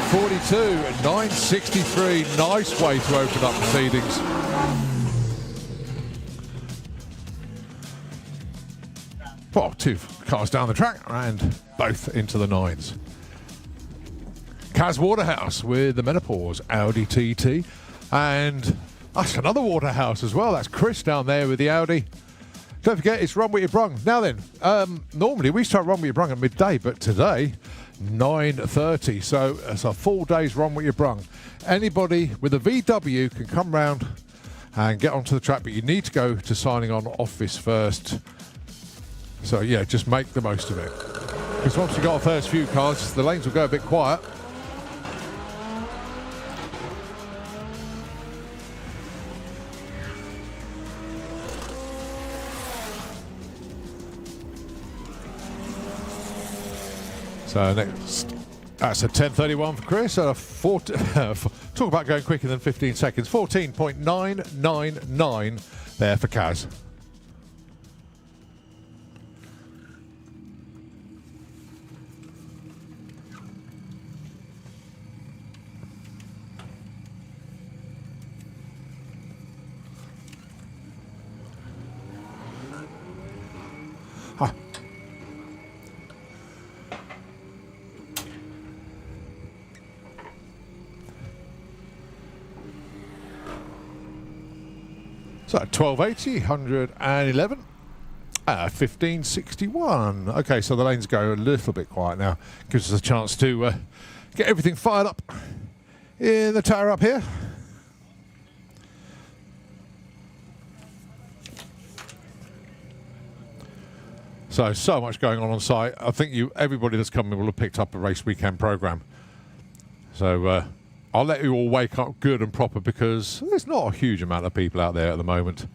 9:42 and 9:63. Nice way to open up proceedings. Well, two cars down the track and both into the nines. Kaz Waterhouse with the Menopause Audi TT, and that's another Waterhouse as well. That's Chris down there with the Audi. Don't forget, it's Run With Your Brung. Now then, normally we start Run With Your Brung at midday, but today 9:30, so it's a full day's Run With Your Brung. Anybody with a VW can come round and get onto the track, but you need to go to signing on office first. So yeah, just make the most of it, because once you've got the first few cars, the lanes will go a bit quiet. So next, that's a 10:31 for Chris. Talk about going quicker than 15 seconds. 14.999 there for Kaz. So 1280, 111, 1561. Okay, so the lanes go a little bit quiet now. Gives us a chance to get everything fired up in the tower up here. So much going on site. I think everybody that's coming will have picked up a race weekend program. So I'll let you all wake up good and proper, because there's not a huge amount of people out there at the moment.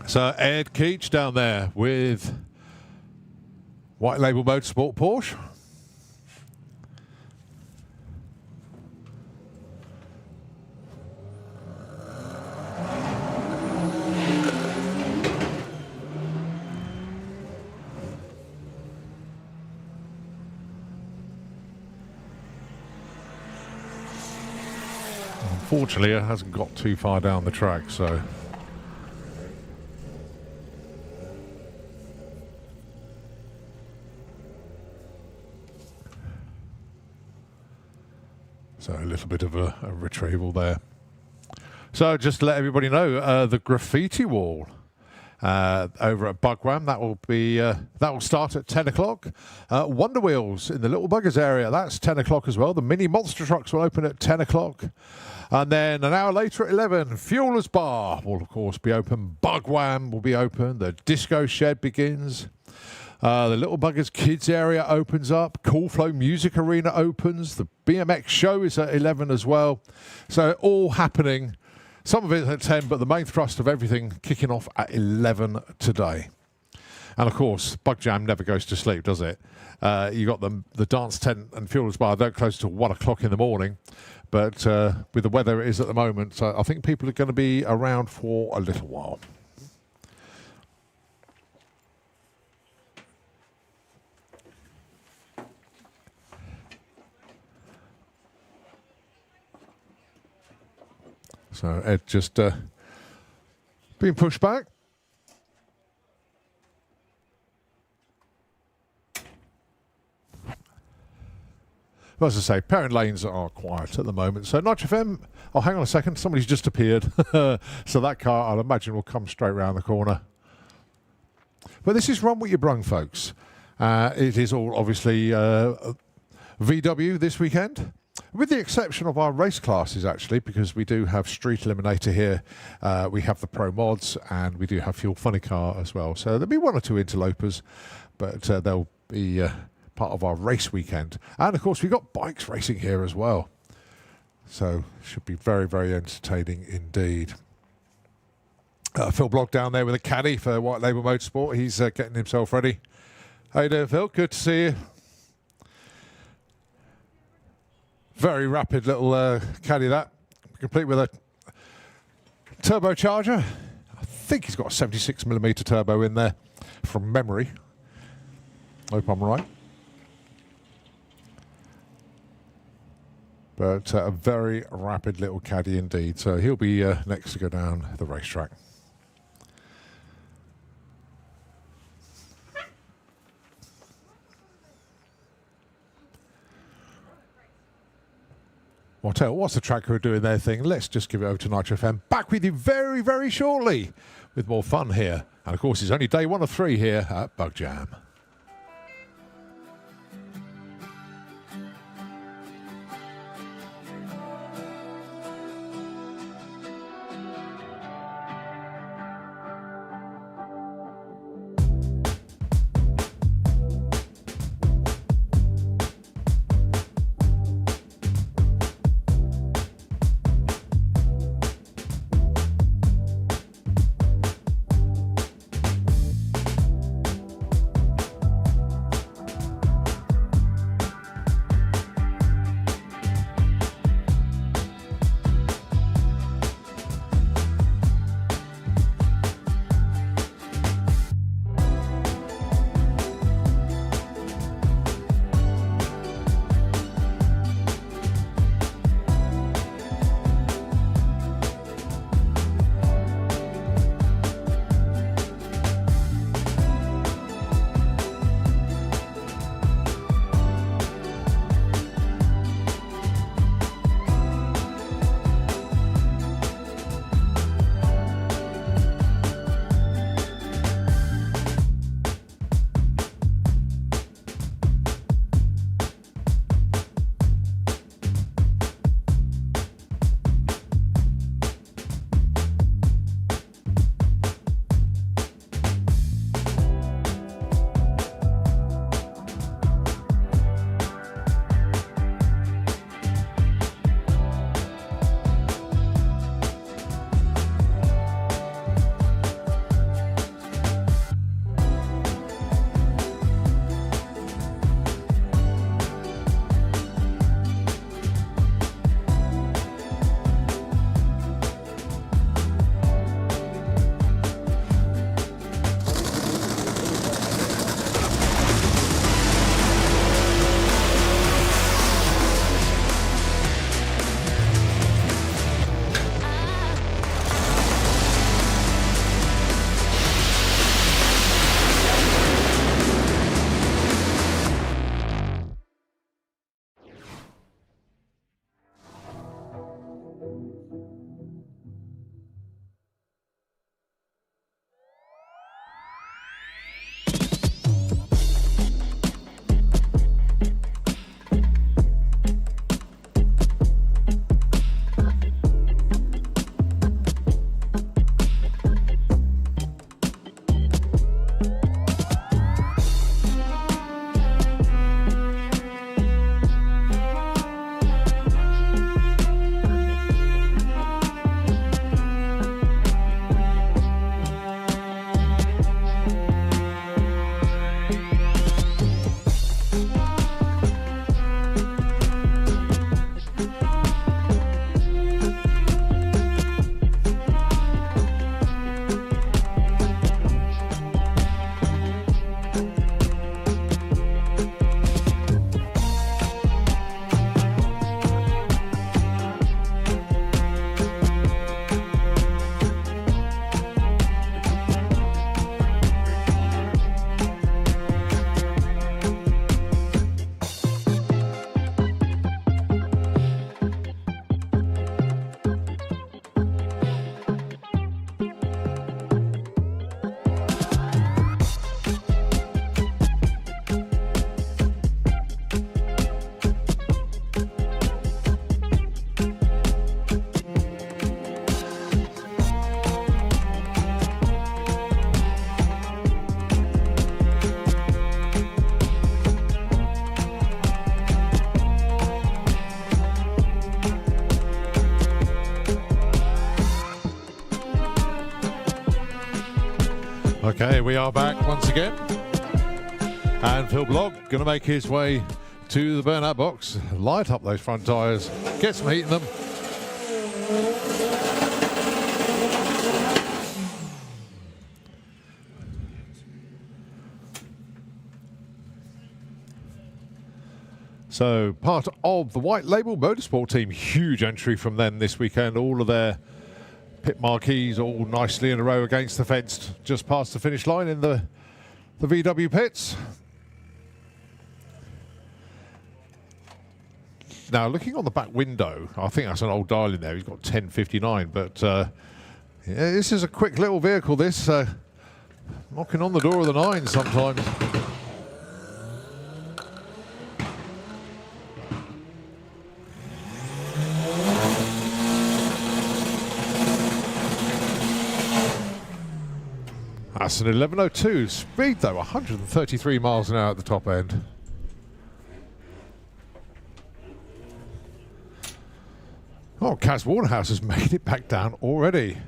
So Ed Keach down there with White Label Motorsport Porsche. Unfortunately, it hasn't got too far down the track, so... So a little bit of a retrieval there. So just to let everybody know, the graffiti wall over at Bug Jam, that will start at 10 o'clock. Wonder Wheels in the Little Buggers area, that's 10 o'clock as well. The mini monster trucks will open at 10 o'clock. And then an hour later at 11, Fuelers Bar will of course be open. Bug Jam will be open. The Disco Shed begins. The Little Buggers Kids area opens up. Cool Flow Music Arena opens. The BMX show is at 11 as well. So all happening. Some of it at 10, but the main thrust of everything kicking off at 11 today. And of course, Bug Jam never goes to sleep, does it? You got the dance tent and Fuelers Bar don't close till 1 o'clock in the morning. But with the weather it is at the moment, so I think people are going to be around for a little while. So Ed just being pushed back. Well, as I say, parent lanes are quiet at the moment. So Notch FM, oh, hang on a second, somebody's just appeared. So that car, I'll imagine, will come straight round the corner. But this is Run With Your Brung, folks. It is all obviously VW this weekend. With the exception of our race classes, actually, because we do have Street Eliminator here, we have the Pro Mods, and we do have Fuel Funny Car as well. So there'll be one or two interlopers, but they'll be part of our race weekend. And, of course, we've got bikes racing here as well. So should be very, very entertaining indeed. Phil Blogg down there with a caddy for White Label Motorsport. He's getting himself ready. How you doing, Phil? Good to see you. Very rapid little caddy that, complete with a turbocharger. I think he's got a 76mm turbo in there from memory. Hope I'm right. But a very rapid little caddy indeed. So he'll be next to go down the racetrack. Well, I'll tell you what's the track crew doing their thing. Let's just give it over to Nitro FM. Back with you very, very shortly with more fun here. And of course, it's only day 1 of 3 here at Bug Jam. Okay, we are back once again. And Phil Blogg going to make his way to the burnout box, light up those front tyres, get some heat in them. So part of the White Label Motorsport team, huge entry from them this weekend. All of their pit marquees all nicely in a row against the fence, just past the finish line in the VW pits. Now looking on the back window, I think that's an old dial in there. He's got 1059, but yeah, this is a quick little vehicle. This knocking on the door of the nine sometimes. That's an 1102 speed though, 133 miles an hour at the top end. Oh, Kaz Waterhouse has made it back down already.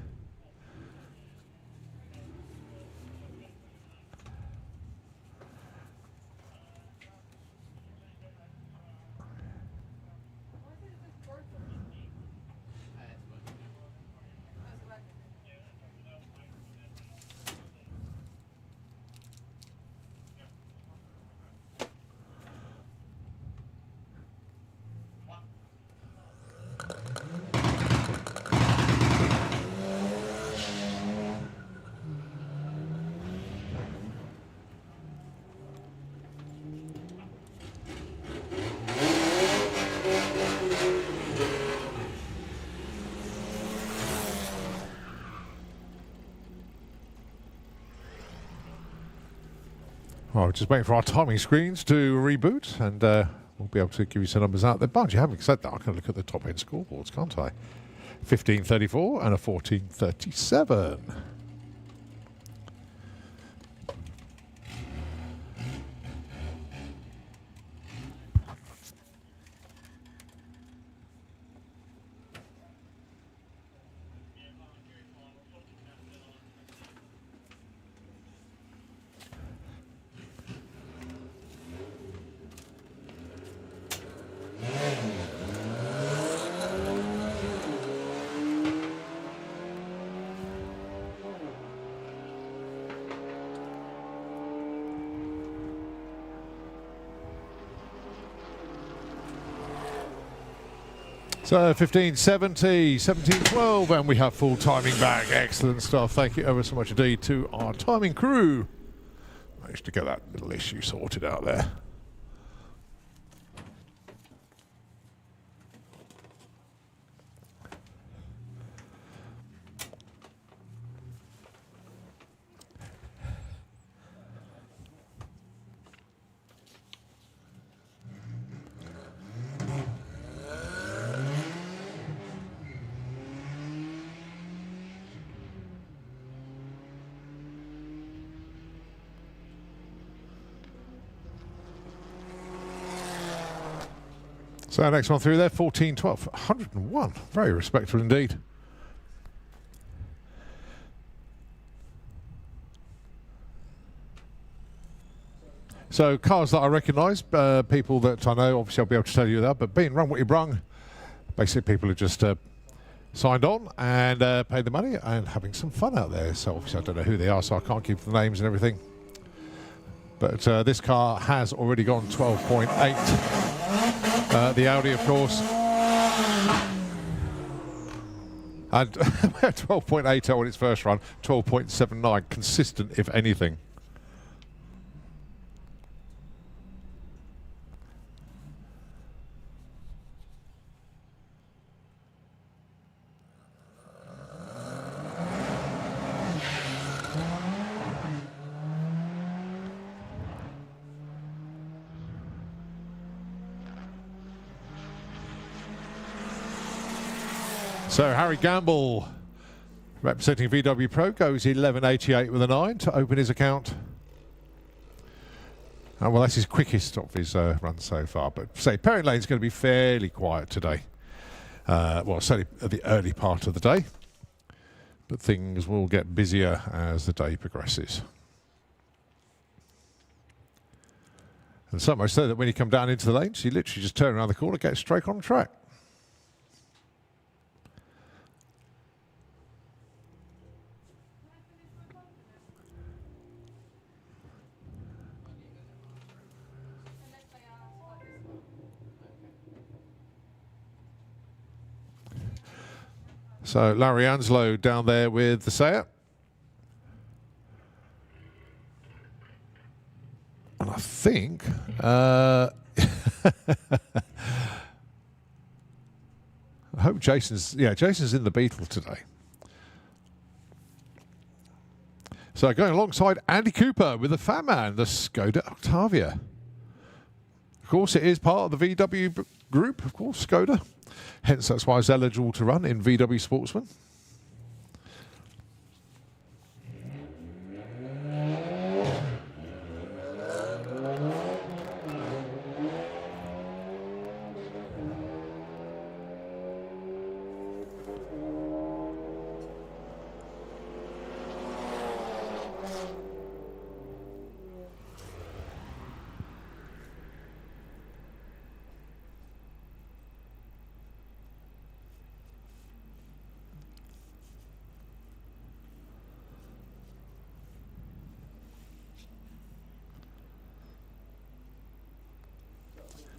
Well, just waiting for our timing screens to reboot, and we'll be able to give you some numbers out there. But you haven't said that. I can look at the top end scoreboards, can't I? 1534 and a 1437. So 1570, 1712, and we have full timing back. Excellent stuff. Thank you ever so much indeed to our timing crew. Managed to get that little issue sorted out there. So next one through there, 1412, 101. Very respectful indeed. So cars that I recognise, people that I know, obviously I'll be able to tell you that, but being run what you brung, basically people who just signed on and paid the money and having some fun out there. So obviously I don't know who they are, so I can't give the names and everything. But this car has already gone 12.8. The Audi, of course. And 12.8 on its first run, 12.79, consistent if anything. So Harry Gamble, representing VW Pro, goes 11.88 with a 9 to open his account. And well, that's his quickest of his run so far. But say Perry Lane's going to be fairly quiet today. Well, certainly at the early part of the day. But things will get busier as the day progresses. And so much so that when you come down into the lanes, you literally just turn around the corner, get straight on track. So Larry Anslow down there with the Seat. And I think I hope Jason's in the Beetle today. So going alongside Andy Cooper with the Fat Man, the Skoda Octavia. Of course, it is part of the VW group, of course, Skoda. Hence, that's why it's eligible to run in VW Sportsman.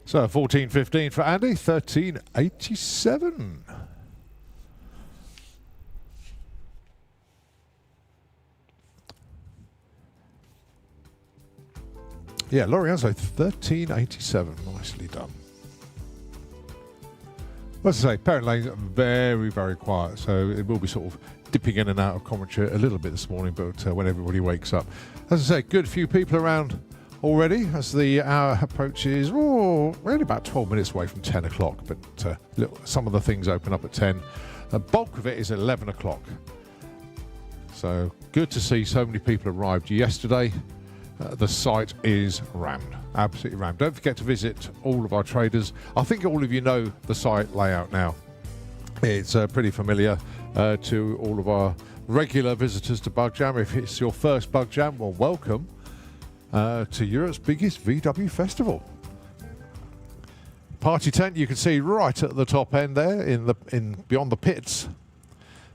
So 14.15 for Andy, 13.87. Yeah, Lorenzo, 13.87. Nicely done. As I say, parent lanes are very, very quiet, so it will be sort of dipping in and out of commentary a little bit this morning, but when everybody wakes up. As I say, good few people around already as the hour approaches. We're only about 12 minutes away from 10 o'clock, but some of the things open up at 10. The bulk of it is at 11 o'clock. So good to see so many people arrived yesterday. The site is rammed, absolutely rammed. Don't forget to visit all of our traders. I think all of you know the site layout now. It's pretty familiar to all of our regular visitors to Bug Jam. If it's your first Bug Jam, well, welcome to Europe's biggest VW festival. Party tent you can see right at the top end there in beyond the pits.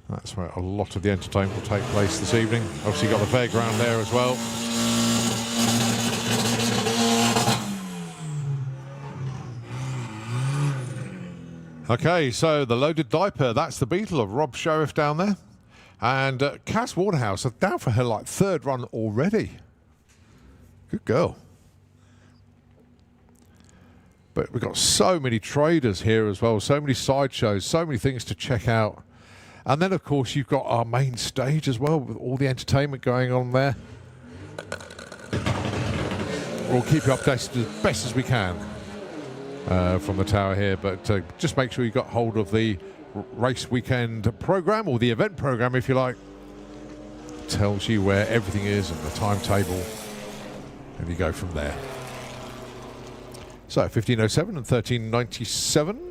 That's where a lot of the entertainment will take place this evening. Obviously you've got the fairground there as well. Okay, so the Loaded Diaper, that's the Beetle of Rob Sheriff down there. And Cass Waterhouse are down for her like third run already. Good girl. But we've got so many traders here as well, so many sideshows, so many things to check out. And then, of course, you've got our main stage as well with all the entertainment going on there. We'll keep you updated as best as we can from the tower here, but just make sure you got hold of the race weekend program, or the event program if you like. It tells you where everything is and the timetable, and you go from there. So 1507 and 1397.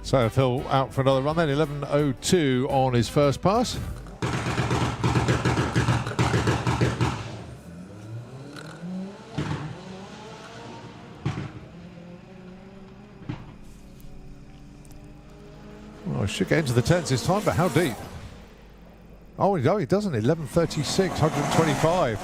So Phil out for another run then, 11.02 on his first pass. Well, I should get into the tens this time, but how deep? Oh, no, he doesn't. 11.36, 125.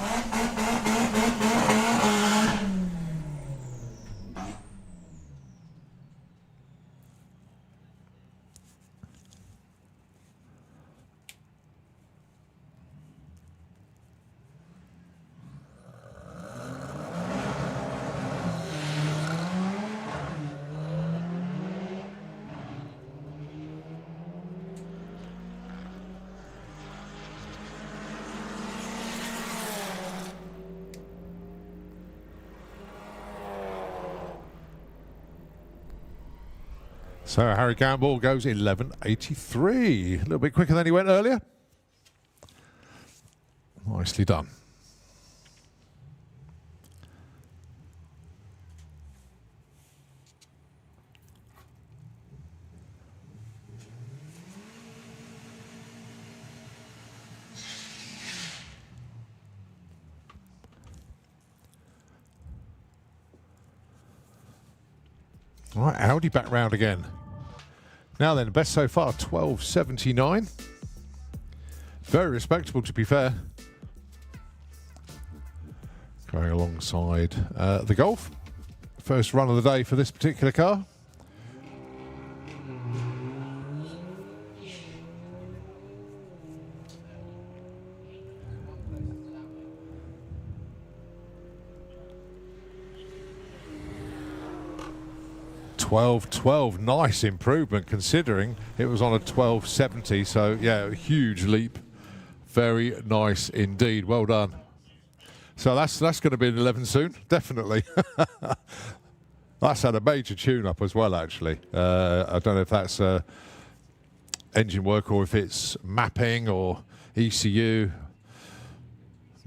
So Harry Gamble goes 11.83. A little bit quicker than he went earlier. Nicely done. All right, Audi back round again. Now then, best so far, 12.79. Very respectable, to be fair. Going alongside the Golf. First run of the day for this particular car. $12.12, nice improvement considering it was on a 12.70, so yeah, a huge leap. Very nice indeed, well done. So that's going to be an 11 soon, definitely. That's had a major tune-up as well, actually. I don't know if that's engine work or if it's mapping or ECU.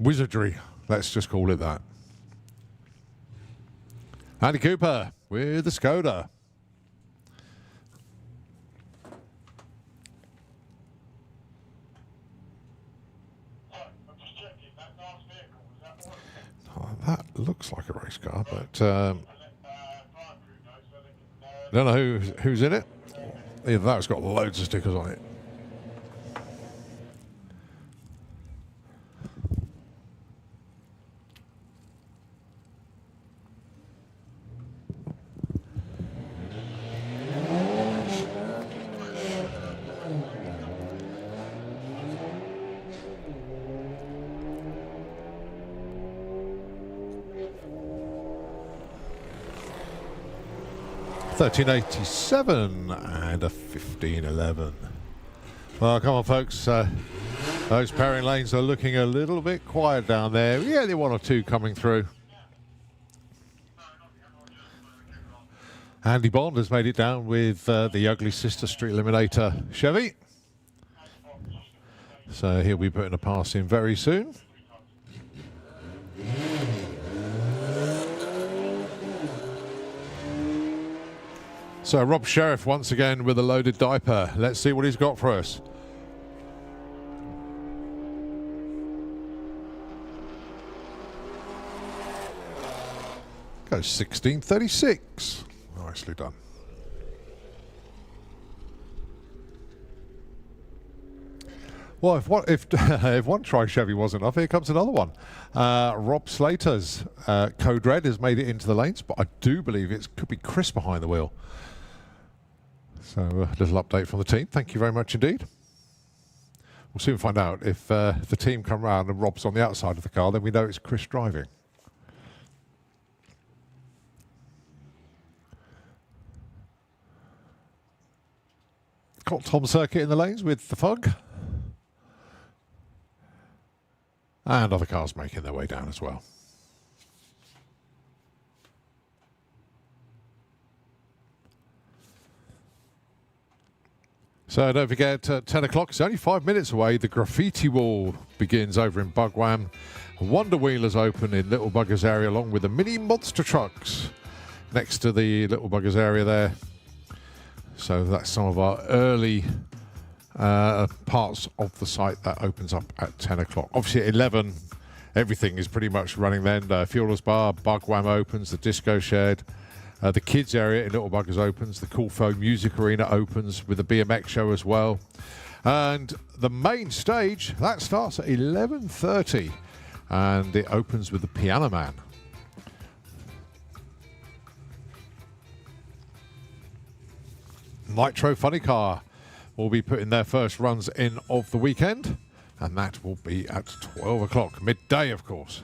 Wizardry, let's just call it that. Andy Cooper with the Skoda. Oh, that looks like a race car, but I don't know who's in it. Either that's got loads of stickers on it. $13.87 and a $15.11. Well, come on, folks. Those pairing lanes are looking a little bit quiet down there. Yeah, there are one or two coming through. Andy Bond has made it down with the Ugly Sister Street Eliminator Chevy. So he'll be putting a pass in very soon. So Rob Sheriff once again with a loaded diaper. Let's see what he's got for us. Goes 16.36. Nicely done. Well, if one try Chevy wasn't enough, here comes another one. Rob Slater's Code Red has made it into the lanes, but I do believe it could be Chris behind the wheel. So a little update from the team. Thank you very much indeed. We'll soon find out if the team come round and Rob's on the outside of the car, then we know it's Chris driving. Got Tom Circuit in the lanes with the Fug. And other cars making their way down as well. So don't forget, at 10 o'clock, it's only 5 minutes away, the graffiti wall begins over in Bugwam. Wonder Wheelers open in Little Buggers area along with the mini monster trucks next to the Little Buggers area there. So that's some of our early parts of the site that opens up at 10 o'clock. Obviously at 11, everything is pretty much running then. Fuelers Bar, Bugwam opens, the Disco Shed. The kids area in Little Buggers opens. The Cool Foam Music Arena opens with the BMX show as well. And the main stage, that starts at 11:30. And it opens with the Piano Man. Nitro Funny Car will be putting their first runs in of the weekend. And that will be at 12 o'clock, midday, of course.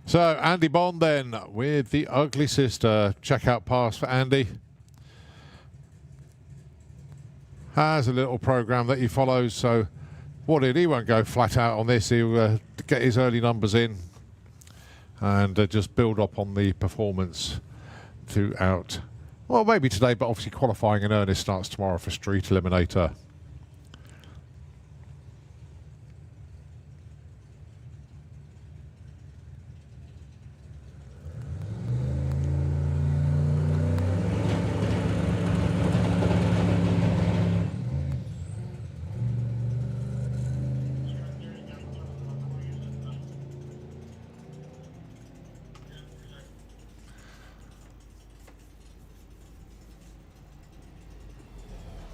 So Andy Bond then with the Ugly Sister. Checkout pass for Andy. Has a little program that he follows. So what he won't go flat out on this. He'll get his early numbers in and just build up on the performance throughout. Well, maybe today, but obviously qualifying in earnest starts tomorrow for Street Eliminator.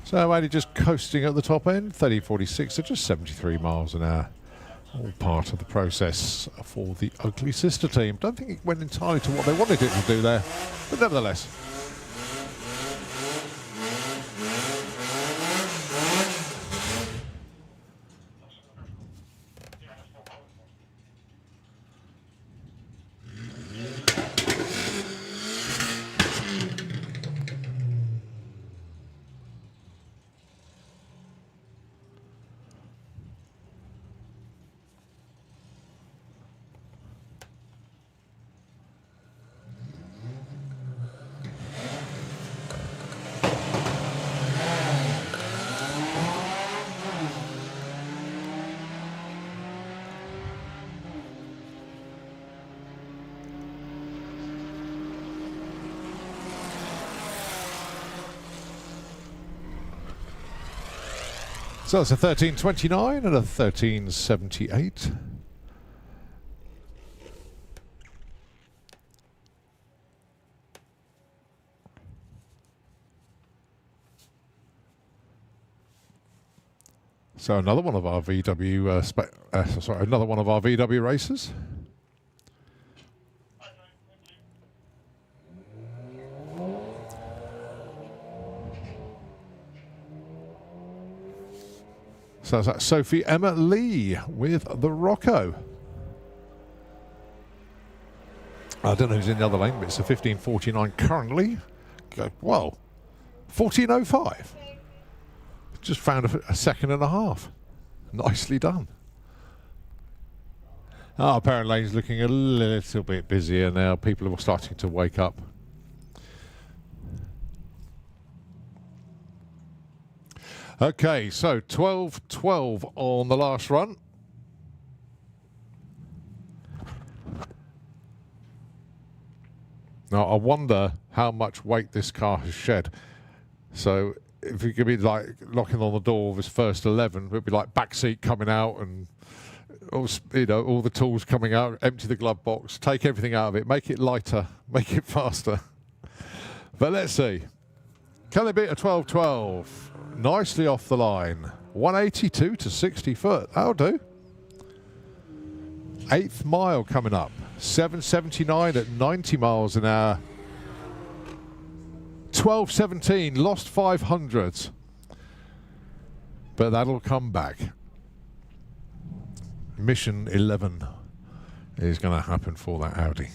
So only just coasting at the top end, 30.46, so just 73 miles an hour. All part of the process for the Ugly Sister team. Don't think it went entirely to what they wanted it to do there, but nevertheless. So it's a 13.29 and a 13.78. So another one of our VW, another one of our VW racers. So that's Sophie Emma Lee with the Rocco. I don't know who's in the other lane, but it's a 15.49 currently. Well, 14.05. Just found a second and a half. Nicely done. Our parent lane's looking a little bit busier now. People are starting to wake up. Okay, so 12.12 on the last run. Now, I wonder how much weight this car has shed. So, if you could be like knocking on the door of his first 11, it'd be like backseat coming out and all, all the tools coming out, empty the glove box, take everything out of it, make it lighter, make it faster. But let's see. Can they beat a 12.12? Nicely off the line. 182 to 60 foot. That'll do. 8th mile coming up. 7.79 at 90 miles an hour. 12.17. Lost 500. But that'll come back. Mission 11 is going to happen for that Audi.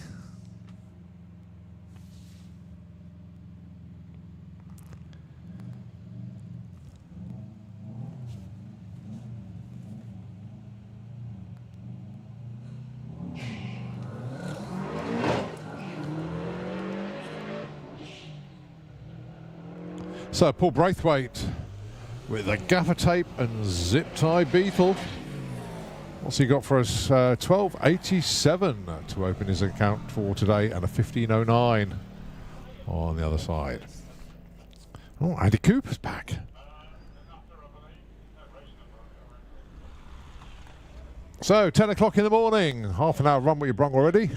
So Paul Braithwaite with a gaffer tape and zip tie Beetle. What's he got for us? 12.87 to open his account for today, and a 15.09 on the other side. Oh, Andy Cooper's back. So 10 o'clock in the morning, half an hour run with your brung already.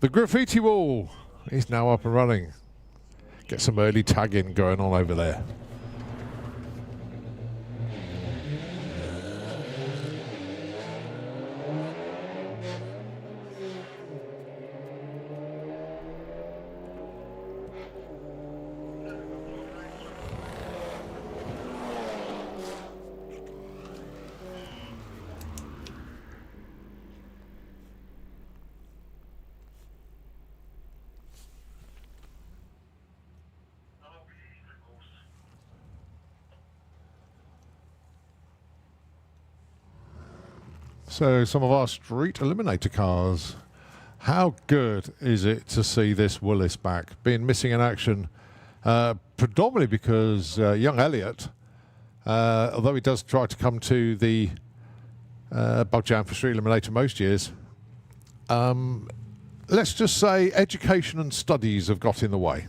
The graffiti wall is now up and running. Get some early tagging going on over there. So some of our street eliminator cars. How good is it to see this Willis back? Been missing in action predominantly because young Elliott, although he does try to come to the Bug Jam for Street Eliminator most years, let's just say education and studies have got in the way.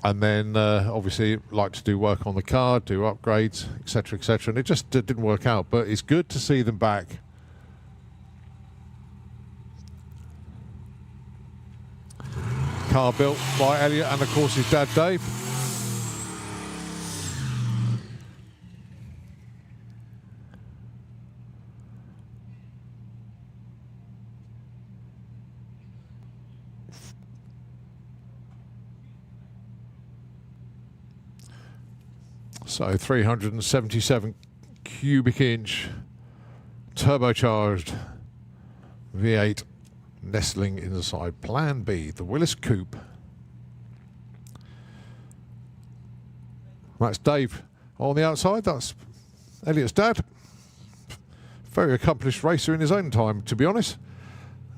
And then obviously like to do work on the car, do upgrades, etc., etc. And it just didn't work out. But it's good to see them back. Car built by Elliot and of course his dad Dave. So 377 cubic inch turbocharged V8 nestling inside Plan B, the Willis Coupe. That's Dave on the outside. That's Elliot's dad. Very accomplished racer in his own time, to be honest.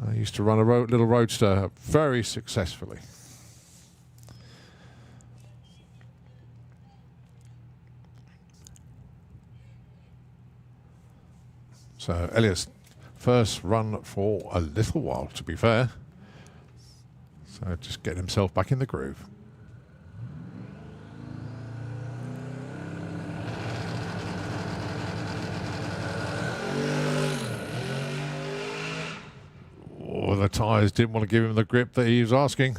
I used to run a little roadster very successfully. So Elliot's first run for a little while, to be fair. So just getting himself back in the groove. Oh, the tyres didn't want to give him the grip that he was asking.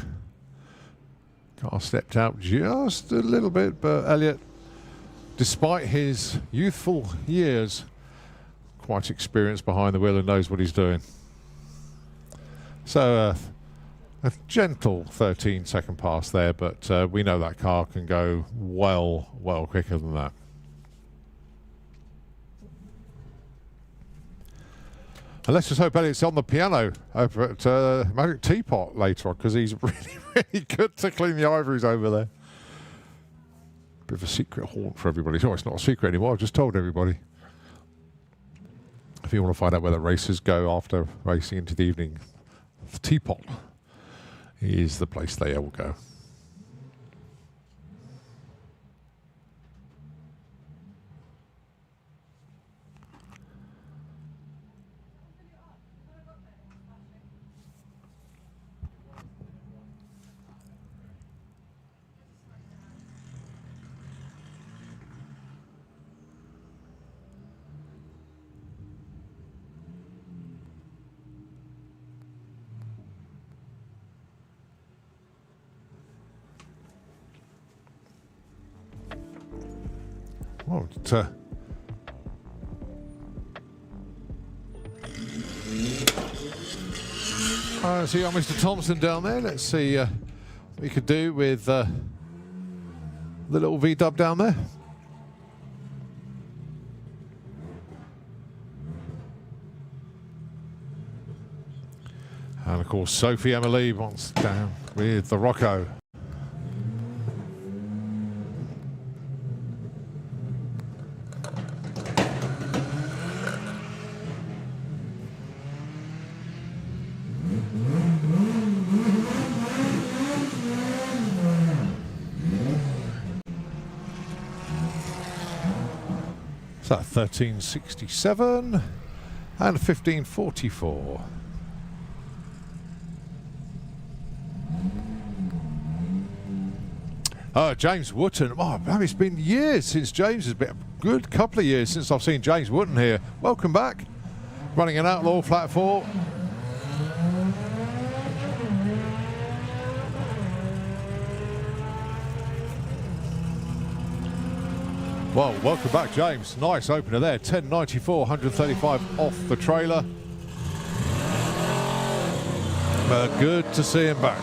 Car stepped out just a little bit, but Elliot, despite his youthful years, quite experienced behind the wheel and knows what he's doing. So a gentle 13-second pass there, but we know that car can go well quicker than that. And let's just hope Elliot's on the piano over at Magic Teapot later on, because he's really good to clean the ivories over there. Bit of a secret haunt for everybody. Oh, it's not a secret anymore, I've just told everybody. If you want to find out where the racers go after racing into the evening, Teapot is the place they all go. Oh, see Mr. Thompson down there. Let's see what we could do with the little V-dub down there. And of course, Sophie Emily wants down with the Rocco. So 1367 and 1544. James Wotton. Oh, it's been years since James has been. A good couple of years since I've seen James Wotton here. Welcome back. Running an Outlaw Flat 4. Well, welcome back, James. Nice opener there. 1094, 135 off the trailer. Good to see him back.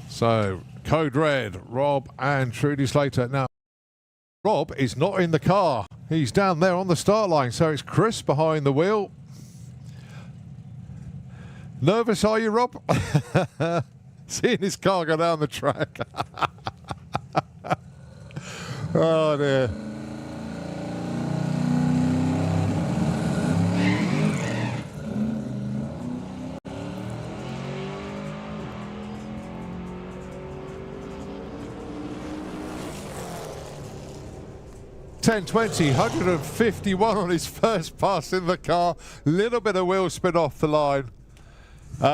So, Code Red, Rob and Trudy Slater. Now, Rob is not in the car. He's down there on the start line, so it's Chris behind the wheel. Nervous, are you, Rob? Seeing his car go down the track. Oh, dear. $10.20, 151 on his first pass in the car. Little bit of wheel spin off the line.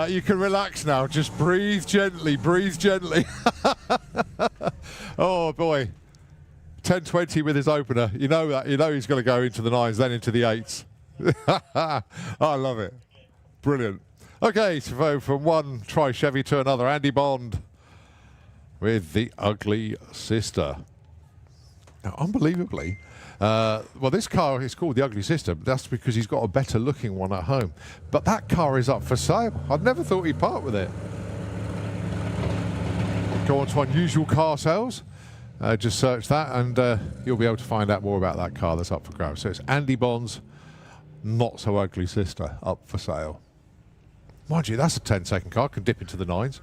You can relax now. Just breathe gently. Breathe gently. Oh boy, 10.20 with his opener. You know that. You know he's going to go into the 9s, then into the 8s. I love it. Brilliant. Okay, so from one Tri-Chevy to another, Andy Bond with the Ugly Sister. Now, unbelievably, well, this car is called the Ugly Sister, but that's because he's got a better looking one at home. But that car is up for sale. I'd never thought he'd part with it. Go on to Unusual Car Sales. Just search that and you'll be able to find out more about that car that's up for grabs. So it's Andy Bond's Not So Ugly Sister up for sale. Mind you, that's a 10-second car. Can dip into the 9s.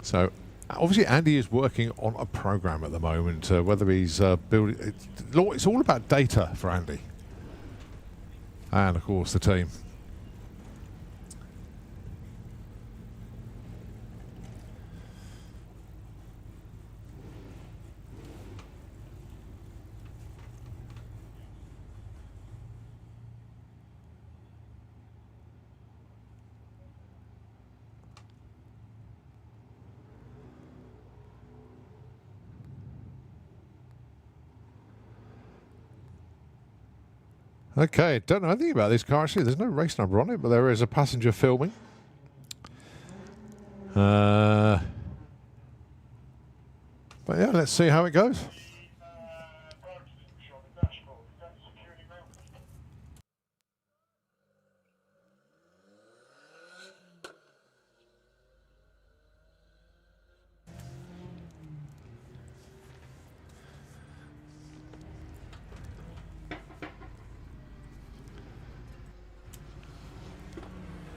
So, obviously, Andy is working on a program at the moment. Whether he's building, it's all about data for Andy, and of course the team. Okay, don't know anything about this car actually. There's no race number on it, but there is a passenger filming. But yeah, let's see how it goes.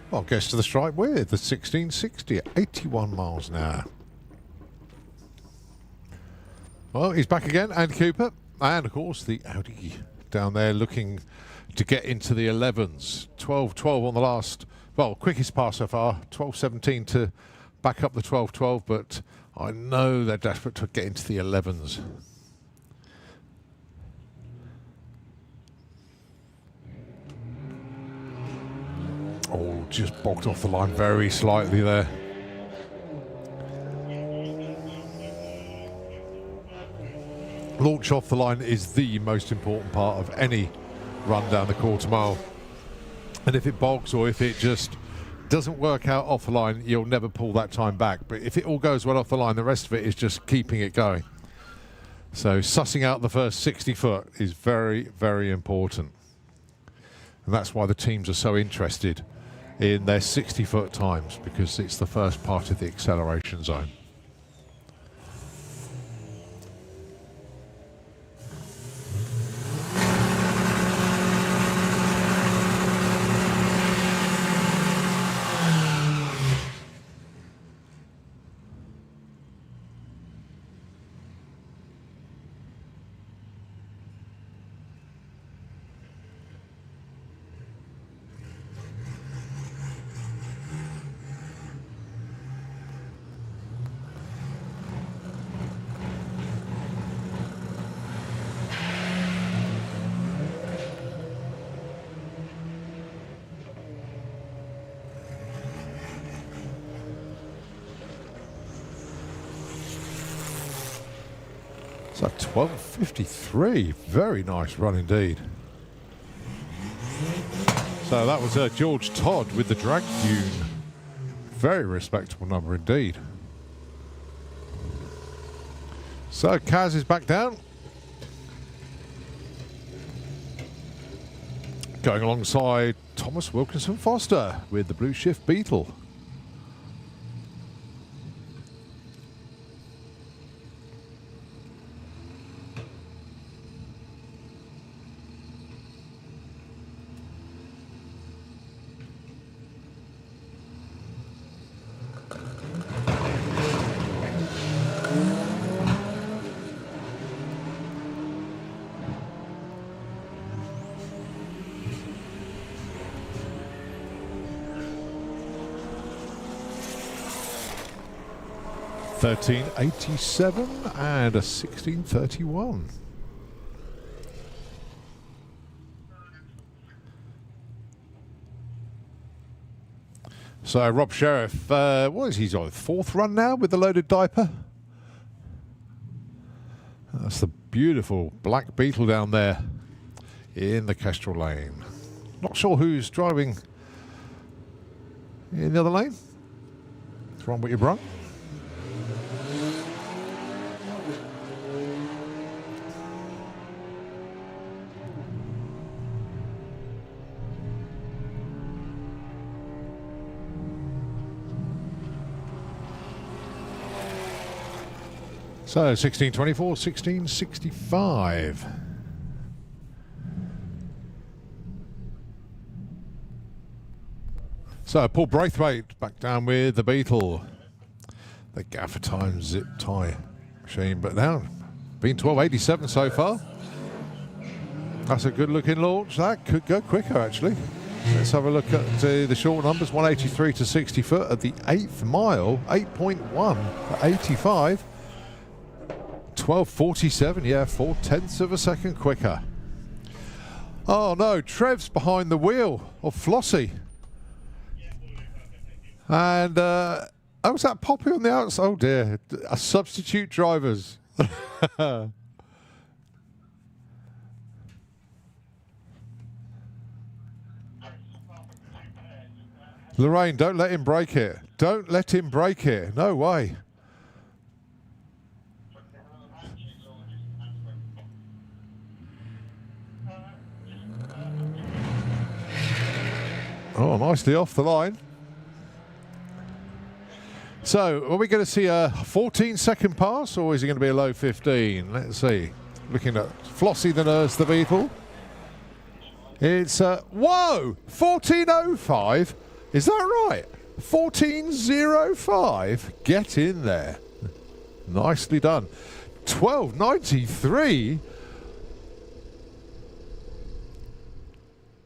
Well, gets to the stripe with the 1660 at 81 miles an hour. Well, he's back again, and Cooper, and of course the Audi down there looking to get into the 11s. 12.12 on the last, well, quickest pass so far. 12.17 to back up the 12.12, but I know they're desperate to get into the 11s. Oh, just bogged off the line very slightly there. Launch off the line is the most important part of any run down the quarter mile. And if it bogs or if it just doesn't work out off the line, you'll never pull that time back. But if it all goes well off the line, the rest of it is just keeping it going. So sussing out the first 60 foot is very, very important. And that's why the teams are so interested in their 60-foot times, because it's the first part of the acceleration zone. So 12.53, very nice run indeed. So that was George Todd with the Drag Dune. Very respectable number indeed. So Kaz is back down. Going alongside Thomas Wilkinson Foster with the Blue Shift Beetle. 1387 and a 1631. So Rob Sheriff, what is he on? Fourth run now with the loaded diaper? That's the beautiful Black Beetle down there in the Kestrel lane. Not sure who's driving in the other lane. It's wrong with your brung. So 1624, 1665. So Paul Braithwaite back down with the Beetle. The Gaffer Time zip tie machine, but now been 1287 so far. That's a good looking launch. That could go quicker actually. Let's have a look at the short numbers. 183 to 60 foot at the 8th mile. 8.1 at 85. 12:47, yeah, 4/10 of a second quicker. Oh no, Trev's behind the wheel of Flossie. And oh, was that Poppy on the outside? Oh dear, a substitute drivers. Lorraine, don't let him break it. Don't let him break it. No way. Oh, nicely off the line. So, are we going to see a 14-second pass, or is it going to be a low 15? Let's see. Looking at Flossie the Nurse, the Beetle. It's, whoa! 14.05? Is that right? 14.05? Get in there. Nicely done. 12.93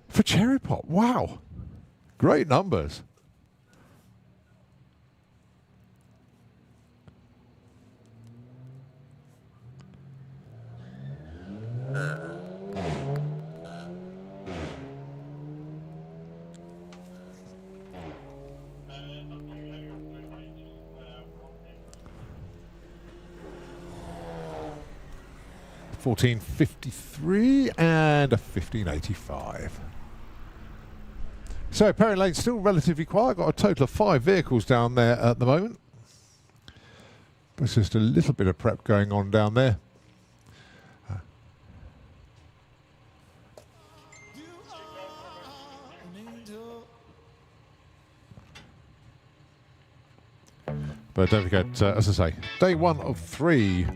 for Cherry Pop. Wow. Great numbers. $14.53 and a $15.85. So Perry Lane's still relatively quiet. Got a total of 5 vehicles down there at the moment. There's just a little bit of prep going on down there. But don't forget, as I say, day 1 of 3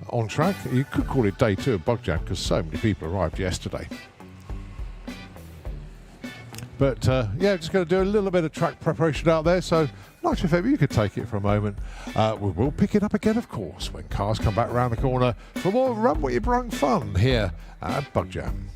on track. You could call it day 2 of Bug Jam because so many people arrived yesterday. But yeah, just going to do a little bit of track preparation out there. So, nice if ever you could take it for a moment. We will pick it up again, of course, when cars come back around the corner for more Run What You Brung fun here at Bug Jam.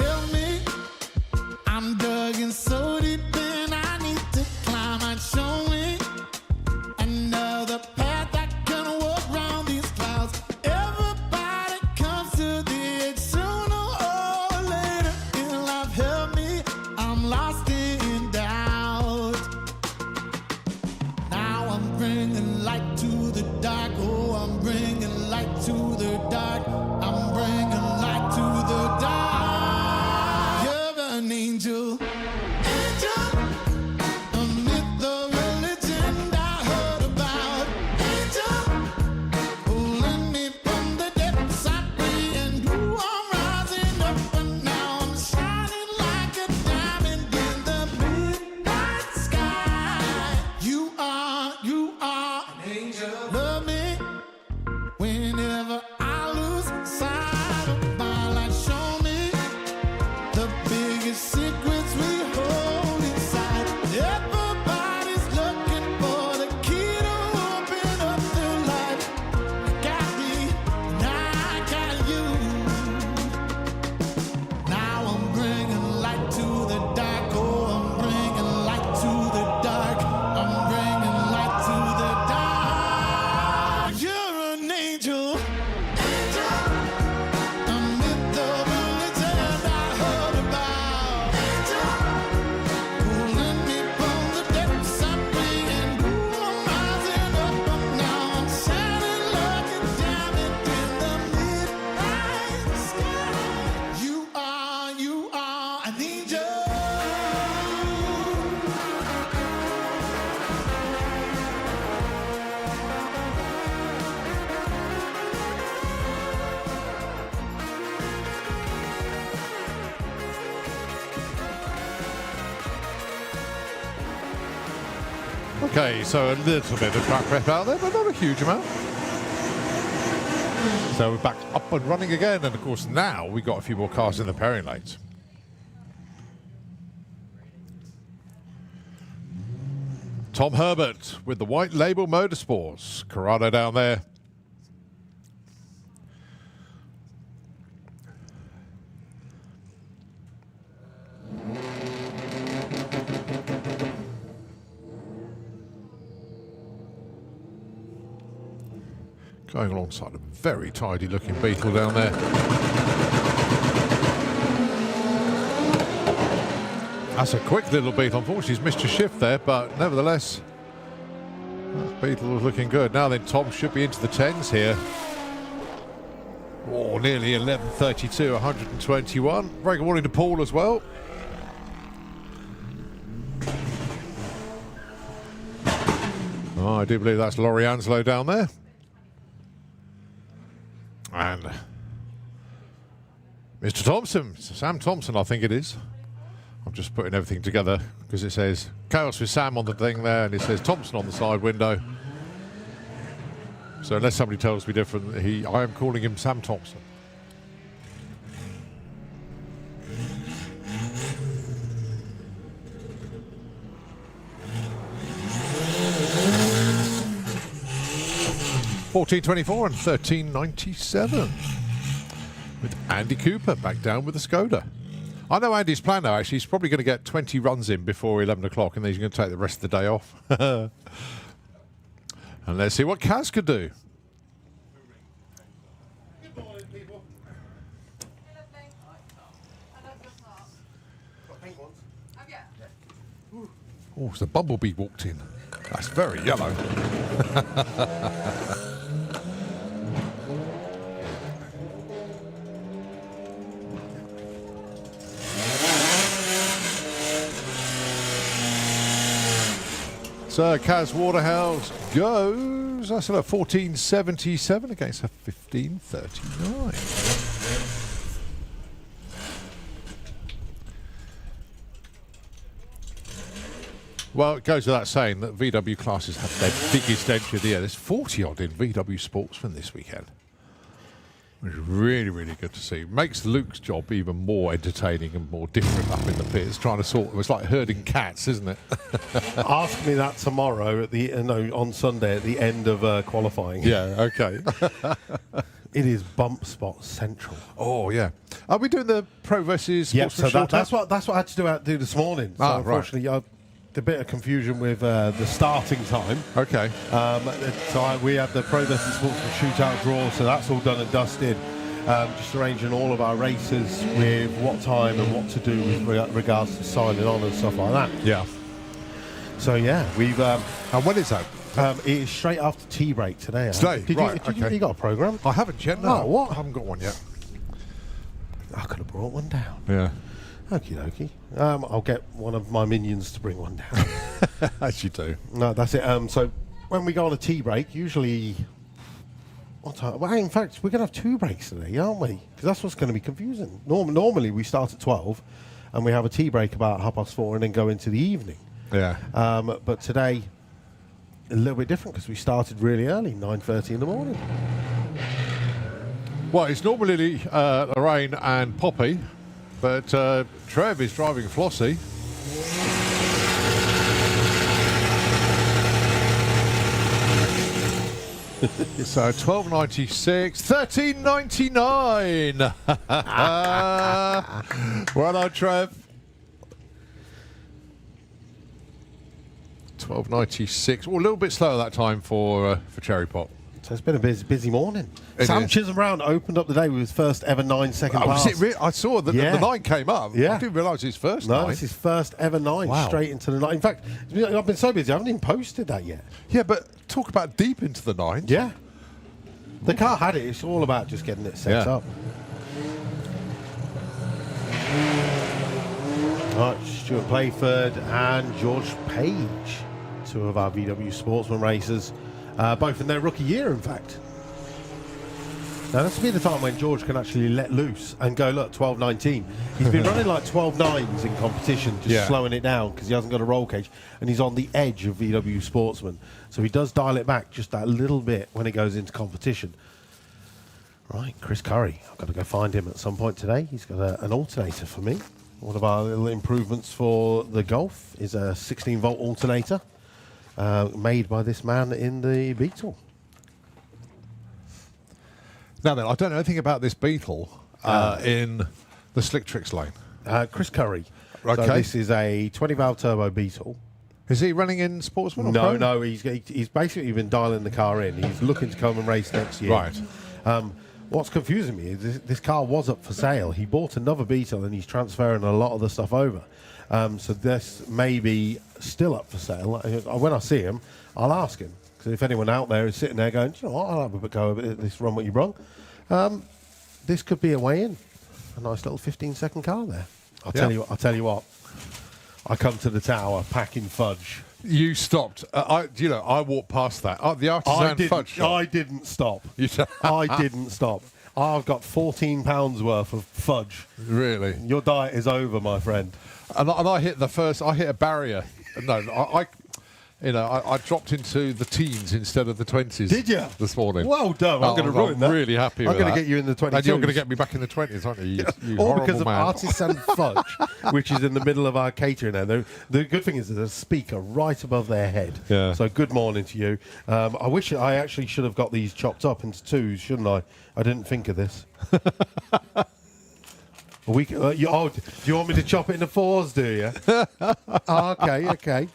help me. I'm dug in so deep and I need to climb and show me another path I can walk around these clouds. Everybody comes to the edge sooner or later in life. Help me, I'm lost in doubt. Now I'm bringing light to the dark. Oh, I'm bringing light to the dark. I'm bringing light to the dark. You're an angel. Angel. Amid the religion I heard about. Angel. Pulling me from the depths I free. And ooh, I'm rising up and now I'm shining like a diamond in the midnight sky. You are an angel. Love me whenever I lose sight of my light. Show me the biggest secrets we hold inside. Everybody's looking for the key to open up the light. I got me, and I got you. Now I'm bringing light to the dark. Oh, I'm bringing light to the dark. I'm bringing light to the dark. You're an angel. Angel. Amid the religion I heard about. Angel. Pulling me from the depths I free. And ooh, I'm rising up and now I'm shining like a diamond in the midnight sky. You are an angel. Okay, so a little bit of track prep out there, but not a huge amount. So we're back up and running again, and of course now we've got a few more cars in the pairing lanes. Tom Herbert with the White Label Motorsports. Corrado down there. Going alongside a very tidy looking Beetle down there. That's a quick little Beetle. Unfortunately, he's missed a shift there, but nevertheless, that Beetle was looking good. Now then, Tom should be into the 10s here. Oh, nearly 11:32, 121. Very good morning to Paul as well. Oh, I do believe that's Laurie Anslow down there. And Mr. Thompson, Sam Thompson, I think it is. I'm just putting everything together because it says Chaos with Sam on the thing there, and it says Thompson on the side window. So unless somebody tells me different, I am calling him Sam Thompson. $14.24 and $13.97 with Andy Cooper back down with the Skoda. I know Andy's plan now, actually. He's probably going to get 20 runs in before 11 o'clock, and then he's going to take the rest of the day off. And let's see what Kaz could do. Good morning, people. Oh, the bumblebee walked in. That's very yellow. So Kaz Waterhouse goes, that's about 14.77 against a 15.39. Well, it goes without saying that VW classes have their biggest entry of the year. There's 40 odd in VW Sportsman this weekend. Which is really, really good to see. Makes Luke's job even more entertaining and more different up in the pits, trying to sort. It's like herding cats, isn't it? Ask me that tomorrow at the on Sunday at the end of qualifying. Yeah. Okay. It is bump spot central. Oh, yeah. Are we doing the pro versus Yeah, sportsman so short that's what I had to do this morning. So unfortunately, I had a bit of confusion with the starting time. Okay. We had the pro versus sportsman shootout draw, so that's all done and dusted. Just arranging all of our races with what time and what to do with regards to signing on and stuff like that. Yeah. So yeah, we've. And when is that? It is straight after tea break today. Today? Did Right, you got a programme? I haven't yet, no. Oh, what? I haven't got one yet. I could have brought one down. Yeah. Okie dokie. I'll get one of my minions to bring one down. As you do. No, that's it. So when we go on a tea break, usually... What time? Well, in fact, we're going to have 2 breaks today, aren't we? Because that's what's going to be confusing. Normally, we start at 12 and we have a tea break about 4:30 and then go into the evening. Yeah. But today, a little bit different because we started really early, 9:30 in the morning. Well, it's normally Lorraine and Poppy, but Trev is driving Flossie. So 12.96, 13.99. Well done, Trev. 12.96. Well, a little bit slower that time for Cherry Pop. So it's been a busy morning. It Sam is. Chisholm Brown opened up the day with his first ever 9-second Oh, pass. was it I saw that Yeah. the 9 came up. Yeah. I didn't realise his first No, 9. it's his first ever 9 Wow. straight into the 9. In fact, I've been so busy, I haven't even posted that yet. Yeah, but talk about deep into the 9. Yeah. The car had it. It's all about just getting it set Yeah. up. Right, Stuart Playford and George Page, 2 of our VW Sportsman racers, both in their rookie year, in fact. Now, this will be the time when George can actually let loose and go, look, 12.19. He's been running like 12.9s in competition, just slowing it down because he hasn't got a roll cage, and he's on the edge of VW Sportsman. So he does dial it back just that little bit when it goes into competition. Right, Chris Curry. I've got to go find him at some point today. He's got an alternator for me. One of our little improvements for the Golf is a 16-volt alternator made by this man in the Beetle. Now then, I don't know anything about this Beetle in the Slick Tricks lane. Chris Curry. Okay. So this is a 20-valve turbo Beetle. Is he running in Sportsman or Pro? No, he's basically been dialing the car in. He's looking to come and race next year. Right. What's confusing me is this car was up for sale. He bought another Beetle and he's transferring a lot of the stuff over. So this may be still up for sale. When I see him, I'll ask him. Because if anyone out there is sitting there going, you know what, I'll have a go at this run what you brung. This could be a way in. A nice little 15-second car there. I'll tell you what. I come to the tower packing fudge. You stopped. I walked past that. The artisan fudge shop. I didn't stop. You I didn't stop. I've got 14 pounds worth of fudge. Really? Your diet is over, my friend. And I hit I hit a barrier. No, I dropped into the teens instead of the 20s. Did you? This morning. Well done. I'm going to ruin that. I'm really happy with that. I'm going to get you in the 20s. And you're going to get me back in the 20s, aren't you? You All horrible because of man. artisan fudge, which is in the middle of our catering there. The good thing is there's a speaker right above their head. Yeah. So good morning to you. I wish I actually should have got these chopped up into 2s, shouldn't I? I didn't think of this. Do you want me to chop it into 4s, do you? Okay.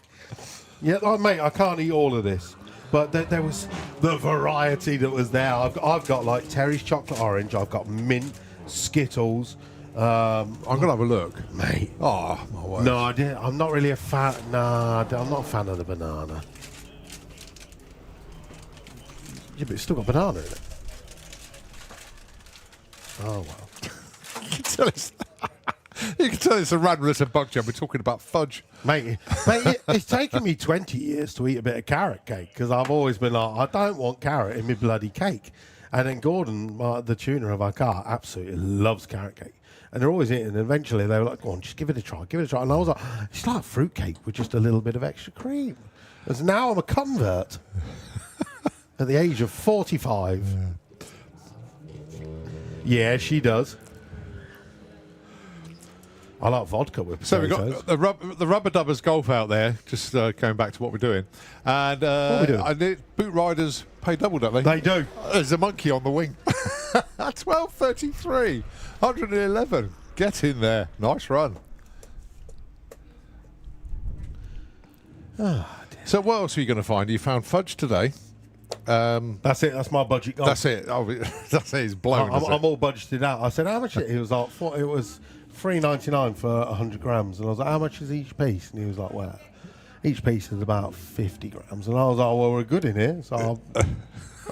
Yeah, mate, I can't eat all of this. But there was the variety that was there. I've got like Terry's chocolate orange. I've got mint, Skittles. I'm going to have a look. Mate. Oh, my word. No, I'm not really a fan. Nah, I'm not a fan of the banana. Yeah, but it's still got banana in it. Oh, well. You can tell it's a random little bug jam. We're talking about fudge. Mate, it's taken me 20 years to eat a bit of carrot cake because I've always been like, I don't want carrot in my bloody cake. And then Gordon, the tuner of our car, absolutely loves carrot cake. And they're always eating. And eventually they were like, go on, just give it a try. And I was like, it's like fruit cake with just a little bit of extra cream. Because now I'm a convert at the age of 45. Yeah, she does. I like vodka with So we've potatoes. got the Rubber Dubbers Golf out there, just going back to what we're doing. And What are we doing? boot riders pay double, don't they? They do. There's a monkey on the wing. 12:33, 111. Get in there. Nice run. So what else are you going to find? You found fudge today. That's it. That's my budget gone. That's it. Oh, that's it. It's blown. I'm all budgeted out. I said, how much? He was like, it was $3.99 for 100 grams. And I was like, how much is each piece? And he was like, well, each piece is about 50 grams. And I was like, well, we're good in here. So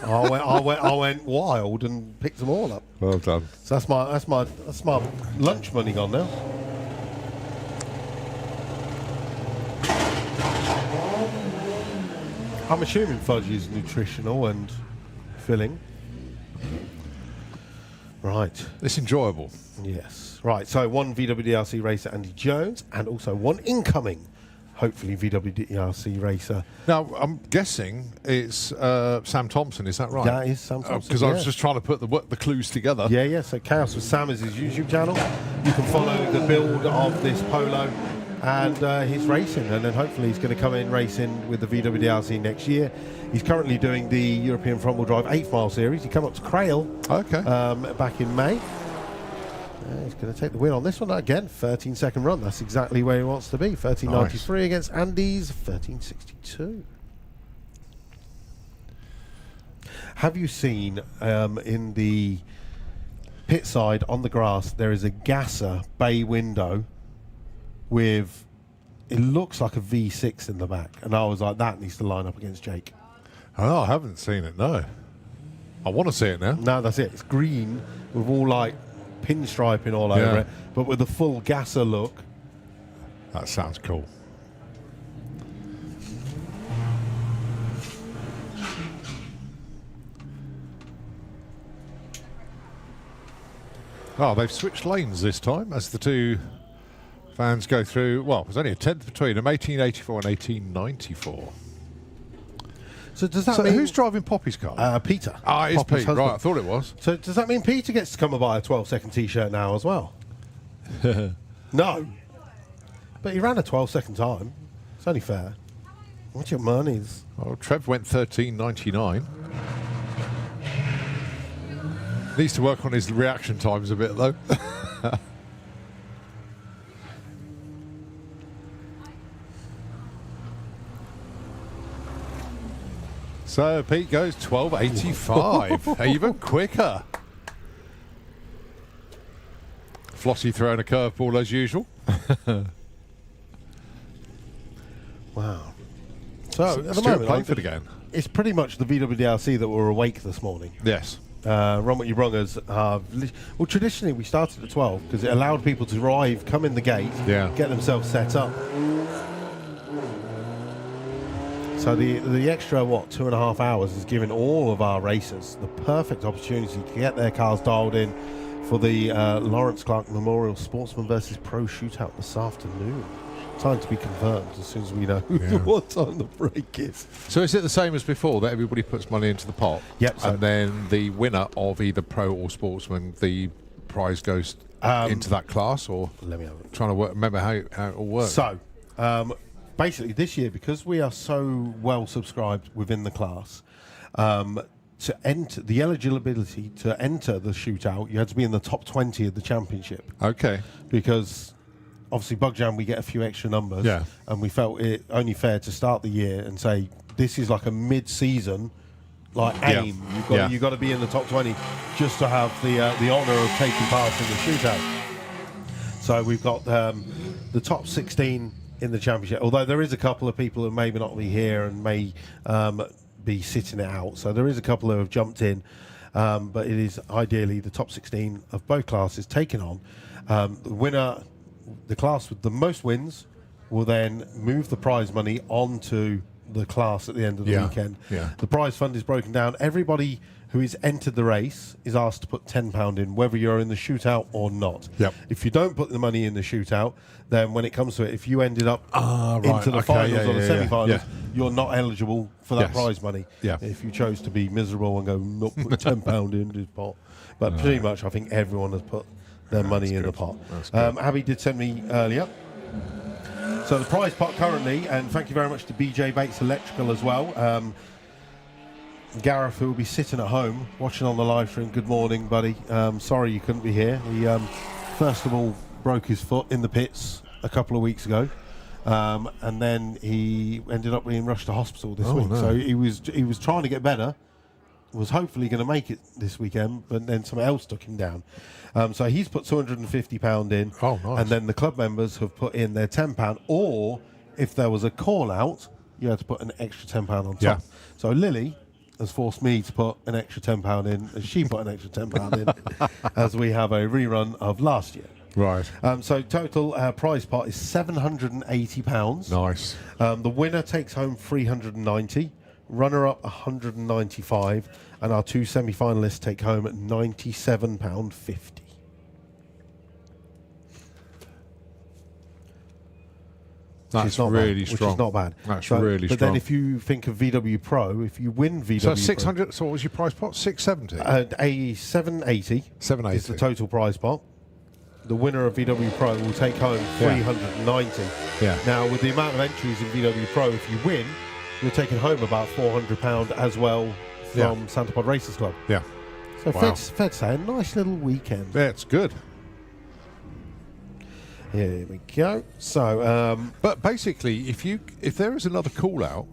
I went wild and picked them all up. Well done. So that's my lunch money gone now. I'm assuming fudge is nutritional and filling. Right. It's enjoyable. Yes. Right. So one VWDRC racer, Andy Jones, and also one incoming, hopefully, VWDRC racer. Now, I'm guessing it's Sam Thompson. Is that right? That is Sam Thompson. Because I was just trying to put the clues together. Yeah. So Chaos with Sam is his YouTube channel. You can follow the build of this polo and his racing, and then hopefully he's going to come in racing with the VWDRC next year. He's currently doing the European front wheel drive 8 mile series. He came up to Crail back in May. He's going to take the win on this one again. 13-second run. That's exactly where he wants to be. 13.93 against Andy's 13.62. Have you seen in the pit side on the grass there is a gasser bay window with, it looks like a V6 in the back, and I was like, that needs to line up against Jake. Oh, I haven't seen it, no. I want to see it now. No, that's it. It's green with all like pinstriping all over it, but with a full gasser look. That sounds cool. Oh, they've switched lanes this time as the two fans go through. Well, there's only a tenth between them, 1884 and 1894. So does that mean who's driving Poppy's car? Peter. Ah, it's Poppy's Pete. husband. Right, I thought it was. So does that mean Peter gets to come and buy a 12-second T-shirt now as well? No. But he ran a 12-second time. It's only fair. What's your monies? Oh, Trev went 13.99. Needs to work on his reaction times a bit, though. So Pete goes 12.85. Even quicker. Flossie throwing a curveball as usual. Wow. So at the Stuart moment, Playford again. it's pretty much the VWDRC that were awake this morning. Yes. Run What You Brungers are... Well, traditionally, we started at 12 because it allowed people to arrive, come in the gate, get themselves set up. So the extra, 2.5 hours is giving all of our racers the perfect opportunity to get their cars dialed in for the Lawrence Clark Memorial Sportsman versus Pro Shootout this afternoon. Time to be confirmed as soon as we know what time the break is. So is it the same as before, that everybody puts money into the pot? Yep. So And then the winner of either Pro or Sportsman, the prize goes into that class? Or let me have it. Trying to remember how it all works. So, basically, this year, because we are so well subscribed within the class, to enter the eligibility to enter the shootout, you had to be in the top 20 of the championship. Okay. Because obviously, Bug Jam, we get a few extra numbers, and we felt it only fair to start the year and say this is like a mid-season aim. You've got to be in the top 20 just to have the honour of taking part in the shootout. So we've got the top 16 in the championship, although there is a couple of people who may not be here and may be sitting it out. So there is a couple who have jumped in, but it is ideally the top 16 of both classes taken on. The winner, the class with the most wins, will then move the prize money onto the class at the end of the weekend. The prize fund is broken down. Everybody who is entered the race is asked to put £10 in, whether you're in the shootout or not. If you don't put the money in the shootout, then when it comes to it, if you ended up into the finals or the semi-finals, you're not eligible for that prize money. If you chose to be miserable and go, not put £10 in this pot. But pretty much, I think everyone has put their money in the pot. Abby did send me earlier. So the prize pot currently, and thank you very much to BJ Bates Electrical as well, 1 Gareth, who will be sitting at home watching on the live stream. Good morning, buddy. Sorry you couldn't be here. He first of all broke his foot in the pits a couple of weeks ago, and then he ended up being rushed to hospital this week. No. So he was trying to get better. Was hopefully going to make it this weekend, but then something else took him down. So he's put £250 in. Oh, nice. And then the club members have put in their £10, or if there was a call out, you had to put an extra £10 on top. Yeah. So Lily has forced me to put an extra £10 in, and she put an extra £10 in, as we have a rerun of last year. Right. So total prize pot is £780. Nice. The winner takes home 390. Runner-up 195, and our two semi-finalists take home at £97.50. That's really strong. Which is not bad. That's really but strong. then if you think of VW Pro, if you win VW So Pro... 600, so what was your price pot? 670? a 780 780. is the total prize pot. The winner of VW Pro will take home 390. Yeah. Now, with the amount of entries in VW Pro, if you win, you're taking home about £400 as well from Santa Pod Racers Club. Yeah. So Wow. fair to say, a nice little weekend. Yeah, it's good. Here we go. So, But basically, if there is another call out,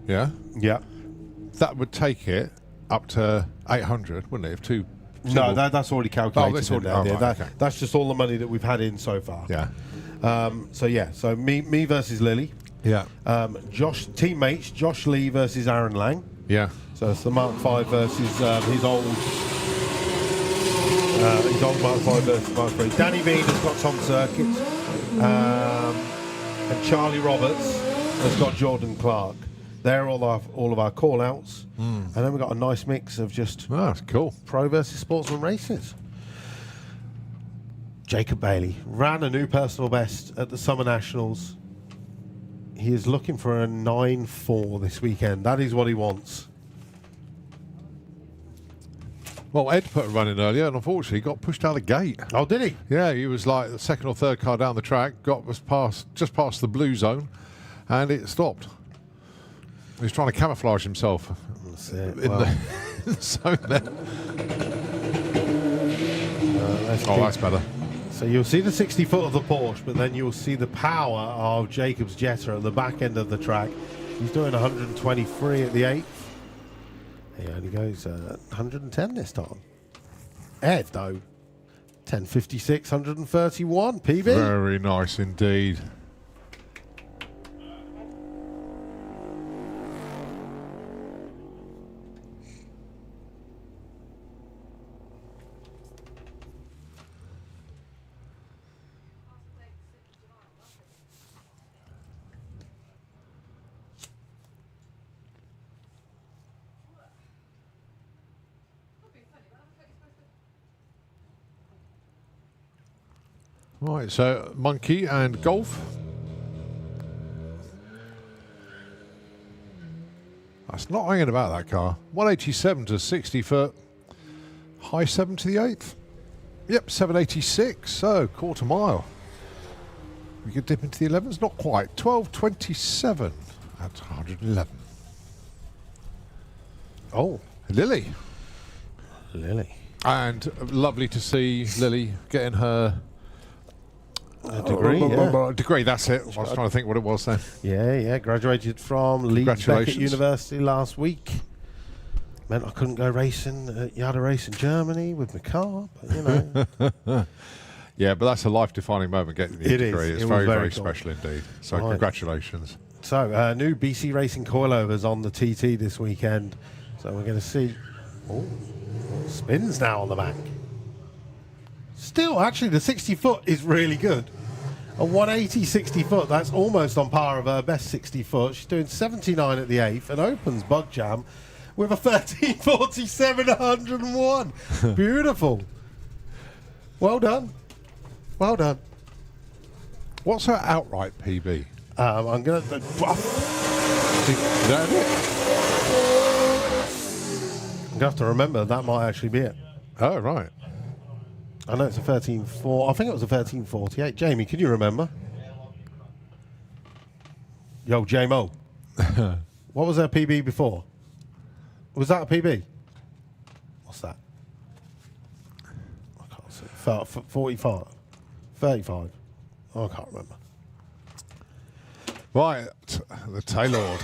yeah, that would take it up to 800, wouldn't it? If two no, that's already calculated. Oh, that's in already- there. oh, right, okay. That's just all the money that we've had in so far. Yeah. So me versus Lily. Yeah. Teammates, Josh Lee versus Aaron Lang. Yeah. So it's the Mark 5 versus his old Mark 5 versus Mark 3. Danny Bean has got Tom Circuit, and Charlie Roberts has got Jordan Clark. They're all of our call outs, and then we've got a nice mix of just Oh, that's cool. pro versus sportsman races. Jacob Bailey ran a new personal best at the Summer Nationals. He is looking for a 9.4 this weekend. That is what he wants. Well, Ed put a run in earlier, and unfortunately got pushed out of the gate. Oh, did he? Yeah, he was like the second or third car down the track, just past the blue zone, and it stopped. He was trying to camouflage himself That's it. in the zone there. That's better. So you'll see the 60 foot of the Porsche, but then you'll see the power of Jacob's Jetta at the back end of the track. He's doing 123 at the 8th. He only goes 110 this time. Ed, though, 1056, 131 PB. Very nice indeed. Right, so Monkey and Golf. That's not hanging about, that car. 187 to 60 foot. High 7 to the 8th. Yep, 786, so quarter mile. We could dip into the 11s, not quite. 1227 at 111. Oh, Lily. Lily. And lovely to see Lily getting her degree, yeah. degree, that's it. I was trying to think what it was then. Yeah. Graduated from Leeds Beckett Congratulations. University last week. Meant I couldn't go racing at Yada Race in Germany with my car, but you know. Yeah, but that's a life-defining moment getting the It is. degree. It's It was very, very very cool. special indeed. So Right. congratulations. So, new BC Racing coilovers on the TT this weekend. So we're going to see... Oh, spins now on the back. Still, actually, the 60 foot is really good. A 180 60 foot, that's almost on par of her best 60 foot. She's doing 79 at the 8th and opens Bug Jam with a 1347 101. Beautiful. Well done. Well done. What's her outright PB? I'm going to... Is that it? I'm going to have to remember that might actually be it. Oh, right. I know it's a 13.4. I think it was a 13.48. Jamie, can you remember? Yo, J-Mo. What was her PB before? Was that a PB? What's that? I can't see. 45. 35. Oh, I can't remember. Right, the Taylord.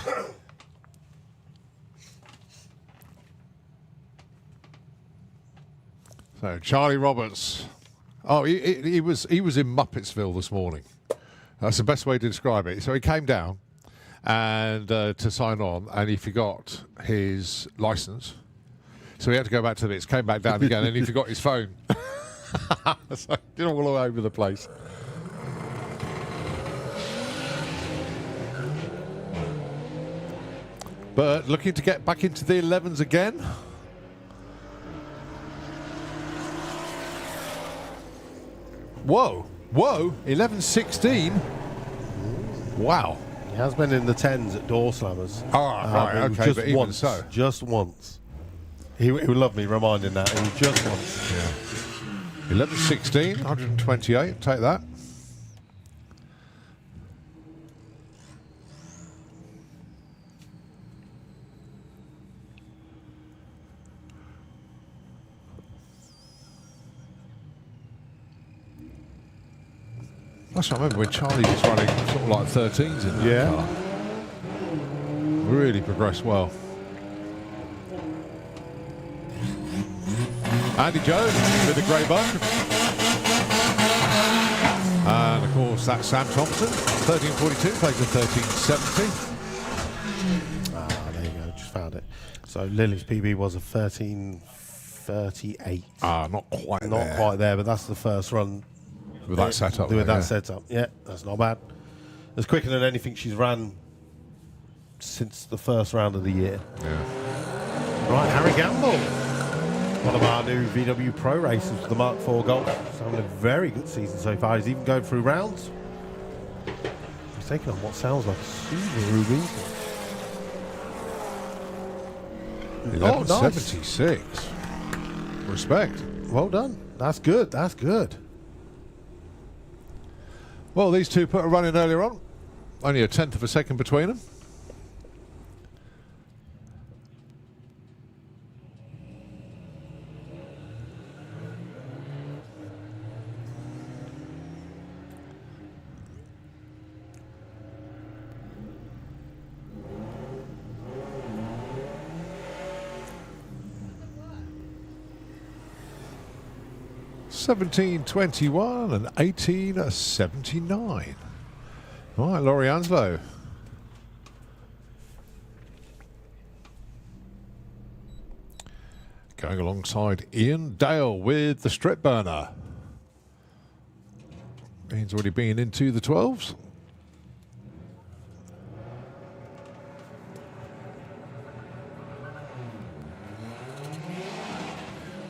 So Charlie Roberts. Oh, he was in Muppetsville this morning. That's the best way to describe it. So he came down and to sign on, and he forgot his license. So he had to go back to the bits, came back down again, and he forgot his phone. So he did all over the place. But looking to get back into the 11s again. Whoa, 11:16. Wow. He has been in the 10s at Door Slammers. Oh, right, okay, just but even once, so. Just once. He would love me reminding that. It was just once. Yeah. 11:16, 128. Take that. I remember when Charlie was running sort of like 13s in that car. Really progressed well. Andy Jones with the grey bug. And of course that's Sam Thompson. 1342 plays a 1370. There you go, just found it. So Lily's PB was a 1338. Not quite Not there. quite there, but that's the first run. With that setup. With that setup, yeah, that's not bad. It's quicker than anything she's ran since the first round of the year. Yeah. Right, Harry Gamble, one of our new VW Pro racers for the Mark IV Golf. He's having a very good season so far. He's even going through rounds. He's taking on what sounds like a Subaru Regal. 1176. Respect. Well done. That's good. That's good. Well, these two put a run in earlier on. Only a tenth of a second between them. $17.21 and $18.79. All right, Laurie Anslow. Going alongside Ian Dale with the strip burner. Ian's already been into the 12s.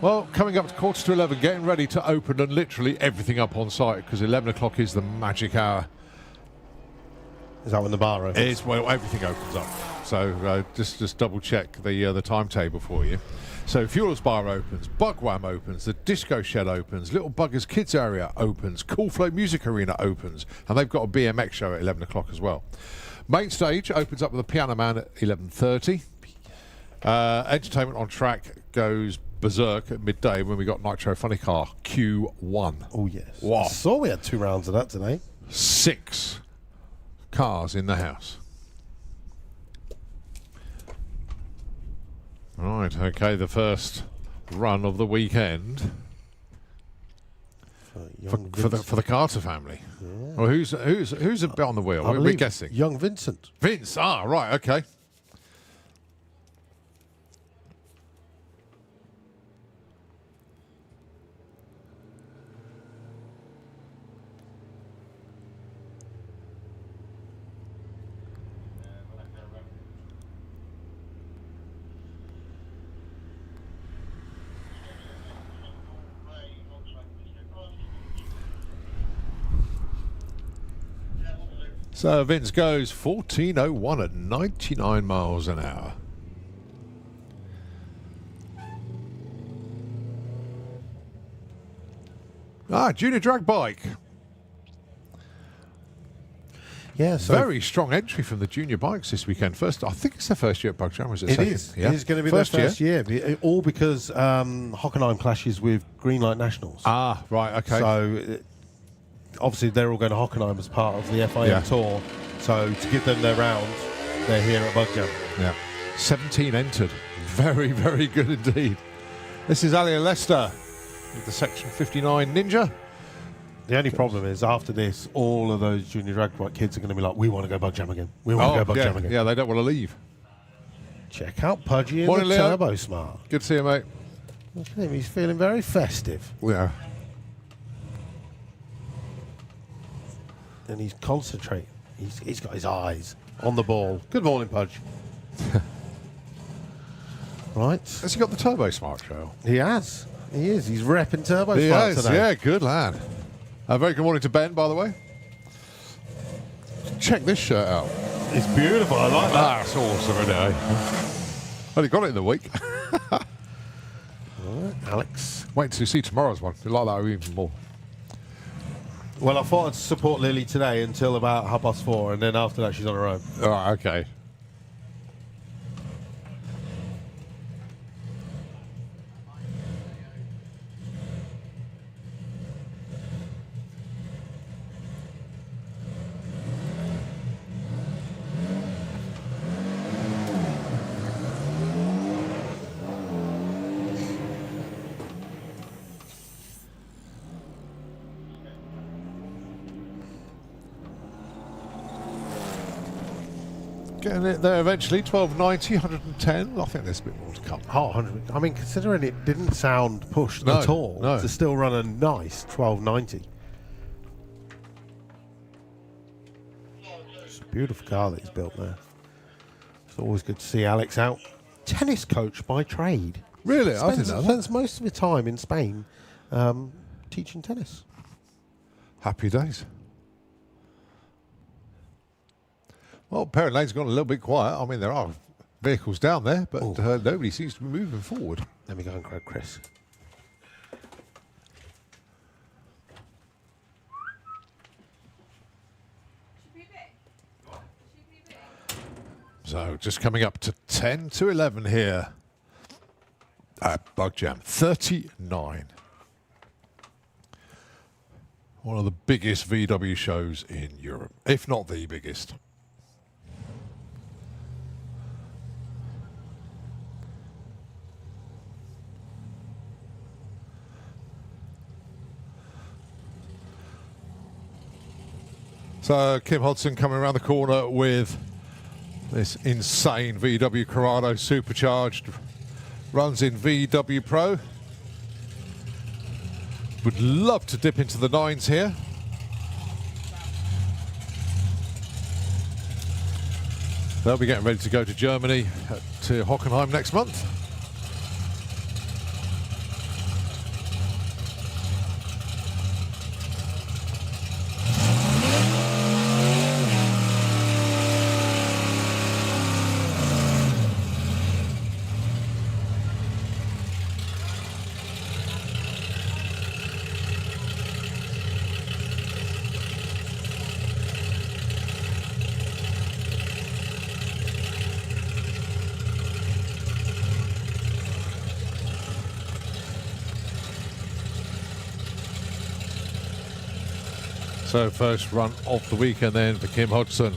Well, coming up to quarter to 11, getting ready to open and literally everything up on site because 11 o'clock is the magic hour. Is that when the bar opens? It's when everything opens up. So just double check the timetable for you. So Fuelers Bar opens, Bugwam opens, the Disco Shed opens, Little Buggers Kids Area opens, Cool Flow Music Arena opens, and they've got a BMX show at 11 o'clock as well. Main stage opens up with the Piano Man at 11:30. Entertainment on track goes berserk at midday when we got Nitro Funny Car Q1. Oh, yes. Wow. I saw we had 2 rounds of that today. 6 cars in the house. Right, okay, the first run of the weekend for the Carter family. Yeah. Well, who's a bit on the wheel? We're guessing. Young Vincent. Vince. Ah, right, okay. So Vince goes 14:01 at 99 miles an hour. Junior drag bike. Yeah, so Very strong entry from the junior bikes this weekend. First, I think it's their first year at Bug Jam, or is it it second? is. Yeah. It is going to be their first year. All because Hockenheim clashes with Greenlight Nationals. Ah, right, okay. So obviously they're all going to Hockenheim as part of the FIM Yeah. tour. So to give them their round, they're here at Bug Jam. Yeah. 17 entered. Very, very good indeed. This is Ali Lester with the Section 59 Ninja. The only problem is after this, all of those junior drag bike kids are going to be like, we want to go Bug Jam again. We want to go Bug yeah, Jam again. yeah, they don't want to leave. Check out Pudgy and Morning, the Leo. Turbo Smart. Good to see you, mate. Look at him, he's feeling very festive. Yeah. And he's concentrating. He's got his eyes on the ball. Good morning, Pudge. Right. Has he got the Turbo Smart show? He has. He is. He's repping Turbo He Smart has, today. yeah, good lad. Very good morning to Ben, by the way. Check this shirt out. It's beautiful. I like that. That's awesome, isn't it? Only got it in the week. Right, Alex. Wait till you see tomorrow's one. You like that even more. Well, I thought I'd support Lily today until about 4:30, and then after that she's on her own. All right, okay. Getting it there eventually, 1290, 110. I think there's a bit more to come. Oh, 100. I mean, considering it didn't sound pushed No, at all, no. to still run a nice 1290. It's a beautiful car that he's built there. It's always good to see Alex out. Tennis coach by trade. Really? I didn't know that. Spends most of his time in Spain teaching tennis. Happy days. Well, Parent Lane's gone a little bit quiet. I mean, there are vehicles down there, but nobody seems to be moving forward. Let me go and grab Chris. So just coming up to 10 to 11 here at Bug Jam 39. One of the biggest VW shows in Europe, if not the biggest. So Kim Hodson coming around the corner with this insane VW Corrado supercharged. Runs in VW Pro. Would love to dip into the nines here. They'll be getting ready to go to Germany, to Hockenheim next month. So first run of the weekend then for Kim Hodson.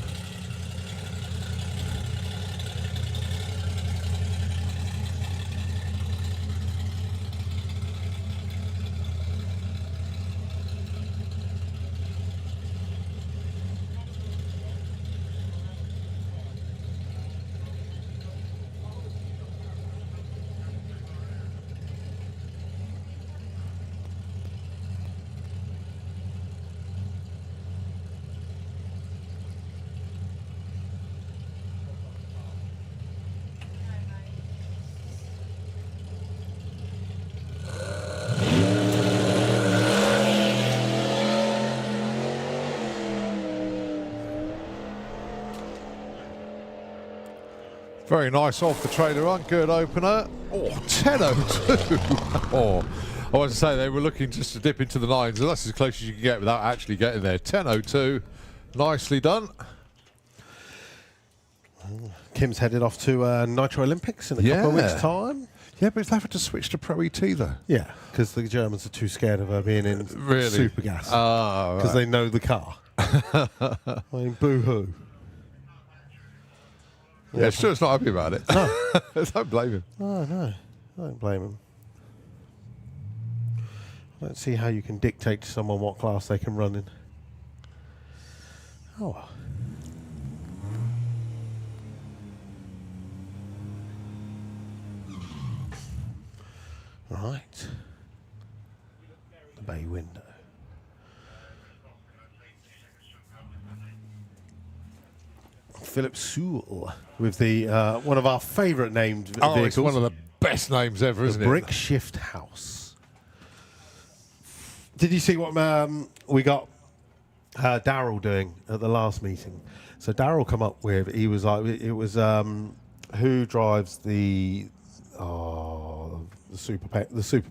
Very nice off the trailer run, good opener. Oh, 10.02. Oh, I was to say they were looking just to dip into the nines, and that's as close as you can get without actually getting there. 10.02, Nicely done. Kim's headed off to Nitro Olympics in a couple of weeks' Yeah. time. Yeah, but it's having to switch to Pro ET though. Yeah, because the Germans are too scared of her being in Really? super gas. Ah, Because right. they know the car. I mean, boo-hoo. Yeah, Stuart's not happy about it. No. Don't blame him. Oh, no. I don't blame him. I don't see how you can dictate to someone what class they can run in. Oh, well. Right. The bay window. Philip Sewell with the one of our favourite named Oh, vehicles. it's one of the best names ever, the isn't Brick it? Shift House. Did you see what we got Daryl doing at the last meeting? So Daryl come up with, he was like, it was who drives the Super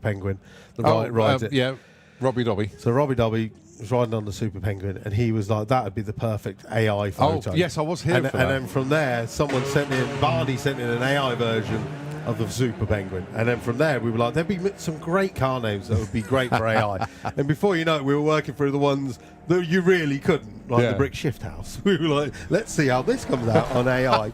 Penguin, the rides it. Yeah, Robbie Dobby. So Robbie Dobby was riding on the Super Penguin, and he was like, that would be the perfect AI photo. Oh, yes, I was here and, for and that. then from there, Barney sent in an AI version of the Super Penguin. And then from there, we were like, there'd be some great car names that would be great for AI. And before you know it, we were working through the ones that you really couldn't, like Yeah. the Brick Shift House. We were like, let's see how this comes out on AI.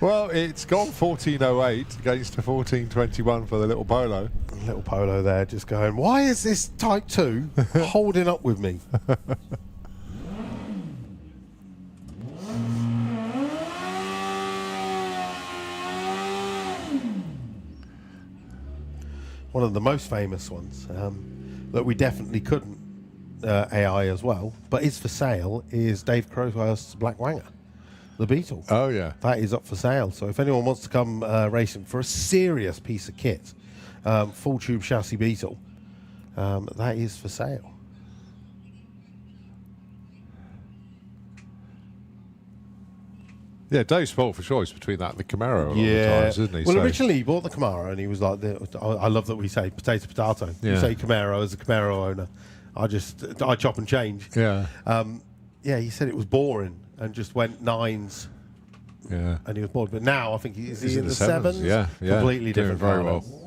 Well, it's gone 1408 against a 1421 for the little Polo. Little Polo there just going, why is this Type 2 holding up with me? One of the most famous ones that we definitely couldn't AI as well, but is for sale, is Dave Crowhurst's Black Wanger, the Beetle. Oh, yeah. That is up for sale. So if anyone wants to come racing for a serious piece of kit, full tube chassis Beetle, that is for sale. Yeah, Dave's spoiled for choice between that and the Camaro a lot of the times, isn't he? Well, So- originally he bought the Camaro and he was like, I love that we say potato. Yeah. You say Camaro as a Camaro owner. I chop and change. Yeah. Yeah, he said it was boring and just went nines Yeah. and he was bored. But now I think he's He's in the sevens. Yeah, yeah. Completely Doing different. very car now. well.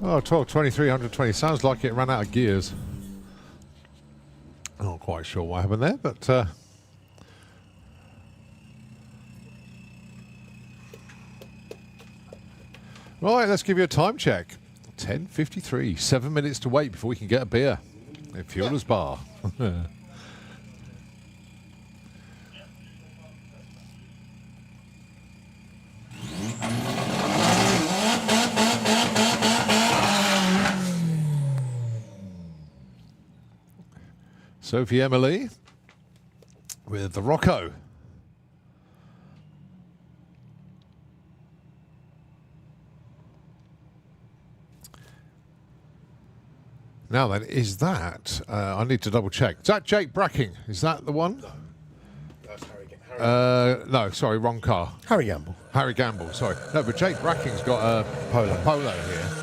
Oh, 2320. Sounds like it ran out of gears. I'm not quite sure what happened there, but right, let's give you a time check. 10:53. 7 minutes to wait before we can get a beer at Fueler's Bar. Sophie Emily with the Rocco. Now then, is that, I need to double check. Is that Jake Bracking? Is that the one? No. That's Harry No, sorry, wrong car. Harry Gamble. Harry Gamble, sorry. No, but Jake Bracking's got a Polo here.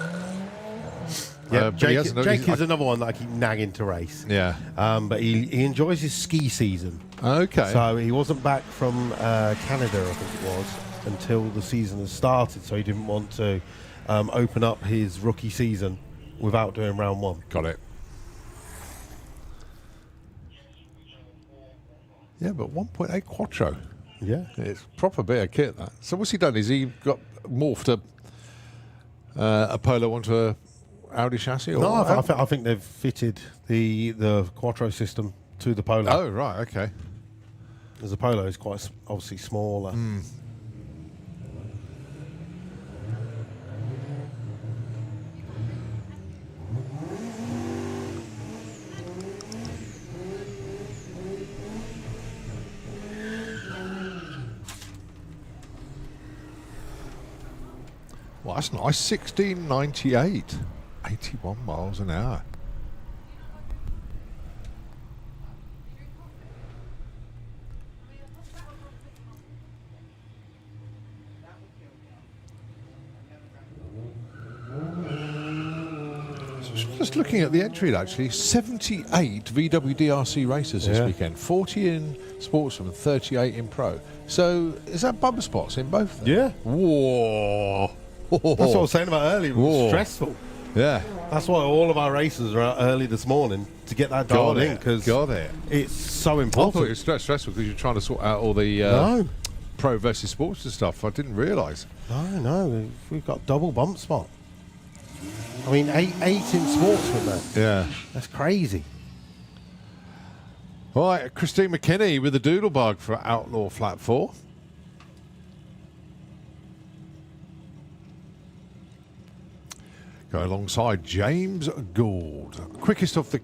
Yeah, but he Jake, hasn't- Jake he's- is another one that I keep nagging to race. Yeah. But he enjoys his ski season. Okay. So he wasn't back from Canada, I think it was, until the season has started. So he didn't want to open up his rookie season without doing round one. Got it. Yeah, but 1.8 Quattro. Yeah. It's proper bit of kit, that. So what's he done? Is he got morphed a Polo onto a Audi chassis? Or No, I think they've fitted the Quattro system to the Polo. Oh, right, okay. Because the Polo is quite obviously smaller. Well, that's nice. 1698. 81 miles an hour. Just looking at the entry, actually, 78 VWDRC races this Yeah. weekend. 40 in Sportsman, 38 in Pro. So, is that bumper spots in both? Then? Yeah. Whoa. That's what I was saying about earlier. It was Whoa. stressful. Yeah. That's why all of our races are out early this morning to get that dialed in, because Got it. it's so I thought it important. was stressful because you're trying to sort out all the No, Pro versus Sports and stuff. I didn't realise. no, we've got double bump spot. I mean, eight in Sportsman, man. Yeah. That's crazy. All right, Christine McKinney with the Doodlebug for Outlaw Flat 4. Go alongside James Gould. Quickest of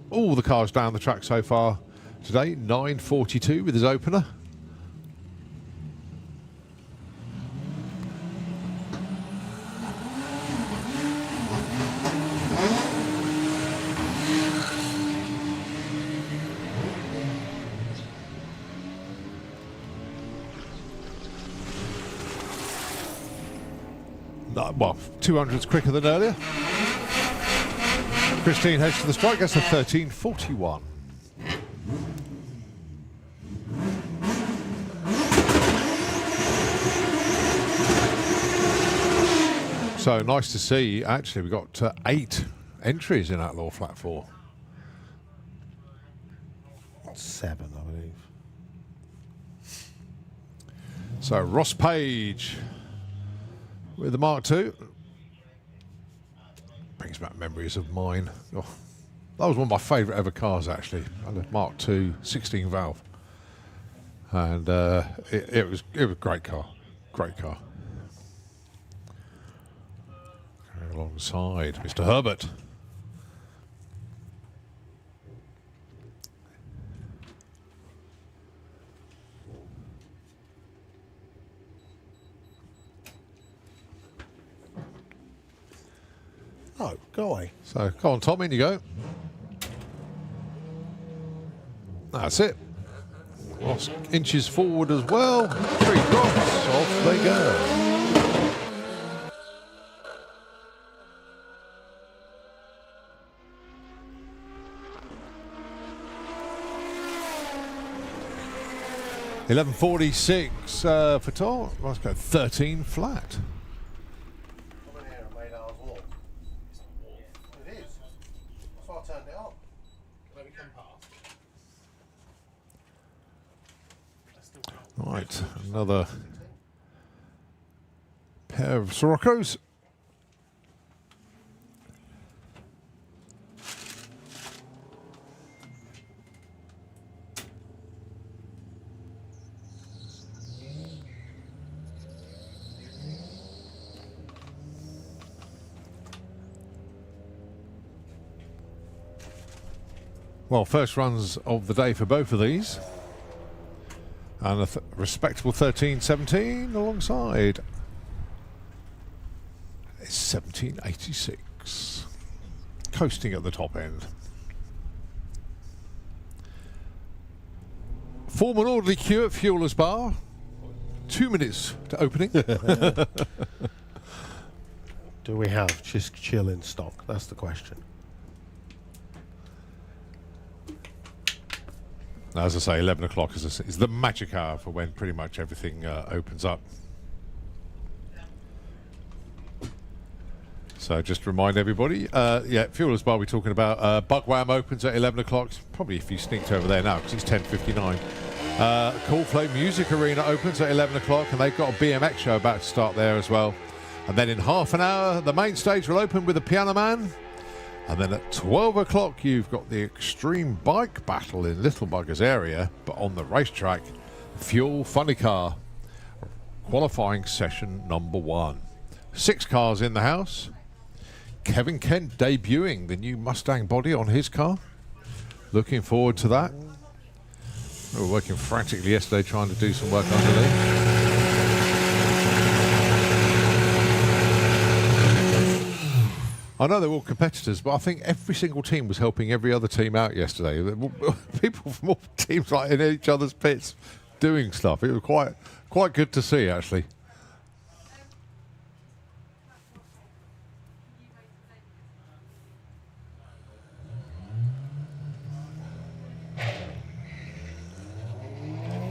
all the cars down the track so far today, 9:42 with his opener. Well, 200's quicker than earlier. Christine heads to the strike, gets a 13:41. So nice to see. Actually, we've got 8 entries in Outlaw Flat 4. 7, I believe. So Ross Page with the Mark II. Brings back memories of mine. Oh, that was one of my favourite ever cars, actually. I had a Mark II 16 valve, and it was a great car, great car. Alongside Mr. Herbert. Oh, go away. So, go on, Tom, in you go. That's it. Ross inches forward as well. 3 drops. Off they go. $11.46 for Tom. Let's go 13 flat. Right, another pair of Siroccos. Well, first runs of the day for both of these. And a respectable 13.17 alongside. It's 17.86. Coasting at the top end. Form an orderly queue at Fuelers Bar. 2 minutes to opening. Do we have just chill in stock? That's the question. As I say, 11 o'clock is the magic hour for when pretty much everything opens up. So just to remind everybody, Fuelers Bar we're talking about. Bug Wham opens at 11 o'clock. Probably if you sneaked over there now because it's 10:59. Cool Flame Music Arena opens at 11 o'clock and they've got a BMX show about to start there as well. And then in half an hour, the main stage will open with the Piano Man. And then at 12 o'clock, you've got the Extreme Bike Battle in Little Buggers area, but on the racetrack, Fuel Funny Car, qualifying session number 1. 6 cars in the house. Kevin Kent debuting the new Mustang body on his car. Looking forward to that. We were working frantically yesterday trying to do some work underneath. I know they're all competitors, but I think every single team was helping every other team out yesterday. People from all teams like in each other's pits doing stuff. It was quite good to see, actually.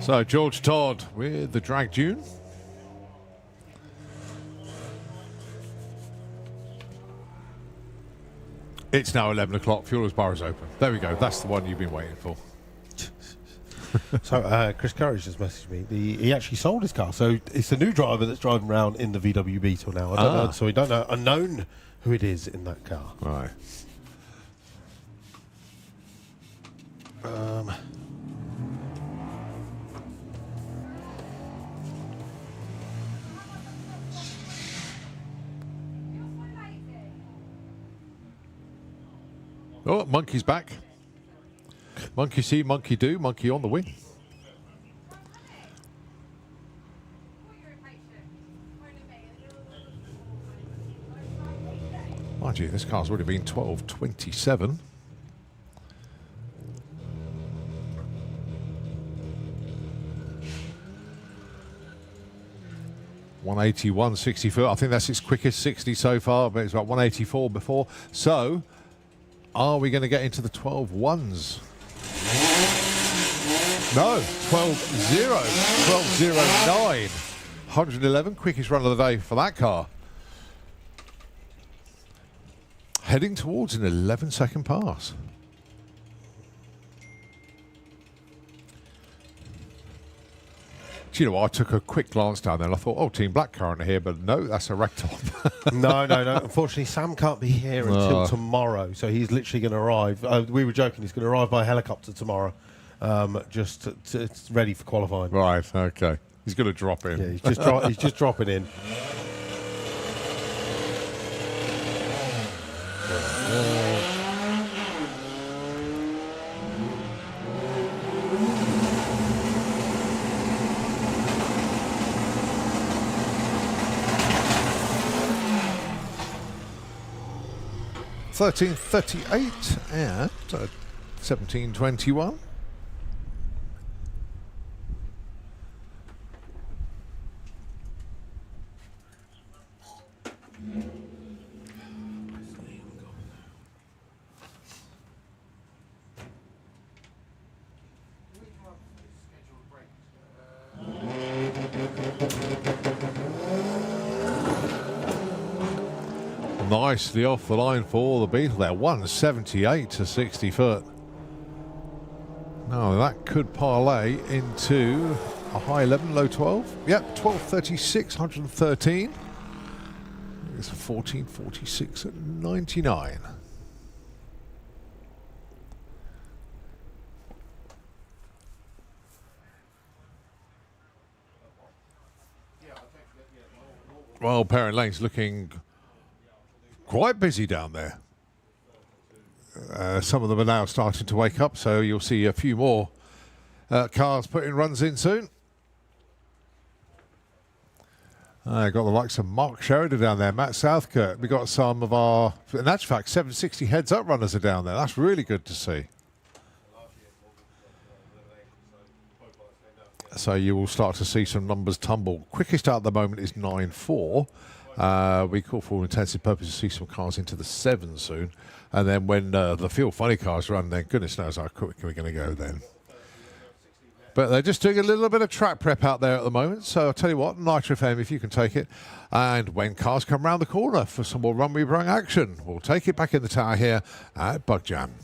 So George Todd with the drag dune. It's now 11 o'clock. Fueler's bar is open. There we go. That's the one you've been waiting for. So Chris Courage just messaged me. He actually sold his car. So it's a new driver that's driving around in the VW Beetle now. I don't know. So we don't know. Unknown who it is in that car. Right. Oh, Monkey's back. Monkey see, monkey do, monkey on the wing. Mind you, this car's already been 12.27. .181 60 foot. I think that's its quickest 60 so far, but it's about 184 before. So, are we going to get into the 12 ones? No, 12.0, 12.09, 111, quickest run of the day for that car. Heading towards an 11-second pass. Do you know what? I took a quick glance down there and I thought, oh, Team Black car in here, but no, that's a Rectop. No. Unfortunately, Sam can't be here until tomorrow, so he's literally going to arrive. We were joking, he's going to arrive by helicopter tomorrow, just it's ready for qualifying. Right, okay. He's going to drop in. Yeah, he's just dropping in. $13.38 at 17.21. Nicely off the line for the Beetle there, 178 to 60 foot. Now that could parlay into a high 11, low 12. Yep, 12.36, 113. It's 14.46 at 99. Well, Parent Lane's looking quite busy down there. Some of them are now starting to wake up, so you'll see a few more cars putting runs in soon. Got the likes of Mark Sheridan down there, Matt Southcote. We got some of our, in actual fact, 760 heads up runners are down there. That's really good to see. So you will start to see some numbers tumble. Quickest out at the moment is 9.4. We call for all intensive purposes to see some cars into the 7 soon. And then when the Feel Funny cars run, then goodness knows how quick we're going to go then. But they're just doing a little bit of track prep out there at the moment. So I'll tell you what, Nitro FM, if you can take it. And when cars come round the corner for some more Run We Brung action, we'll take it back in the tower here at Bug Jam.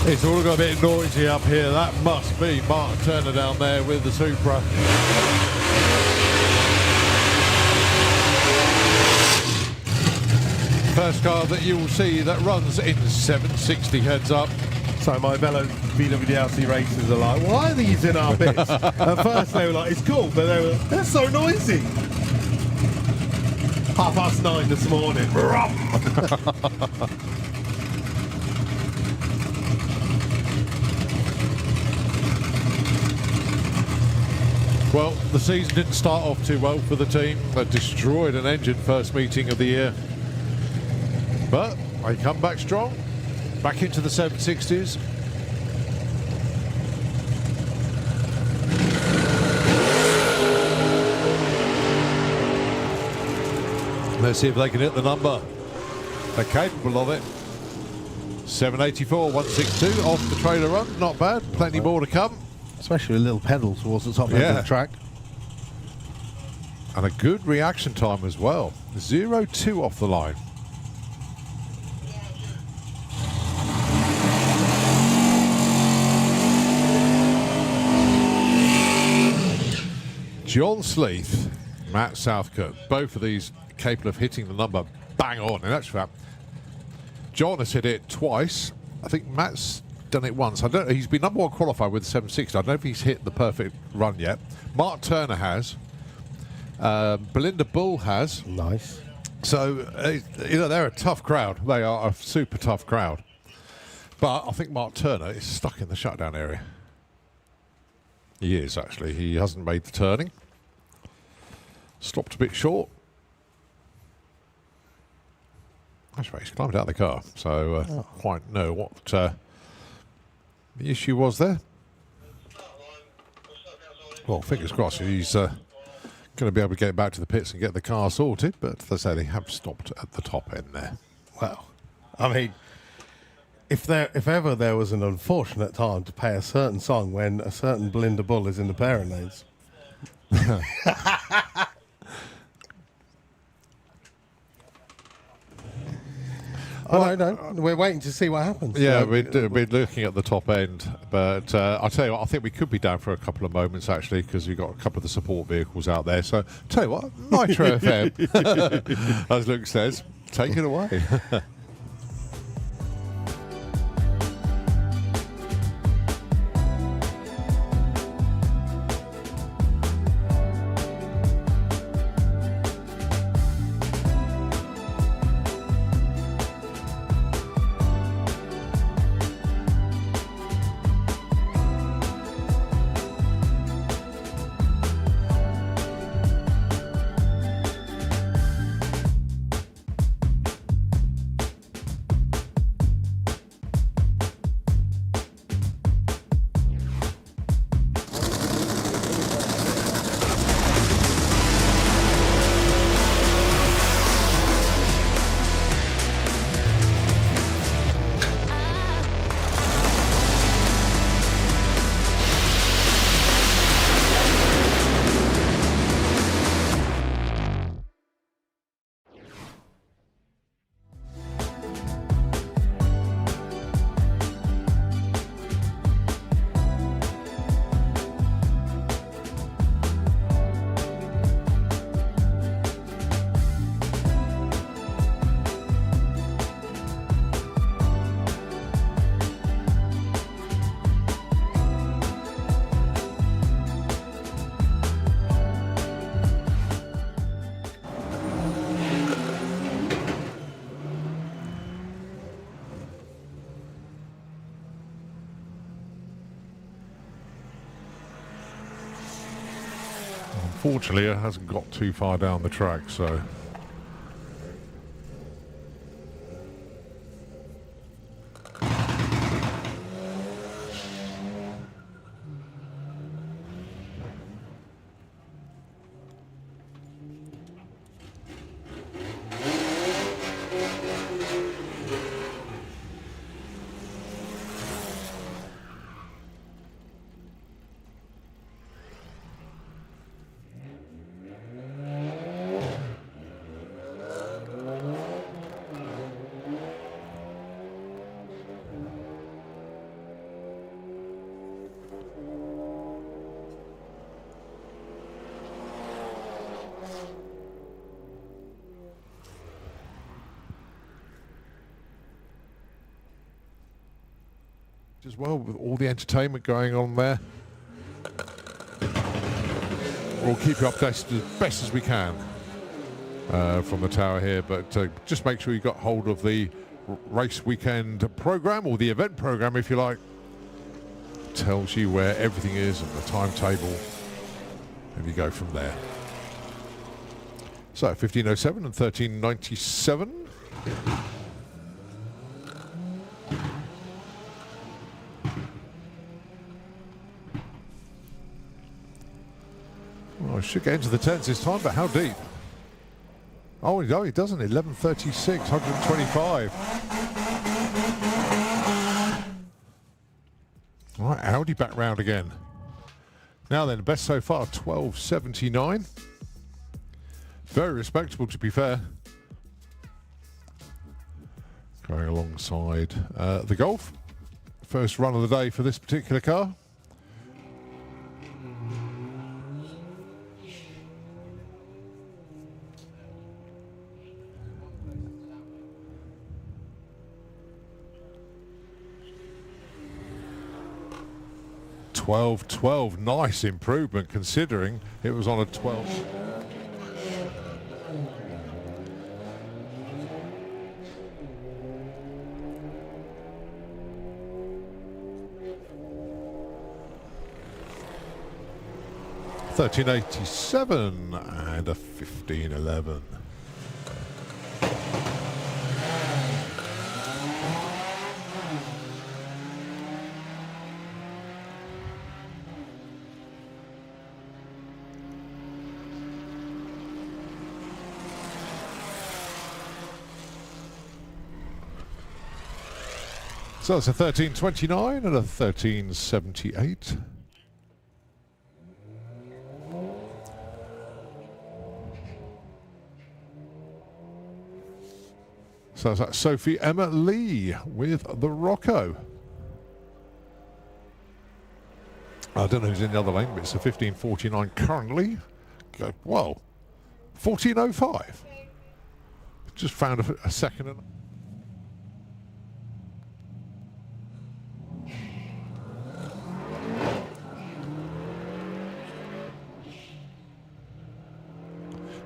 It's all got a bit noisy up here. That must be Mark Turner down there with the Supra. First car that you will see that runs in 760 heads up. So my fellow VWDLC racers are like, why are these in our bits? At first they were like, it's cool, but they're so noisy. 9:30 this morning. Well, the season didn't start off too well for the team. They destroyed an engine first meeting of the year. But they come back strong, back into the 760s. Let's see if they can hit the number. They're capable of it. 784, 162 off the trailer run. Not bad. Plenty more to come. Especially a little pedal towards the top end of the track. And a good reaction time as well. 0.2 off the line. John Sleeth, Matt Southcote, both of these capable of hitting the number bang on. In actual fact, John has hit it twice. I think Matt's done it once. I don't. He's been number one qualified with the 760. I don't know if he's hit the perfect run yet. Mark Turner has. Belinda Bull has. Nice. So, you know, they're a tough crowd. They are a super tough crowd. But I think Mark Turner is stuck in the shutdown area. He is, actually. He hasn't made the turning. Stopped a bit short. That's right, he's climbed out of the car. So, quite know what the issue was there. Well, fingers crossed he's going to be able to get back to the pits and get the car sorted. But as I say, they have stopped at the top end there. Well, I mean, if ever there was an unfortunate time to play a certain song when a certain Belinda Bull is in the pairing lanes. No, we're waiting to see what happens. Yeah, we're looking at the top end, but I'll tell you what, I think we could be down for a couple of moments actually, because we've got a couple of the support vehicles out there. So, tell you what, Nitro FM, as Luke says, take it away. Fortunately, it hasn't got too far down the track, so... as well, with all the entertainment going on there. We'll keep you updated as best as we can from the tower here, but just make sure you got hold of the race weekend program, or the event program if you like. Tells you where everything is and the timetable, and you go from there. So 1507 and 1397. Well, I should get into the tens this time, but how deep? Oh, no, he doesn't. 1136, 125. All right, Audi back round again. Now then, best so far, 1279. Very respectable, to be fair. Going alongside the Golf. First run of the day for this particular car. .12.12, nice improvement considering it was on a 12. $13.87 and a 15.11. So it's a 13.29 and a 13.78. So that's Sophie Emma Lee with the Rocco. I don't know who's in the other lane, but it's a 15.49 currently. Well, 14.05. Just found a second.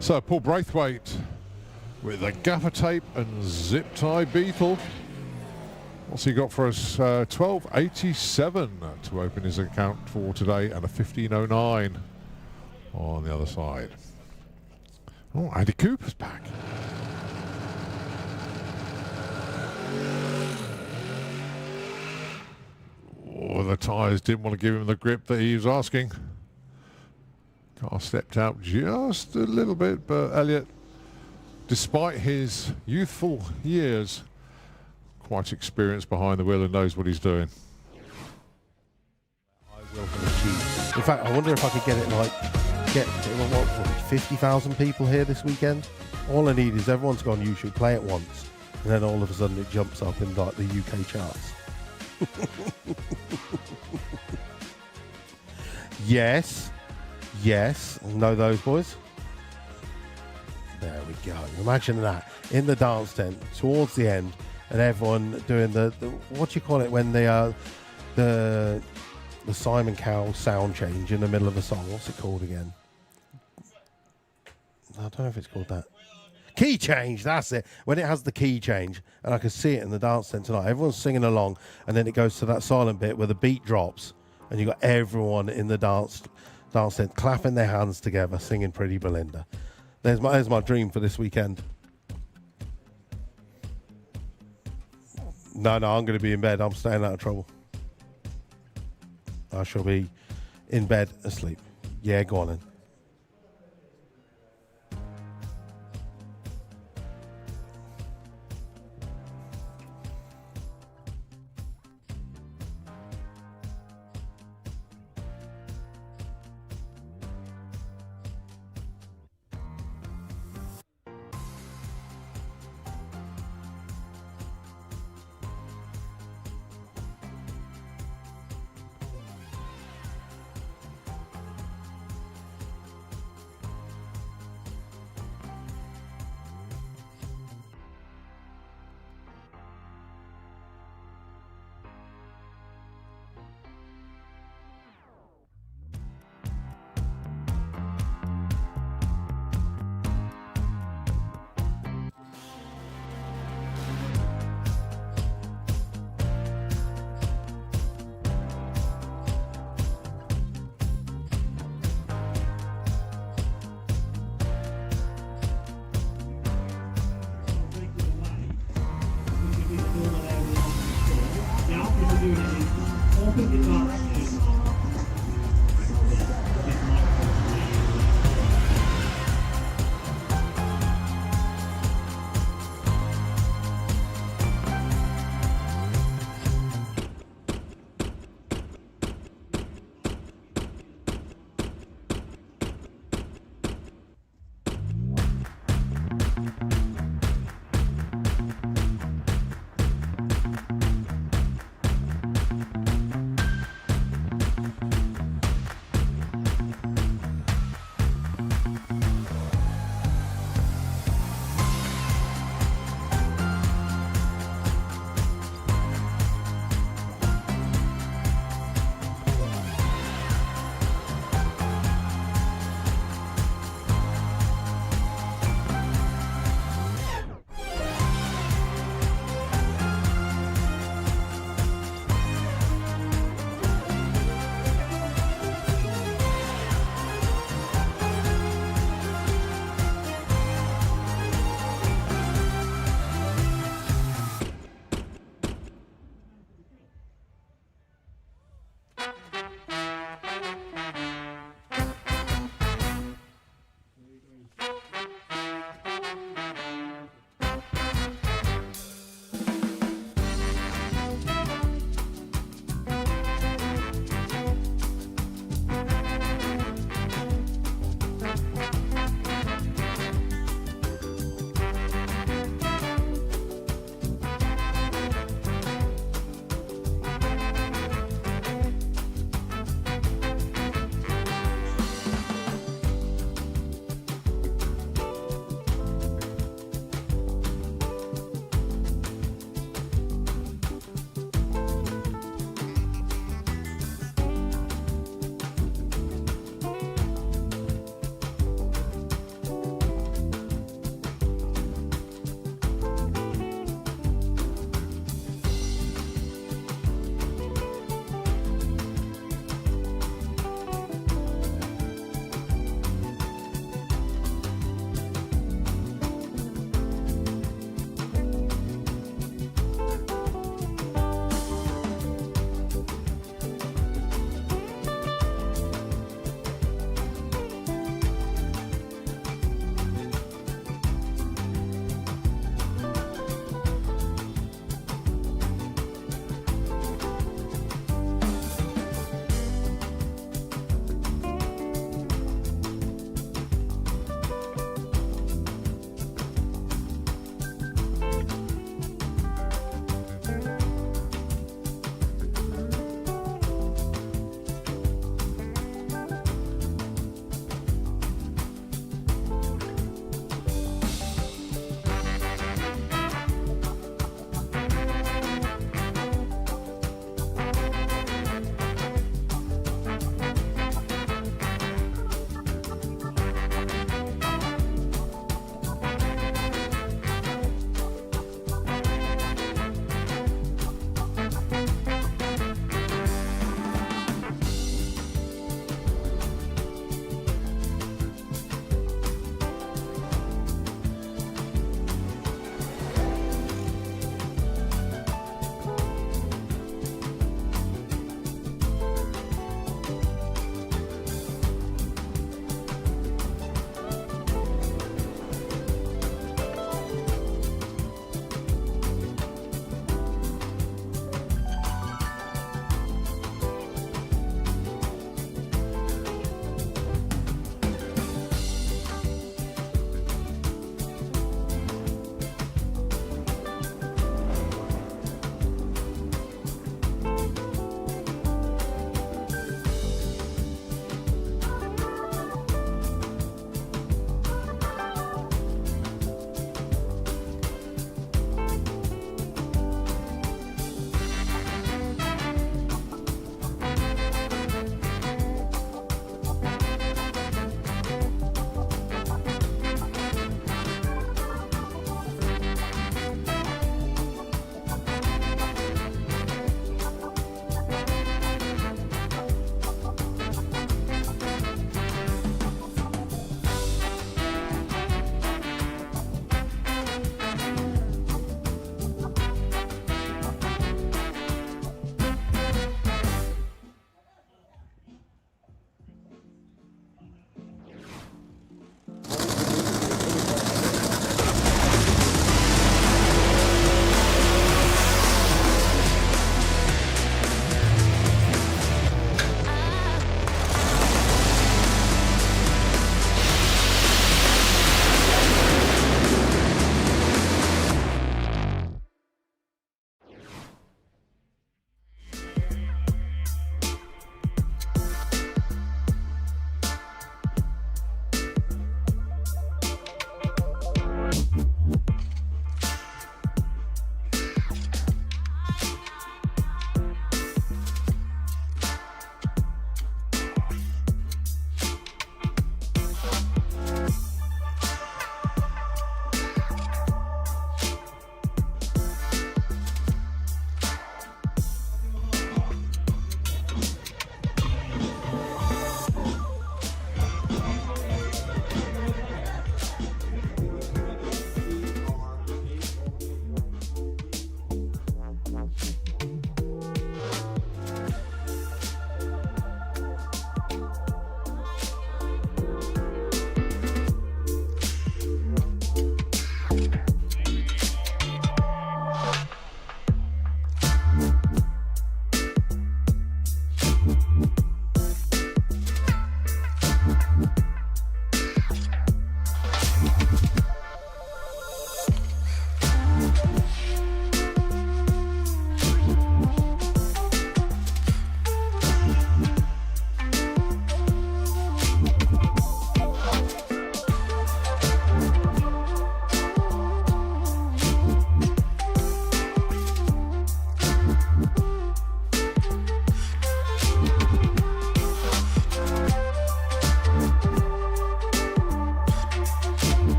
So Paul Braithwaite with a gaffer tape and zip tie Beetle. What's he got for us? 12.87 to open his account for today, and a 15.09 on the other side. Oh, Andy Cooper's back. Oh, the tyres didn't want to give him the grip that he was asking. Car stepped out just a little bit, but Elliott, despite his youthful years, quite experienced behind the wheel and knows what he's doing. I will achieve. In fact, I wonder if I could get it get 50,000 people here this weekend. All I need is everyone's gone YouTube, play it once, and then all of a sudden it jumps up in like the UK charts. Yes, know those boys. There we go. Imagine that in the dance tent towards the end, and everyone doing the what do you call it when they are the Simon Cowell sound change in the middle of a song. What's it called again? I don't know if it's called that. Key change, that's it. When it has the key change, and I can see it in the dance tent tonight. Everyone's singing along, and then it goes to that silent bit where the beat drops, and you got everyone in the dance dancing, clapping their hands together, singing Pretty Belinda. There's my dream for this weekend. No, I'm going to be in bed. I'm staying out of trouble. I shall be in bed asleep. Yeah, go on then.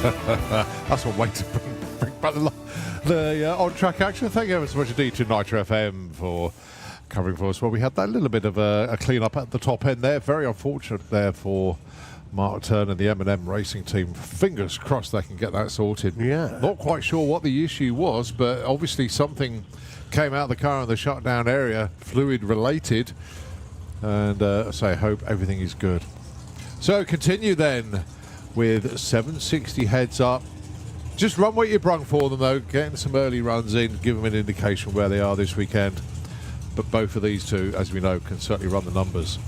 That's one way to bring back the on-track action. Thank you ever so much indeed to Nitro FM for covering for us. Well, we had that little bit of a clean-up at the top end there. Very unfortunate there for Mark Turner and the M&M Racing team. Fingers crossed they can get that sorted. Yeah. Not quite sure what the issue was, but obviously something came out of the car in the shutdown area, fluid-related. And so I hope everything is good. So continue then with 760 heads up. Just run what you brung for them, though. Getting some early runs in, give them an indication where they are this weekend. But both of these two, as we know, can certainly run the numbers.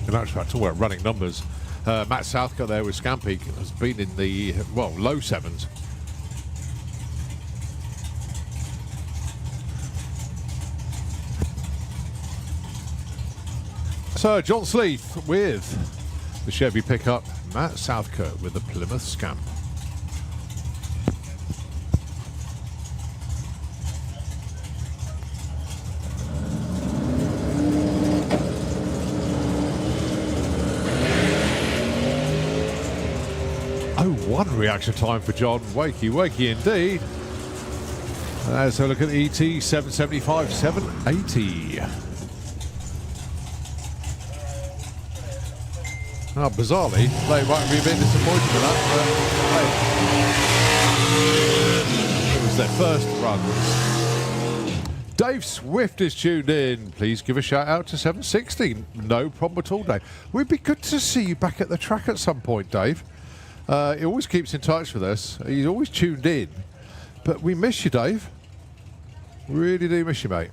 In actual fact, talking about running numbers, Matt Southcott there with Scampeak has been in the, well, low sevens. So, John Sleeth with the Chevy pickup, Matt Southcott with the Plymouth Scamp. One reaction time for John. Wakey indeed. So look at the ET 775, 780. Now, bizarrely, they might be a bit disappointed with that, but hey, it was their first run. Dave Swift is tuned in. Please give a shout out to 760. No problem at all, Dave. We'd be good to see you back at the track at some point, Dave. He always keeps in touch with us. He's always tuned in. But we miss you, Dave. Really do miss you, mate.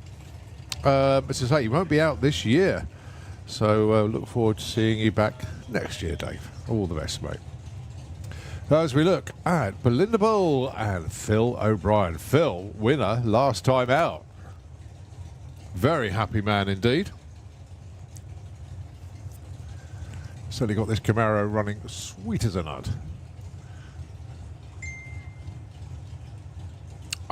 As I say, you won't be out this year. So look forward to seeing you back next year, Dave. All the best, mate. As we look at Belinda Bull and Phil O'Brien. Phil, winner last time out. Very happy man indeed. Certainly got this Camaro running sweet as a nut.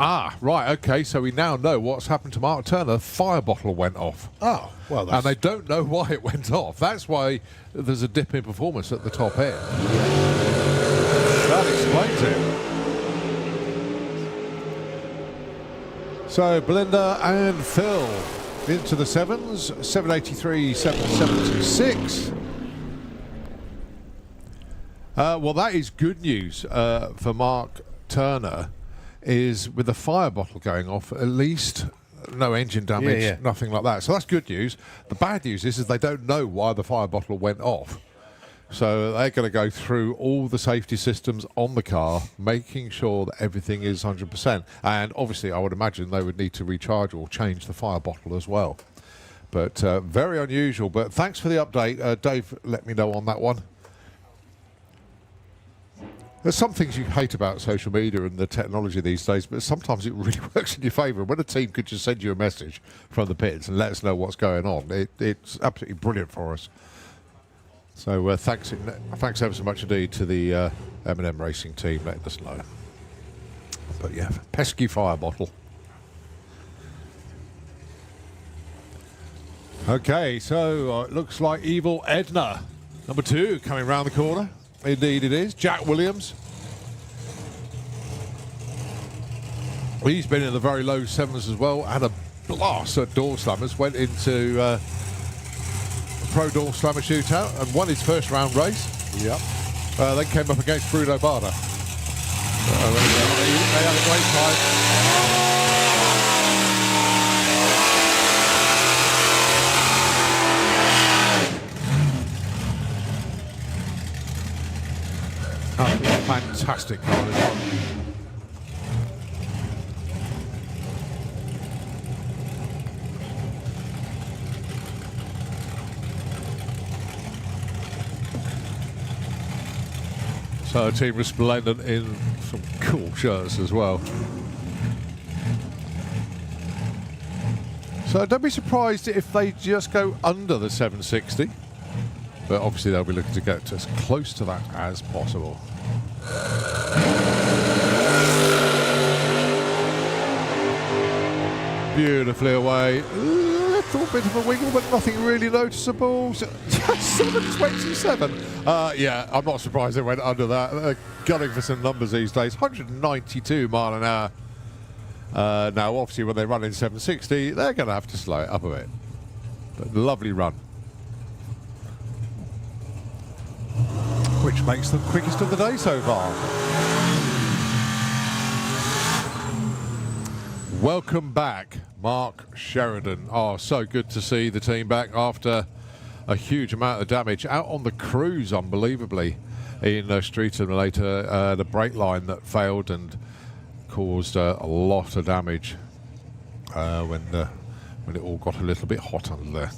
Ah, right, okay, so we now know what's happened to Mark Turner. The fire bottle went off. Oh, well, that's... And they don't know why it went off. That's why there's a dip in performance at the top end. That explains it. So, Belinda and Phil into the sevens. 783, 776. Well, that is good news for Mark Turner, is with the fire bottle going off, at least no engine damage, nothing like that. So that's good news. The bad news is they don't know why the fire bottle went off. So they're going to go through all the safety systems on the car, making sure that everything is 100%. And obviously, I would imagine they would need to recharge or change the fire bottle as well. But very unusual. But thanks for the update. Dave, let me know on that one. There's some things you hate about social media and the technology these days, but sometimes it really works in your favour. When a team could just send you a message from the pits and let us know what's going on, it's absolutely brilliant for us. So thanks ever so much indeed to the M&M Racing team letting us know. But yeah, pesky fire bottle. Okay, so it looks like Evil Edna, number 2, coming round the corner. Indeed it is. Jack Williams. He's been in the very low sevens as well. Had a blast at door slammers. Went into pro door slammer shootout and won his first round race. Yep. Then came up against Bruno Barda. They had a great time. Fantastic car as well. So team resplendent in some cool shirts as well. So don't be surprised if they just go under the 760. But obviously they'll be looking to get as close to that as possible. beautifully away. A little bit of a wiggle, but nothing really noticeable. 727. Yeah, I'm not surprised they went under that. They're gunning for some numbers these days. 192 mile an hour. Now, obviously, when they run in 760, they're going to have to slow it up a bit. But lovely run. Which makes them quickest of the day so far. Welcome back, Mark Sheridan. Oh, so good to see the team back after a huge amount of damage. Out on the cruise, unbelievably, in Street Simulator. The brake line that failed and caused a lot of damage when it all got a little bit hot under there.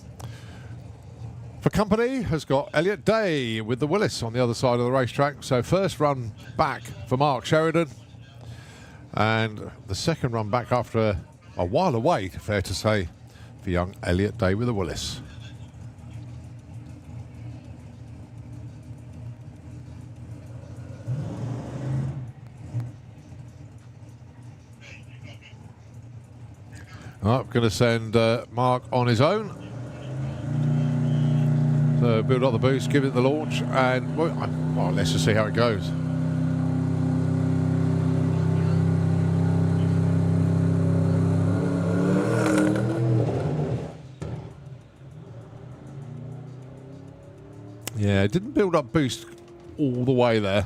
For company has got Elliot Day with the Willis on the other side of the racetrack. So first run back for Mark Sheridan. And the second run back after a while away, fair to say, for young Elliot Day with the Willis. I'm going to send Mark on his own. So build up the boost, give it the launch, and well, let's just see how it goes. Yeah, it didn't build up boost all the way there.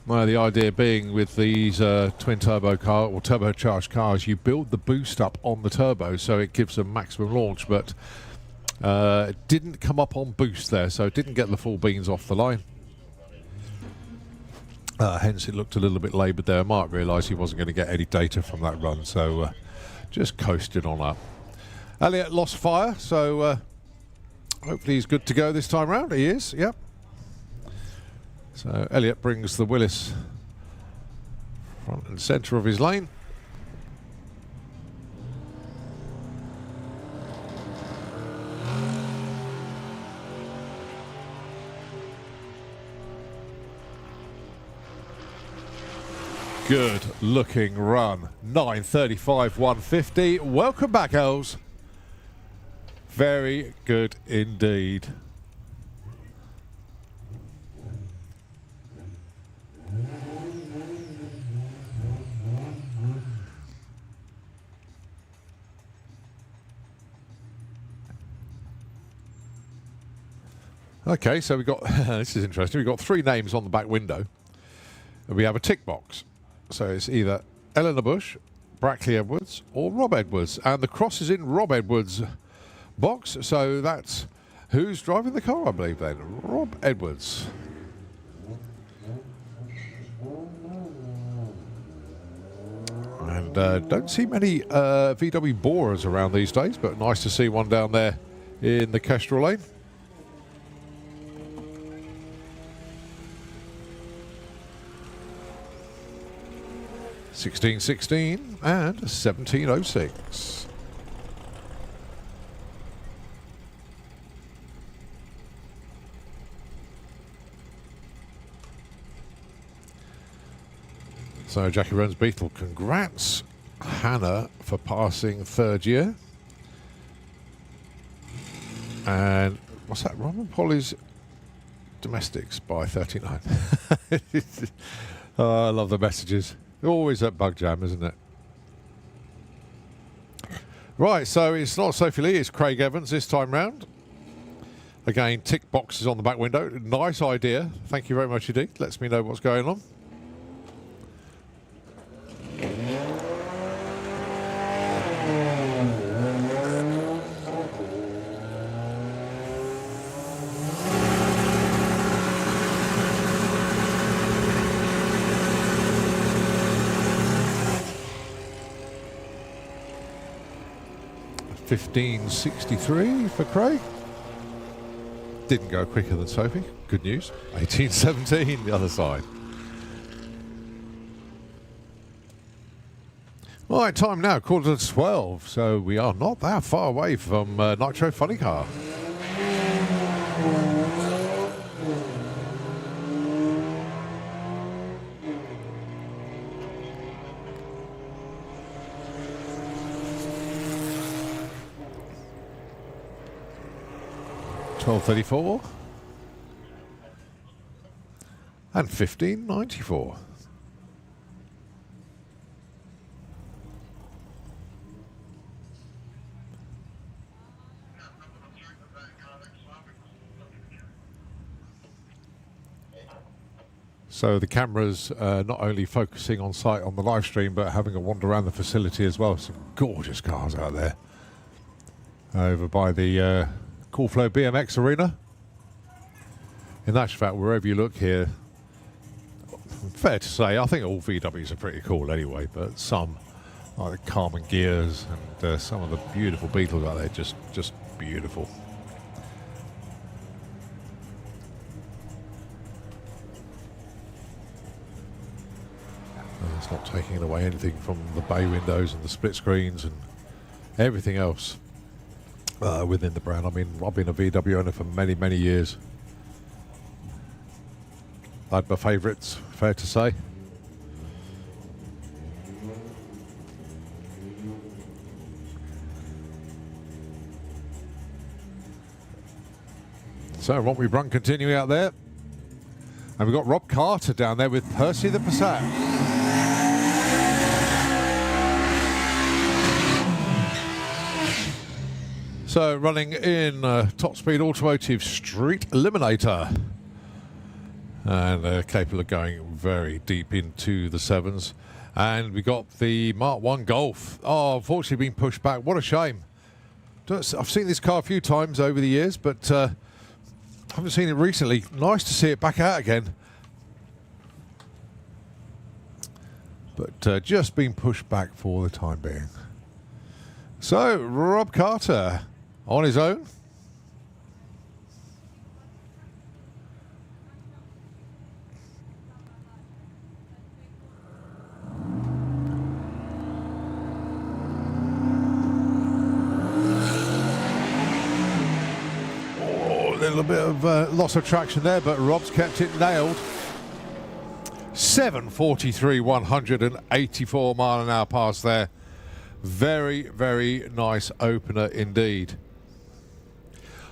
Well, the idea being with these twin turbo car or turbocharged cars, you build the boost up on the turbo so it gives them maximum launch, but it didn't come up on boost there, so it didn't get the full beans off the line. Hence, it looked a little bit laboured there. Mark realised he wasn't going to get any data from that run, so just coasted on up. Elliot lost fire, so hopefully he's good to go this time round. He is, yep. So Elliot brings the Willis front and centre of his lane. Good looking run. 9:35, 150. Welcome back, Els. Very good indeed. Okay, so we've got, this is interesting, we've got three names on the back window. And we have a tick box. So it's either Eleanor Bush, Brackley Edwards, or Rob Edwards. And the cross is in Rob Edwards' box, so that's who's driving the car, I believe, then. Rob Edwards. And don't see many VW Borers around these days, but nice to see one down there in the Kestrel lane. (1616) and 1706. So Jackie Roan's Beetle, congrats Hannah for passing third year. And what's that? Roman Polly's Domestics by 39. Oh, I love the messages. Always at Bug Jam, isn't it? Right, so it's not Sophie Lee, it's Craig Evans this time round. Again, tick boxes on the back window. Nice idea. Thank you very much indeed. Lets me know what's going on. $15.63 for Craig. Didn't go quicker than Sophie. Good news. 18.17 the other side. Right, time now, 11:45. So we are not that far away from Nitro Funny Car. 1234 and 1594. So the camera's not only focusing on site on the live stream, but having a wander around the facility as well. Some gorgeous cars out there. Over by the Cool Flow BMX Arena. In actual fact, wherever you look here, fair to say, I think all VWs are pretty cool anyway, but some, like the Carmen Gears and some of the beautiful Beetles out there, just beautiful. It's not taking away anything from the bay windows and the split screens and everything else within the brand. I mean, I've been a VW owner for many, many years. I had my favourites, fair to say. So, what we've run continuing out there. And we've got Rob Carter down there with Percy the Passat. So running in Top Speed Automotive Street Eliminator. And capable of going very deep into the sevens. And we got the Mark 1 Golf. Oh, unfortunately being pushed back. What a shame. I've seen this car a few times over the years, but I haven't seen it recently. Nice to see it back out again. But just being pushed back for the time being. So, Rob Carter on his own. Oh, a little bit of loss of traction there, but Rob's kept it nailed. 743, 184 mile an hour pass there. Very, very nice opener indeed.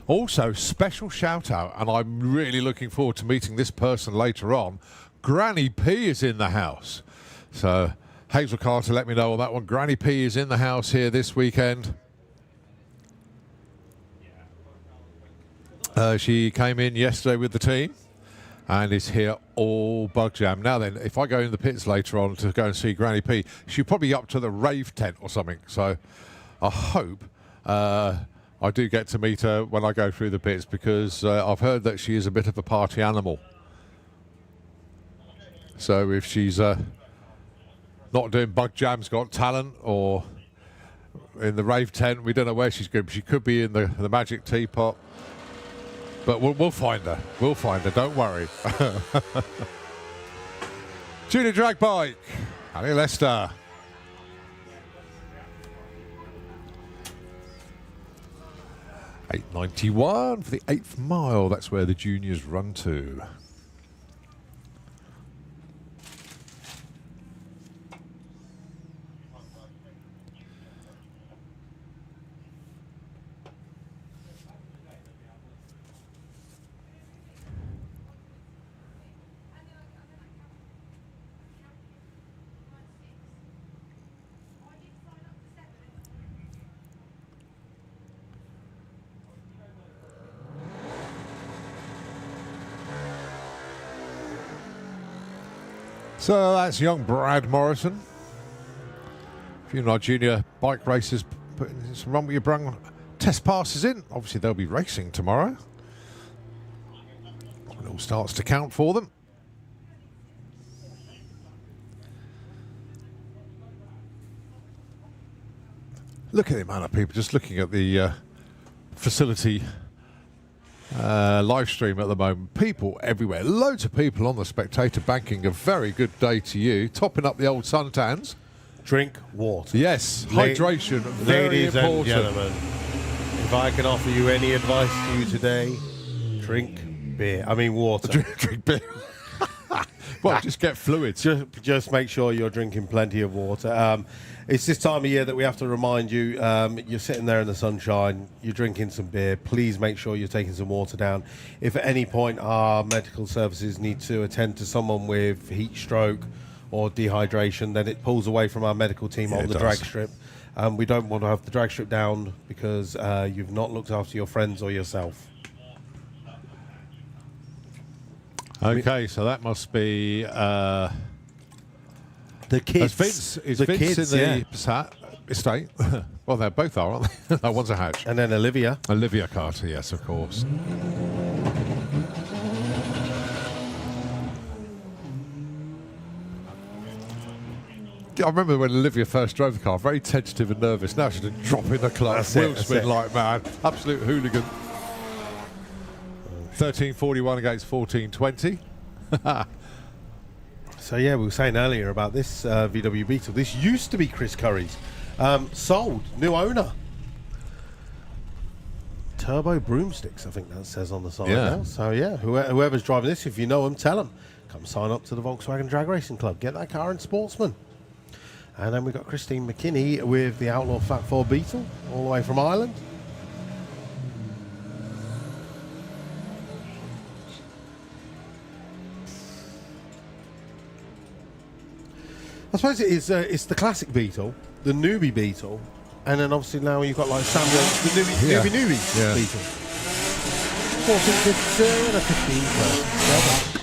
Also, special shout out, and I'm really looking forward to meeting this person later on. Granny P is in the house. So, Hazel Carter, let me know on that one. Granny P is in the house here this weekend. She came in yesterday with the team and is here all Bug Jam. Now then, if I go in the pits later on to go and see Granny P, she'll probably be up to the rave tent or something. So, I hope I do get to meet her when I go through the pits, because I've heard that she is a bit of a party animal. So if she's not doing Bug Jam's Got Talent or in the rave tent, we don't know where she's going. She could be in the Magic Teapot. But we'll find her. We'll find her, don't worry. Junior Drag Bike, Ali Lester. $8.91 for the 8th mile. That's where the juniors run to. So that's young Brad Morrison. If you're not junior bike racers, putting some Run With Your Brung test passes in. Obviously, they'll be racing tomorrow. It all starts to count for them. Look at the amount of people just looking at the facility live stream at the moment. People everywhere. Loads of people on the spectator banking. A very good day to you. Topping up the old suntans. Drink water. Yes, hydration. Very ladies important. and gentlemen, if I can offer you any advice to you today, drink beer. I mean water. Drink beer. Well, just get fluids. Just make sure you're drinking plenty of water. It's this time of year that we have to remind you, you're sitting there in the sunshine, you're drinking some beer, please make sure you're taking some water down. If at any point our medical services need to attend to someone with heat stroke or dehydration, then it pulls away from our medical team on the drag strip. We don't want to have the drag strip down because you've not looked after your friends or yourself. Okay, so that must be... The kids. It's Vince in the Passat estate. Well, they both are, aren't they? No, one's a hatch. And then Olivia. Olivia Carter, yes, of course. I remember when Olivia first drove the car, very tentative and nervous. Now she's just dropping the clutch, wheel spin like mad. Absolute hooligan. 13:41 against 14:20. So yeah, we were saying earlier about this VW Beetle. This used to be Chris Curry's. Sold, new owner. Turbo broomsticks, I think that says on the side now. So yeah, whoever's driving this, if you know them, tell them. Come sign up to the Volkswagen Drag Racing Club. Get that car in Sportsman. And then we've got Christine McKinney with the Outlaw Fat 4 Beetle, all the way from Ireland. I suppose it's the classic Beetle, the newbie Beetle, and then obviously now you've got like Samuel, the newbie Beetle. 1450 and a 15.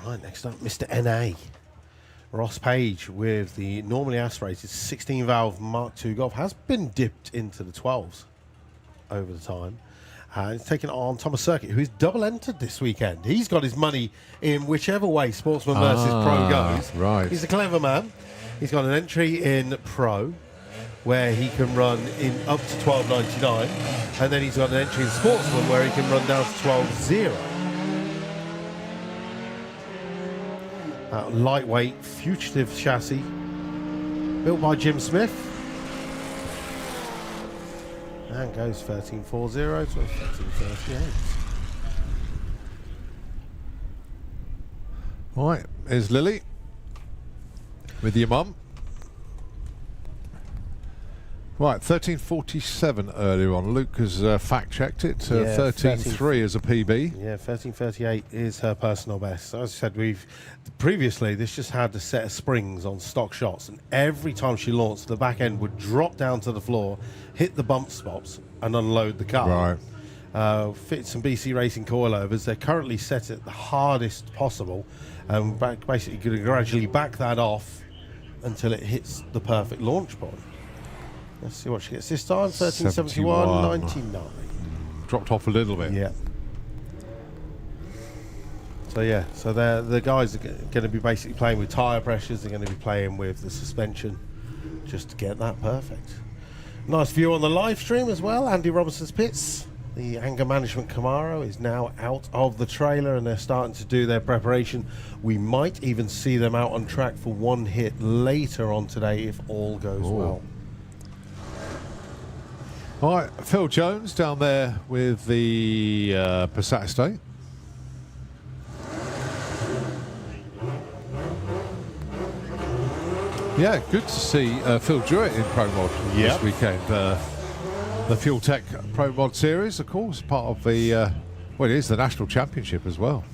Right, next up, Mr. NA. Ross Page with the normally aspirated 16-valve Mark II Golf has been dipped into the 12s over the time. He's taken on Thomas Circuit, who is double-entered this weekend. He's got his money in whichever way Sportsman versus Pro goes. Right. He's a clever man. He's got an entry in Pro, where he can run in up to 12.99, and then he's got an entry in Sportsman where he can run down to 12.0. Lightweight, fugitive chassis, built by Jim Smith, and goes 13.40 to 13.38. Right, here's Lily with your mum. Right, 13.47 earlier on. Luke has fact-checked it. 13.3 as a PB. Yeah, 13.38 is her personal best. As I said, previously this just had a set of springs on stock shots, and every time she launched, the back end would drop down to the floor, hit the bump stops, and unload the car. Right. Fit some BC Racing coilovers. They're currently set at the hardest possible, and basically going to gradually back that off until it hits the perfect launch point. Let's see what she gets this time. 13.71.99. Dropped off a little bit. Yeah. So yeah, so the guys are going to be basically playing with tyre pressures. They're going to be playing with the suspension just to get that perfect. Nice view on the live stream as well. Andy Robinson's pits. The anger management Camaro is now out of the trailer and they're starting to do their preparation. We might even see them out on track for one hit later on today if all goes well. All right, Phil Jones down there with the Passat estate. Yeah, good to see Phil Jewett in Pro Mod this weekend. The Fuel Tech Pro Mod Series, of course, part of the, well, it is the National Championship as well.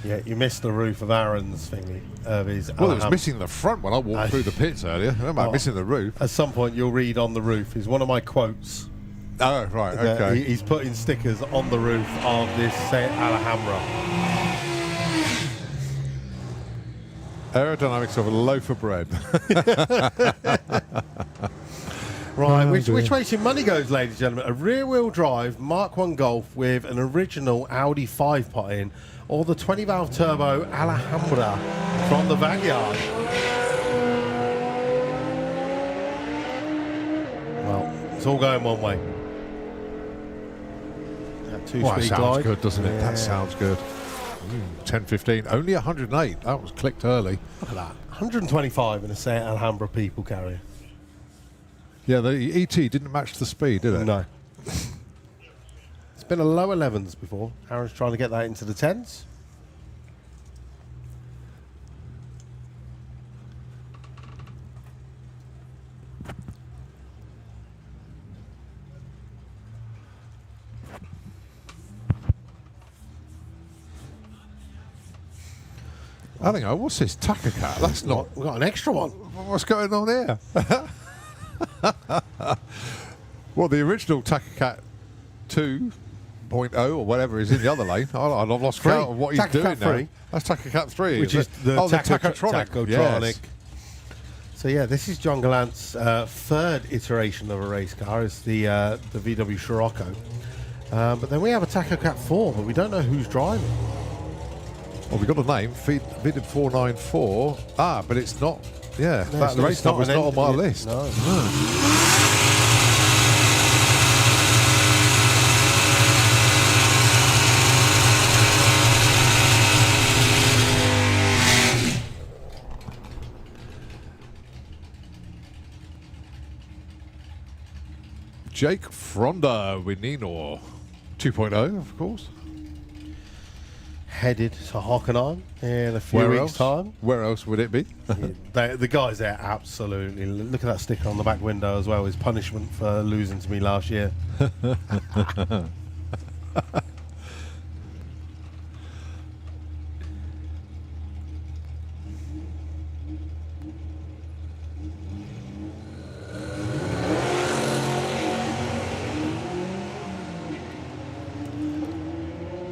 Yeah, you missed the roof of Aaron's thingy. Well, it was missing the front when I walked through the pits earlier. I remember missing the roof. At some point, you'll read on the roof. Is one of my quotes. Oh, right, okay. He's putting stickers on the roof of this Alhambra. Aerodynamics of a loaf of bread. Right, which way your money goes, ladies and gentlemen? A rear-wheel drive Mark I Golf with an original Audi 5-pot in, or the 20-valve turbo Alhambra from the Vanguard? Well, it's all going one way. That two-speed That sounds glide. good, doesn't it? Yeah. That sounds good. 10:15. Only 108. That was clicked early. Look at that. 125 in a Seat Alhambra people carrier. Yeah, the ET didn't match the speed, did it? No. It's been a low 11s before. Aaron's trying to get that into the 10s. I think, what's this? Takakat? That's not... We've got an extra one. What's going on here? Well, the original Takakat 2.0 or whatever is in the other lane. I've lost count of what he's doing now. 3. That's Takakat 3. Which is the Takatronic. Takotronic. Yes. So yeah, this is John Gallant's third iteration of a race car. It's the VW Scirocco. But then we have a Takakat 4, but we don't know who's driving. Well, we got a name, VIDID 494. But it's not. Yeah, No, that race number's not on my list. No. Jake Fronda with Nino 2.0, of course. Headed to Hockenheim in a few weeks' time. Where else would it be? The guys there, absolutely. Look at that sticker on the back window as well. His punishment for losing to me last year.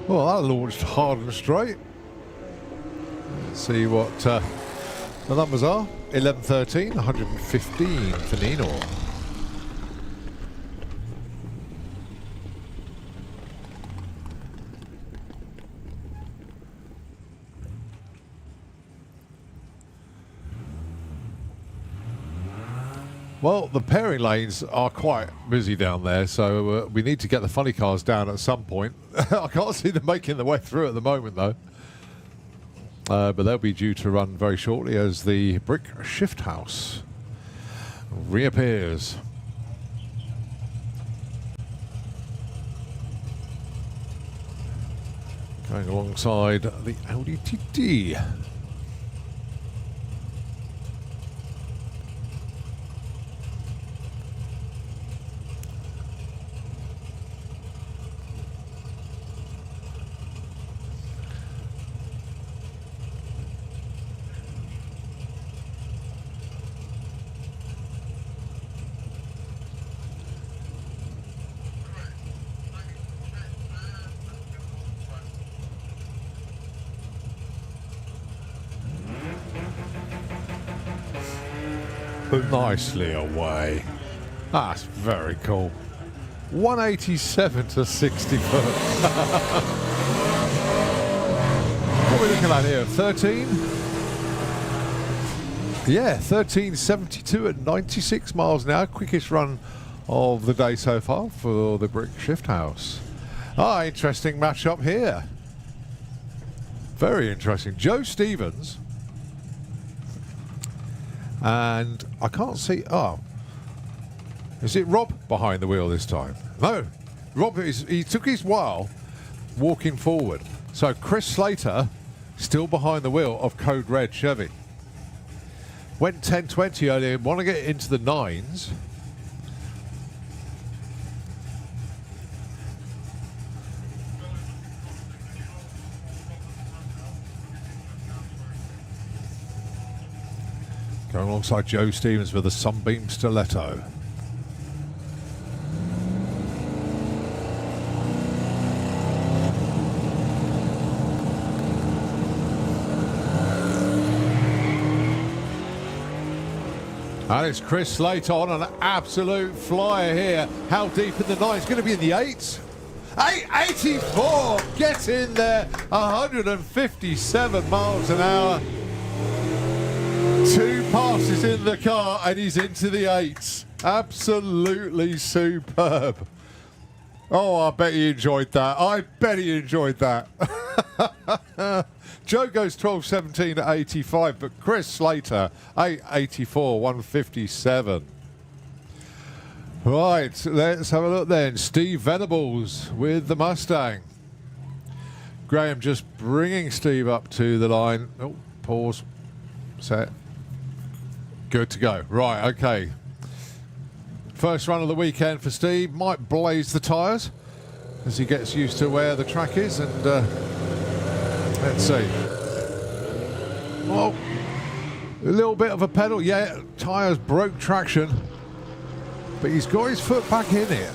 Well, that launched hard and straight. Let's see what the numbers are. 11:13, 115 for Nino. Well, the pairing lanes are quite busy down there, so we need to get the funny cars down at some point. I can't see them making their way through at the moment, though. But they'll be due to run very shortly as the brick shift house reappears. Going alongside the Audi TT. Nicely away. That's very cool. 187 to 60 foot. What are we looking at here? 13? Yeah, 13.72 at 96 miles an hour. Quickest run of the day so far for the brick shift house. Interesting matchup here. Very interesting. Joe Stevens. And I can't see. Is it Rob behind the wheel this time? No, Rob he took his while walking forward. So Chris Slater still behind the wheel of Code Red Chevy. Went 10:20 earlier and want to get into the 9s. Going alongside Joe Stevens with a Sunbeam Stiletto. And it's Chris Slater on an absolute flyer here. How deep in the 9? It's going to be in the 8s. 884, get in there. 157 miles an hour. 2 passes in the car and he's into the 8s. Absolutely superb. Oh, I bet he enjoyed that. I bet he enjoyed that. Joe goes 12.17 at 85, but Chris Slater 8.84, 157. Right, let's have a look then. Steve Venables with the Mustang. Graham just bringing Steve up to the line. Oh, pause. Set. Good to go. Right, okay. First run of the weekend for Steve. Might blaze the tyres as he gets used to where the track is. And let's see. Oh, a little bit of a pedal. Yeah, tyres broke traction. But he's got his foot back in here.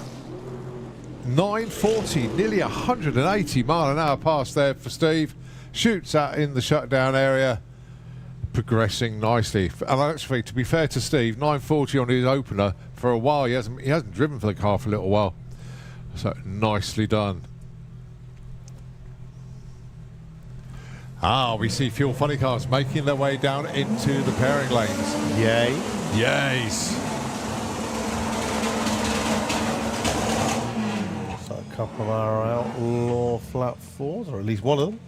940, nearly 180 mile an hour pass there for Steve. Shoots out in the shutdown area. Progressing nicely. And actually, to be fair to Steve, 940 on his opener for a while. He hasn't driven for the car for a little while. So nicely done. We see Fuel Funny cars making their way down into the pairing lanes. Yay. Yes. So a couple of our outlaw flat fours, or at least one of them.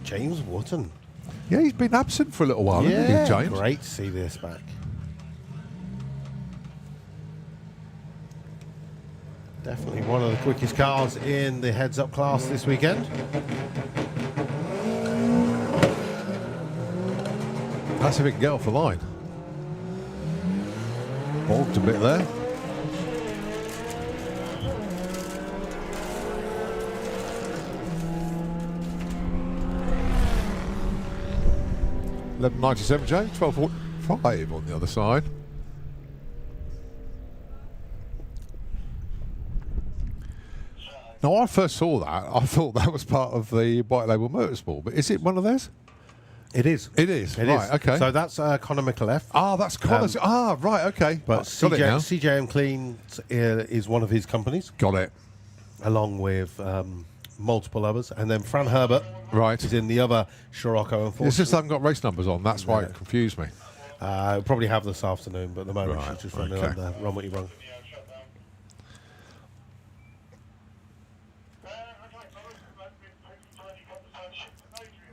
James Wotton. Yeah, he's been absent for a little while, hasn't he, James? Great to see this back. Definitely one of the quickest cars in the heads-up class this weekend. That's if it can get off the line. Bogged a bit there. $11.97, James. 12.45 on the other side. Now, I first saw that. I thought that was part of the White Label Motorsport, but is it one of theirs? It is. It is. It right, is. Okay. So that's Conor McAuliffe. That's Conor. Right, okay. But Got it now. CJM Clean is one of his companies, Got it. along with multiple others. And then Fran Herbert Right. is in the other Scirocco, It's unfortunately. just I haven't got race numbers on. That's why it confused me. We'll probably have this afternoon, but at the moment Right, she's just running okay. under Run What You Run.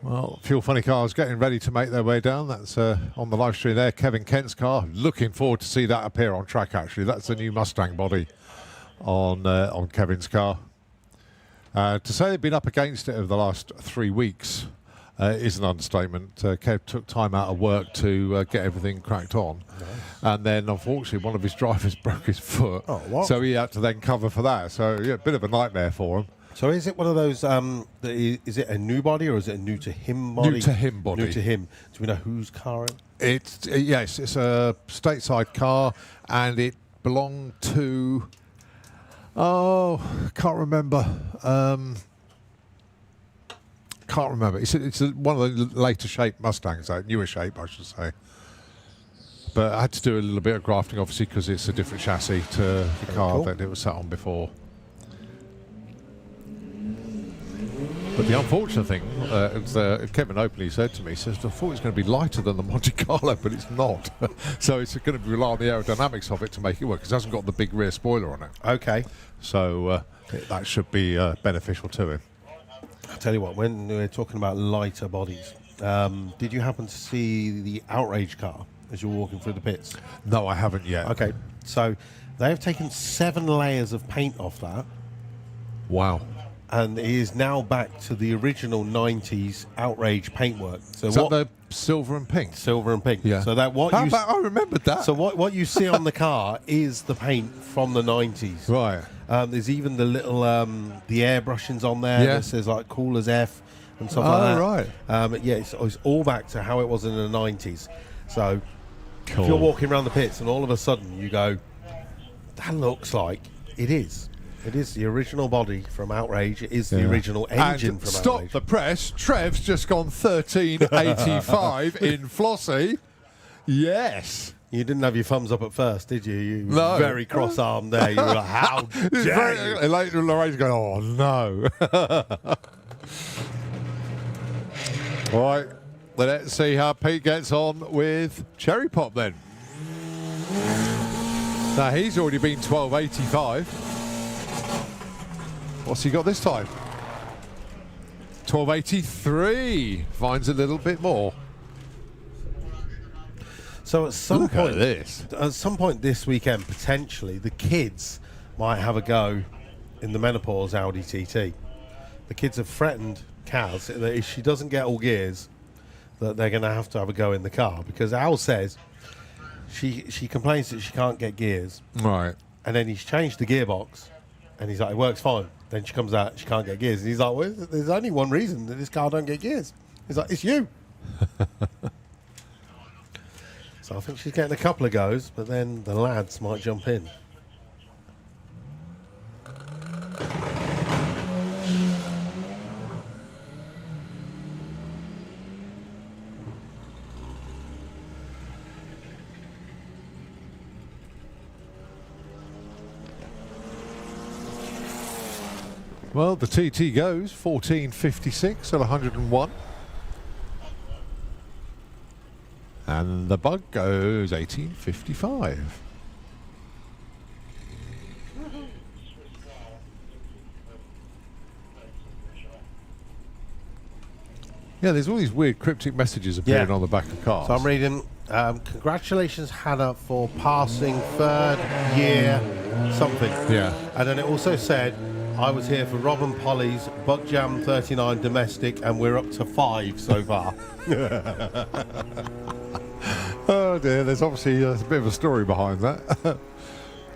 Well, Fuel Funny Cars getting ready to make their way down. That's on the live stream there. Kevin Kent's car. Looking forward to see that appear on track, actually. That's the new Mustang body on Kevin's car. To say they've been up against it over the last 3 weeks is an understatement. Kev took time out of work to get everything cracked on. Nice. And then, unfortunately, one of his drivers broke his foot. Oh, what? So he had to then cover for that. So, yeah, a bit of a nightmare for him. So is it one of those, is it a new body or is it a new to him body? New to him body. New to him. Do we know whose car it? It's yes, it's a stateside car, and it belonged to. Can't remember. Can't remember. It's one of the later shape Mustangs, newer shape, I should say. But I had to do a little bit of grafting, obviously, because it's a different chassis to the car cool. that it was sat on before. But the unfortunate thing, Kevin openly said to me, he says, I thought it was going to be lighter than the Monte Carlo, but it's not. So it's going to rely on the aerodynamics of it to make it work, because it hasn't got the big rear spoiler on it. Okay. So that should be beneficial to him. I'll tell you what, when we're talking about lighter bodies, did you happen to see the Outrage car as you're walking through the pits? No, I haven't yet. Okay, so they have taken 7 layers of paint off that, Wow. and it is now back to the original 90s Outrage paintwork. So Is that what? the silver and pink? Silver and pink. Yeah. So that what How you about, I remembered that. so what you see on the car is the paint from the 90s. Right. There's even the little the airbrushings on there Yeah. that says like cool as F and stuff Oh, like that. right. Yeah, it's all back to how it was in the 90s. So Cool. if you're walking around the pits and all of a sudden you go, that looks like it is. It is the original body from Outrage. It is the original engine and from stop Outrage. the press. Trev's just gone 13.85 in Flossie. Yes. You didn't have your thumbs up at first, did you? You were No. very cross-armed there. You were like, how It's dare very, you? later, Lorraine's going, oh no. Right, let's see how Pete gets on with Cherry Pop then. Now he's already been 12.85. What's he got this time? 1283 finds a little bit more. So at some Look point, at some point this weekend, potentially, the kids might have a go in the menopause Audi TT. The kids have threatened Kaz that if she doesn't get all gears, that they're going to have a go in the car, because Al says she complains that she can't get gears, Right. and then he's changed the gearbox, and he's like, it works fine. Then she comes out, she can't get gears, and he's like, well, there's only one reason that this car don't get gears. He's like, it's you. So I think she's getting a couple of goes, but then the lads might jump in. Well, the TT goes 1456 at 101. And the Bug goes 1855. Yeah, there's all these weird cryptic messages appearing on the back of cars. So I'm reading, congratulations, Hannah, for passing third year something. Yeah. And then it also said, I was here for Rob and Polly's Bug Jam 39 domestic, and we're up to 5 so far. Oh dear, there's obviously a bit of a story behind that.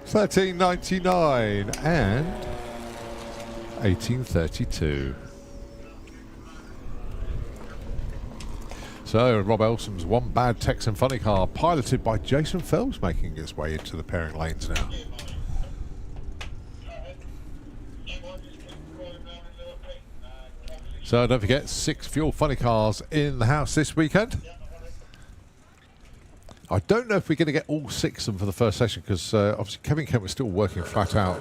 1399 and 1832. So Rob Elsom's One Bad Texan Funny Car, piloted by Jason Phelps, making its way into the pairing lanes now. So don't forget, 6 Fuel Funny Cars in the house this weekend. I don't know if we're going to get all 6 of them for the first session, because obviously Kevin Kent was still working flat out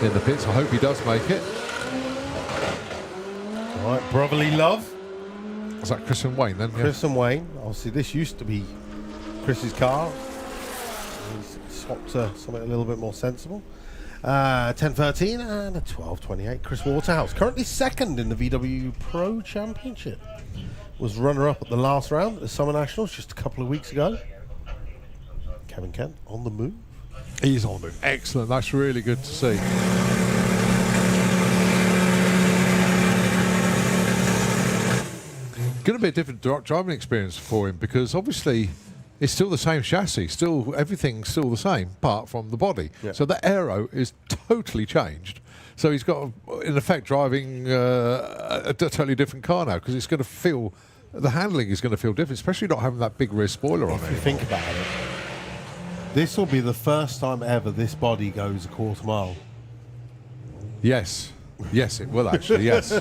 in the pits. I hope he does make it. All right, Brotherly Love. Is that Chris and Wayne then? Chris and Wayne. Obviously, this used to be Chris's car. He's swapped to something a little bit more sensible. 10:13 and a 12:28. Chris Waterhouse, currently second in the VW Pro Championship. Was runner-up at the last round at the Summer Nationals just a couple of weeks ago. Kevin Kent on the move. He's on the move. Excellent. That's really good to see. Going to be a different driving experience for him, because obviously it's still the same chassis, still everything's still the same apart from the body. Yeah. So the aero is totally changed. So he's got, in effect, driving a totally different car now, because it's going to feel, the handling is going to feel different, especially not having that big rear spoiler on If it. you think about it, this will be the first time ever this body goes a quarter mile. Yes. Yes, it will actually, yes.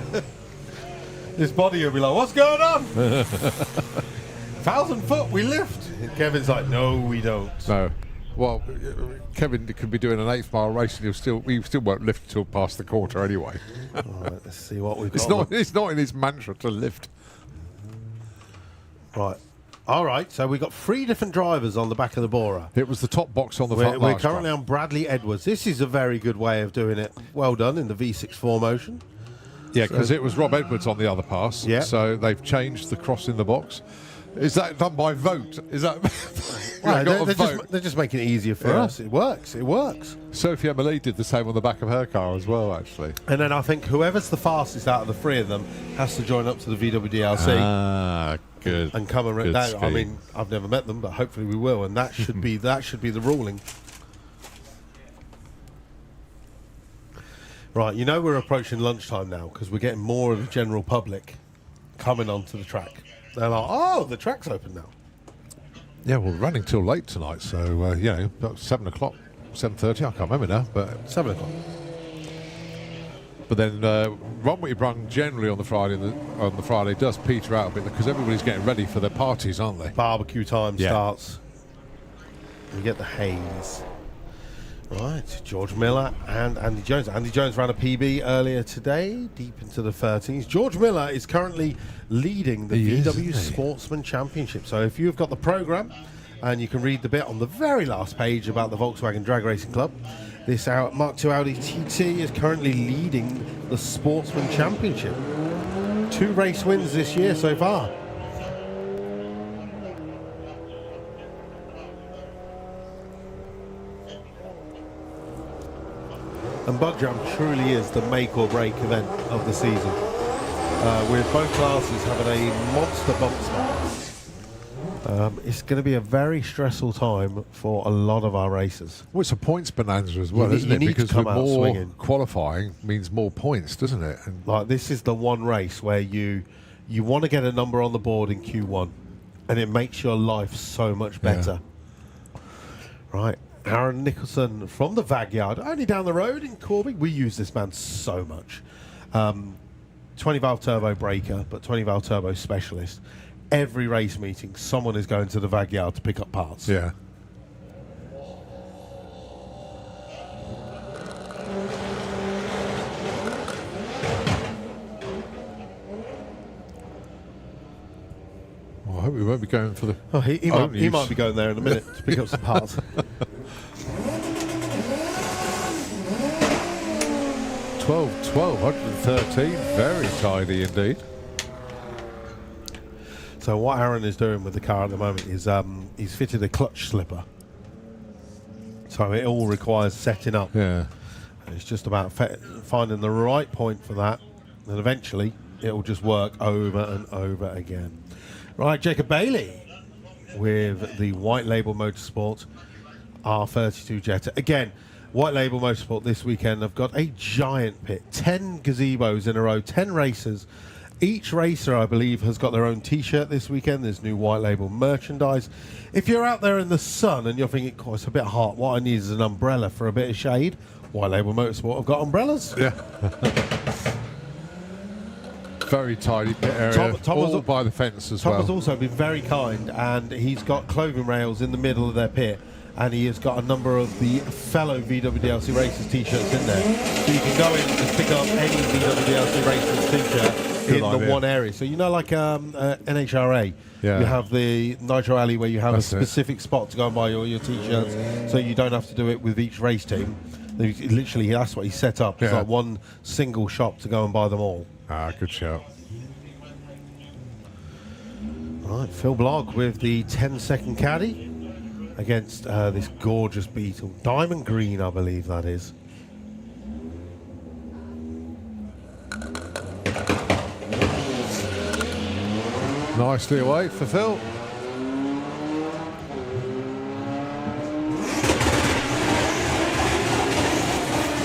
This body will be like, what's going on? 1,000 foot, we lift. And Kevin's like, no, we don't. No. Well, Kevin could be doing an 8th mile race and he still won't lift until past the quarter anyway. All right, let's see what we've got. It's not in his mantra to lift. Right. All right, so we've got 3 different drivers on the back of the Bora. It was the top box on the We're front last currently time. on Bradley Edwards. This is a very good way of doing it. Well done in the V6 4Motion. Yeah, because it was Rob Edwards on the other pass. Yeah. So they've changed the cross in the box. Is that done by vote? Is that... Right, got a vote? they're just making it easier for us. It works. It works. Sophie Emily did the same on the back of her car as well, actually. And then I think whoever's the fastest out of the 3 of them has to join up to the VW DLC. Ah, good. And come and Good that. I scheme. mean, I've never met them, but hopefully we will, and that should be the ruling. Right, you know we're approaching lunchtime now because we're getting more of the general public coming onto the track. They're like, oh, the track's open now. Yeah, we're running till late tonight, so about 7 o'clock, 7:30. I can't remember now, but 7 o'clock. But then Run What You Brung generally on the Friday does peter out a bit because everybody's getting ready for their parties, aren't they? Barbecue time Yeah. starts. You get the haze. Right, George Miller and Andy Jones. Andy Jones ran a PB earlier today, deep into the 13s. George Miller is currently leading the He is, VW isn't he? Sportsman Championship. So if you've got the programme, and you can read the bit on the very last page about the Volkswagen Drag Racing Club, this Mark II Audi TT is currently leading the Sportsman Championship. 2 race wins this year so far. And Bug Jam truly is the make or break event of the season, with both classes having a monster bump spot. It's going to be a very stressful time for a lot of our racers. Well, it's a points bonanza as well, isn't it? Because with more qualifying means more points, doesn't it? And like, this is the one race where you want to get a number on the board in Q1, and it makes your life so much better. Yeah. Right. Aaron Nicholson from the VAG yard, only down the road in Corby. We use this man so much. 20 valve turbo breaker, but 20 valve turbo specialist. Every race meeting, someone is going to the VAG yard to pick up parts. Yeah. Well, I hope we won't be going for the... Oh, he might be going there in a minute to pick up some parts. 113, very tidy indeed. So what Aaron is doing with the car at the moment is he's fitted a clutch slipper. So it all requires setting up. Yeah. And it's just about finding the right point for that, and eventually it will just work over and over again. Right, Jacob Bailey with the White Label Motorsport R32 Jetta. Again, White Label Motorsport this weekend have got a giant pit, 10 gazebos in a row, 10 racers. Each racer, I believe, has got their own T-shirt this weekend. There's new White Label merchandise. If you're out there in the sun and you're thinking, oh, it's a bit hot, what I need is an umbrella for a bit of shade, White Label Motorsport have got umbrellas. Yeah. Very tidy pit area, Tom all by the fence as well. Tom has also been very kind, and he's got clothing rails in the middle of their pit, and he has got a number of the fellow VWDLC Racers T-shirts in there. So you can go in and pick up any VWDLC Racers T-shirt in the one area. So you know, like NHRA, you have the Nitro Alley where you have a specific spot to go and buy all your T-shirts, so you don't have to do it with each race team. Literally, that's what he set up. It's like one single shop to go and buy them all. Ah, good shout. Right, Phil Blogg with the 10-second caddy against this gorgeous Beetle. Diamond green, I believe that is. Nicely away for Phil.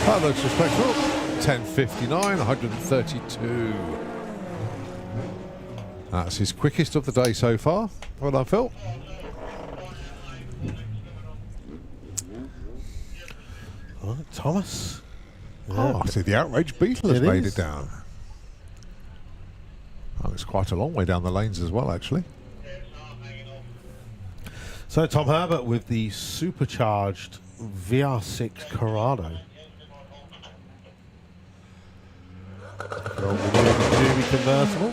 That looks respectable. 10:59, 132. That's his quickest of the day so far. Well done, Phil. Right, Thomas. Oh, I see the outraged Beetle has made it down. Oh, it's quite a long way down the lanes as well, actually. So Tom Herbert with the supercharged VR6 Corrado. Newbie convertible.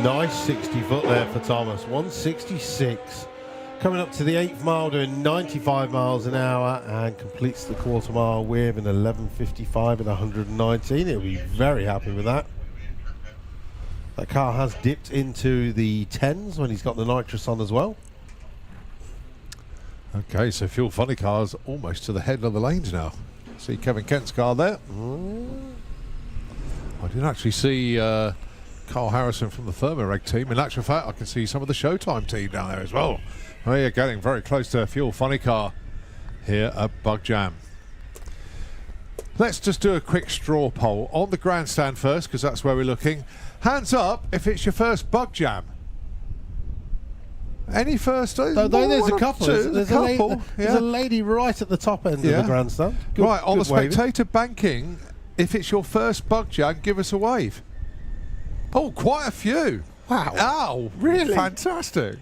Nice 60 foot there for Thomas. 166. Coming up to the 8th mile, doing 95 miles an hour, and completes the quarter mile with an 11:55 and 119. He'll be very happy with that. That car has dipped into the 10s when he's got the nitrous on as well. Okay, so Fuel Funny Car's almost to the head of the lanes now. See Kevin Kent's car there. I didn't actually see Carl Harrison from the Thermareg team. In actual fact, I can see some of the Showtime team down there as well. We are getting very close to a Fuel Funny Car here at Bug Jam. Let's just do a quick straw poll on the grandstand first, because that's where we're looking. Hands up if it's your first Bug Jam. Any first? There's a couple. There's a lady right at the top end of the grandstand. Good, right, on the spectator waving. banking, if it's your first Bug Jam, give us a wave. Oh, quite a few. Wow. Ow, really? Fantastic.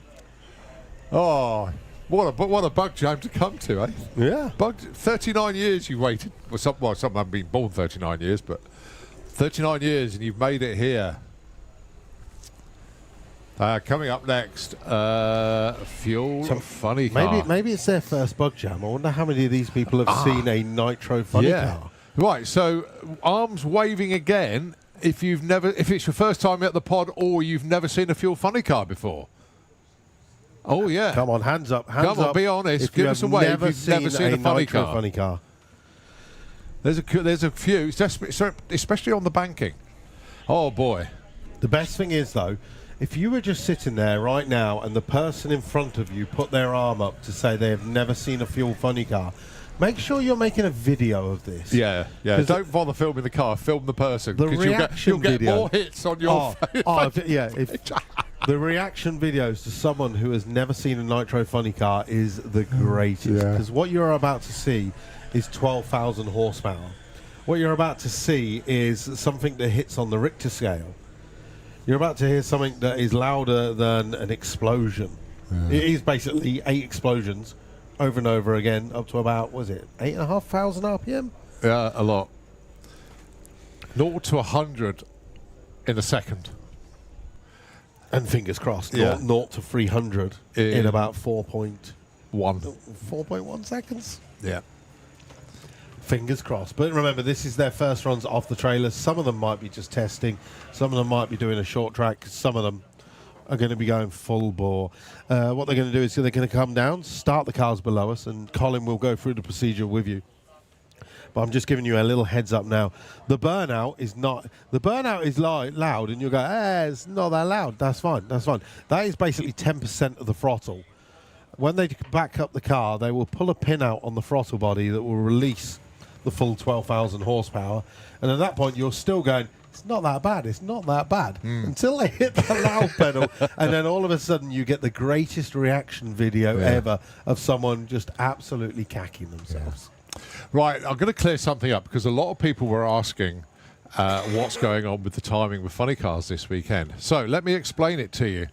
Oh, what a Bug Jam to come to, eh? Yeah. 39 years you waited. Well, some haven't been born 39 years, but 39 years and you've made it here. Coming up next, Fuel Funny Car. Maybe it's their first Bug Jam. I wonder how many of these people have seen a Nitro Funny Car. Right, so arms waving again if it's your first time at the pod or you've never seen a Fuel Funny car before. Oh, yeah. Come on, hands up. Hands Come on, up. be honest. If Give us a wave if you've never seen a funny nitro car. funny car. There's a few, especially on the banking. Oh, boy. The best thing is, though, if you were just sitting there right now and the person in front of you put their arm up to say they have never seen a Fuel Funny car, make sure you're making a video of this. Yeah. Don't bother filming the car. Film the person. The Because reaction you'll get video. more hits on your face. Yeah. The reaction videos to someone who has never seen a Nitro Funny car is the greatest. Yeah. Because what you're about to see is 12,000 horsepower. What you're about to see is something that hits on the Richter scale. You're about to hear something that is louder than an explosion. Yeah. It is basically 8 explosions over and over again, up to about, 8,500 RPM? Yeah, a lot. 0 to 100 in a second. And fingers crossed, Yeah. 0 to 300 in about 4.1 seconds. Yeah. Fingers crossed. But remember, this is their first runs off the trailers. Some of them might be just testing. Some of them might be doing a short track. Some of them are going to be going full bore. What they're going to do is they're going to come down, start the cars below us, and Colin will go through the procedure with you. But I'm just giving you a little heads up now. The burnout is loud, and you'll go, it's not that loud. That's fine. That is basically 10% of the throttle. When they back up the car, they will pull a pin out on the throttle body that will release the full 12,000 horsepower. And at that point, you're still going, it's not that bad, until they hit the loud pedal. And then all of a sudden, you get the greatest reaction video ever of someone just absolutely cacking themselves. Yeah. Right, I'm going to clear something up because a lot of people were asking what's going on with the timing with funny cars this weekend. So let me explain it to you.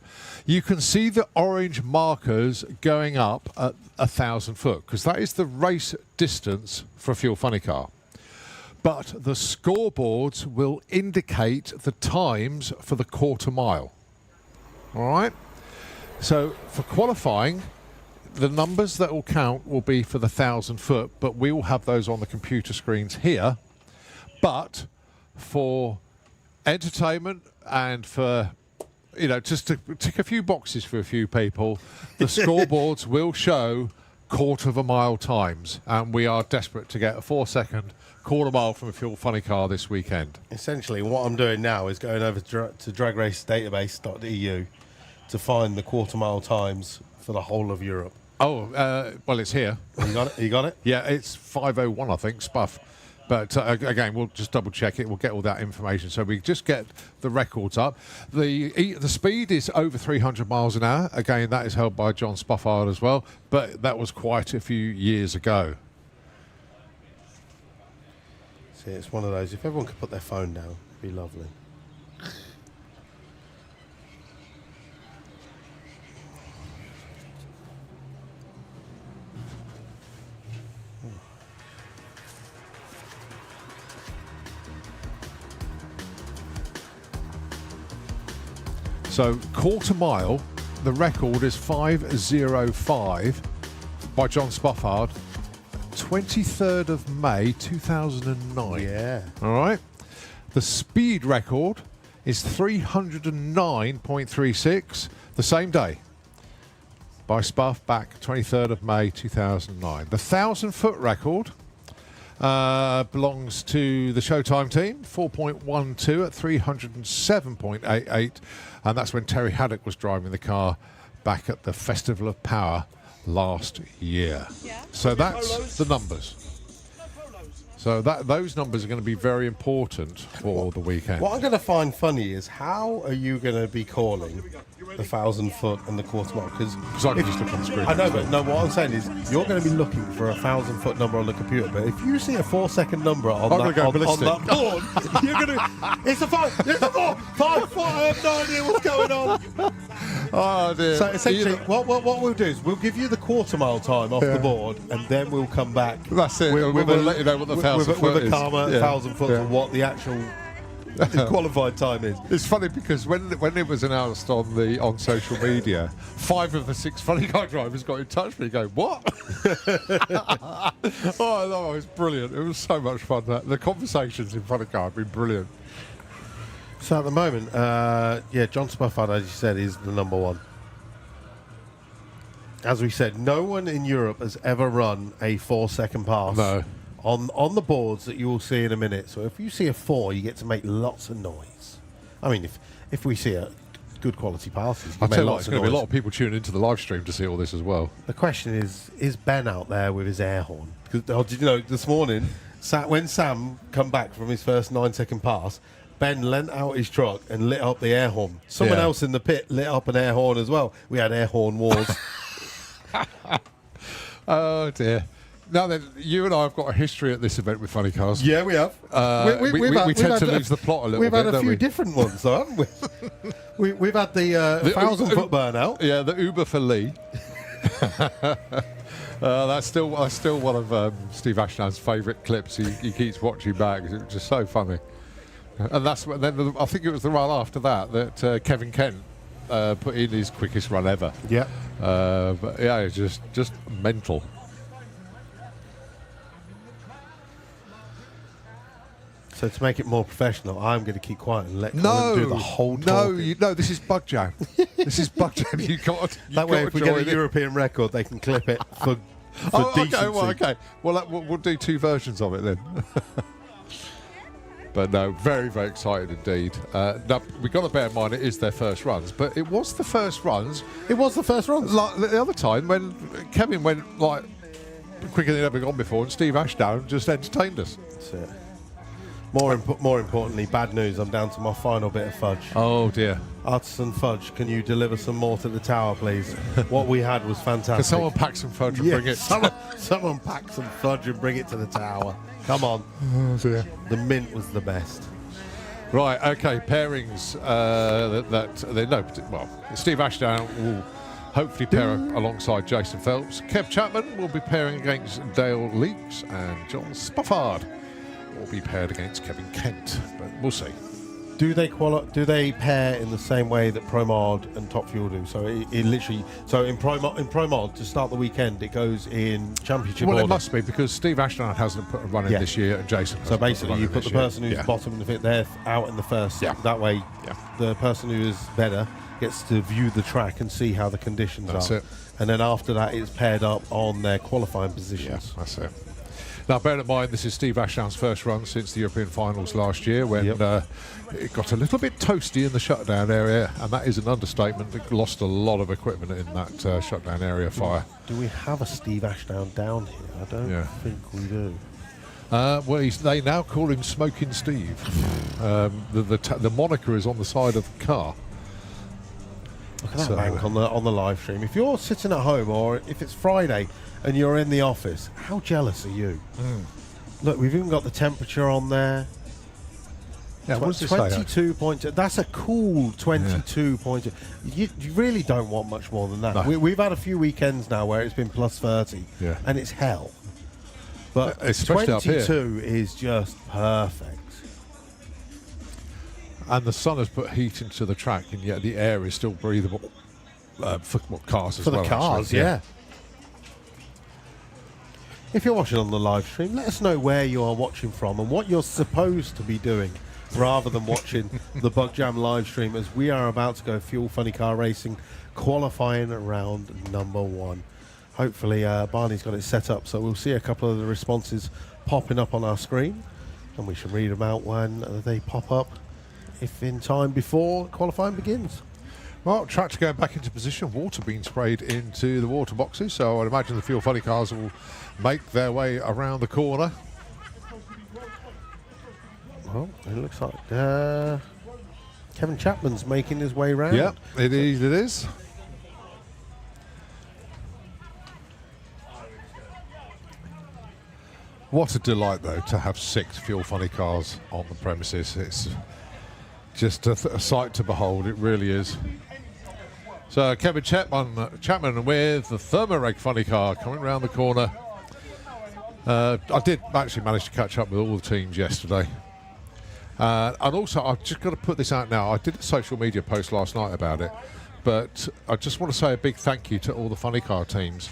You can see the orange markers going up at 1,000 foot because that is the race distance for a Fuel Funny car. But the scoreboards will indicate the times for the quarter mile. All right? So for qualifying, the numbers that will count will be for the 1,000 foot, but we will have those on the computer screens here. But for entertainment and for, just to tick a few boxes for a few people, the scoreboards will show quarter of a mile times. And we are desperate to get a 4-second quarter mile from a Fuel Funny car this weekend. Essentially, what I'm doing now is going over to dragracedatabase.eu to find the quarter mile times for the whole of Europe. Oh, well, it's here. You got it? Yeah, it's 5:01, I think, Spuff. But again, we'll just double check it. We'll get all that information. So we just get the records up. The speed is over 300 miles an hour. Again, that is held by John Spofford as well. But that was quite a few years ago. See, it's one of those. If everyone could put their phone down, it'd be lovely. So quarter mile, the record is 5:05 by John Spofford, 23rd of May 2009. Yeah. All right. The speed record is 309.36 the same day by Spuff back 23rd of May 2009. The 1,000-foot record belongs to the Showtime team, 4.12 at 307.88, and that's when Terry Haddock was driving the car back at the Festival of Power last year. Yeah. So that's the numbers. So those numbers are going to be very important for the weekend. What I'm going to find funny is how are you going to be calling the 1,000 foot and the quarter mile? Because I can just look on the screen. I know, but no, what I'm saying is you're going to be looking for a 1,000 foot number on the computer. But if you see a 4-second number on that board, you're going to. It's a 5. It's a 4. 5. I have no idea what's going on. Oh dear. So essentially, what we'll do is we'll give you the quarter mile time off the board, and then we'll come back. That's it. We'll let you know what the 1,000 foot with is. a calmer 1,000 foot for what the actual his qualified time is. It's funny because when it was announced on social media, 5 of the 6 funny car drivers got in touch with me going, "What?" Oh, it was brilliant. It was so much fun. The conversations in funny car have been brilliant. So at the moment, John Spufford, as you said, is the number 1. As we said, no one in Europe has ever run a 4-second pass. No. On the boards that you will see in a minute. So if you see a 4, you get to make lots of noise. I mean, if we see a good quality passes, I'll tell you what, there's going to be a lot of people tuning into the live stream to see all this as well. The question is Ben out there with his air horn? Because did you know this morning, when Sam come back from his first 9-second pass, Ben leant out his truck and lit up the air horn. Someone else in the pit lit up an air horn as well. We had air horn wars. Oh dear. Now then, you and I have got a history at this event with funny cars. Yeah, we have. We tend to lose the plot a little bit. We've had a few different ones, though, haven't we? We've had the 1,000-foot burnout. Yeah, the Uber for Lee. That's still one of Steve Ashdown's favourite clips. He keeps watching back. It's just so funny. And then I think it was the run after that Kevin Kent put in his quickest run ever. Yeah. But yeah, it's just mental. So to make it more professional, I'm going to keep quiet and let Colin do the whole talking. No, this is Bug Jam. This is Bug Jam. You got that way. If we get a European record, they can clip it for decency. Okay. Well, we'll do 2 versions of it then. But no, very, very excited indeed. Now, we've got to bear in mind it is their first runs, but it was the first runs. It was the first runs. Like the other time when Kevin went like quicker than he'd ever gone before, and Steve Ashdown just entertained us. That's it. More importantly, bad news. I'm down to my final bit of fudge. Oh dear. Artisan Fudge, can you deliver some more to the tower, please? What we had was fantastic. Can someone pack some fudge and bring it? Someone pack some fudge and bring it to the tower. Come on. Oh dear. The mint was the best. Right, okay, pairings Steve Ashdown will hopefully pair alongside Jason Phelps. Kev Chapman will be pairing against Dale Leakes, and John Spufford will be paired against Kevin Kent, but we'll see. Do they pair in the same way that Pro Mod and Top Fuel do? So it literally, in Pro Mod to start the weekend, it goes in championship order. Well, it must be because Steve Ashdown hasn't put a run in this year, and Jason. So basically, you put the person who's bottom of it there out in the first. Yeah. That way, the person who is better gets to view the track and see how the conditions are. That's it. And then after that, it's paired up on their qualifying positions. Yeah, that's it. Now, bear in mind, this is Steve Ashdown's first run since the European finals last year, when it got a little bit toasty in the shutdown area, and that is an understatement. It lost a lot of equipment in that shutdown area fire. Do we have a Steve Ashdown down here? I don't think we do. They now call him Smoking Steve. The moniker is on the side of the car. Look at that bank on the live stream. If you're sitting at home, or if it's Friday and you're in the office, how jealous are you? Look, we've even got the temperature on there. Yeah, what does it say? 22.2. That's a cool 22.2. You really don't want much more than that. No. We've had a few weekends now where it's been plus 30, and it's hell. But 22 is just perfect. And the sun has put heat into the track, and yet the air is still breathable for cars as well. For the cars, yeah. If you're watching on the live stream, let us know where you are watching from and what you're supposed to be doing, rather than watching the Bug Jam live stream, as we are about to go Fuel Funny Car Racing qualifying round number 1. Hopefully Barney's got it set up, so we'll see a couple of the responses popping up on our screen, and we should read them out when they pop up, if in time before qualifying begins. Well, tractor going back into position, water being sprayed into the water boxes, so I'd imagine the Fuel Funny cars will make their way around the corner. Well, it looks like Kevin Chapman's making his way round. Yeah, it is. What a delight, though, to have 6 Fuel Funny cars on the premises. It's just a sight to behold. It really is. So Kevin Chapman with the Thermareg Funny car coming around the corner. I did actually manage to catch up with all the teams yesterday. And also, I've just got to put this out now. I did a social media post last night about it, but I just want to say a big thank you to all the funny car teams.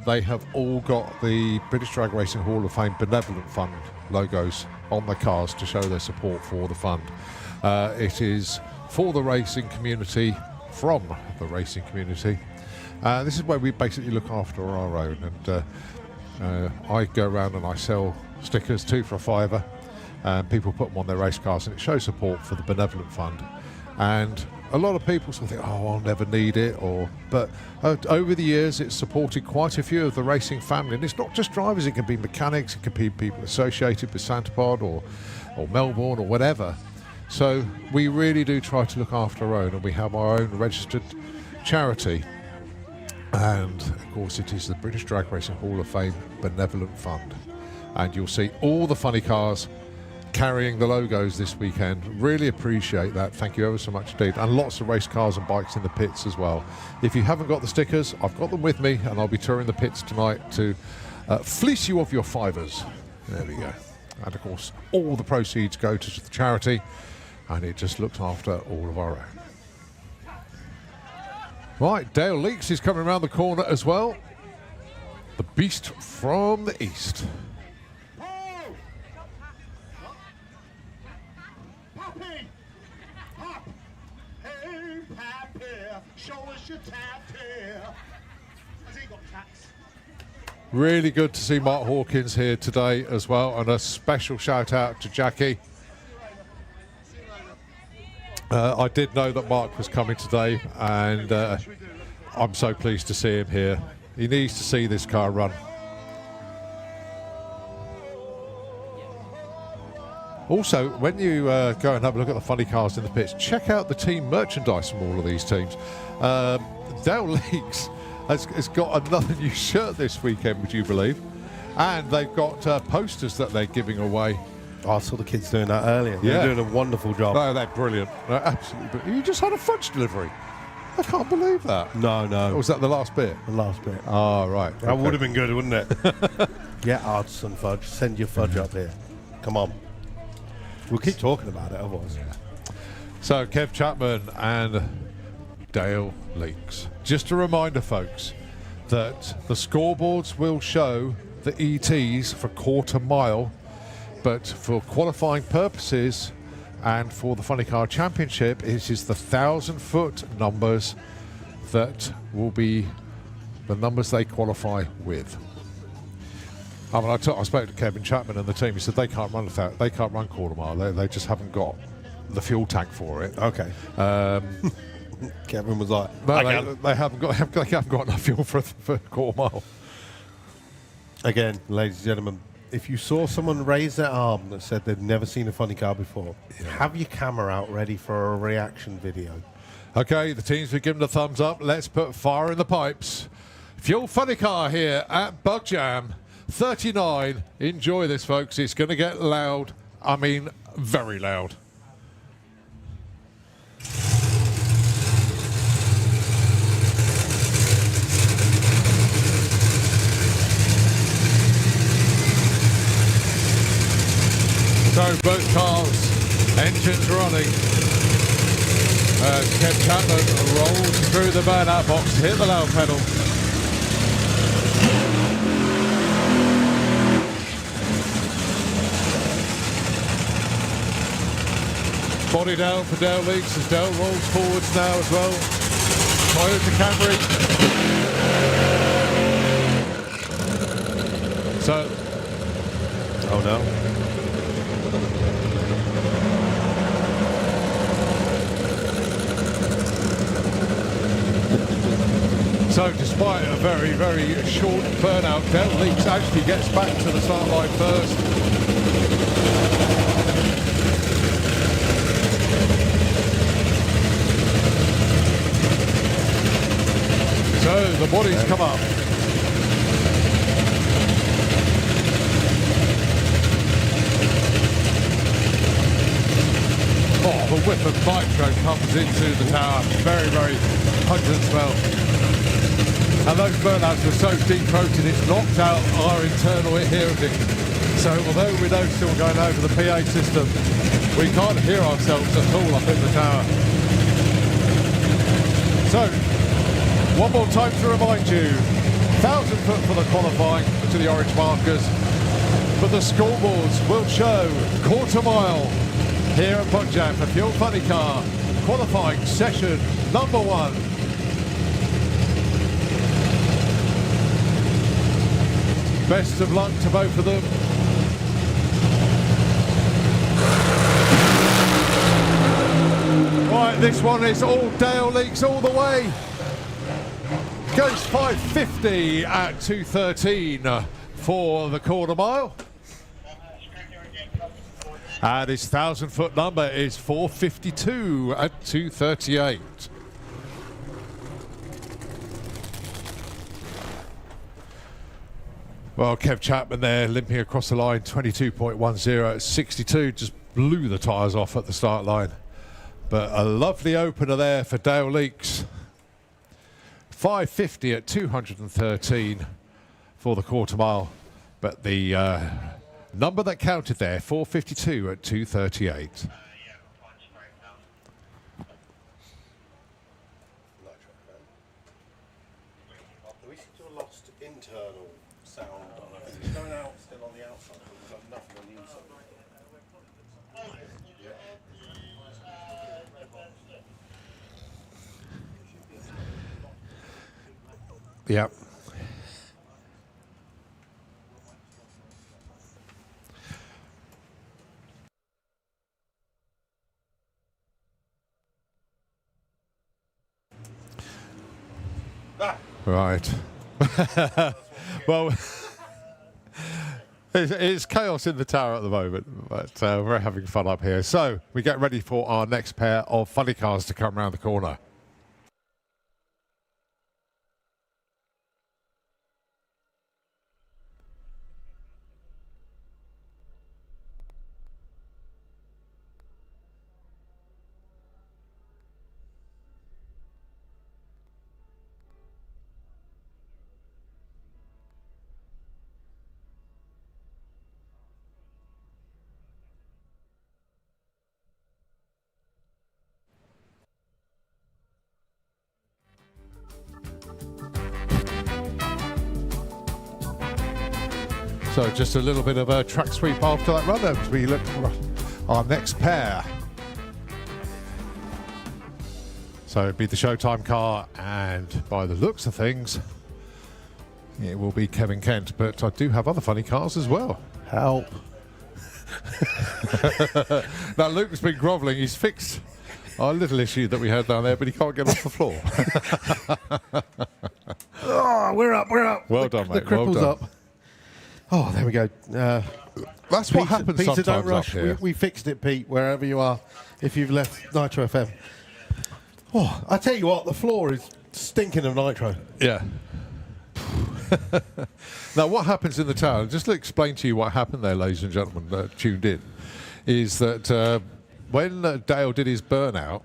They have all got the British Drag Racing Hall of Fame Benevolent Fund logos on their cars to show their support for the fund. It is for the racing community, from the racing community. This is where we basically look after our own, and I go around and I sell stickers, 2 for £5, and people put them on their race cars, and it shows support for the Benevolent Fund. And a lot of people sort of think, oh, I'll never need it, but over the years it's supported quite a few of the racing family, and it's not just drivers, it can be mechanics, it can be people associated with Santapod or Melbourne or whatever. So we really do try to look after our own, and we have our own registered charity. And of course it is the British Drag Racing Hall of Fame Benevolent Fund, and you'll see all the funny cars carrying the logos this weekend. Really appreciate that. Thank you ever so much indeed. And lots of race cars and bikes in the pits as well. If you haven't got the stickers, I've got them with me, and I'll be touring the pits tonight to fleece you of your fivers. There we go. And of course all the proceeds go to the charity, and it just looks after all of our own. Right, Dale Leaks is coming around the corner as well. The beast from the east. Really good to see Mark Hawkins here today as well, and a special shout out to Jackie. I did know that Mark was coming today, and I'm so pleased to see him here. He needs to see this car run. Also, when you go and have a look at the funny cars in the pits, check out the team merchandise from all of these teams. Dale Leaks has got another new shirt this weekend, would you believe? And they've got posters that they're giving away. Oh, I saw the kids doing that earlier. Yeah. They're doing a wonderful job. No, they're brilliant. They're absolutely brilliant. You just had a fudge delivery. I can't believe that. No. Or was that the last bit? The last bit. Oh, right. That would have been good, wouldn't it? Yeah, artisan fudge. Send your fudge up here. Come on. We'll keep talking about it otherwise. Yeah. So, Kev Chapman and Dale Leaks. Just a reminder, folks, that the scoreboards will show the ETs for quarter mile, but for qualifying purposes and for the Funny Car Championship, it is the 1,000-foot numbers that will be the numbers they qualify with. I mean, I spoke to Kevin Chapman and the team. He said they can't run quarter mile. They just haven't got the fuel tank for it. Okay. Kevin was like, no, they haven't got enough fuel for a quarter mile. Again, ladies and gentlemen, if you saw someone raise their arm that said they've never seen a funny car before, have your camera out ready for a reaction video. Okay, the teams have given the thumbs up. Let's put fire in the pipes. Fuel Funny Car here at Bug Jam 39. Enjoy this, folks. It's going to get loud. I mean, very loud. So both cars, engines running. Kev Chapman rolls through the burnout box, hit the loud pedal. Body down for Dale Leaks as Dale rolls forwards now as well. Toyota Camry. So, oh no. So despite a very, very short burnout, Dale Leaks actually gets back to the start line first. So the bodies come up. Oh, the whiff of nitro comes into the tower. Very, very pungent smell. And those burnouts were so deep-throated, it's knocked out our internal air conditioning. So although we know still going over the PA system, we can't hear ourselves at all up in the tower. So, one more time to remind you, 1,000 foot for the qualifying to the orange markers, but the scoreboards will show quarter mile here at Bug Jam for Fuel Funny Car, qualifying session number 1. Best of luck to both of them. Right, this one is all Dale Leaks all the way. Goes 5:50 at 2:13 for the quarter mile. And his 1,000 foot number is 4:52 at 2:38. Well, Kev Chapman there limping across the line, 22.10 at 62, just blew the tyres off at the start line. But a lovely opener there for Dale Leaks. 5:50 at 213 for the quarter mile. But the number that counted there, 4:52 at 2:38. We seem to have lost internal sound on it. It's going out still on the outside, but we've got nothing on the inside. Yep. Right. Well, it's chaos in the tower at the moment, but we're having fun up here. So we get ready for our next pair of funny cars to come around the corner. So just a little bit of a track sweep after that run as we look for our next pair. So it'd be the Showtime car, and by the looks of things, it will be Kevin Kent, but I do have other funny cars as well. Help. Now Luke's been grovelling, he's fixed our little issue that we had down there, but he can't get off the floor. Oh, we're up. Well done, mate. The cripple's well done. up. Oh, there we go. That's what happens Peter, sometimes don't rush. up here. We fixed it, Pete, wherever you are, if you've left Nitro FM. Oh, I tell you what, the floor is stinking of nitro. Yeah. Now, what happens in the tower, just to explain to you what happened there, ladies and gentlemen, that tuned in, is that when Dale did his burnout,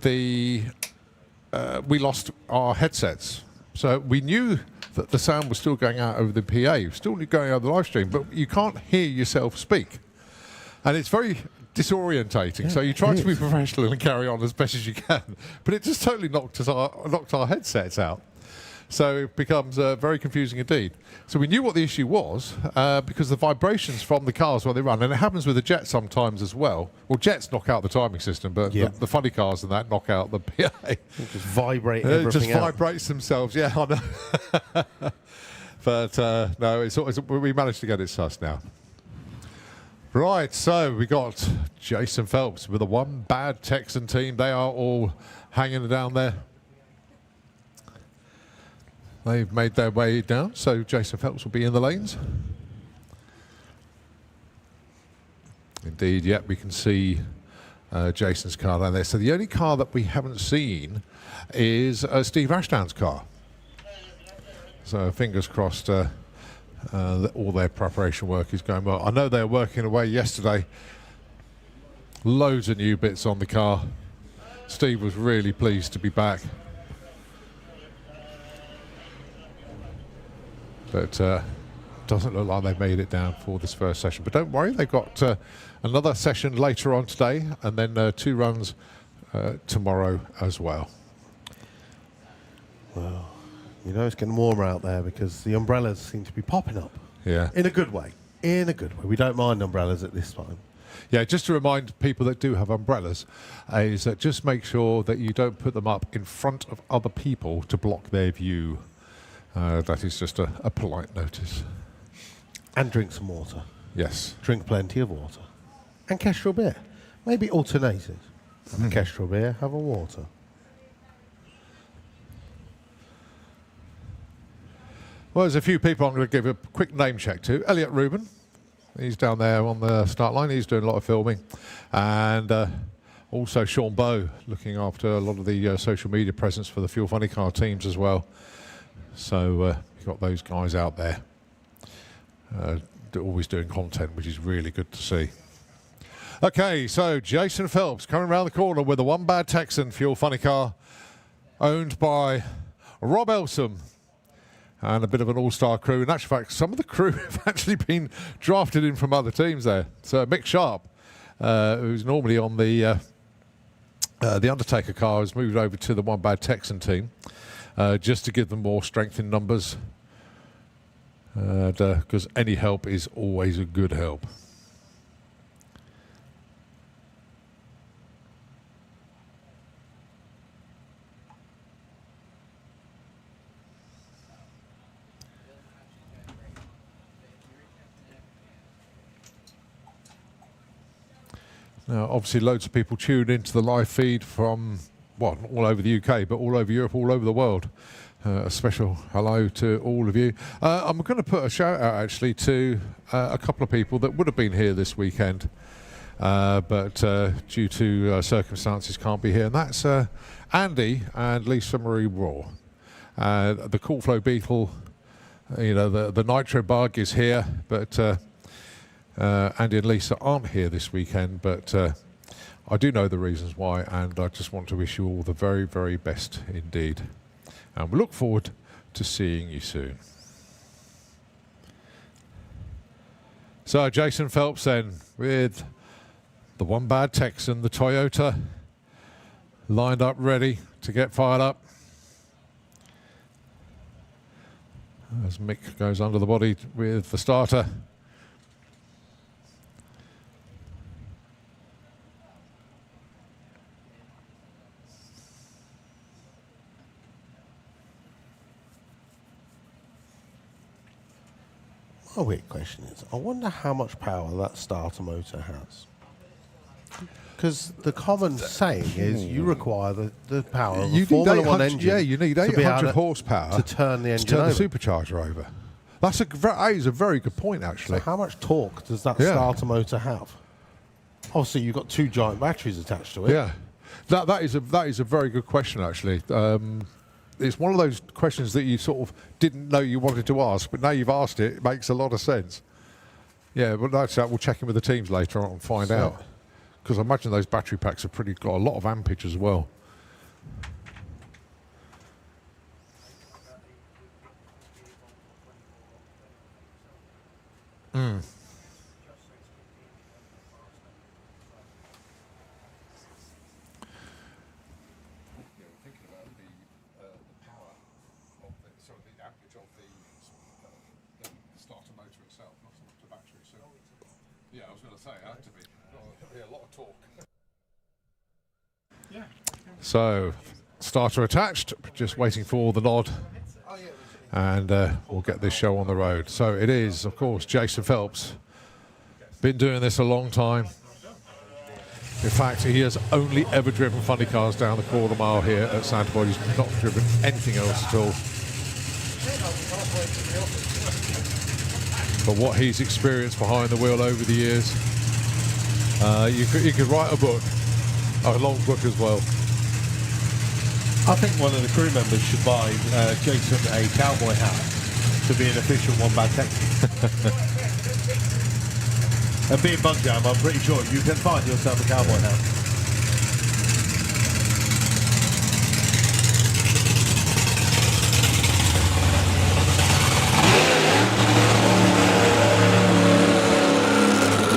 we lost our headsets. So we knew that the sound was still going out over the PA, still going out of the live stream, but you can't hear yourself speak. And it's very disorientating. So you try to be professional and carry on as best as you can, but it just totally knocked our headsets out. So it becomes very confusing indeed. So we knew what the issue was because the vibrations from the cars when they run, and it happens with the Jet sometimes as well. Well, Jets knock out the timing system, but the funny cars and that knock out the PA. Just vibrate everything It just out. vibrates themselves, yeah, I know. But no, we managed to get it sussed now. Right, so we got Jason Phelps with the One Bad Texan team. They are all hanging down there. They've made their way down, so Jason Phelps will be in the lanes. Indeed, yep, we can see Jason's car down there. So the only car that we haven't seen is Steve Ashdown's car. So fingers crossed all their preparation work is going well. I know they were working away yesterday. Loads of new bits on the car. Steve was really pleased to be back. But doesn't look like they made it down for this first session. But don't worry, they've got another session later on today, and then 2 runs tomorrow as well. Well, you know it's getting warmer out there because the umbrellas seem to be popping up. Yeah. In a good way. In a good way. We don't mind umbrellas at this time. Yeah, just to remind people that do have umbrellas, is that just make sure that you don't put them up in front of other people to block their view. That is just a polite notice. And drink some water. Yes. Drink plenty of water. And Kestrel beer. Maybe alternated. Have a Kestrel beer, have a water. Well, there's a few people I'm going to give a quick name check to. Elliot Rubin. He's down there on the start line. He's doing a lot of filming. And also Sean Bowe, looking after a lot of the social media presence for the Fuel Funny Car teams as well. So you've got those guys out there always doing content, which is really good to see. Okay, so Jason Phelps coming around the corner with a One Bad Texan Fuel Funny Car owned by Rob Elsom. And a bit of an all-star crew. In actual fact, some of the crew have actually been drafted in from other teams there. So Mick Sharp, who's normally on the Undertaker car, has moved over to the One Bad Texan team just to give them more strength in numbers. Because any help is always a good help. Now, obviously, loads of people tune into the live feed from, well, all over the UK, but all over Europe, all over the world. A special hello to all of you. I'm going to put a shout out, actually, to a couple of people that would have been here this weekend, but due to circumstances can't be here. And that's Andy and Lisa Marie Raw. The Cool Flow Beetle, you know, the Nitro Bug is here, but Andy and Lisa aren't here this weekend, but I do know the reasons why, and I just want to wish you all the very, very best indeed. And we look forward to seeing you soon. So Jason Phelps then with the One Bad Texan, the Toyota, lined up ready to get fired up. As Mick goes under the body with the starter. My weird question is, I wonder how much power that starter motor has. Because the common saying is you require the power of a Formula One engine. Yeah, you need 800 horsepower to turn the engine the over. supercharger over. That is a very good point, actually. So how much torque does that starter motor have? Obviously, you've got 2 giant batteries attached to it. Yeah, that is a very good question, actually. It's one of those questions that you sort of didn't know you wanted to ask, but now you've asked it, it makes a lot of sense. Yeah, but that's that. We'll check in with the teams later on and find out. Because I imagine those battery packs have got a lot of ampage as well. Yeah, I was going to say, it had to be. A lot of talk. Yeah. So, starter attached, just waiting for the nod. And we'll get this show on the road. So it is, of course, Jason Phelps. Been doing this a long time. In fact, he has only ever driven funny cars down the quarter mile here at Santa Barbara. He's not driven anything else at all. But what he's experienced behind the wheel over the years, you could write a book, a long book as well. I think one of the crew members should buy Jason a cowboy hat to be an official One Bad Texan. And being Bug Jam, I'm pretty sure you can find yourself a cowboy hat.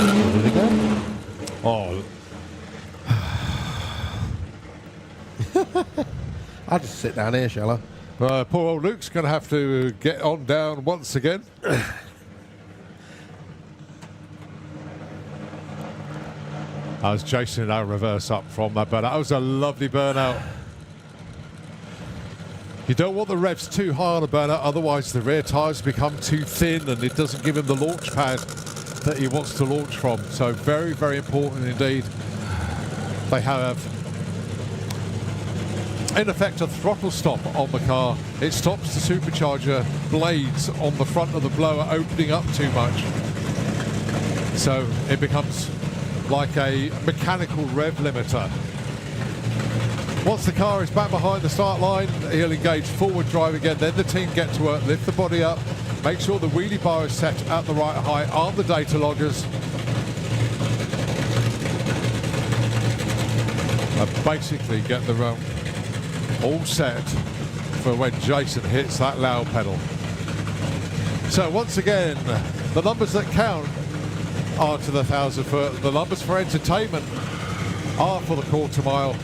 Where did it go? Oh, I'll just sit down here, shall I? poor old Luke's going to have to get on down once again. As Jason now reverse up from that burnout. That was a lovely burnout. You don't want the revs too high on a burnout, otherwise the rear tyres become too thin and it doesn't give him the launch pad that he wants to launch from. So very, very important indeed. They have, in effect, a throttle stop on the car. It stops the supercharger blades on the front of the blower opening up too much. So it becomes like a mechanical rev limiter. Once the car is back behind the start line, he'll engage forward drive again. Then the team get to work, lift the body up, make sure the wheelie bar is set at the right height, arm the data loggers, and basically get the run all set for when Jason hits that loud pedal. So once again, the numbers that count are to the 1,000 foot. The numbers for entertainment are for the quarter mile.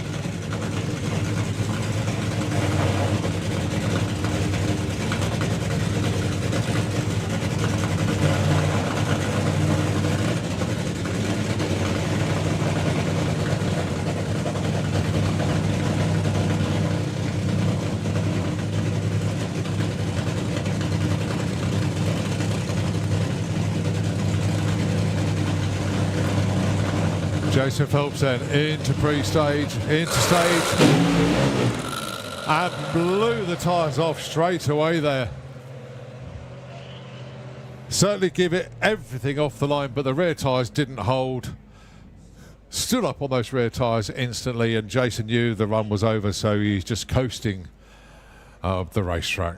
Jason Phelps then into pre-stage, into stage, and blew the tyres off straight away there. Certainly give it everything off the line, but the rear tyres didn't hold. Stood up on those rear tyres instantly, and Jason knew the run was over, so he's just coasting up the racetrack.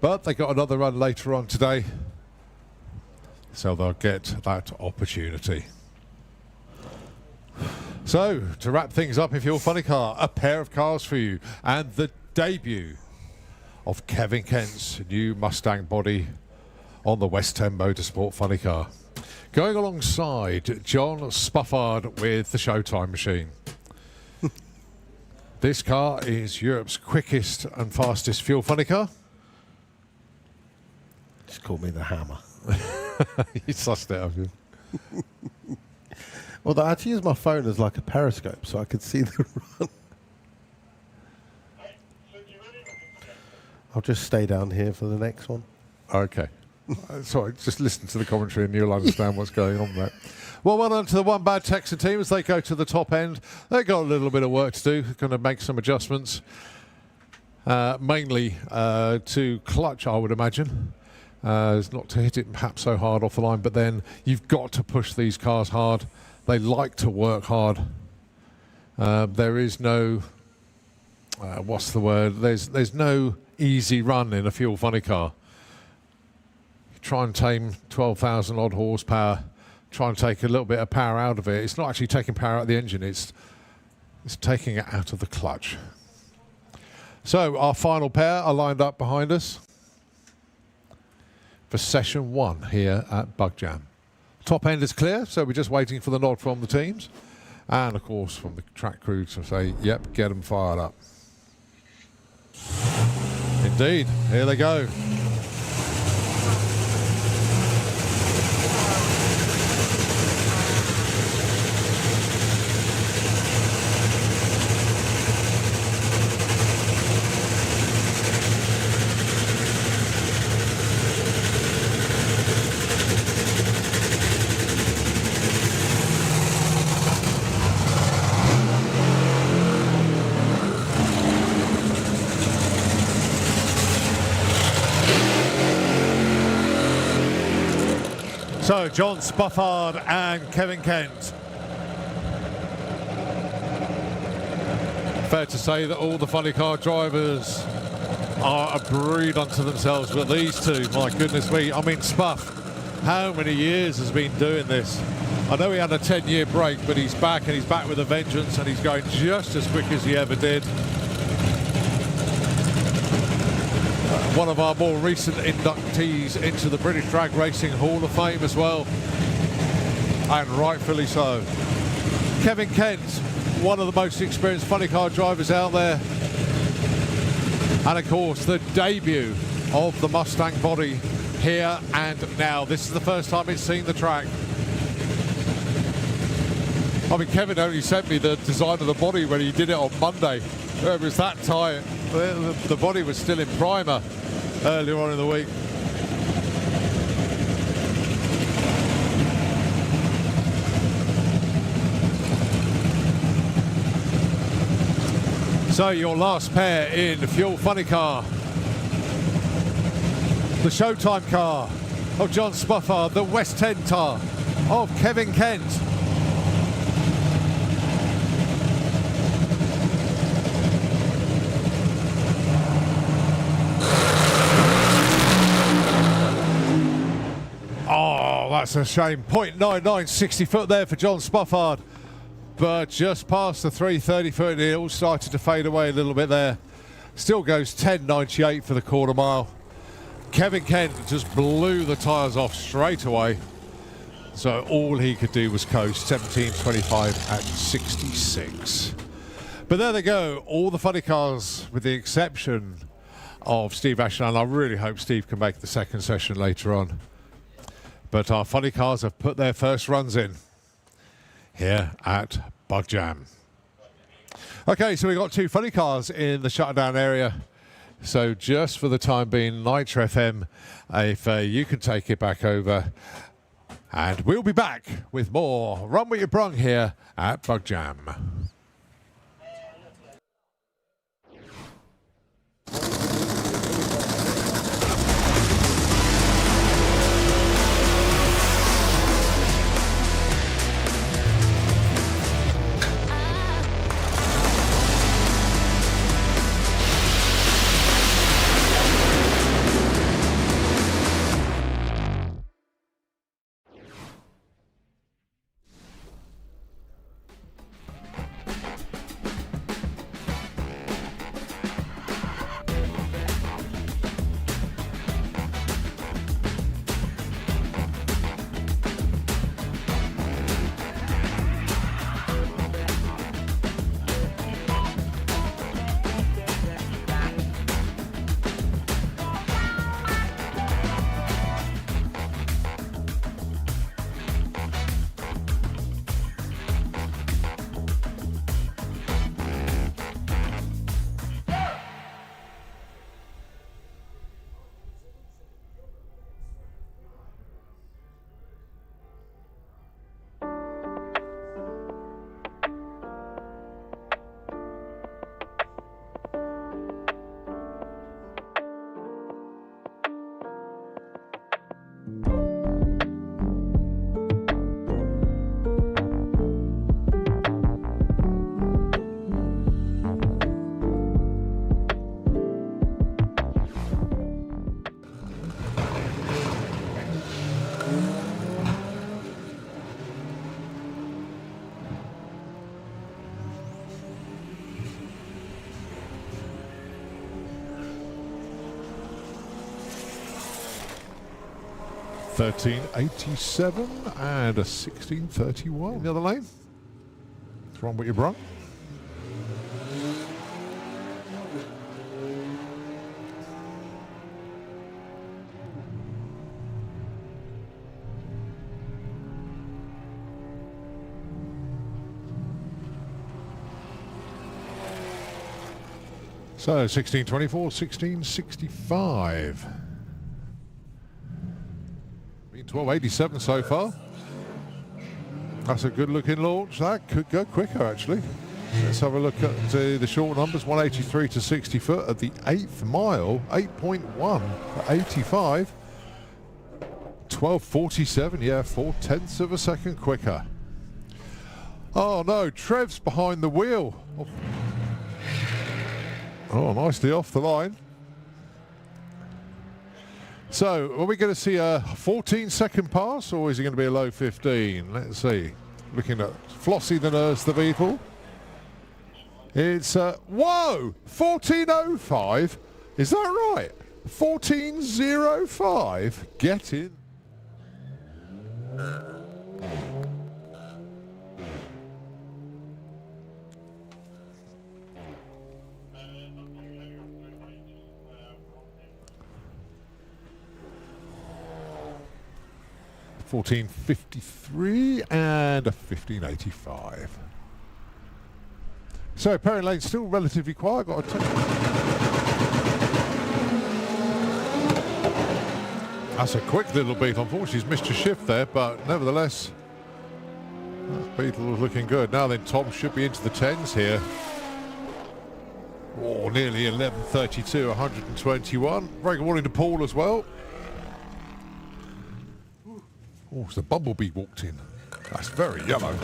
But they got another run later on today, so they'll get that opportunity. So, to wrap things up, if you're a funny car, a pair of cars for you, and the debut of Kevin Kent's new Mustang body on the West End Motorsport funny car. Going alongside John Spuffard with the Showtime machine. This car is Europe's quickest and fastest fuel funny car. Just call me the Hammer. You sussed it, have you? Although I had to use my phone as like a periscope so I could see the run. I'll just stay down here for the next one. Okay. Sorry, just listen to the commentary and you'll understand what's going on there. Well on to the One Bad Texan team as they go to the top end. They've got a little bit of work to do, going to make some adjustments. Mainly to clutch, I would imagine. Is not to hit it perhaps so hard off the line, but then you've got to push these cars hard. They like to work hard. There is no, what's the word? There's no easy run in a fuel funny car. You try and tame 12,000 odd horsepower, try and take a little bit of power out of it. It's not actually taking power out of the engine, it's taking it out of the clutch. So our final pair are lined up behind us for session 1 here at Bug Jam. Top end is clear, so we're just waiting for the nod from the teams. And of course from the track crew to say, yep, get them fired up. Indeed, here they go. So, John Spuffard and Kevin Kent. Fair to say that all the funny car drivers are a breed unto themselves, but these two, my goodness me. I mean, Spuff, how many years has been doing this? I know he had a 10-year break, but he's back, and he's back with a vengeance, and he's going just as quick as he ever did. one of our more recent inductees into the British Drag Racing Hall of Fame as well, and rightfully so. Kevin Kent, one of the most experienced funny car drivers out there, and of course the debut of the Mustang body here and now. This is the first time it's seen the track. I mean, Kevin only sent me the design of the body when he did it on Monday. It was that tight. The body was still in primer earlier on in the week. So your last pair in Fuel Funny Car. The Showtime car of John Spofford, the West End car of Kevin Kent. Oh, that's a shame. 0.99, 60 foot there for John Spofford. But just past the 330 foot, it all started to fade away a little bit there. Still goes 10.98 for the quarter mile. Kevin Kent just blew the tyres off straight away. So all he could do was coast 17.25 at 66. But there they go, all the funny cars with the exception of Steve Ashland. I really hope Steve can make the second session later on. But our funny cars have put their first runs in here at Bug Jam. Okay, so we've got two funny cars in the shutdown area. So just for the time being, Nitro FM, if you can take it back over. And we'll be back with more Run With Your Brung here at Bug Jam. $13.87 and a 16.31 in the other lane. What's wrong with your bro? So 16.24, 16.65. 12.87 so far. That's a good looking launch. That could go quicker actually. Let's have a look at the short numbers. 183 to 60 foot at the 8th mile. 8.1 for 85. 12.47, yeah, 0.4 of a second quicker. Oh no, Trev's behind the wheel. Oh, nicely off the line. So, are we going to see a 14-second pass, or is it going to be a low 15? Let's see. Looking at Flossie the Nurse, the Beetle. It's, whoa! 14.05? Is that right? 14.05. Get in. $14.53 and a $15.85. So Perry Lane still relatively quiet. Got a That's a quick little beat. Unfortunately, he's missed a shift there, but nevertheless, that Beetle was looking good. Now then, Tom should be into the 10s here. Oh, nearly 11.32, 121. Very good morning to Paul as well. Oh, it's the Bumblebee walked in. That's very yellow.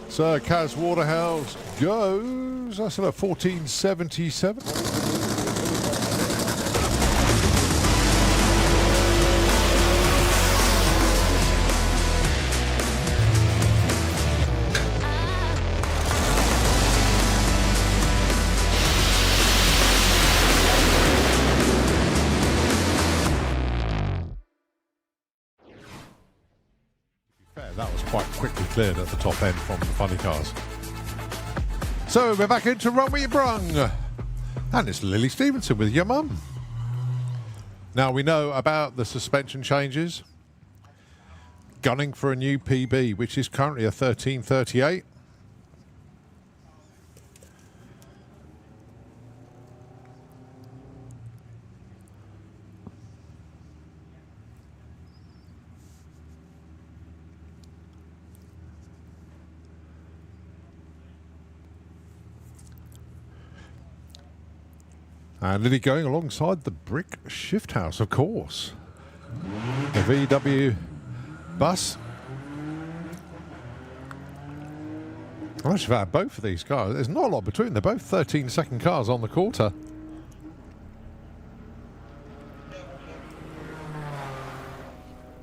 So Kaz Waterhouse goes. That's at 14.77. That was quite quickly cleared at the top end from the funny cars. So we're back into Run With Your Brung. And it's Lily Stevenson with your mum. Now we know about the suspension changes. Gunning for a new PB, which is currently a 13.38. And Lily going alongside the brick shift house, of course. The VW bus. I should have had both of these cars. There's not a lot between. They're both 13-second cars on the quarter.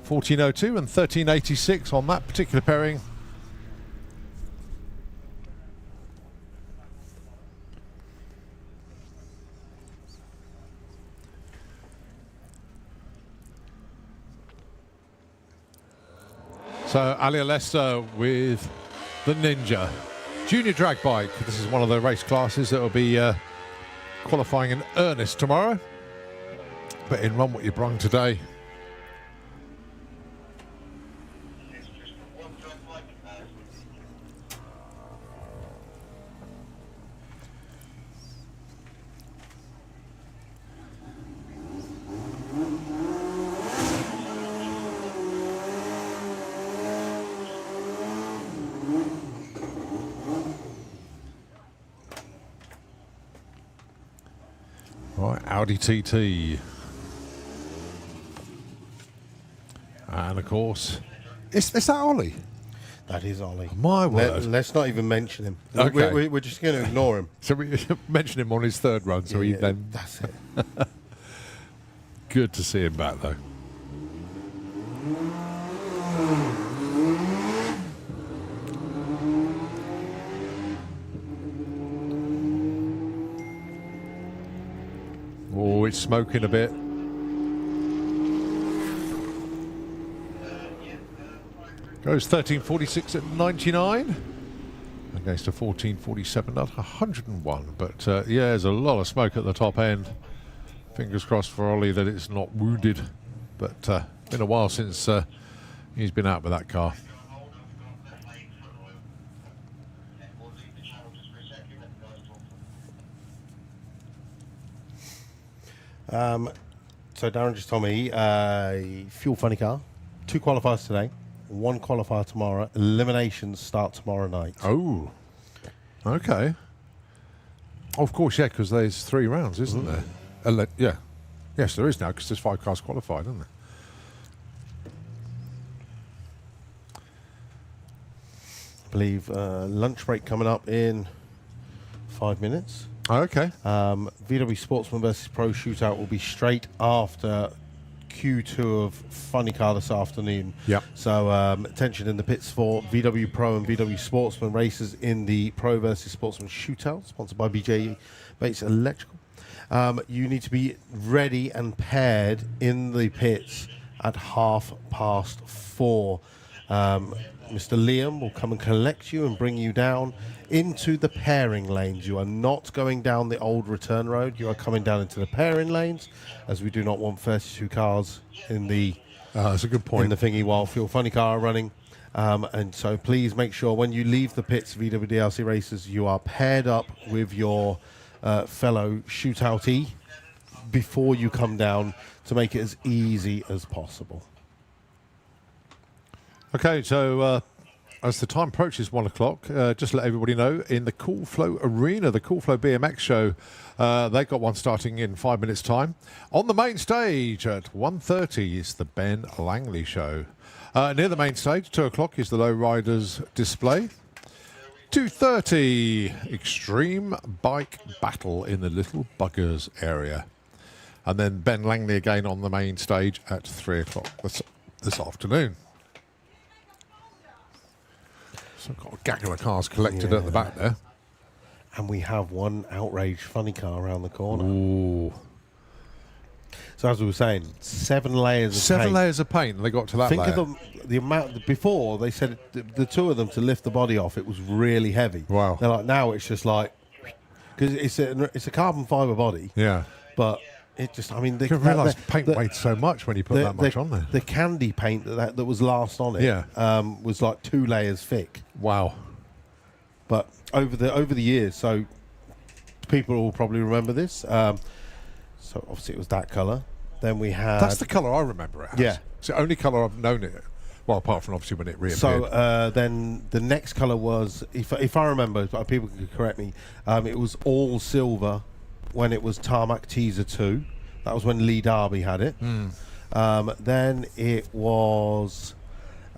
$14.02 and $13.86 on that particular pairing. So Ali Alesta with the Ninja Junior Drag Bike. This is one of the race classes that will be qualifying in earnest tomorrow. But in Run What You Brung today. Right, Audi TT. And of course, is that Ollie? That is Ollie. My word. Let's not even mention him. Okay. We're just going to ignore him. So we mentioned him on his third run, so he then... That's it. Good to see him back, though. Oh, it's smoking a bit. Goes 13.46 at 99 against a 14.47 at 101. But yeah, there's a lot of smoke at the top end. Fingers crossed for Ollie that it's not wounded. But been a while since he's been out with that car. So Darren just told me fuel funny car, 2 qualifiers today, 1 qualifier tomorrow. Eliminations start tomorrow night. Oh, okay. Of course, yeah, because there's 3 rounds, isn't there? Yeah. Yes, there is now, because there's 5 cars qualified, isn't there? I believe lunch break coming up in 5 minutes. Okay. VW Sportsman versus Pro shootout will be straight after Q2 of Funny Car this afternoon. Yep. So attention in the pits for VW Pro and VW Sportsman races in the Pro versus Sportsman Shootout, sponsored by BJ Bates Electrical. You need to be ready and paired in the pits at 4:30. Mr. Liam will come and collect you and bring you down into the pairing lanes. You are not going down the old return road. You are coming down into the pairing lanes, as we do not want 32 cars in the That's a good point. in the thingy while Fuel Funny Car are running. And so please make sure when you leave the pits, VW DLC races, you are paired up with your fellow shootoutee before you come down to make it as easy as possible. Okay, so as the time approaches 1 o'clock, just to let everybody know, in the Cool Flow Arena, the Cool Flow BMX show, they've got one starting in 5 minutes' time. On the main stage at 1:30 is the Ben Langley show. Near the main stage, 2 o'clock, is the Lowriders display. 2:30, Extreme Bike Battle in the Little Buggers area. And then Ben Langley again on the main stage at 3 o'clock this afternoon. So I've got a gaggle of cars collected at the back there. And we have one outraged funny car around the corner. Ooh. So as we were saying, 7 layers of paint. 7 layers of paint, and they got to that Think layer. of the amount. Before they said the two of them to lift the body off, it was really heavy. Wow. They're like, now it's just like, because it's a carbon fiber body. Yeah. But it just, I mean, You can realise paint weighed so much when you put that much on there. The candy paint that was last on it, Yeah. was like 2 layers thick. Wow. But over the years, so people will probably remember this. So obviously it was that colour. Then we had. That's the colour I remember it as. Yeah. It's the only colour I've known it. Well, apart from obviously when it reappeared. So then the next colour was, if I remember, but people can correct me, it was all silver when it was Tarmac Teaser 2. That was when Lee Darby had it. Then it was,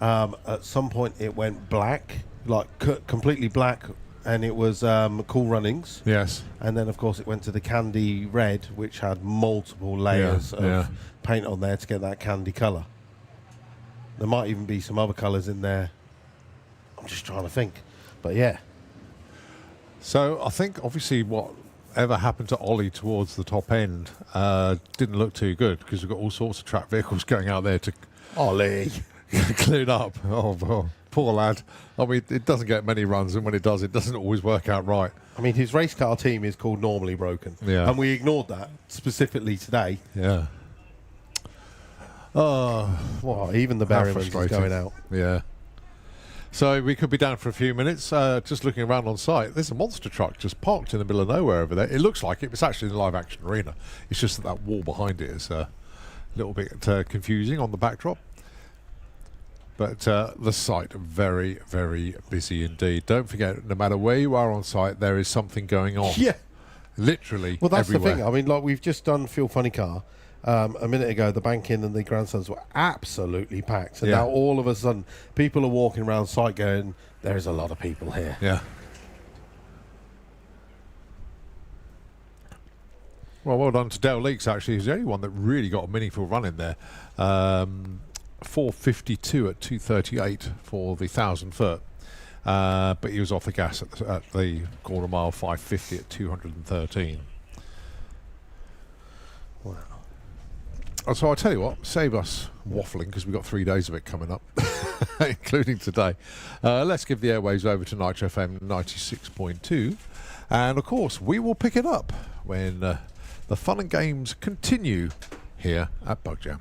at some point it went black, like completely black, and it was Cool Runnings. Yes. And then, of course, it went to the candy red, which had multiple layers of paint on there to get that candy colour. There might even be some other colours in there. I'm just trying to think. But yeah. So I think obviously whatever happened to Ollie towards the top end didn't look too good, because we've got all sorts of track vehicles going out there to Ollie. clean up. Oh, poor lad. I mean, it doesn't get many runs, and when it does, it doesn't always work out right. I mean, his race car team is called Normally Broken. Yeah. And we ignored that specifically today. Yeah. Oh, Well, even the how Berryman is frustrating. going out. Yeah. So we could be down for a few minutes, just looking around on site. There's a monster truck just parked in the middle of nowhere over there. It looks like it's actually in the live action arena. It's just that wall behind it is a little bit confusing on the backdrop. But the site, very, very busy indeed. Don't forget, no matter where you are on site, there is something going on. Yeah. Literally Well, that's everywhere. the thing. I mean, like, we've just done Fuel Funny Car. A minute ago, the bank-in and the grandsons were absolutely packed. And Yeah. now all of a sudden, people are walking around site going, there's a lot of people here. Yeah. Well done to Dale Leaks, actually. He's the only one that really got a meaningful run in there. 4:52 at 2:38 for the 1,000 foot. But he was off the gas at the quarter mile, 5:50 at 213. Wow. So I'll tell you what, save us waffling, because we've got 3 days of it coming up, including today. Let's give the airwaves over to Nitro FM 96.2. And of course, we will pick it up when the fun and games continue here at Bug Jam.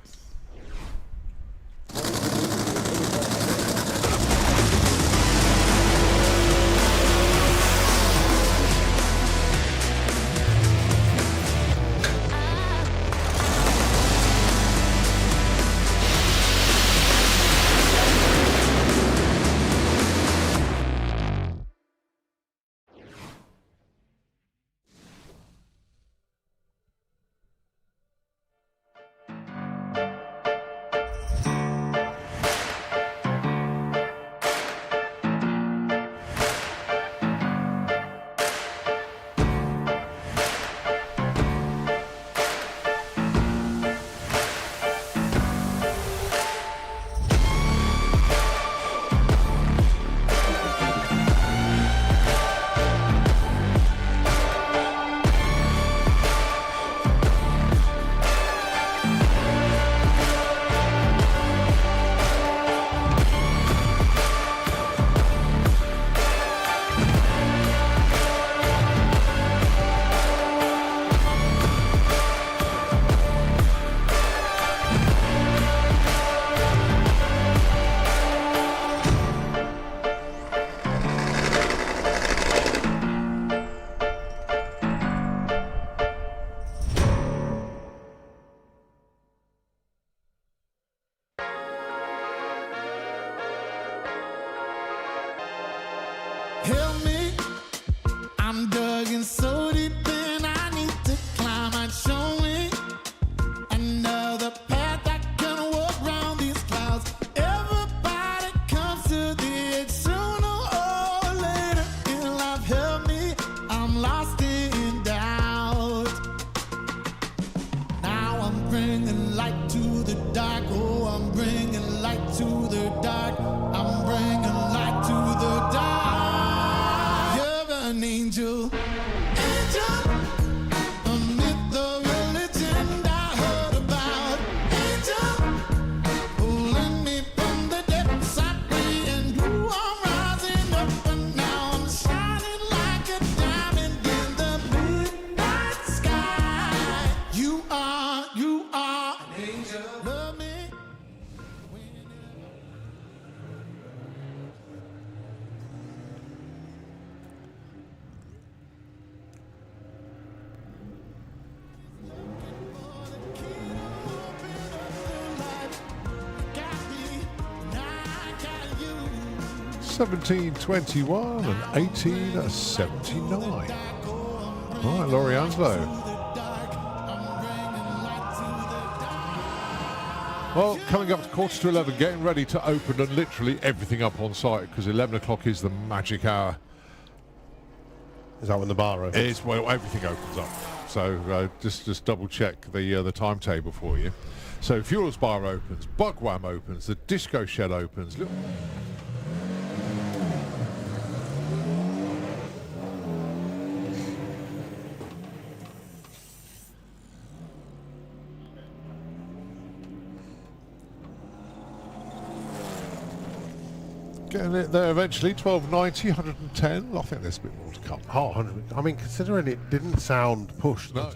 1721 and 1879. All right, Laurie Anslow. Well, coming up to 11:15, getting ready to open and literally everything up on site because 11 o'clock is the magic hour. Is that when the bar opens? It's well, everything opens up. So just double check the timetable for you. So Fuel's Bar opens, Bugwam opens, the Disco Shed opens. Getting it there eventually, 1290, 110. I think there's a bit more to come. Oh, 100. I mean, considering it didn't sound pushed. No.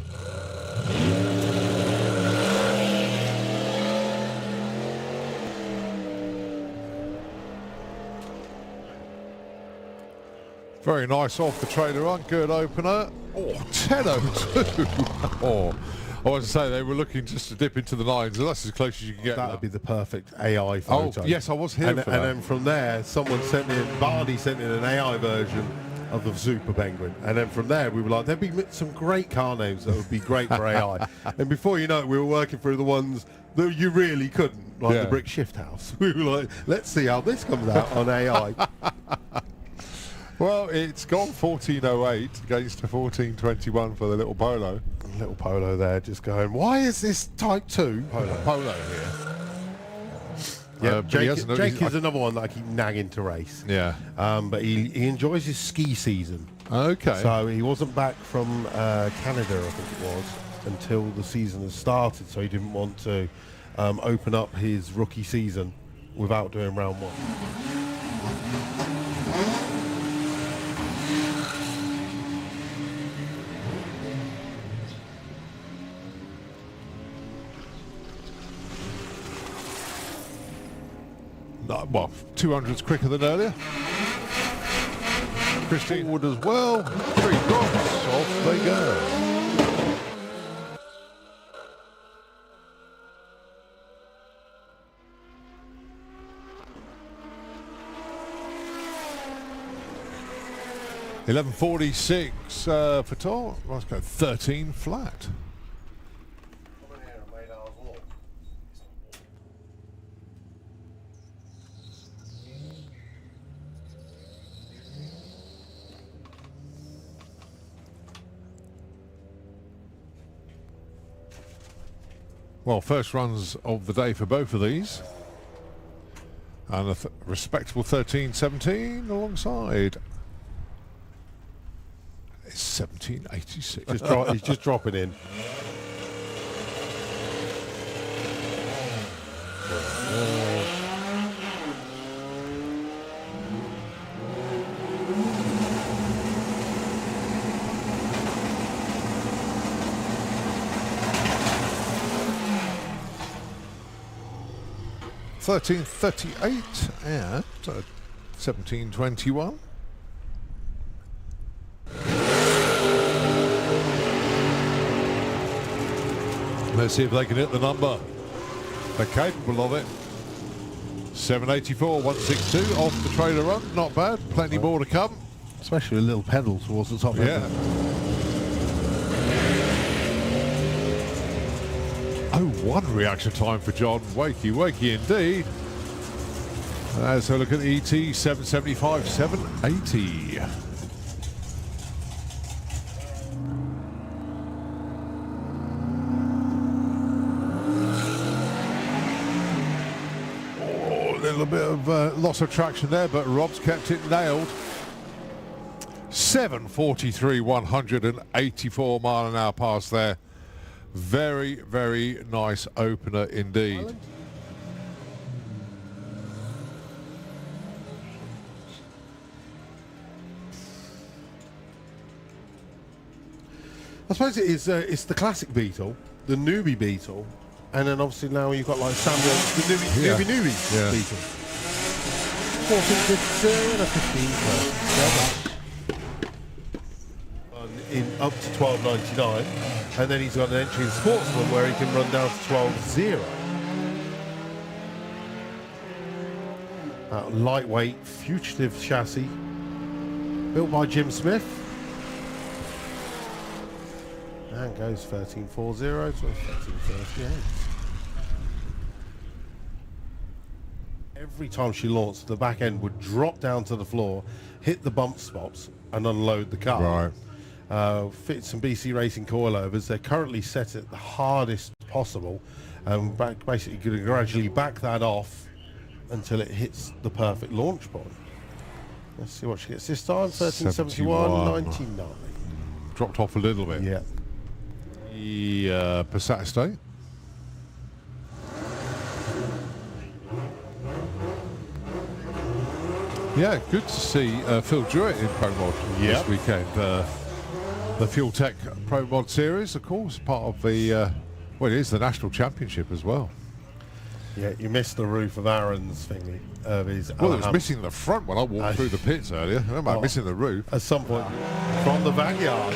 Very nice off the trailer run, good opener. Oh, 10.02. Oh, I was to say they were looking just to dip into the nines, and that's as close as you can get. That would be the perfect AI photo. Oh, yes, I was here and, for and that. then from there, someone sent in, Barney sent in an AI version of the Super Penguin. And then from there, we were like, there'd be some great car names that would be great for AI. And before you know it, we were working through the ones that you really couldn't, like the Brick Shift House. We were like, let's see how this comes out on AI. Well, it's gone 14.08 against a 14.21 for the little Polo. Little Polo there just going, why is this Type 2? Polo here. Yeah, but Jake is another one that I keep nagging to race. Yeah. But he enjoys his ski season. Okay. So he wasn't back from Canada, I think it was, until the season has started. So he didn't want to open up his rookie season without doing round one. No, well, 200's quicker than earlier. Christine Wood as well. 3 drops. Off they go. $11.46 for Tor. Let's go 13 flat. Well, first runs of the day for both of these. And a respectable 13.17 alongside. It's 17.86. He's just dropping in. $13.38 and 17.21. Let's see if they can hit the number. They're capable of it. 784, 162 off the trailer run. Not bad. Plenty more to come. Especially a little pedal towards the top. Yeah. Oh, 1 reaction time for John. Wakey indeed. So look at the ET 775, 780. Oh, a little bit of loss of traction there, but Rob's kept it nailed. 743, 184 mile an hour pass there. Very, very nice opener indeed. I suppose it is. It's the classic Beetle, the newbie Beetle, and then obviously now you've got like Samuel, the newbie Beetle. 14.52 and a 15. In up to 12.99, and then he's got an entry in Sportsman where he can run down to 12.0. Lightweight fugitive chassis built by Jim Smith. And goes 13.40 to 13.38. Every time she launched, the back end would drop down to the floor, hit the bump spots, and unload the car. Right. Fit some BC Racing coilovers. They're currently set at the hardest possible, and basically going to gradually back that off until it hits the perfect launch point. Let's see what she gets this time. 13.71.99. Dropped off a little bit. Yeah. The Passat Estate. Yeah, good to see Phil Jewett in Pro Mod this weekend. The Fuel Tech Pro Mod Series, of course, part of the, well, it is the National Championship as well. Yeah, you missed the roof of Aaron's thingy. Well, it was missing the front when I walked through the pits earlier. I don't know about missing the roof. At some point from the backyard.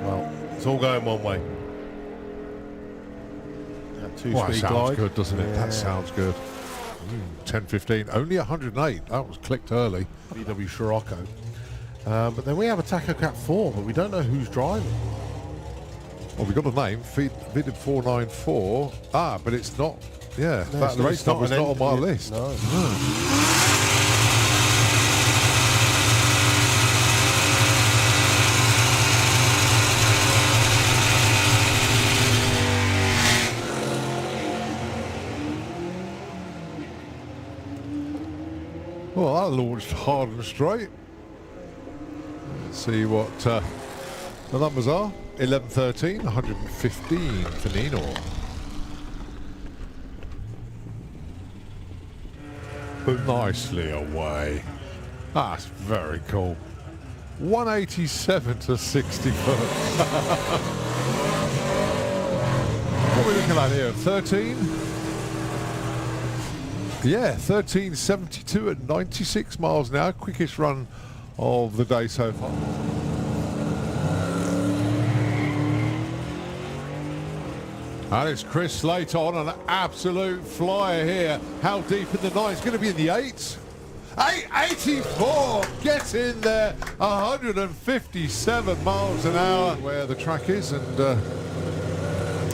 Well, it's all going one way. That sounds glide. good, doesn't it? That sounds good. 10.15, only 108. That was clicked early. VW Scirocco. But then we have a Taco Cat 4, but we don't know who's driving. Well, we got a name, Vidib 494. But it's not. Yeah, No, that race number's not on my list. No. Well, that launched hard and straight. Let's see what the numbers are. 11.13, 115 for Nino. Nicely away. That's very cool. 187 to 60 foot. What are we looking at here? 13? Yeah, 13.72 at 96 miles an hour. Quickest run of the day so far. And it's Chris Slate on an absolute flyer here. How deep in the night? It's going to be in the 8s. 884, get in there. 157 miles an hour where the track is, and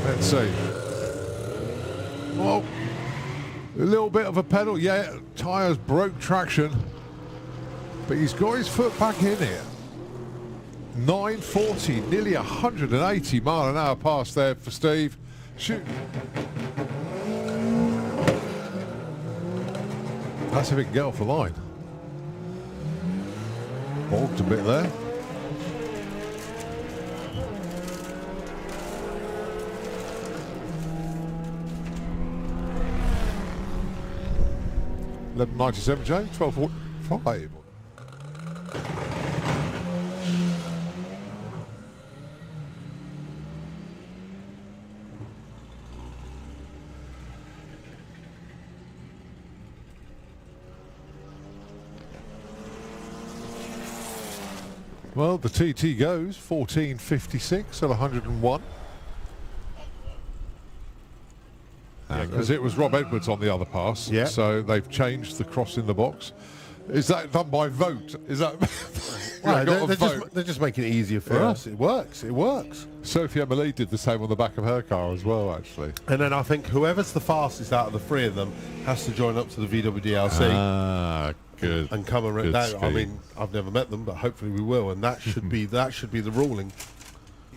let's see. Oh, a little bit of a pedal. Yeah, tyres broke traction, but he's got his foot back in here. 940, nearly 180 mile an hour pass there for Steve. Shoot. That's if it can get off the line. Bogged a bit there. $11.97, James. 12.45. Well, the TT goes 14.56 at 101. Because it was Rob Edwards on the other pass, so they've changed the cross in the box. Is that done by vote? Is that? Well, they're just making it easier for us. It works. It works. Sophie Emily did the same on the back of her car as well, actually. And then I think whoever's the fastest out of the three of them has to join up to the VWDLC. Ah, good. And come and I mean, I've never met them, but hopefully we will. And that should be the ruling.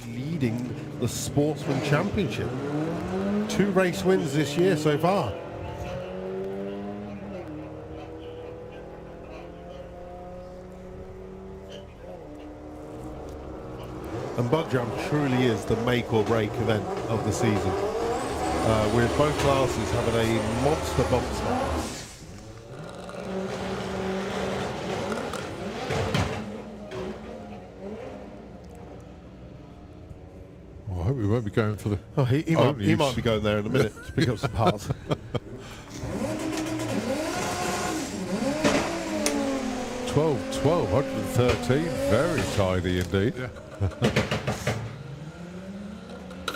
Leading the Sportsman Championship. 2 race wins this year so far. And Bug Jam truly is the make or break event of the season, with both classes having a monster bump start. Well, I hope we won't be going for the... Oh, he might be going there in a minute to pick up some parts. 113, very tidy indeed.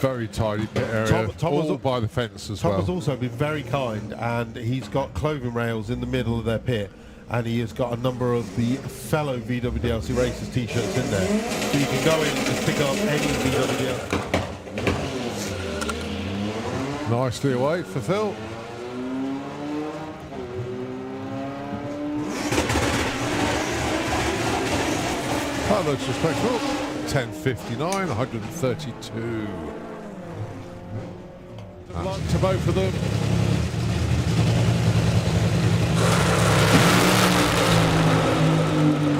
Very tidy pit area, Tom was all by the fence as Tom well. has also been very kind, and he's got clothing rails in the middle of their pit, and he has got a number of the fellow VWDLC Racers t-shirts in there. So you can go in and just pick up any VWDLC. Nicely away for Phil. That looks respectable. 10:59, 132. Good luck to both of them.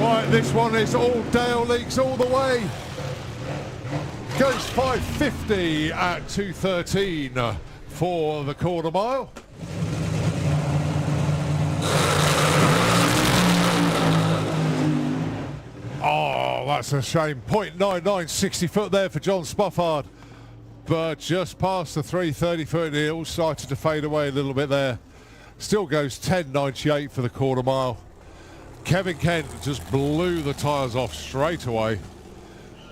Right, this one is all Dale Leaks all the way. Goes 5:50 at 2:13 for the quarter mile. Oh, that's a shame. 0.99, 60 foot there for John Spofford. But just past the 330 foot, it all started to fade away a little bit there. Still goes 10.98 for the quarter mile. Kevin Kent just blew the tyres off straight away.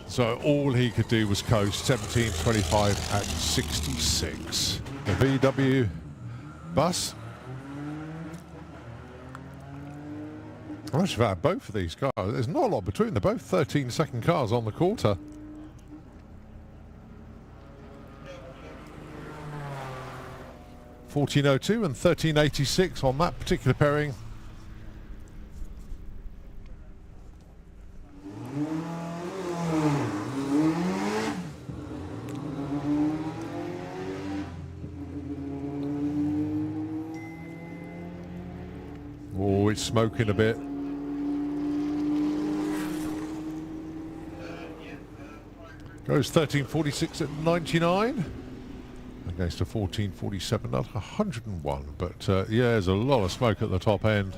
So all he could do was coast 17.25 at 66. The VW bus. I must have had both of these cars. There's not a lot between. They're both 13-second cars on the quarter. $14.02 and $13.86 on that particular pairing. Oh, it's smoking a bit. Goes 13.46 at 99. Against a 14.47 at 101. But yeah, there's a lot of smoke at the top end.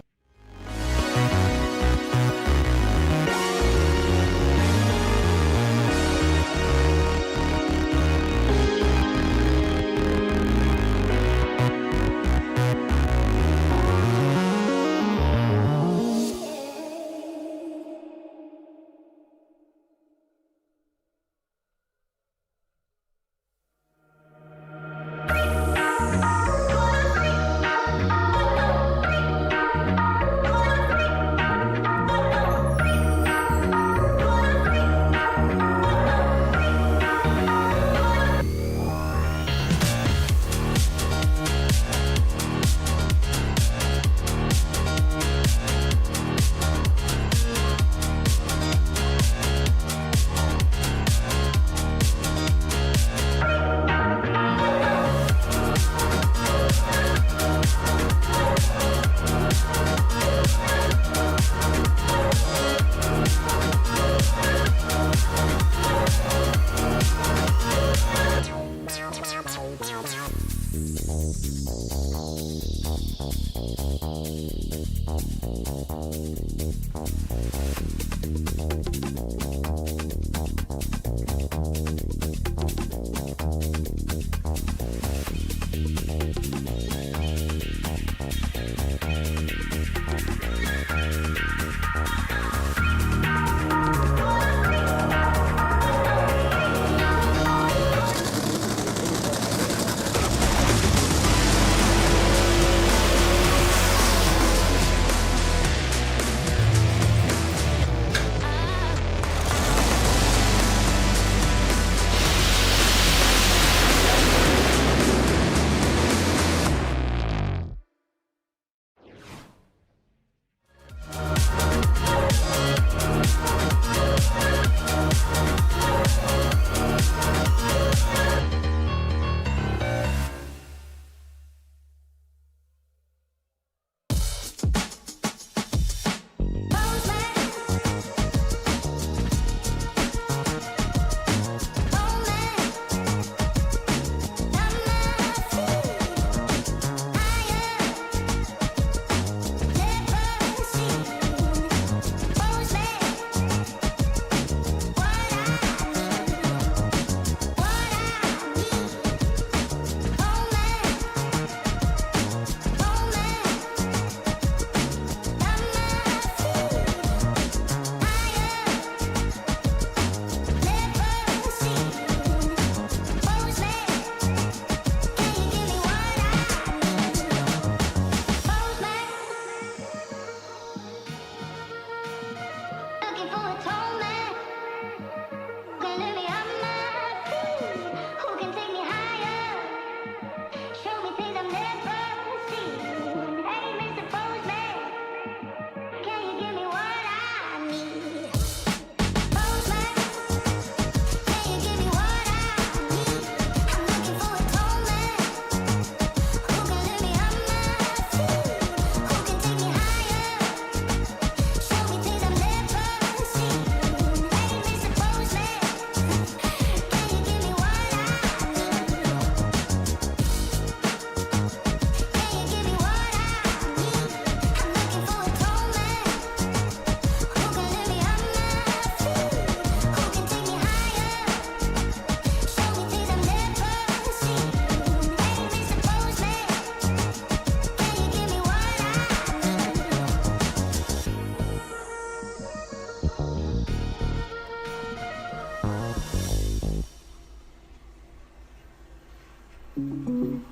Time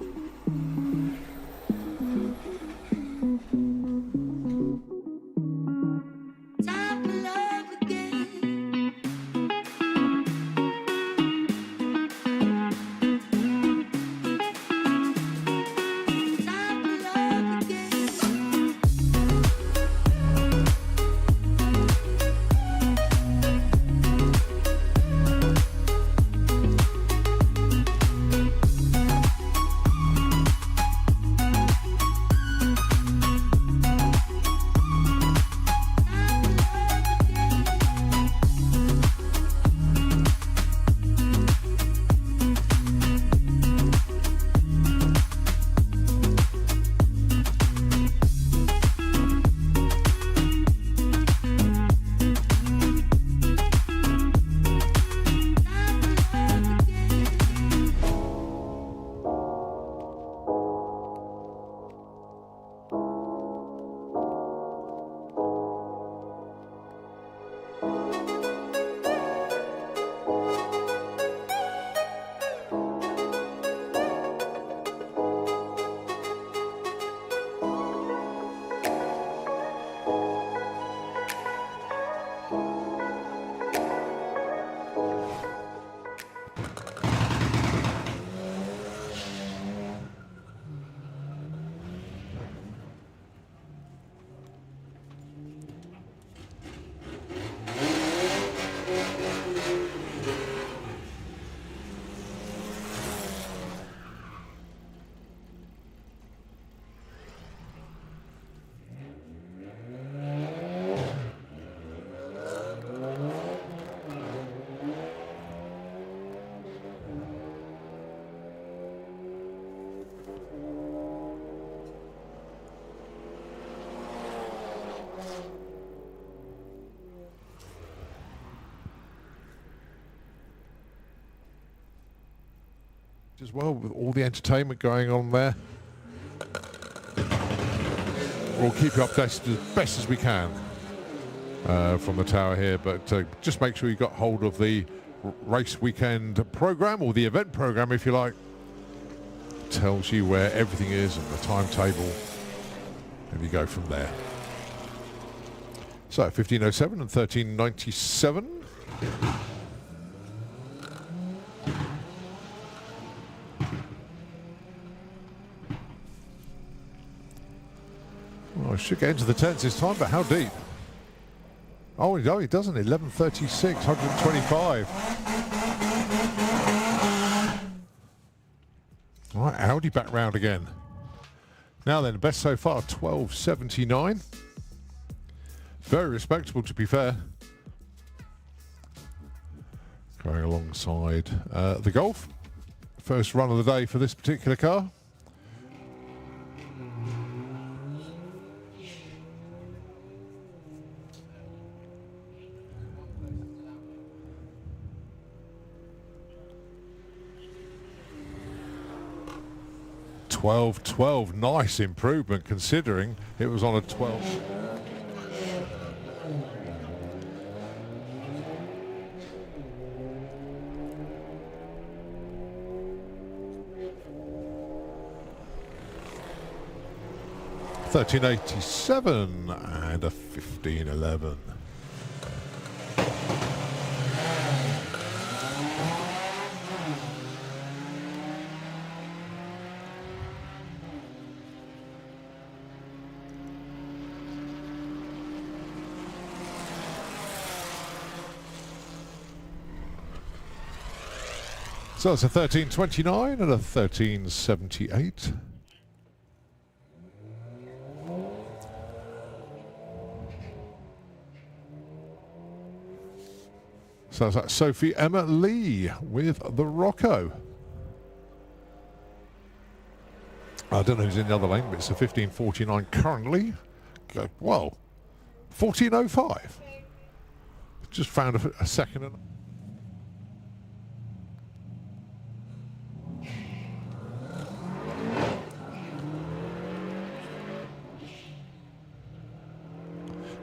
to love again. Time to love again. As well, with all the entertainment going on there. We'll keep you updated as best as we can from the tower here, but just make sure you got hold of the race weekend program, or the event program if you like. Tells you where everything is and the timetable, and you go from there. So 1507 and 1397. Well, I should get into the tents this time, but how deep? Oh, no, he doesn't. 1136, 125. All right, Audi back round again. Now then, best so far, 1279. Very respectable, to be fair. Going alongside the Golf. First run of the day for this particular car. .12.12, nice improvement considering it was on a 12. $13.87 and a 15.11. So it's a 13.29 and a 13.78. So that's Sophie Emma Lee with the Rocco. I don't know who's in the other lane, but it's a 15.49 currently. Well, 14.05. Just found a second.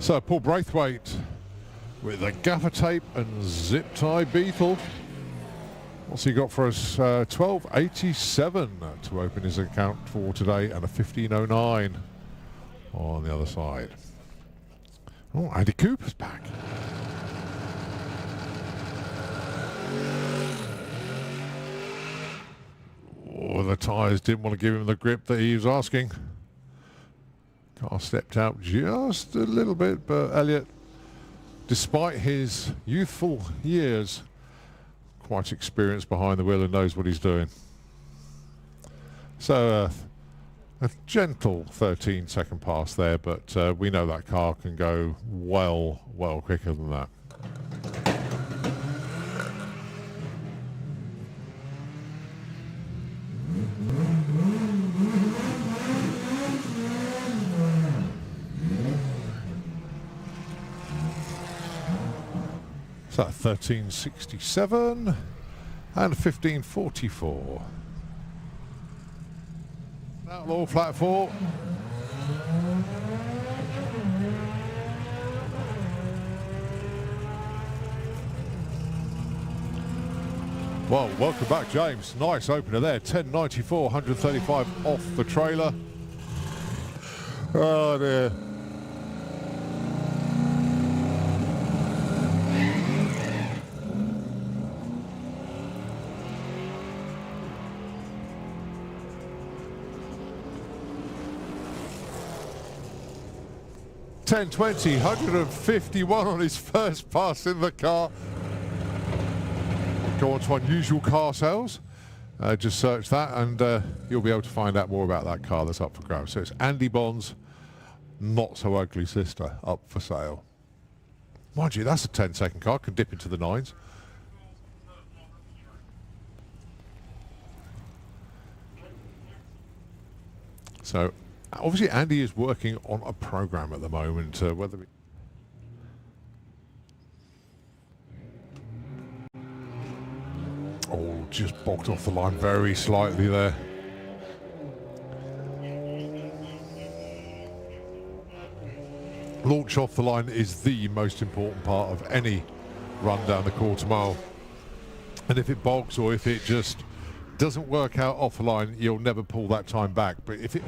So Paul Braithwaite with a gaffer tape and zip tie Beetle. What's he got for us? 1287 to open his account for today, and a 1509 on the other side. Oh, Andy Cooper's back. Oh, the tyres didn't want to give him the grip that he was asking. Car stepped out just a little bit, but Elliott, despite his youthful years, quite experienced behind the wheel and knows what he's doing. So a gentle 13-second pass there, but we know that car can go well quicker than that. So 1367 and 1544. Outlaw flat 4. Well, welcome back, James. Nice opener there. 1094, 135 off the trailer. Oh dear. $10.20, 151 on his first pass in the car. Go on to unusual car sales. Just search that and you'll be able to find out more about that car that's up for grabs. So it's Andy Bond's not so ugly sister up for sale. Mind you, that's a 10-second car, can dip into the 9s. So obviously Andy is working on a program at the moment, whether it just bogged off the line very slightly there. Launch off the line is the most important part of any run down the quarter mile. And if it bogs or if it just doesn't work out off the line, you'll never pull that time back. But if it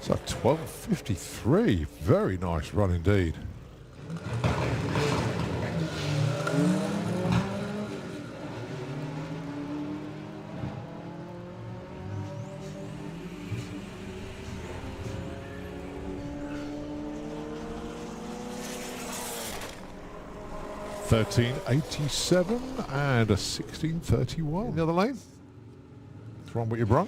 So 12.53, very nice run indeed. $13.87 and a 16.31 in the other lane. What's wrong with your bro?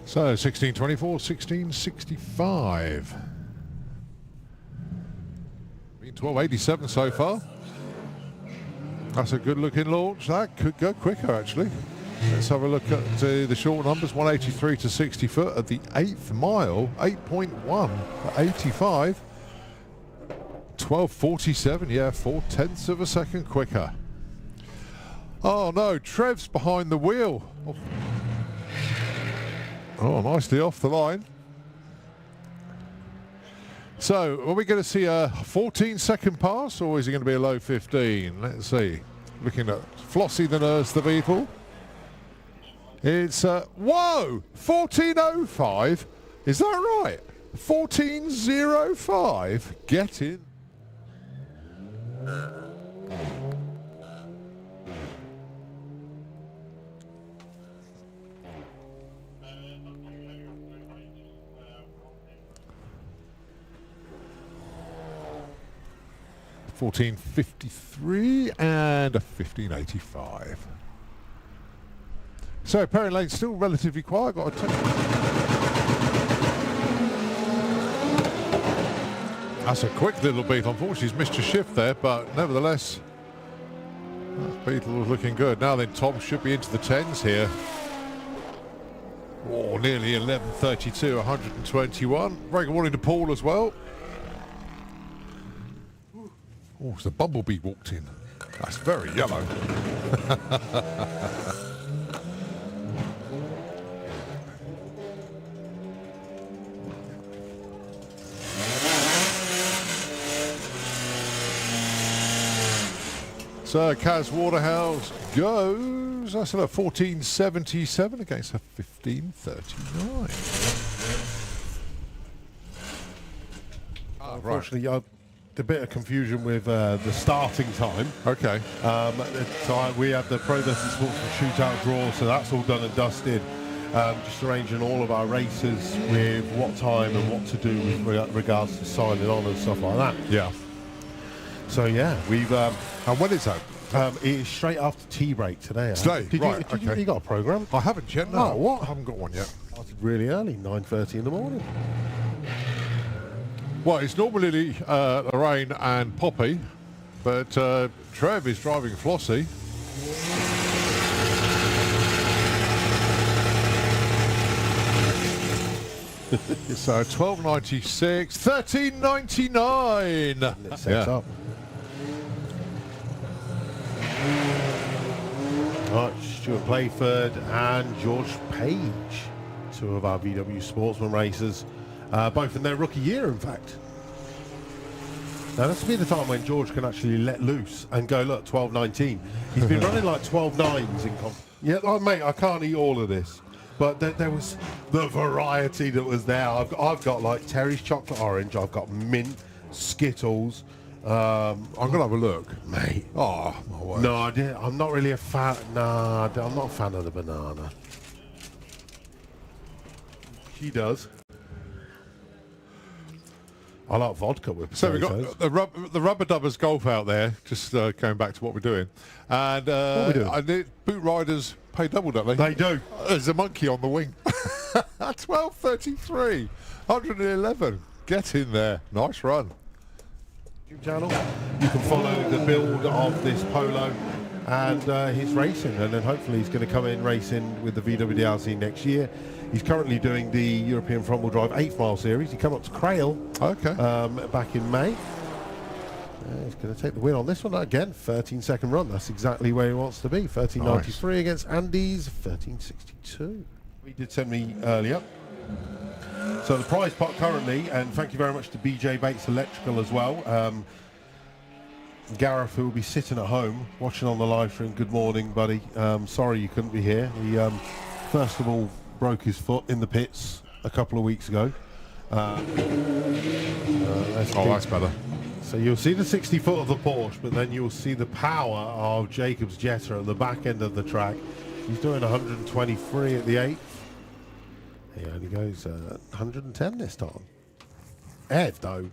So 1624, 1665. Been 1287 so far. That's a good looking launch. That could go quicker actually. Let's have a look at the short numbers. 183 to 60 foot at the 8th mile. 8.1 at 85. 1247, yeah, 0.4 of a second quicker. Oh no, Trev's behind the wheel. Oh, nicely off the line. So, are we going to see a 14-second pass, or is it going to be a low 15? Let's see. Looking at Flossie the Nurse, the Beetle. It's, whoa! 14.05? Is that right? 14.05? Get in. $14.53 and a 15.85. So Perry Lane still relatively quiet. Got a that's a quick little beat. Unfortunately, he's missed a shift there, but nevertheless, Beetle was looking good. Now then, Tom should be into the 10s here. Oh, nearly 11.32, 121. Very good morning to Paul as well. Oh, it's the bumblebee walked in. That's very yellow. So Kaz Waterhouse goes, that's a 14.77 against a 15.39. Unfortunately, a bit of confusion with the starting time. Okay. At the time, we have the Pro Wrestling Sports Shootout draw, so that's all done and dusted. Just arranging all of our races with what time and what to do with regards to signing on and stuff like that. Yeah. So yeah, we've. And when is that? It is straight after tea break today. Today, right, Did you got a program? I haven't yet, no. Oh, what? I haven't got one yet. Started really early, 9:30 in the morning. Well, it's normally Lorraine and Poppy, but Trev is driving Flossie. So 12.96, 13.99. It sets up. Right, Stuart Playford and George Page, two of our VW Sportsman racers, both in their rookie year, in fact. Now, this will be the time when George can actually let loose and go, look, 12.19. He's been running like 12.9s in Yeah, oh, mate, I can't eat all of this. But there was the variety that was there. I've got like Terry's chocolate orange. I've got mint, Skittles. I'm going to have a look. Mate. Oh, my word. No, I'm not really a fan. Nah, I'm not a fan of the banana. She does. I like vodka with So we've potatoes. got the Rubber Dubbers golf out there, just going back to what we're doing. And What are we doing? I need boot riders pay double, don't they? They do. There's a monkey on the wing. 12.33, 111. Get in there. Nice run. YouTube channel. You can follow the build of this polo and his racing, and then hopefully he's going to come in racing with the VWDRC next year. He's currently doing the European Front Wheel Drive 8 Mile Series. He came up to Crail back in May. He's going to take the win on this one again. 13-second run. That's exactly where he wants to be. 13.93 against Andy's 13.62. He did send me earlier. So the prize pot currently, and thank you very much to BJ Bates Electrical as well. Gareth, who will be sitting at home watching on the live stream. Good morning, buddy. Sorry you couldn't be here. He first of all broke his foot in the pits a couple of weeks ago. That's better. So you'll see the 60 foot of the Porsche, but then you'll see the power of Jacob's Jetta at the back end of the track. He's doing 123 at the 8th. He only goes 110 this time. Ed, though,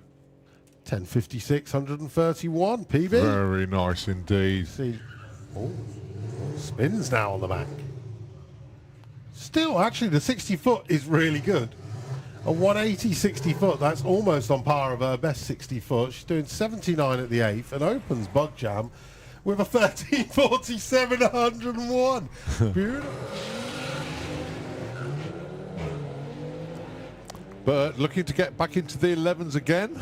10.56, 131 PB. Very nice indeed. See, spins now on the back. Still, actually, the 60 foot is really good. A 180 60 foot, that's almost on par of her best 60 foot. She's doing 79 at the 8th and opens Bug Jam with a 13.47, 101. Beautiful. But looking to get back into the 11s again.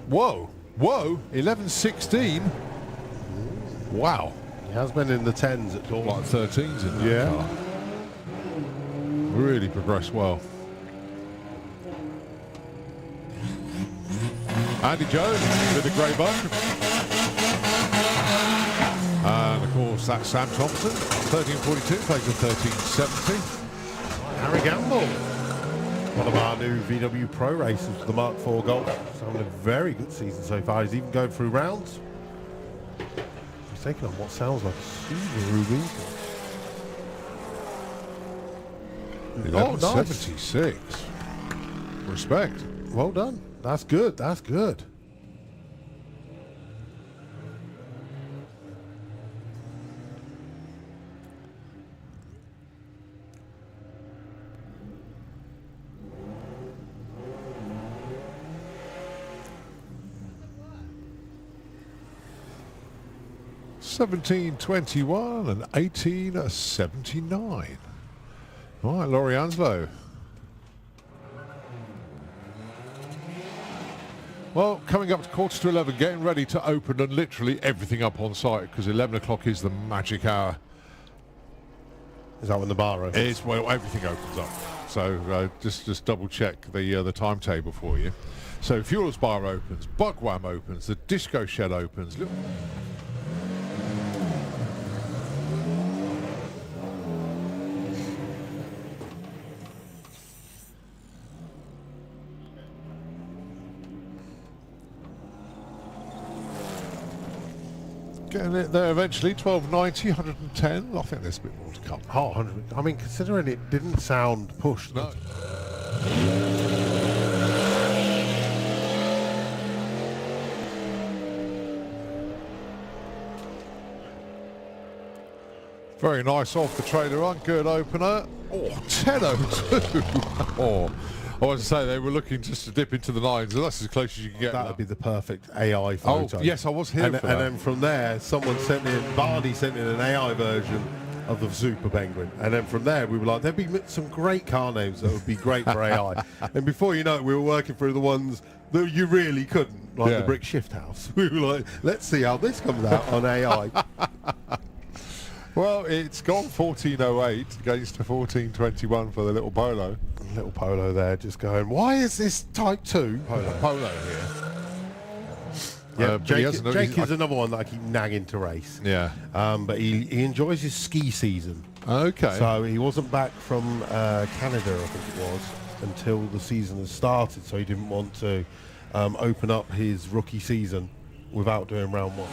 Whoa, 11.16. Wow. He has been in the 10s at all. Like 13s in that car. Really progressed well. Andy Jones with the grey bug. And of course that's Sam Thompson, 13.42, plays a 13.70. Harry Gamble, one of our new VW Pro racers for the Mark IV Golf. He's having a very good season so far. He's even going through rounds. He's taking on what sounds like a Subaru Beetle. 11.76. Respect. Well done. That's good. That's good. 1721 and 1879. All right, Laurie Anslow. Well, coming up to 11:15, getting ready to open and literally everything up on site because 11 o'clock is the magic hour. Is that when the bar opens? It's well, everything opens up. So just double check the timetable for you. So Fuelers Bar opens, Bug Wham opens, the Disco Shed opens. Look. Getting it there eventually, 1290, 110. I think there's a bit more to come. Oh, 100. I mean, considering it didn't sound pushed. No. Very nice off the trailer run, good opener. Oh, 10.02. Oh, I was to say they were looking just to dip into the nines, and that's as close as you can get. That would be the perfect AI photo. Oh, yes, I was here and, for and that. then from there, Barney sent in an AI version of the Super Penguin. And then from there, we were like, there'd be some great car names that would be great for AI. And before you know it, we were working through the ones that you really couldn't, like the Brick Shift House. We were like, let's see how this comes out on AI. Well, it's gone 1408 against a 1421 for the little Polo. Little Polo there just going, why is this Type 2? Polo here. Yeah, Jake is another one that I keep nagging to race. Yeah. But he enjoys his ski season. Okay. So he wasn't back from Canada, I think it was, until the season has started. So he didn't want to open up his rookie season without doing round one.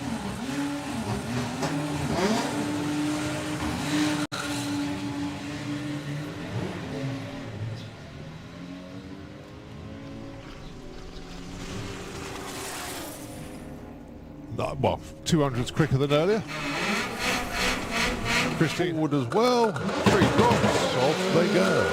Well, 200's quicker than earlier. Christine Wood as well. 3 drops. Off they go.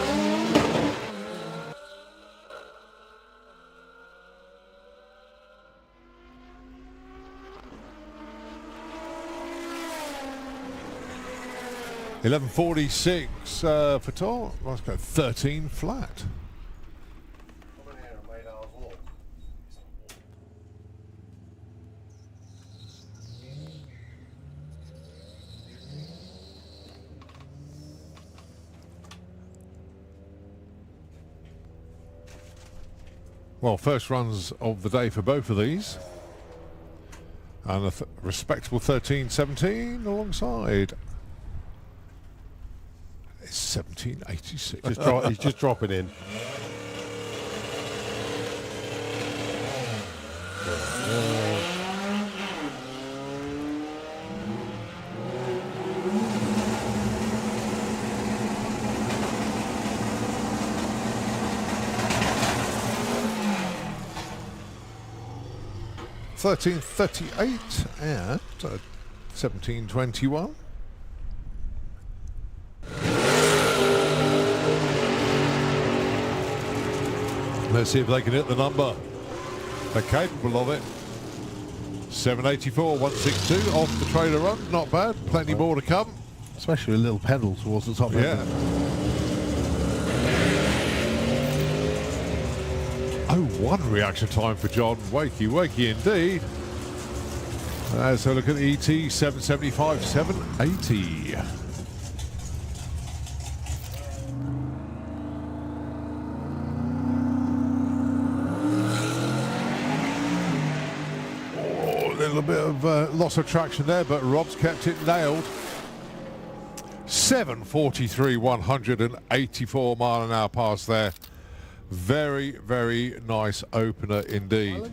$11.46 for Tor. Let's go 13 flat. Well, first runs of the day for both of these. And a respectable 13.17 alongside. It's 17.86. He's just dropping in. $13.38 and 17.21. Let's see if they can hit the number. They're capable of it. 784, 162 off the trailer run. Not bad. Plenty more to come. Especially a little pedal towards the top. Yeah. Oh, 1 reaction time for John. Wakey indeed. So look at the ET, 775, 780. Oh, a little bit of loss of traction there, but Rob's kept it nailed. 743, 184 mile an hour pass there. Very, very nice opener indeed.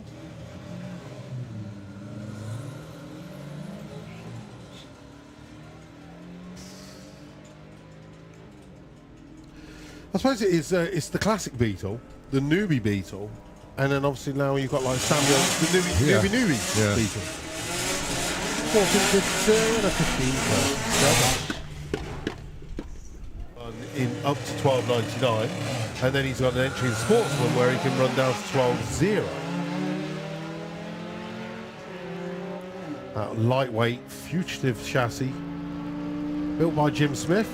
I suppose it is. It's the classic Beetle, the newbie Beetle, and then obviously now you've got like Samuel, the newbie Beetle. 14.52 and a 15 in up to 12.99, and then he's got an entry in Sportsman where he can run down to 12.0. Lightweight, fugitive chassis, built by Jim Smith.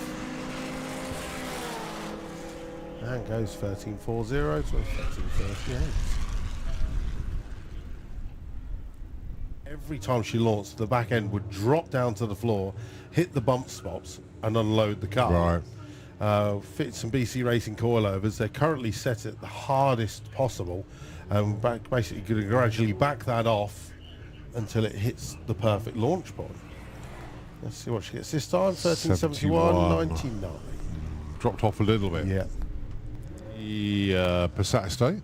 And goes 1340 to 1338. Every time she launched, the back end would drop down to the floor, hit the bump stops, and unload the car. Right. Fit some BC Racing coilovers. They're currently set at the hardest possible, and basically going to gradually back that off until it hits the perfect launch point. Let's see what she gets this time. 1371.99. Dropped off a little bit. Yeah. The Passat Estate.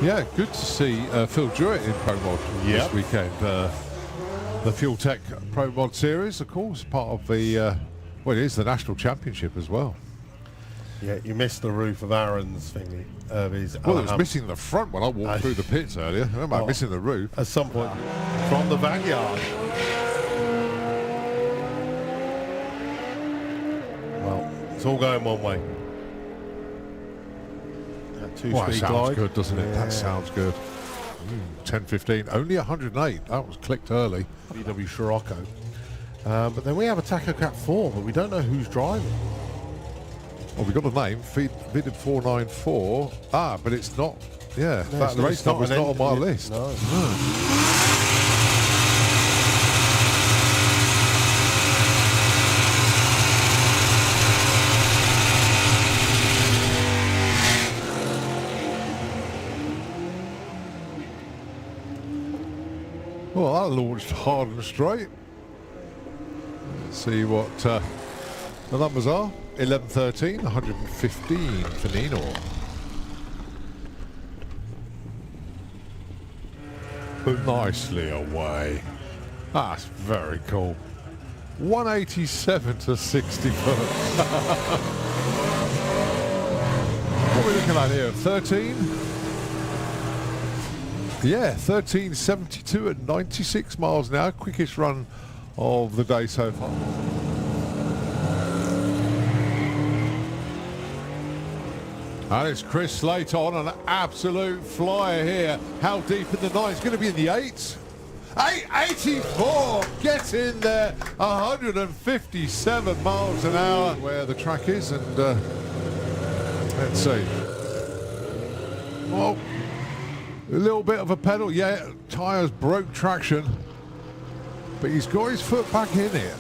Yeah, good to see Phil Jewett in Pro Mod this weekend. The Fuel Tech Pro Mod Series, of course, part of the, well, it is the National Championship as well. Yeah, you missed the roof of Aaron's thingy. Well, it was missing the front when I walked through the pits earlier. I remember missing the roof. At some point from the vanguard. Well, it's all going one way. That sounds good, doesn't it? That sounds good. 10:15, only 108. That was clicked early. VW Scirocco. But then we have a Taco Cat 4, but we don't know who's driving. Well, we got a name, Vidib 494. But it's not. Yeah, No, that race number's not on my list. No. Well, that launched hard and straight. Let's see what the numbers are. 11:13, 115 for Nino. Nicely away. That's very cool. 187 to 60 foot. What are we looking at here? 13? Yeah, 13.72 at 96 miles an hour. Quickest run of the day so far. And it's Chris Slate on an absolute flyer here. How deep in the night? It's going to be in the 8s. 884, get in there. 157 miles an hour where the track is, and let's see. Well, a little bit of a pedal, yeah, tyres broke traction, but he's got his foot back in here.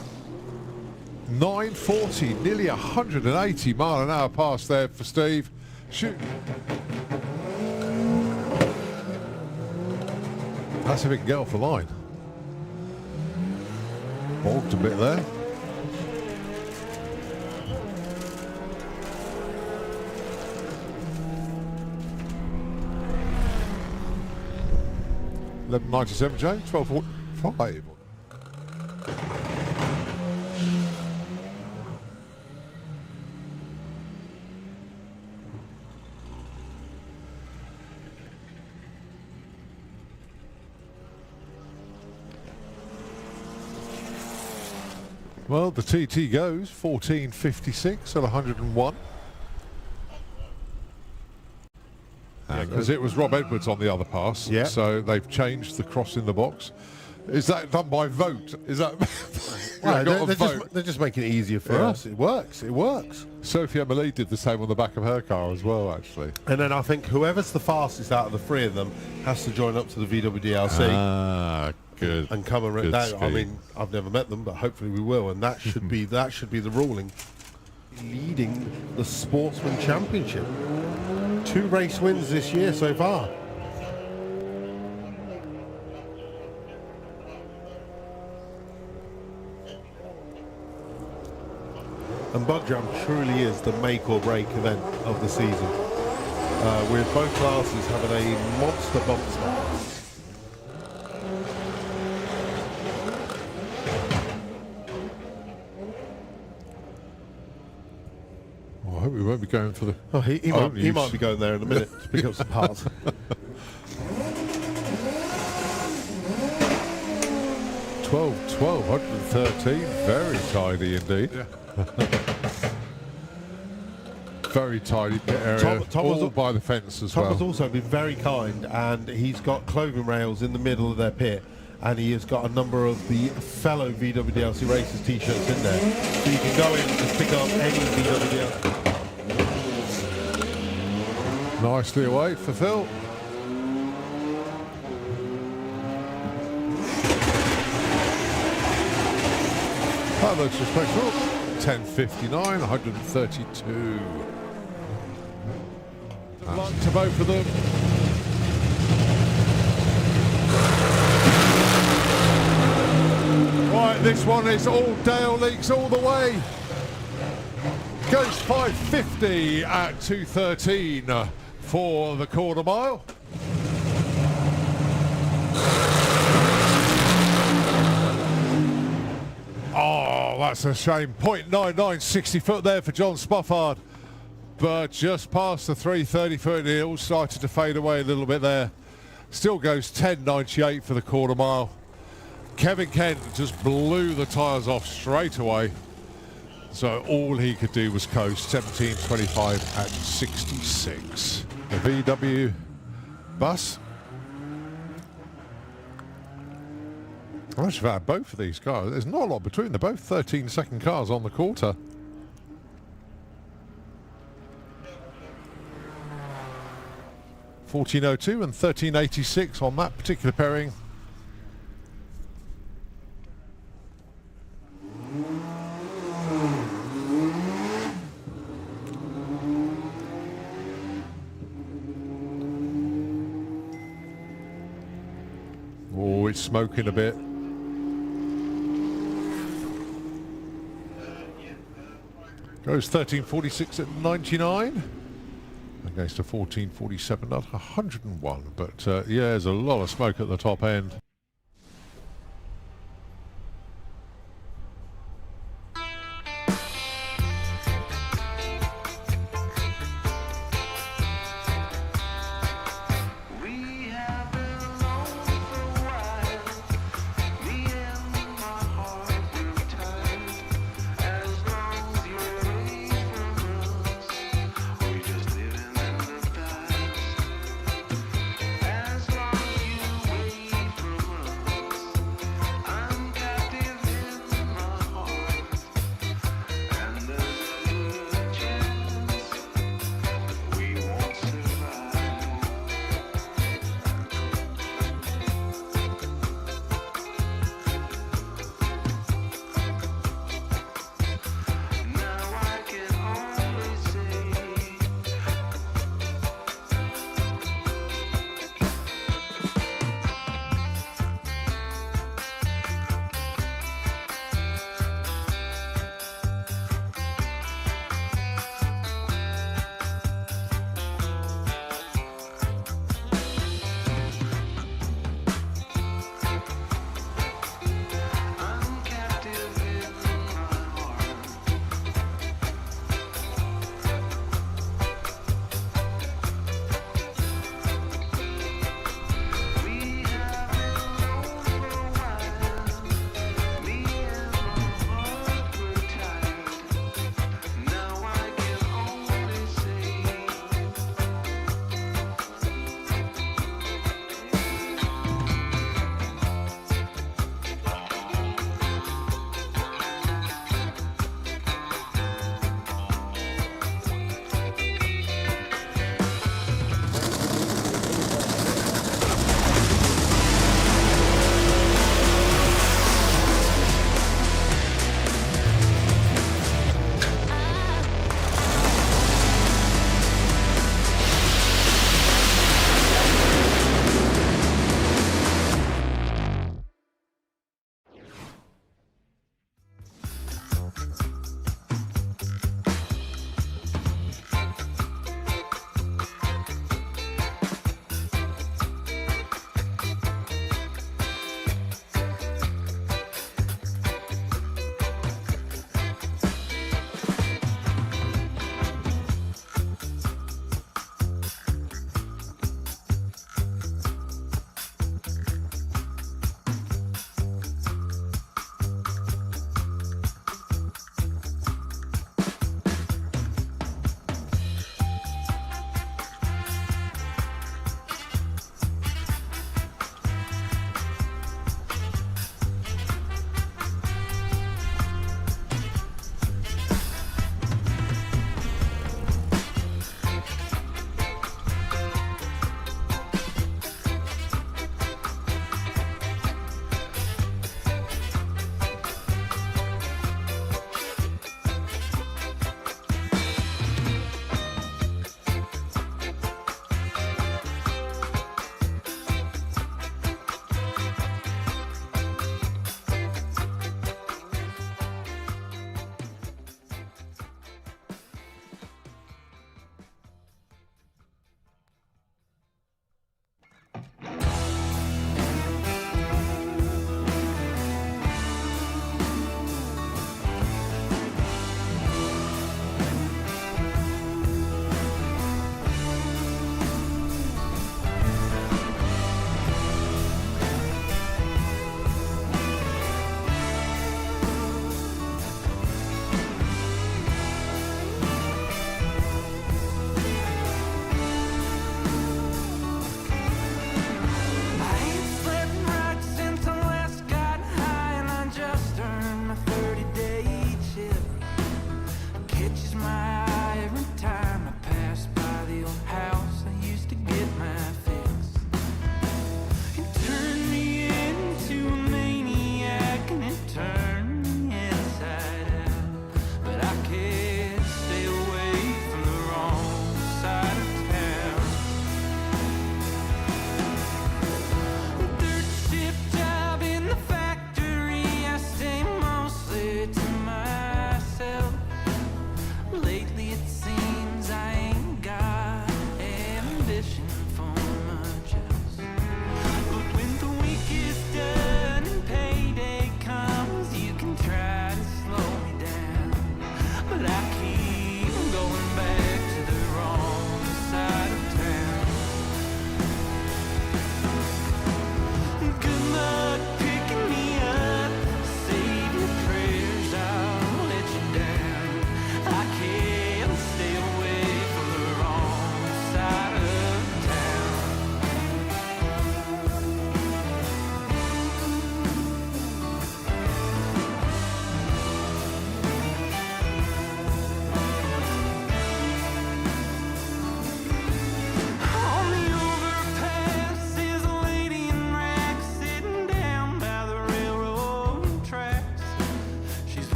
940, nearly 180 mile an hour pass there for Steve. Shoot. That's if it can get off the line. Bogged a bit there. $11.97, James. 12.45. Well, the TT goes 14.56 at 101. Because it was Rob Edwards on the other pass, so they've changed the cross in the box. Is that done by vote? Is that? They're just making it easier for us. It works. It works. Sophie Emily did the same on the back of her car as well, actually. And then I think whoever's the fastest out of the three of them has to join up to the VW DLC. Ah, good. And come and I mean, I've never met them, but hopefully we will. And that should be the ruling. Leading the Sportsman Championship. 2 race wins this year so far. And Bug Jam truly is the make or break event of the season, with both classes having a monster bump spot. Well, I hope we won't be going for the... Oh, he might be going there in a minute to pick up some parts. $12.13, very tidy indeed. Yeah. Very tidy pit area, Tom all was- by the fence as Tom well. has also been very kind, and he's got clothing rails in the middle of their pit, and he has got a number of the fellow VWDLC Racers t-shirts in there. So you can go in and just pick up any VWDLC. Nicely away for Phil. That looks respectable. 10:59, 132. Good luck to both of them. Right, this one is all Dale Leaks all the way. Goes 5:50 at 2:13 for the quarter mile. Oh, that's a shame. 0.99, 60 foot there for John Spofford. But just past the 330 foot, it all started to fade away a little bit there. Still goes 10.98 for the quarter mile. Kevin Kent just blew the tyres off straight away. So all he could do was coast 17.25 at 66. The VW bus. I must have had both of these cars. There's not a lot between. They're both 13-second cars on the quarter. $14.02 and $13.86 on that particular pairing. Oh, it's smoking a bit. Goes 13.46 at 99 against a 14.47 at 101. But yeah, there's a lot of smoke at the top end.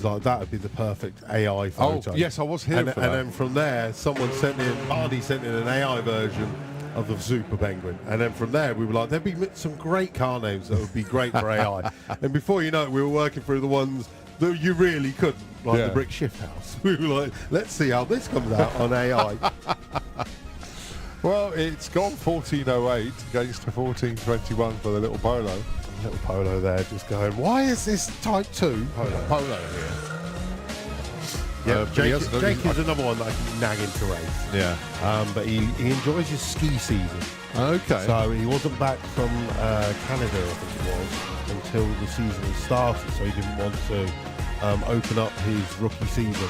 like that would be the perfect AI photo. Oh, yes, I was here for that. And then from there, Barney sent in an AI version of the Super Penguin. And then from there, we were like, there'd be some great car names that would be great for AI. And before you know it, we were working through the ones that you really couldn't, like the Brick Shift House. We were like, let's see how this comes out on AI. Well, it's gone 1408 against a 1421 for the little Polo. Little Polo there just going, why is this Type 2 Polo here. Yeah, Jake is I- another one that I can nag into race. Yeah. But he enjoys his ski season. Okay. So he wasn't back from Canada, I think it was, until the season started. So he didn't want to open up his rookie season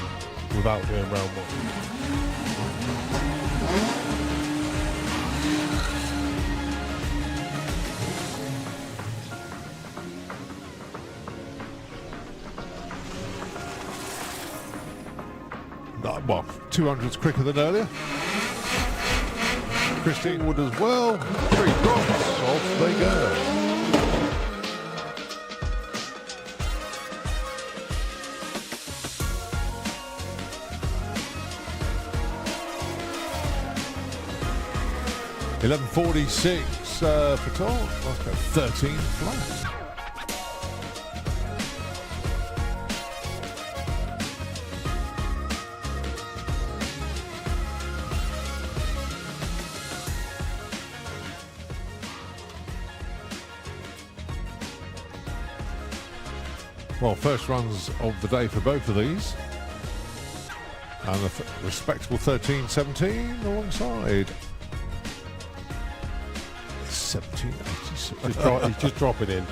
without doing round one. Well, 200's quicker than earlier. Christine Wood as well. 3 drops. Off they go. $11.46 for Tom. Okay, 13 flat. Well, first runs of the day for both of these. And a respectable 13.17 alongside 17.86. He's just dropping in.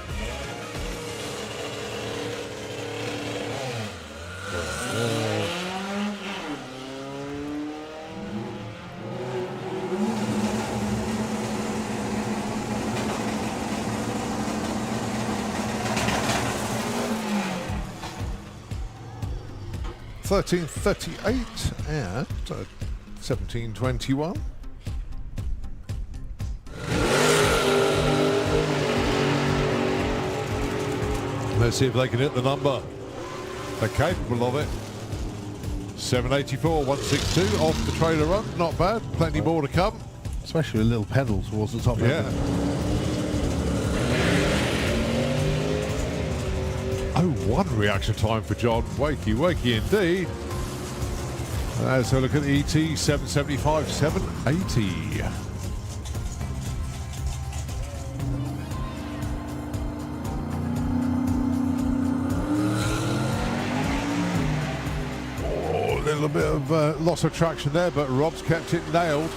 $13.38 and 17.21. Let's see if they can hit the number. They're capable of it. 784, 162 off the trailer run. Not bad. Plenty more to come. Especially a little pedal towards the top. Yeah. Oh, one reaction time for John. Wakey indeed. Let's have a look at the ET 775, 780. Oh, a little bit of loss of traction there, but Rob's kept it nailed.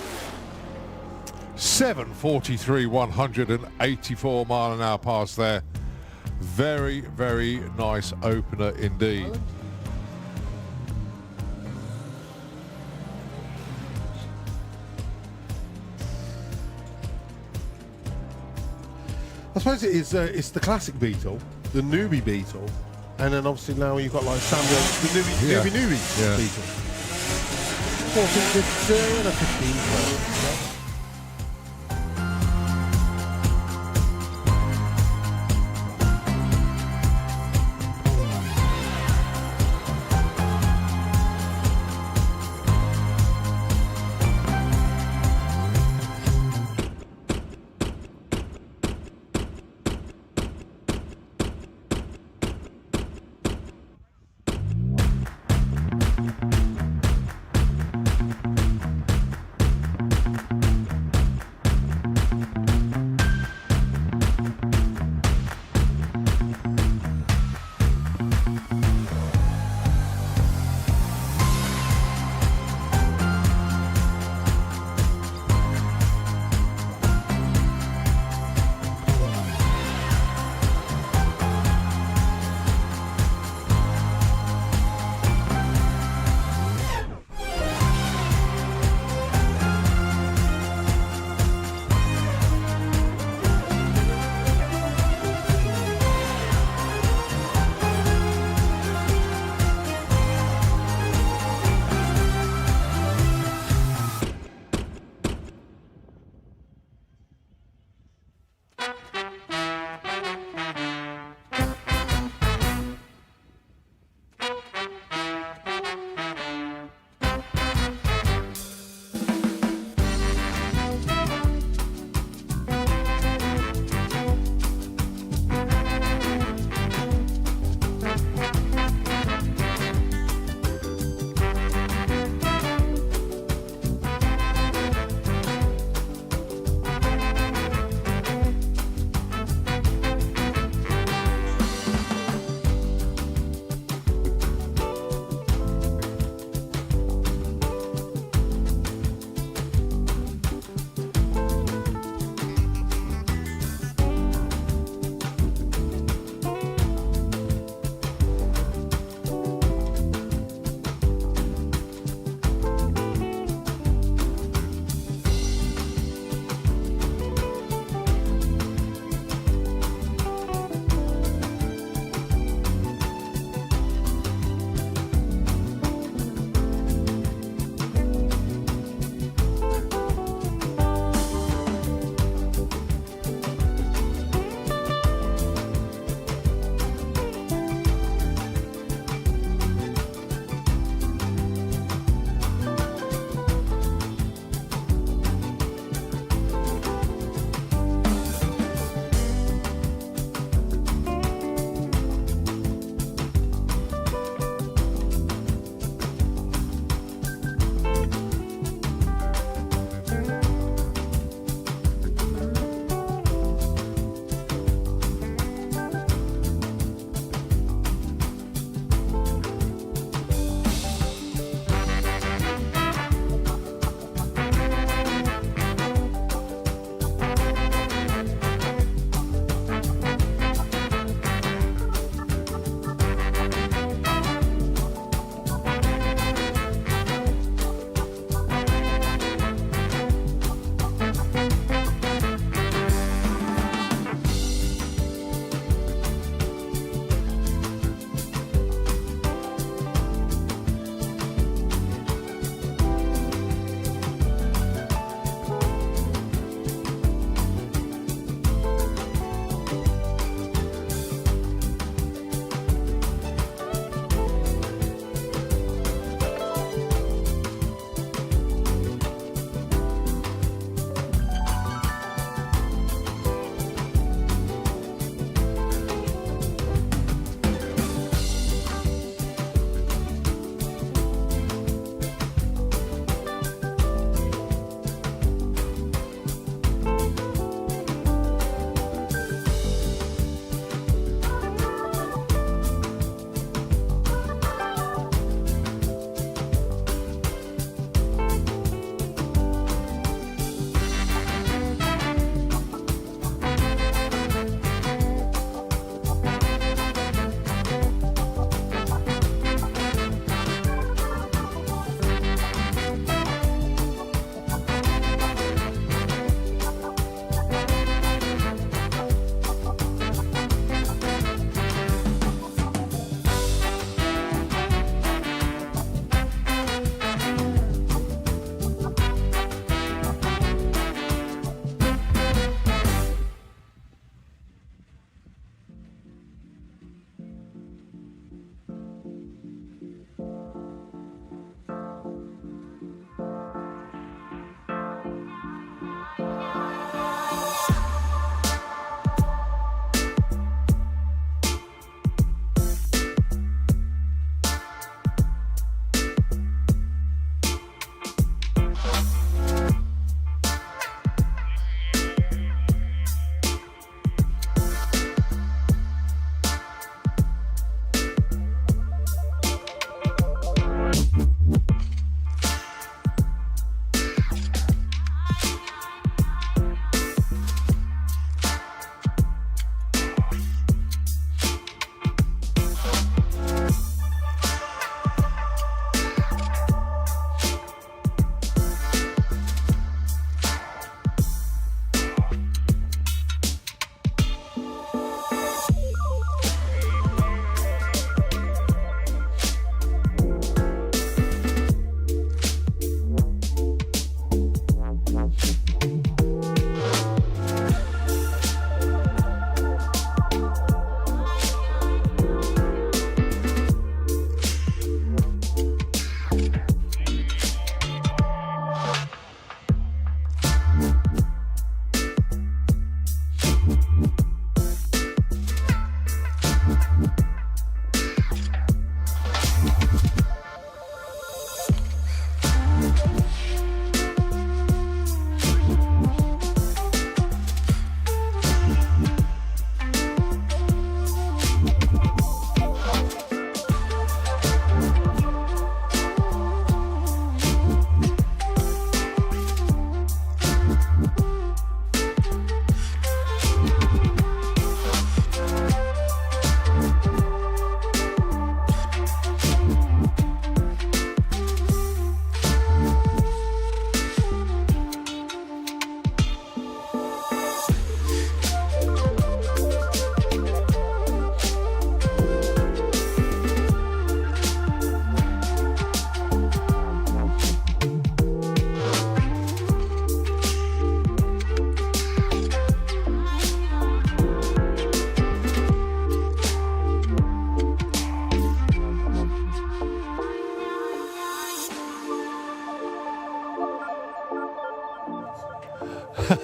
743, 184 mile an hour pass there. Very, very nice opener indeed. I suppose it is. It's the classic Beetle, the newbie Beetle, and then obviously now you've got like Samuel, the newbie Yeah. Beetle. 14.52 and a 15.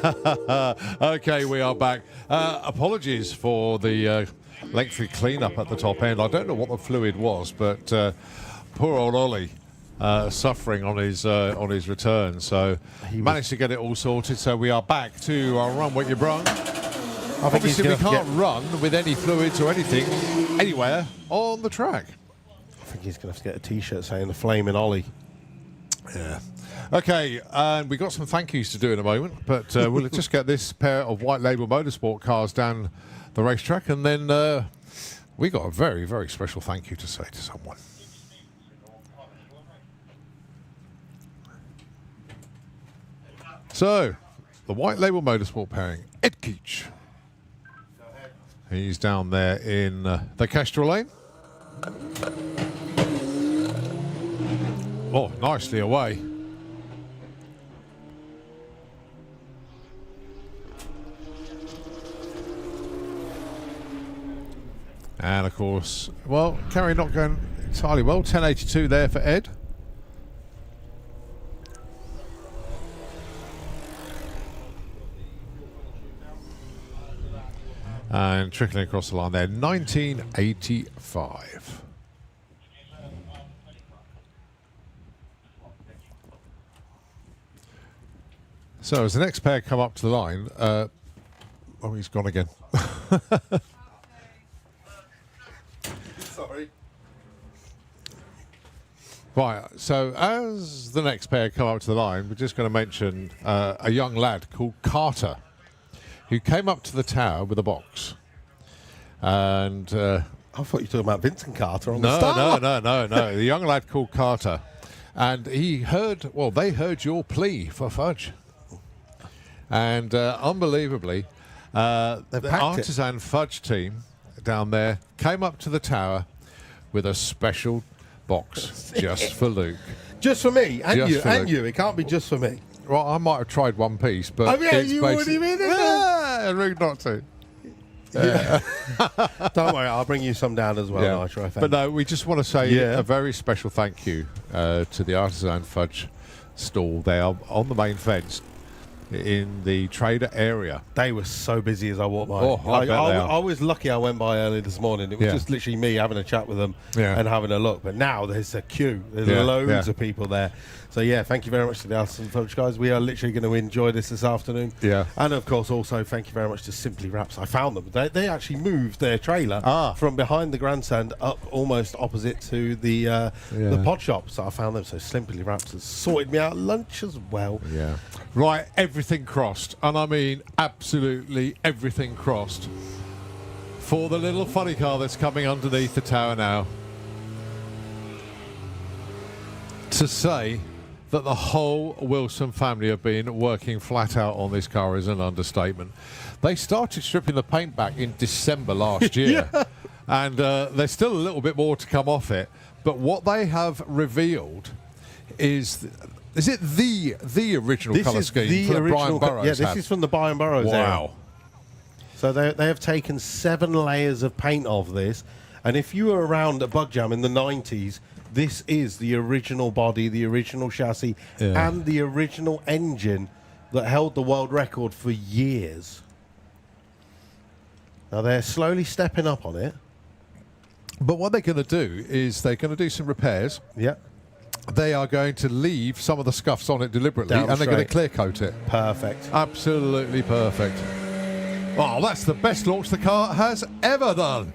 Okay, we are back. Apologies for the lengthy clean-up at the top end. I don't know what the fluid was, but poor old Ollie suffering on his return. So managed to get it all sorted. So we are back to run what you brung. Obviously, we can't run with any fluids or anything anywhere on the track. I think he's going to have to get a T-shirt saying the Flaming Ollie. Yeah. Okay, and we got some thank yous to do in a moment, but we'll just get this pair of white label motorsport cars down the racetrack, and then we got a very, very special thank you to say to someone. So, the white label motorsport pairing, Ed Keach. He's down there in the Kestrel lane. Oh, nicely away. And of course, well, Kerry not going entirely well. 1082 there for Ed. And trickling across the line there, 1985. So as the next pair come up to the line, oh, he's gone again. Sorry. Right, so as the next pair come up to the line, we're just going to mention a young lad called Carter, who came up to the tower with a box. And I thought you were talking about Vincent Carter on the start. No. The young lad called Carter. And he heard, well, they heard your plea for fudge. And unbelievably, the Artisan Fudge team down there came up to the tower with a special box just for Luke. Just for me, and Just you, for and Luke. you. It can't be just for me. Well, I might have tried one piece, but Oh, yeah, it's you already basically- made it. Rude not to. Don't worry, I'll bring you some down as well. Yeah. Nitro, But no, we just want to say Yeah. a very special thank you to the Artisan Fudge stall there on the main fence in the trader area. They were so busy as I walked by. Oh, I bet they are. I was lucky I went by early this morning. It was Yeah. just literally me having a chat with them Yeah. and having a look. But now there's a queue. There's Yeah, loads yeah. of people there. So, yeah, thank you very much to the Artisan Fudge guys. We are literally going to enjoy this afternoon. Yeah. And, of course, also thank you very much to Simply Wraps. I found them. They actually moved their trailer from behind the grandstand up almost opposite to the pod shop. So I found them. So Simply Wraps has sorted me out lunch as well. Yeah. Right, everything crossed. And I mean absolutely everything crossed for the little funny car that's coming underneath the tower now. To say that the whole Wilson family have been working flat out on this car is an understatement. They started stripping the paint back in December last year. And there's still a little bit more to come off it. But what they have revealed is it the original colour scheme for the Brian Burrows? Yeah, this is from the Brian Burrows era. Wow. So they have taken 7 layers of paint of this. And if you were around at Bug Jam in the 90s, this is the original body, the original chassis, and the original engine that held the world record for years. Now they're slowly stepping up on it. But what they're going to do is they're going to do some repairs. Yeah. They are going to leave some of the scuffs on it deliberately, Down and they're going to straight. clear coat it. Perfect. Absolutely perfect. Oh, that's the best launch the car has ever done.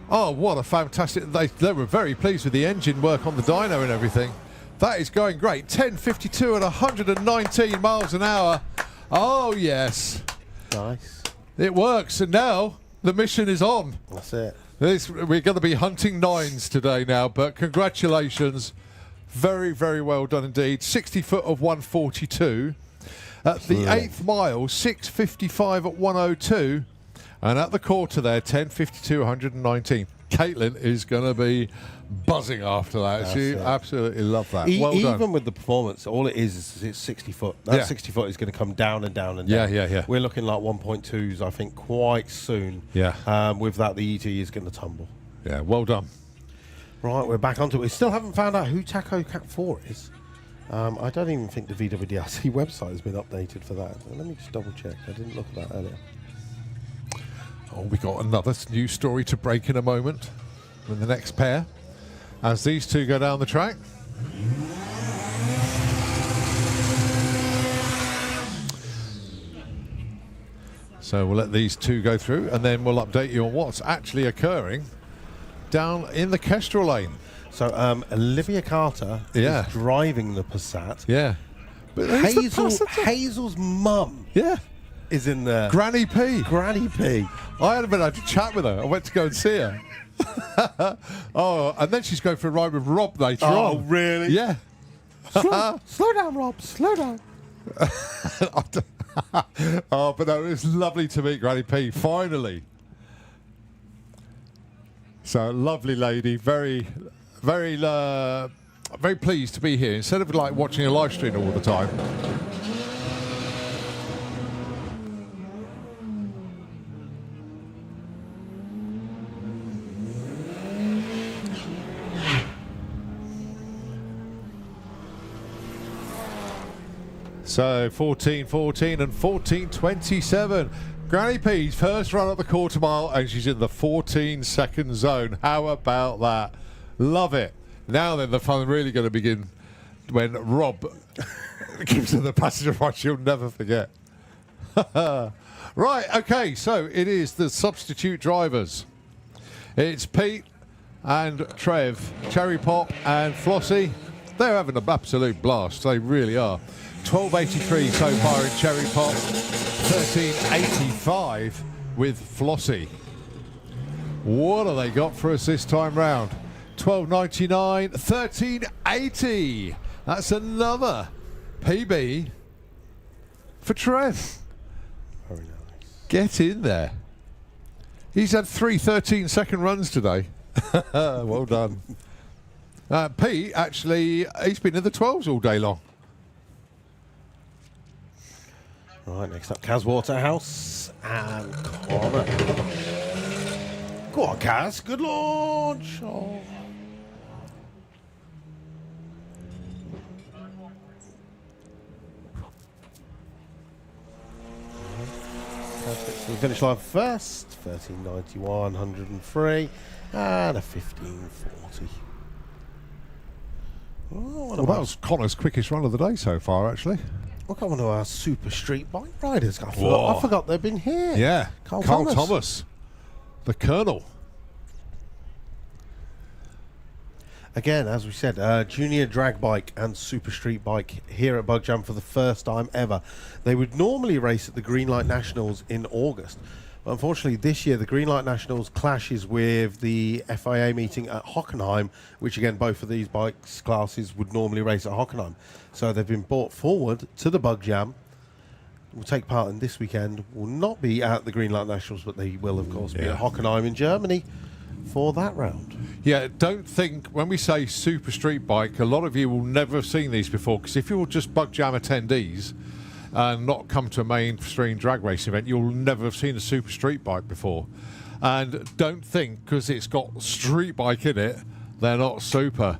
Oh, what a fantastic... They were very pleased with the engine work on the dyno and everything. That is going great. 1052 at 119 miles an hour. Oh, yes. Nice. It works, and now the mission is on. That's it. We're going to be hunting 9s today now, but congratulations. Very, very well done indeed. 60 foot of 142. At the 8th mile, 655 at 102. And at the quarter there, 1052, 119. Caitlin is going to be buzzing after that. That's She it. absolutely loved that. Well done. Even with the performance, all it is it's 60 foot. That 60 foot is going to come down and down and down. Yeah. We're looking like 1.2s, I think, quite soon. Yeah. With that, the ET is going to tumble. Yeah, well done. Right, we're back onto it. We still haven't found out who Taco Cat 4 is. I don't even think the VWDRC website has been updated for that. Let me just double check. I didn't look at that earlier. Oh, we got another news story to break in a moment with the next pair as these two go down the track. So we'll let these two go through and then we'll update you on what's actually occurring down in the Kestrel lane. So Olivia Carter is driving the Passat. Yeah. But Hazel's mum is in there. Granny P. Granny P. I hadn't been able to chat with her. I went to go and see her. Oh, and then she's going for a ride with Rob later on. Oh, really? Yeah. Slow down, Rob. Slow down. Oh, but no, it was lovely to meet Granny P, finally. So, lovely lady, very pleased to be here. Instead of like watching a live stream all the time. So 14.14 and 14.27. Granny P's first run at the quarter mile and she's in the 14-second zone. How about that? Love it. Now then, the fun really going to begin when Rob gives her the passenger ride she'll never forget. Right, okay, so it is the substitute drivers. It's Pete and Trev, Cherry Pop and Flossie. They're having an absolute blast. They really are. 12.83 so far in Cherry Pop, 13.85 with Flossie. What have they got for us this time round? 12.99, 13.80. That's another PB for Trev. Very nice. Get in there. He's had 3 13-second runs today. Well done. Pete, actually, he's been in the 12s all day long. Right, next up, Kaz Waterhouse and Connor. Go on, Kaz. Good launch. Oh. So the finish line first, 13.91, 103, and a 15.40. Well, that was Connor's quickest run of the day so far, actually. Look at one of our super street bike riders. I forgot they've been here. Yeah, Carl Thomas, the Colonel. Again, as we said, junior drag bike and super street bike here at Bug Jam for the first time ever. They would normally race at the Greenlight Nationals in August. But unfortunately, this year, the Greenlight Nationals clashes with the FIA meeting at Hockenheim, which again, both of these bikes classes would normally race at Hockenheim. So they've been brought forward to the Bug Jam. Will take part in this weekend. Will not be at the Greenlight Nationals, but they will, of course, be at Hockenheim in Germany for that round. Yeah, don't think, when we say super street bike, a lot of you will never have seen these before, because if you're just Bug Jam attendees and not come to a mainstream drag racing event, you'll never have seen a super street bike before. And don't think, because it's got street bike in it, they're not super.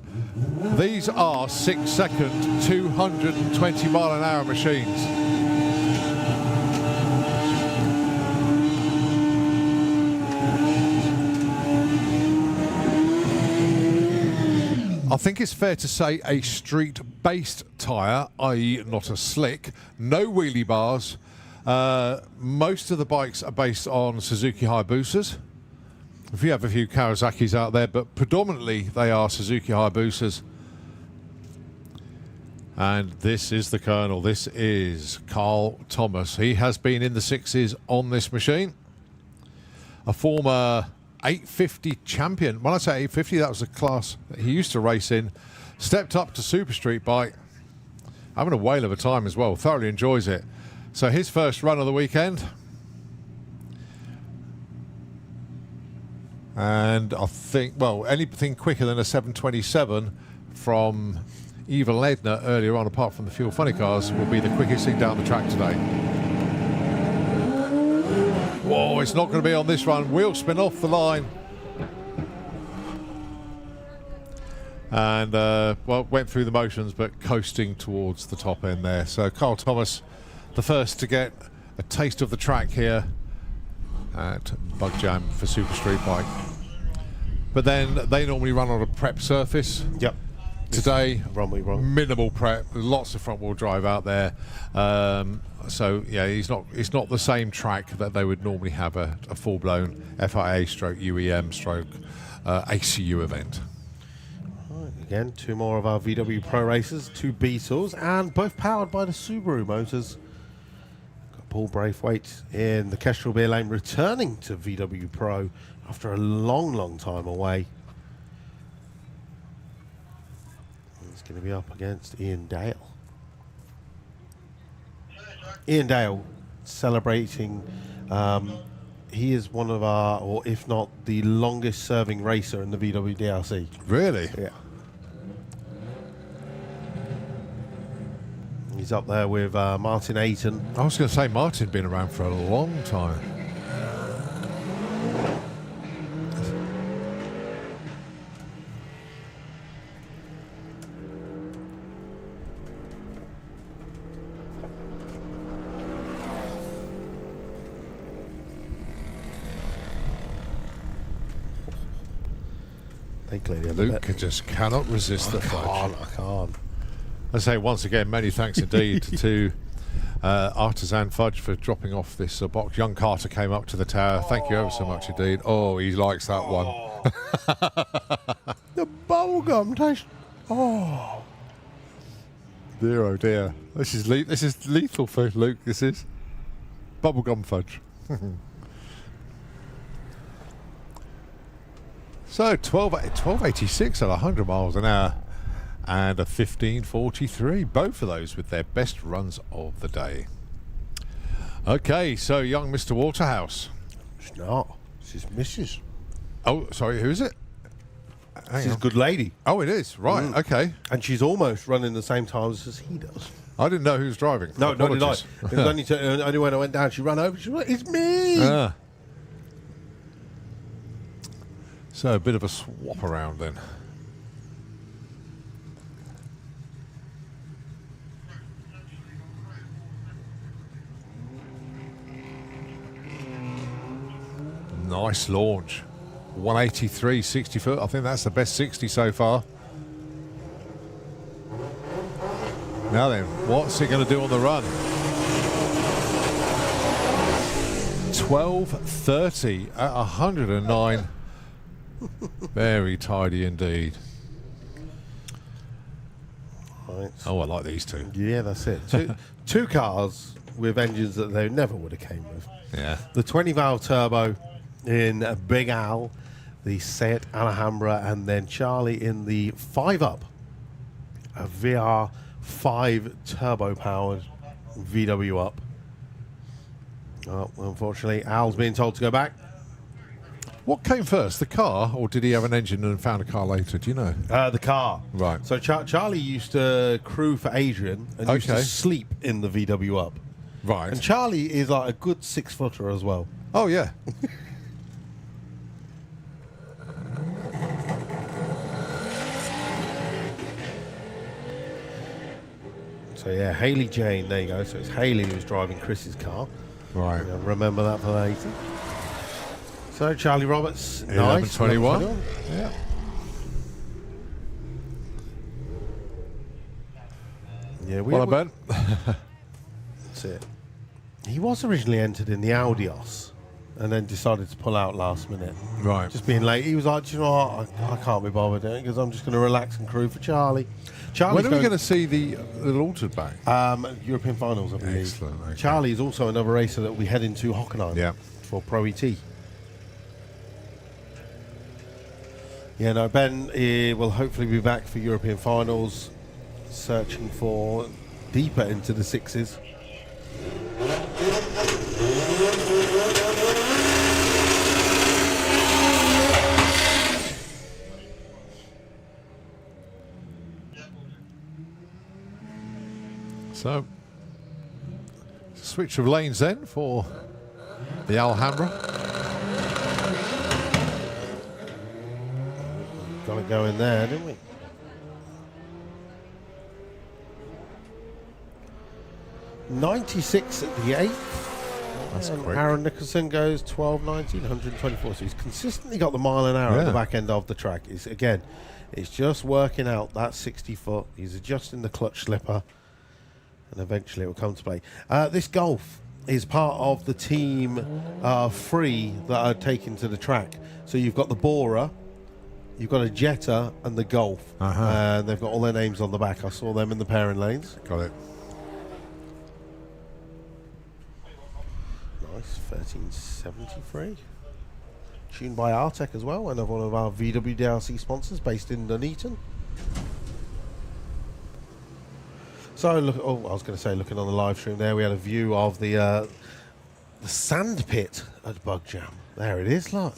These are 6-second, 220 mile an hour machines. I think it's fair to say a street-based tyre, i.e. not a slick, no wheelie bars. Most of the bikes are based on Suzuki Hayabusas. If you have a few Kawasaki's out there, but predominantly they are Suzuki Hayabusas. And this is the Colonel. This is Carl Thomas. He has been in the 6s on this machine. A former 850 champion. When I say 850, that was a class that he used to race in. Stepped up to super street bike. Having a whale of a time as well. Thoroughly enjoys it. So his first run of the weekend. And I think, well, anything quicker than a 727 from Eva Ledner earlier on, apart from the Fuel Funny cars, will be the quickest thing down the track today. Whoa, it's not going to be on this run. Wheel spin off the line. and well, went through the motions, but coasting towards the top end there. So Carl Thomas, the first to get a taste of the track here at Bug Jam for Super Street Bike. But then they normally run on a prep surface. Yep. Today, wrong. Minimal prep, lots of front wheel drive out there. So yeah, it's not the same track that they would normally have a full blown FIA stroke UEM stroke ACU event. Right, again, two more of our VW Pro racers, two Beetles, and both powered by the Subaru motors. Got Paul Braithwaite in the Kestrel Beer Lane returning to VW Pro after a long time away. He's going to be up against Ian Dale. Ian Dale celebrating. He is one of our, or if not the longest serving racer in the VW DRC. Really? Yeah. He's up there with Martin Ayton. I was going to say Martin been around for a long time. They clearly have Luke just cannot resist the fudge. I can't. I say once again, many thanks indeed to Artisan Fudge for dropping off this box. Young Carter came up to the tower. Thank you ever so much indeed. Oh, he likes that one. The bubblegum taste. Oh. Dear, oh dear. This is lethal for Luke, this is. Bubblegum fudge. So 1286 at 100 miles an hour and a 1543. Both of those with their best runs of the day. Okay, so young Mr. Waterhouse. It's not. She's Mrs. Oh, sorry, who is it? She's a good lady. Oh, it is. Right, okay. And she's almost running the same times as he does. I didn't know who was driving. No, not did I. Apologies. It was only when I went down, she ran over. She went, it's me! Ah. So a bit of a swap around then. Nice launch. 183, 60 foot. I think that's the best 60 so far. Now then, what's he going to do on the run? 12:30 at 109. Very tidy indeed. Right. Oh, I like these two. Yeah, that's it. Two cars with engines that they never would have came with. Yeah. The 20-valve turbo in Big Al, the Seat Alhambra, and then Charlie in the 5-up, a VR5 turbo-powered VW up. Oh, unfortunately, Al's being told to go back. What came first, the car, or did he have an engine and found a car later? Do you know? The car. Right. So Charlie used to crew for Adrian and used to sleep in the VW up. Right. And Charlie is like a good 6-footer as well. Oh, yeah. So yeah, Haley Jane, there you go. So it's Haley who's driving Chris's car. Right. Yeah, remember that for later. So Charlie Roberts, 11:21. Nice. Yeah. Yeah, Well, I bet. That's it. He was originally entered in the Audios and then decided to pull out last minute. Right. Just being late. He was like, "Do you know what? I can't be bothered doing it because I'm just going to relax and crew for Charlie." When are we going to see the altered back? European finals, I believe. Excellent. Okay. Charlie is also another racer that will be heading to Hockenheim for Pro ET. Yeah, no, Ben will hopefully be back for European finals, searching for deeper into the sixes. So, switch of lanes then for the Alhambra. Got it going there, didn't we? 96 at the 8th. That's And quick. Aaron Nicholson goes 12.19, 124. So he's consistently got the mile an hour at the back end of the track. It's just working out that 60 foot. He's adjusting the clutch slipper, and eventually it will come to play. This Golf is part of the team 3 that are taken to the track. So you've got the Bora, you've got a Jetta, and the Golf. And they've got all their names on the back. I saw them in the pairing lanes. Got it. Nice, 1373. Tuned by Artec as well, another one of our VWDRC sponsors based in Nuneaton. So, look, I was going to say, looking on the live stream there, we had a view of the sand pit at Bug Jam. There it is, look.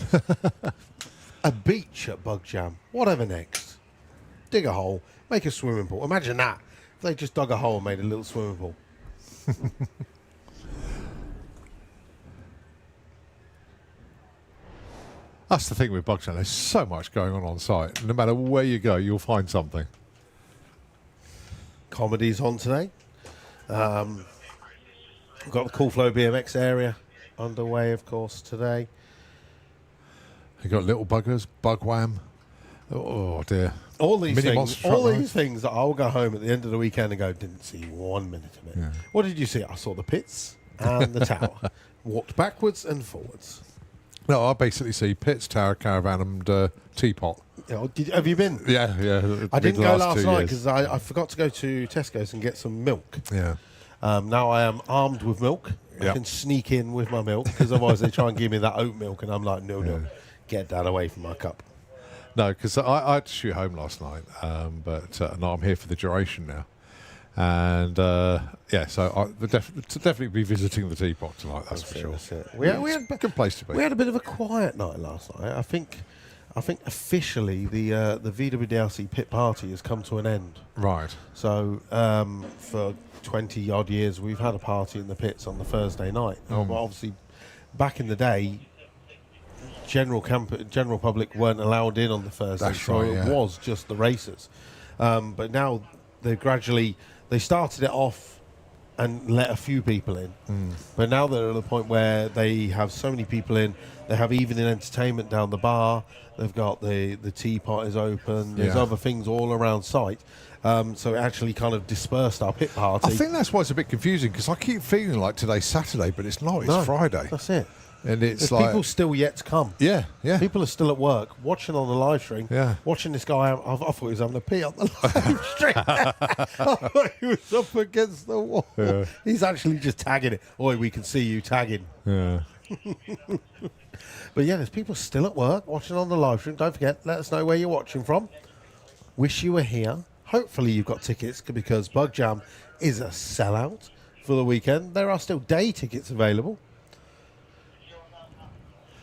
A beach at Bug Jam. Whatever next? Dig a hole, make a swimming pool. Imagine that. If they just dug a hole and made a little swimming pool. That's the thing with Bug Jam. There's so much going on site. No matter where you go, you'll find something. Comedy's on today. We've got the Cool Flow BMX area underway, of course, today. You got Little Buggers, Bug Wham. Oh dear. All these Mini things, monster truck all rides. these things that I'll go home at the end of the weekend and go, didn't see 1 minute of it. Yeah. What did you see? I saw the pits and the tower. Walked backwards and forwards. No, I basically see Pits, Tower, Caravan, and Teapot. You know, have you been? Yeah. I didn't go last 2 night years. because I forgot to go to Tesco's and get some milk. Yeah. Now I am armed with milk. I Yep. can sneak in with my milk because otherwise they try and give me that oat milk and I'm like, no, get that away from my cup. No, because I had to shoot home last night, but no, I'm here for the duration now. And so I'll definitely be visiting the Teapot tonight, that's for sure. That's it. We had It's a good place to be. We had a bit of a quiet night last night. I think officially the VWDRC pit party has come to an end. Right. So for 20 odd years we've had a party in the pits on the Thursday night. But obviously back in the day general public weren't allowed in on the Thursday. That's so right, it yeah. was just the racers. But now they started it off and let a few people in. But now they're at the point where they have so many people in. They have evening entertainment down the bar. They've got the Teapot is open. There's Yeah. other things all around site. So it actually kind of dispersed our pit party. I think that's why it's a bit confusing, because I keep feeling like today's Saturday, but it's not. It's No, Friday. That's it. And it's There's like... people still yet to come. Yeah. People are still at work, watching on the live stream, Yeah. watching this guy. I thought he was having a pee on the live stream. I thought he was up against the wall. Yeah. He's actually just tagging it. Oi, we can see you tagging. Yeah. But yeah, there's people still at work, watching on the live stream. Don't forget, let us know where you're watching from. Wish you were here. Hopefully you've got tickets, because Bug Jam is a sellout for the weekend. There are still day tickets available.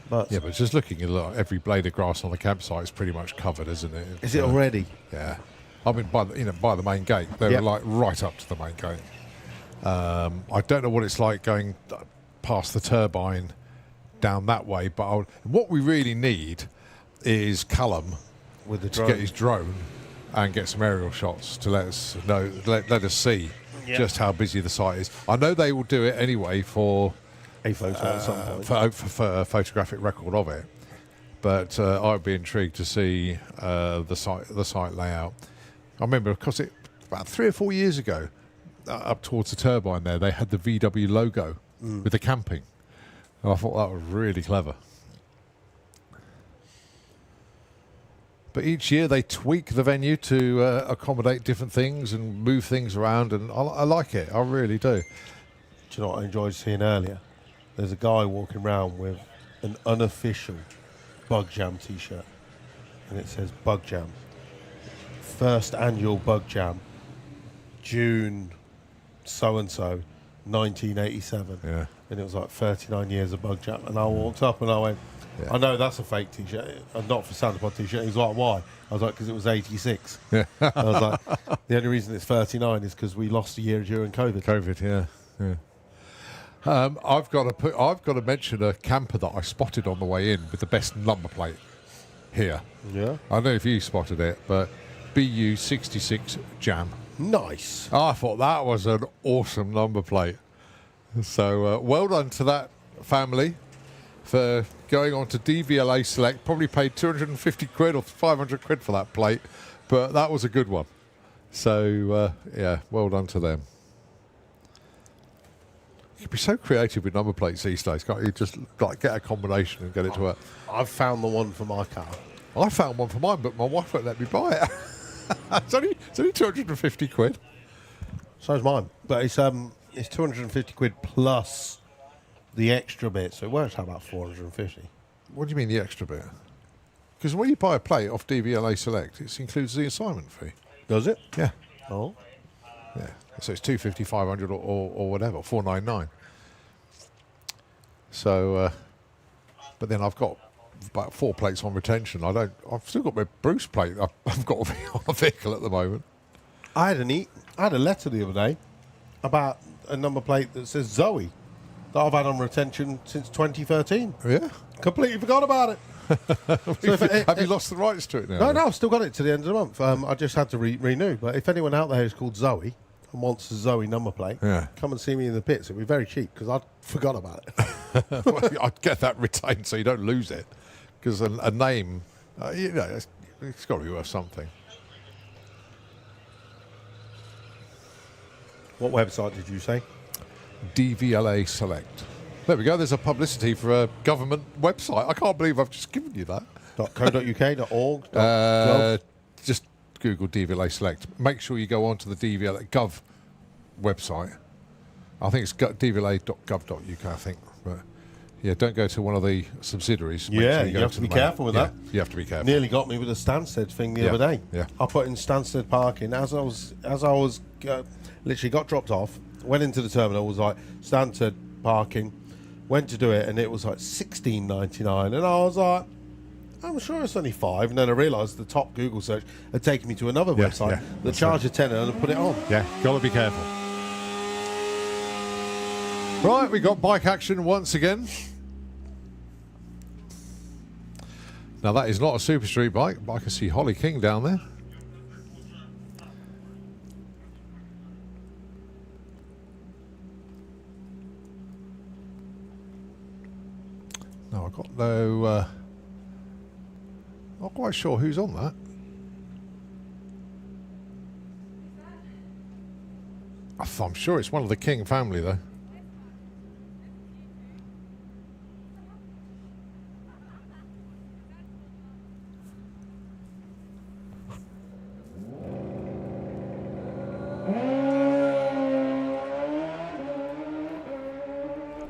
But Yeah, but just looking at every blade of grass on the campsite is pretty much covered, isn't it? is it already? Yeah. I mean, by the main gate. They're Yep. like right up to the main gate. I don't know what it's like going past the turbine down that way, but what we really need is Callum With the to drone. get his drone and get some aerial shots to let us know, let us see just how busy the site is. I know they will do it anyway for a photo at some point. for a photographic record of it, but I'd be intrigued to see the site layout. I remember, because about 3 or 4 years ago, up towards the turbine there, they had the VW logo with the camping, and I thought that was really clever. But each year they tweak the venue to accommodate different things and move things around, and I like it. I really do. Do you know what I enjoyed seeing earlier? There's a guy walking around with an unofficial Bug Jam t-shirt, and it says Bug Jam. First annual Bug Jam, June so-and-so, 1987. Yeah. And it was like 39 years of Bug Jam. And I walked up and I went, Yeah. I know that's a fake t-shirt, not for Sandapod t-shirt. He was like, why? I was like, because it was 86. Yeah. I was like, the only reason it's 39 is because we lost a year during COVID. COVID, yeah. I've got to mention a camper that I spotted on the way in with the best number plate here. Yeah. I don't know if you spotted it, but BU66 Jam. Nice. I thought that was an awesome number plate. So well done to that family for going on to DVLA Select. Probably paid 250 quid or 500 quid for that plate, but that was a good one. So yeah, well done to them. You can be so creative with number plates these days, can't you? Just like get a combination and get it to work. I've found the one for my car. I found one for mine, but my wife won't let me buy it. it's only 250 quid. So's mine, but it's 250 quid plus the extra bit, so it works out about 450. What do you mean the extra bit? Because when you buy a plate off DVLA Select, it includes the assignment fee. Does it? Yeah. Oh. Yeah. So it's 250, 500 or whatever, 499. So, but then I've got about 4 plates on retention. I've still got my Bruce plate I've got on a vehicle at the moment. I had a letter the other day about a number plate that says Zoe that I've had on retention since 2013. Yeah. Completely forgot about it. Have you lost the rights to it now? No, I've still got it to the end of the month. I just had to renew. But if anyone out there is called Zoe and wants a Zoe number plate, come and see me in the pits. It'll be very cheap because I forgot about it. Well, I'd get that retained so you don't lose it. Because a name, it's got to be worth something. What website did you say? DVLA Select. There we go. There's a publicity for a government website. I can't believe I've just given you that. .co.uk, .org, just Google DVLA Select. Make sure you go on to the DVLA Gov website. I think it's dvla.gov.uk, I think. But yeah, don't go to one of the subsidiaries. Make Yeah, sure you have to be careful with that. You have to be careful. Nearly got me with a Stansted thing the other day. Yeah. I put in Stansted parking as I was literally got dropped off, went into the terminal, was like Stansted parking, went to do it, and it was like $16.99, and I was like, I'm sure it's only $5, and then I realised the top Google search had taken me to another website that charged a tenner and put it on. Yeah, gotta be careful. Right, we got bike action once again. Now that is not a Super Street bike, but I can see Holly King down there. No, I've got no... not quite sure who's on that. I'm sure it's one of the King family, though.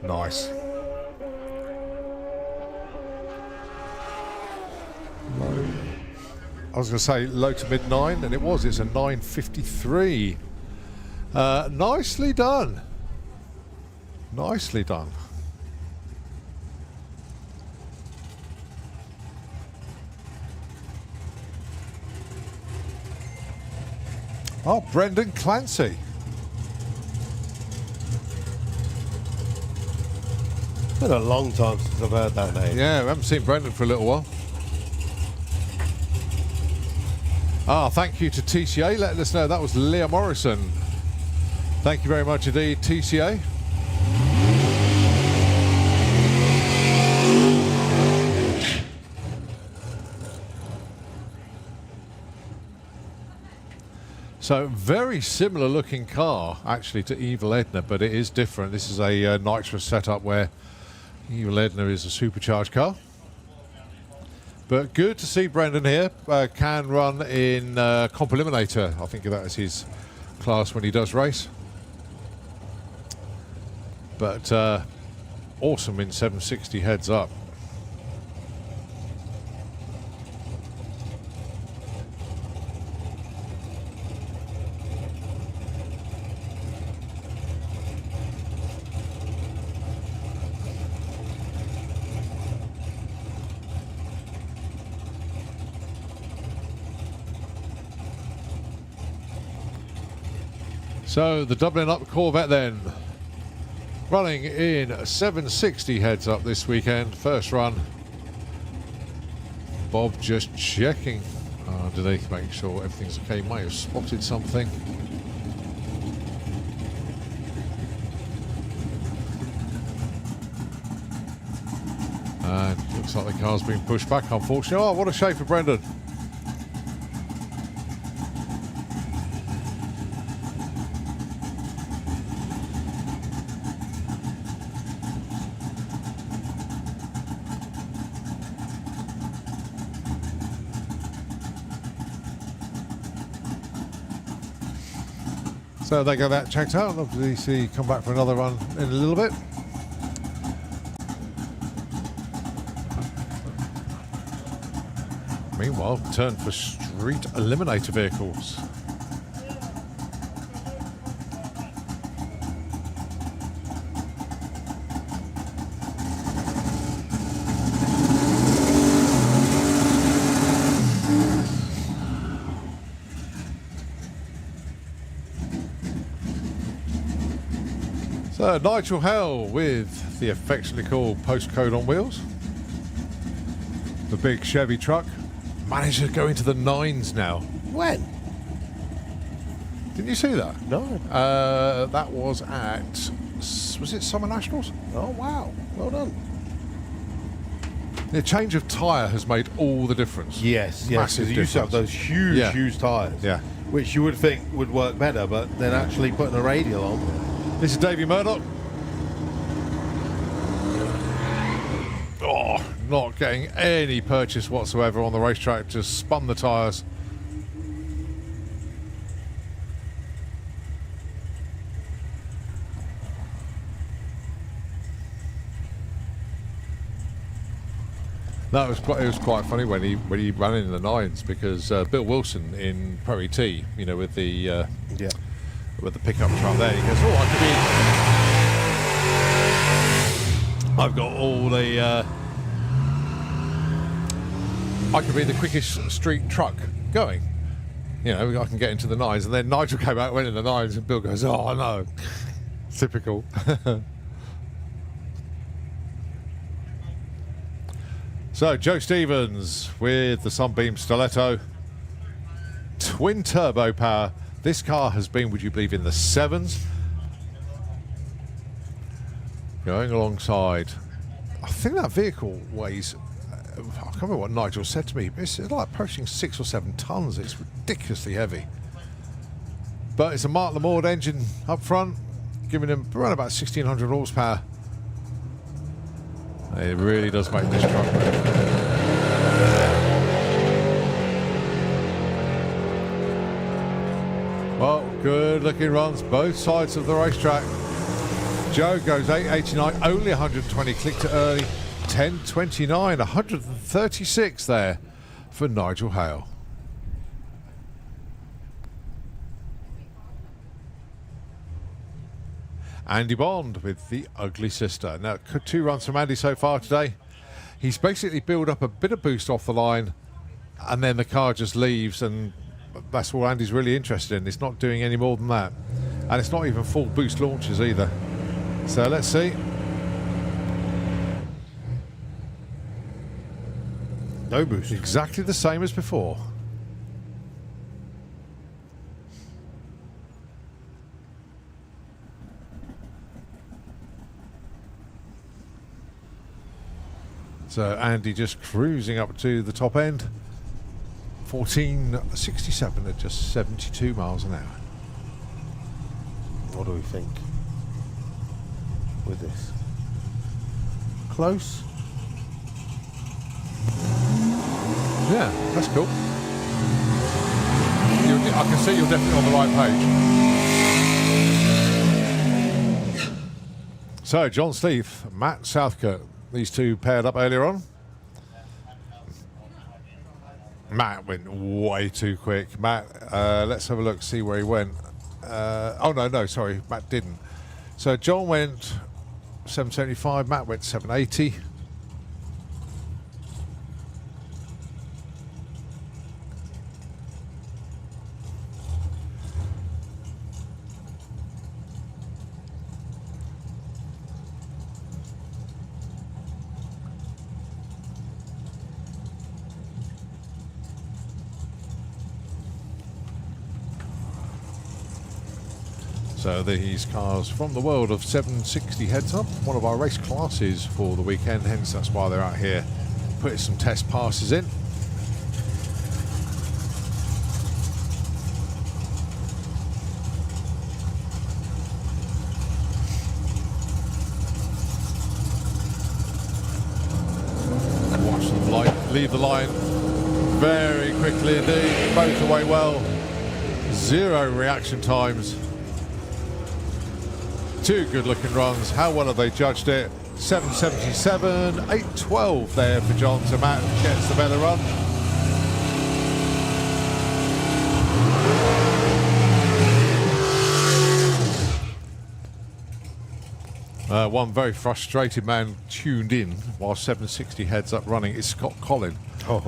Nice. I was going to say low to mid 9, and it was. It's a 9:53. Nicely done. Nicely done. Oh, Brendan Clancy. It's been a long time since I've heard that name. Yeah, we haven't seen Brendan for a little while. Thank you to TCA letting us know that was Leah Morrison. Thank you very much indeed, TCA. So very similar looking car actually to Evil Edna, but it is different. This is a nitrous setup where Evil Edna is a supercharged car. But good to see Brendan here. Can run in Comp Eliminator. I think that is his class when he does race. But awesome in 760 heads up. So the doubling up Corvette then. Running in 760 heads up this weekend. First run. Bob just checking underneath, making sure everything's okay. Might have spotted something. Looks like the car's been pushed back, unfortunately. Oh, what a shame for Brendan. So they got that checked out, and obviously come back for another run in a little bit. Meanwhile, turn for street eliminator vehicles. So Nigel Hell with the affectionately called Postcode on Wheels. The big Chevy truck. Managed to go into the 9s now. When? Didn't you see that? No. That was at, was it Summer Nationals? Oh, wow. Well done. The change of tyre has made all the difference. Yes, Massive because you used to have difference. those huge, Yeah. huge tyres. Yeah. Which you would think would work better, but then actually putting a radial on. This is Davey Murdoch. Oh, not getting any purchase whatsoever on the racetrack. Just spun the tyres. That was quite. It was quite funny when he ran in the 9s because Bill Wilson in Pro ET, you know, with the Yeah. with the pickup truck there, he goes, "Oh, I've got all the. I could be the quickest street truck going. You know, I can get into the 9s." And then Nigel came out, went in the 9s, and Bill goes, "Oh no, typical." So Joe Stevens with the Sunbeam Stiletto, twin turbo power. This car has been, would you believe, in the 7s. Going alongside, I think that vehicle weighs, I can't remember what Nigel said to me, it's like approaching 6 or 7 tons. It's ridiculously heavy. But it's a Mark Lamord engine up front, giving him around about 1600 horsepower. It really does make this truck move. Well, good looking runs both sides of the racetrack. Joe goes 889, only 120, clicked it early. 1029, 136 there for Nigel Hale. Andy Bond with the Ugly Sister. Now, 2 runs from Andy so far today. He's basically built up a bit of boost off the line, and then the car just leaves, and that's all Andy's really interested in. It's not doing any more than that. And it's not even full boost launches either. So let's see. No boost. Exactly the same as before. So Andy just cruising up to the top end. 1467 at just 72 miles an hour. What do we think with this? Close? Yeah, that's cool. I can see you're definitely on the right page. So, John Sleeth, Matt Southcote. These two paired up earlier on. Matt went way too quick. Matt, let's have a look, see where he went. Oh, no, sorry, Matt didn't. So, John went 775, Matt went 780. So these cars from the world of 760 heads up, one of our race classes for the weekend, hence that's why they're out here putting some test passes in. Watch them leave the line very quickly indeed. Both away well. 0 reaction times. 2 good looking runs. How well have they judged it? 777, 812 there for John. So Matt gets the better run. One very frustrated man tuned in while 760 heads up running is Scott Collin.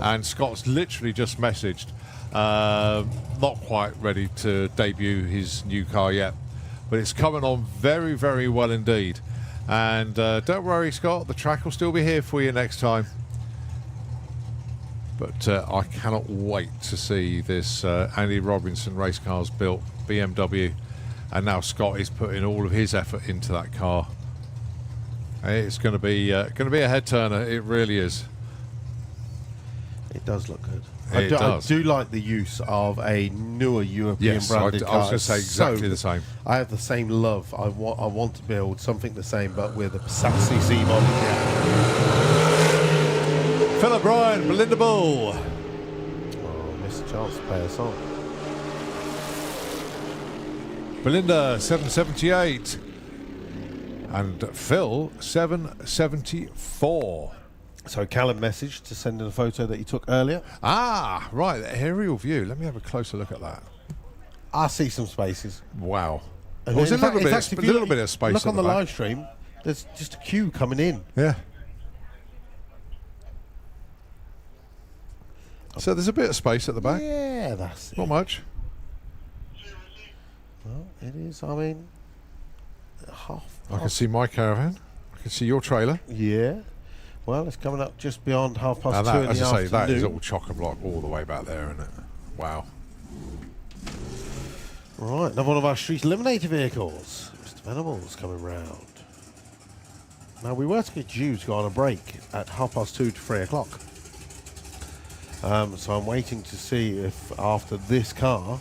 And Scott's literally just messaged, not quite ready to debut his new car yet, but it's coming on very, very well indeed. And don't worry, Scott, the track will still be here for you next time. But I cannot wait to see this Andy Robinson race cars built BMW, and now Scott is putting all of his effort into that car. It's going to be a head turner. It really is. It does look good. It does. I do like the use of a newer European branded car. I was going to say exactly the same. I have the same love. I want to build something the same, but with a Passat model. Yeah. Phil O'Brien, Belinda Bull. Oh, missed a chance to play a song. Belinda 778 and Phil 774. So Callum messaged to send in a photo that he took earlier. Ah, right, the aerial view. Let me have a closer look at that. I see some spaces. Wow. And There's a in fact- little in fact, if you little bit of space. Look at on the back. live stream. There's just a queue coming in. Yeah. So there's a bit of space at the back. Yeah, that's it. Not much. Well, it is. I mean, half. I can see my caravan. I can see your trailer. Yeah. Well, it's coming up just beyond 2:30 And that, in the as I say, that is afternoon. all chock-a-block all the way back there, isn't it? Wow. Right, another one of our Street Eliminator vehicles. Mr. Venables coming round. Now, we were due to go on a break at 2:30 to 3 o'clock. So I'm waiting to see if after this car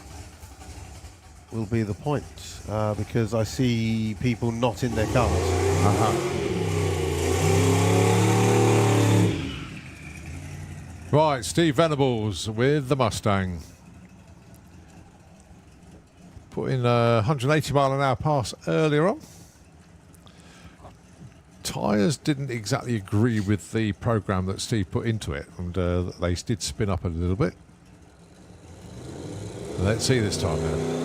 will be the point, because I see people not in their cars. Right, Steve Venables with the Mustang. Put in a 180 mile an hour pass earlier on. Tyres didn't exactly agree with the program that Steve put into it, and they did spin up a little bit. Let's see this time now.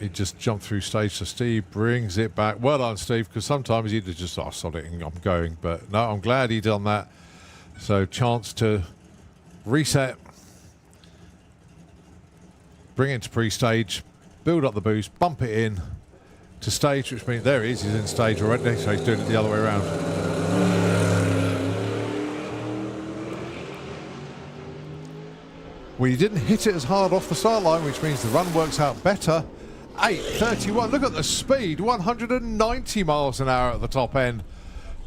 He just jumped through stage, so Steve brings it back. Well done, Steve, because sometimes he'd have just, sod it and I'm going. But no, I'm glad he done that. So chance to reset, bring it to pre-stage, build up the boost, bump it in to stage, which means there he is, he's in stage already, so he's doing it the other way around. We didn't hit it as hard off the start line, which means the run works out better. 8:31, look at the speed, 190 miles an hour at the top end.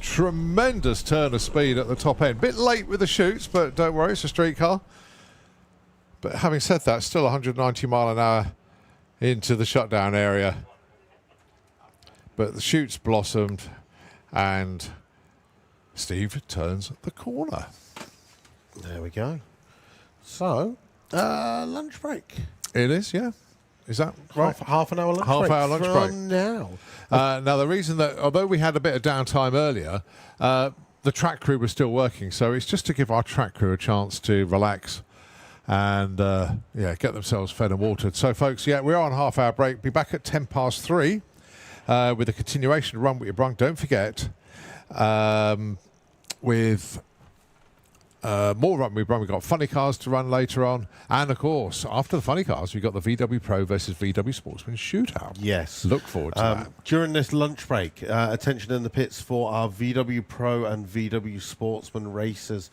Tremendous turn of speed at the top end. Bit late with the chutes, but don't worry, it's a street car. But having said that, still 190 mile an hour into the shutdown area. But the chutes blossomed and Steve turns the corner. There we go. So, lunch break. It is, yeah. Is that right? Half an hour lunch break. Half hour lunch break. Now. Now, the reason that, although we had a bit of downtime earlier, the track crew was still working. So it's just to give our track crew a chance to relax and, get themselves fed and watered. So, folks, we're on half hour break. Be back at 3:10 with a continuation of Run With Your Brunk. Don't forget, with more run we've run. We've got funny cars to run later on. And, of course, after the funny cars, we've got the VW Pro versus VW Sportsman shootout. Yes. Look forward to that. During this lunch break, attention in the pits for our VW Pro and VW Sportsman racers.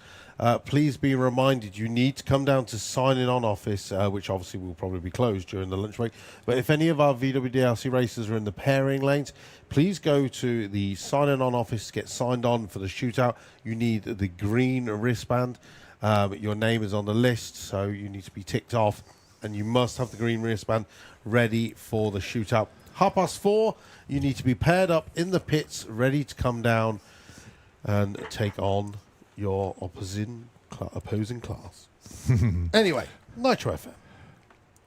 Please be reminded you need to come down to signing on office, which obviously will probably be closed during the lunch break. But if any of our VW DLC racers are in the pairing lanes, please go to the signing on office, get signed on for the shootout. You need the green wristband. Your name is on the list, so you need to be ticked off, and you must have the green wristband ready for the shootout. 4:30, you need to be paired up in the pits, ready to come down and take on your opposing class. Anyway, Nitro FM.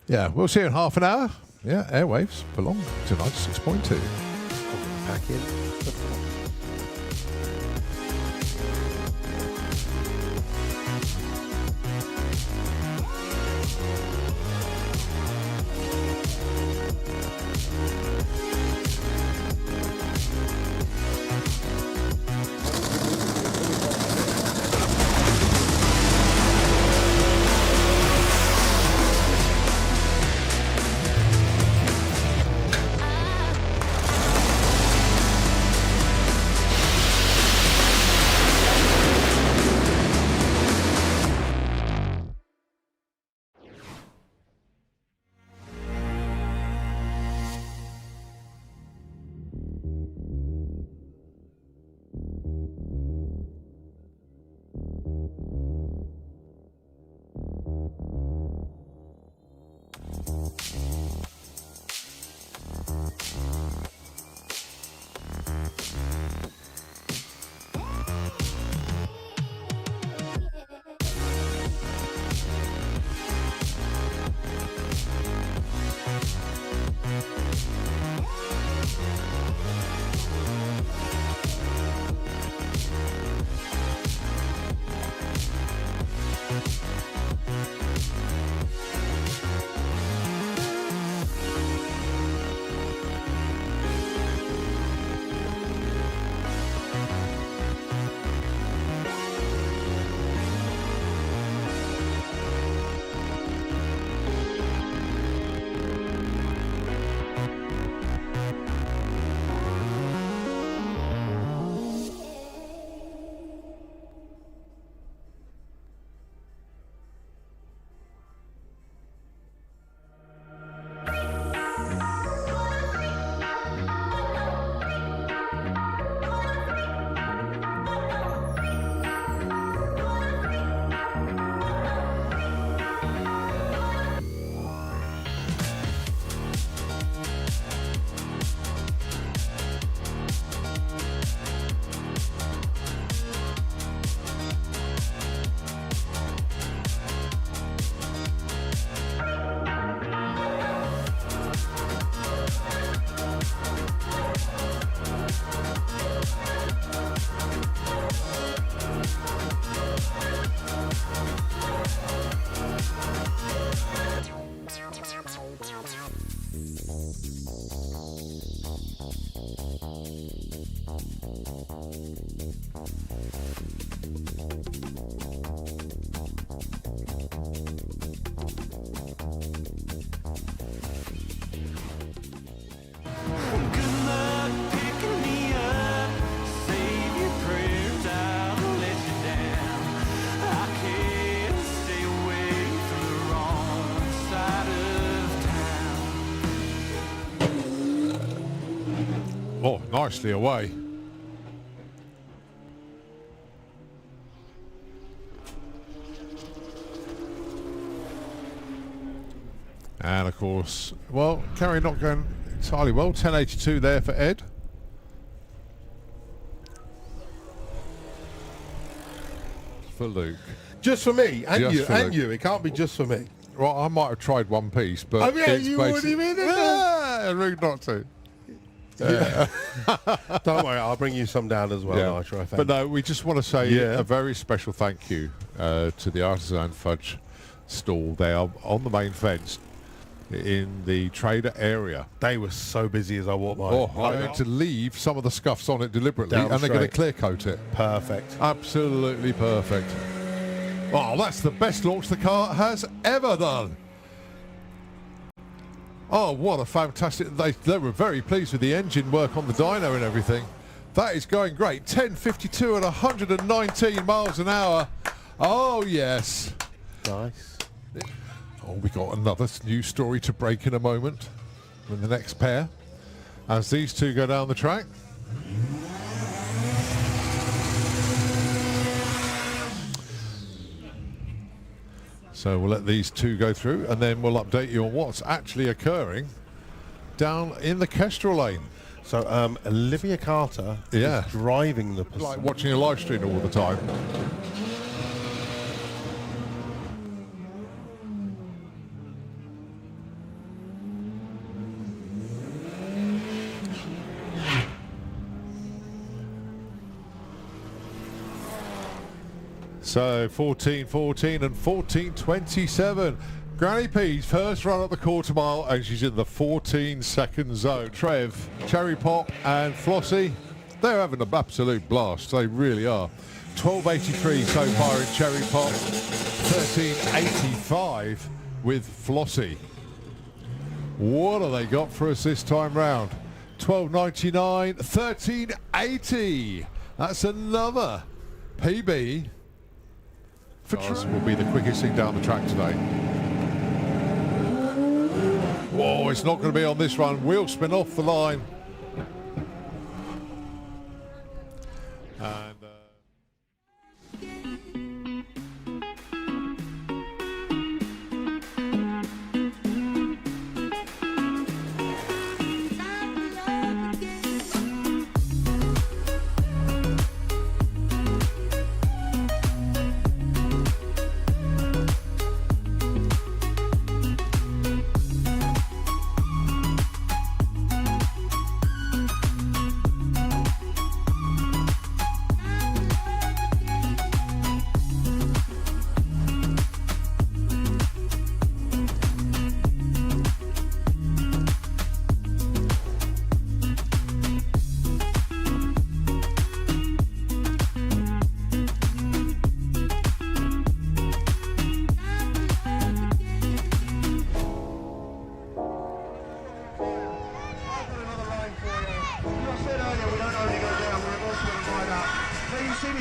Yeah, we'll see you in half an hour. Yeah, airwaves belong to 96.2. Back in. Oh, nicely away. And of course, well, Kerry not going entirely well. 1082 there for Ed. For Luke. Just for me, and Just you, for and Luke. you. It can't be just for me. Well, I might have tried one piece, but Oh, yeah, it's you already basic- made it. rude not to. Don't worry, I'll bring you some down as well, Nitro FM. But no, we just want to say Yeah. a very special thank you to the Artisan Fudge stall there on the main fence in the trader area. They were so busy as I walked by. Oh, I had to leave some of the scuffs on it deliberately, Down and they're going to straight. clear coat it. Perfect. Absolutely perfect. Oh, that's the best launch the car has ever done. Oh, what a fantastic... They were very pleased with the engine work on the dyno and everything. That is going great. 10.52 at 119 miles an hour. Oh, yes. Nice. Oh, we got another new story to break in a moment with the next pair as these two go down the track. So we'll let these two go through and then we'll update you on what's actually occurring down in the Kestrel lane. So Olivia Carter Yeah. is driving the Passat. Like watching a live stream all the time. So 14.14 and 14.27. Granny P's first run at the quarter mile and she's in the 14-second zone. Trev, Cherry Pop and Flossie, they're having an absolute blast. They really are. 12.83 so far in Cherry Pop. 13.85 with Flossie. What have they got for us this time round? 12.99, 13.80. That's another PB. Cars will be the quickest thing down the track today. Whoa, it's not going to be on this run. Wheel spin off the line. And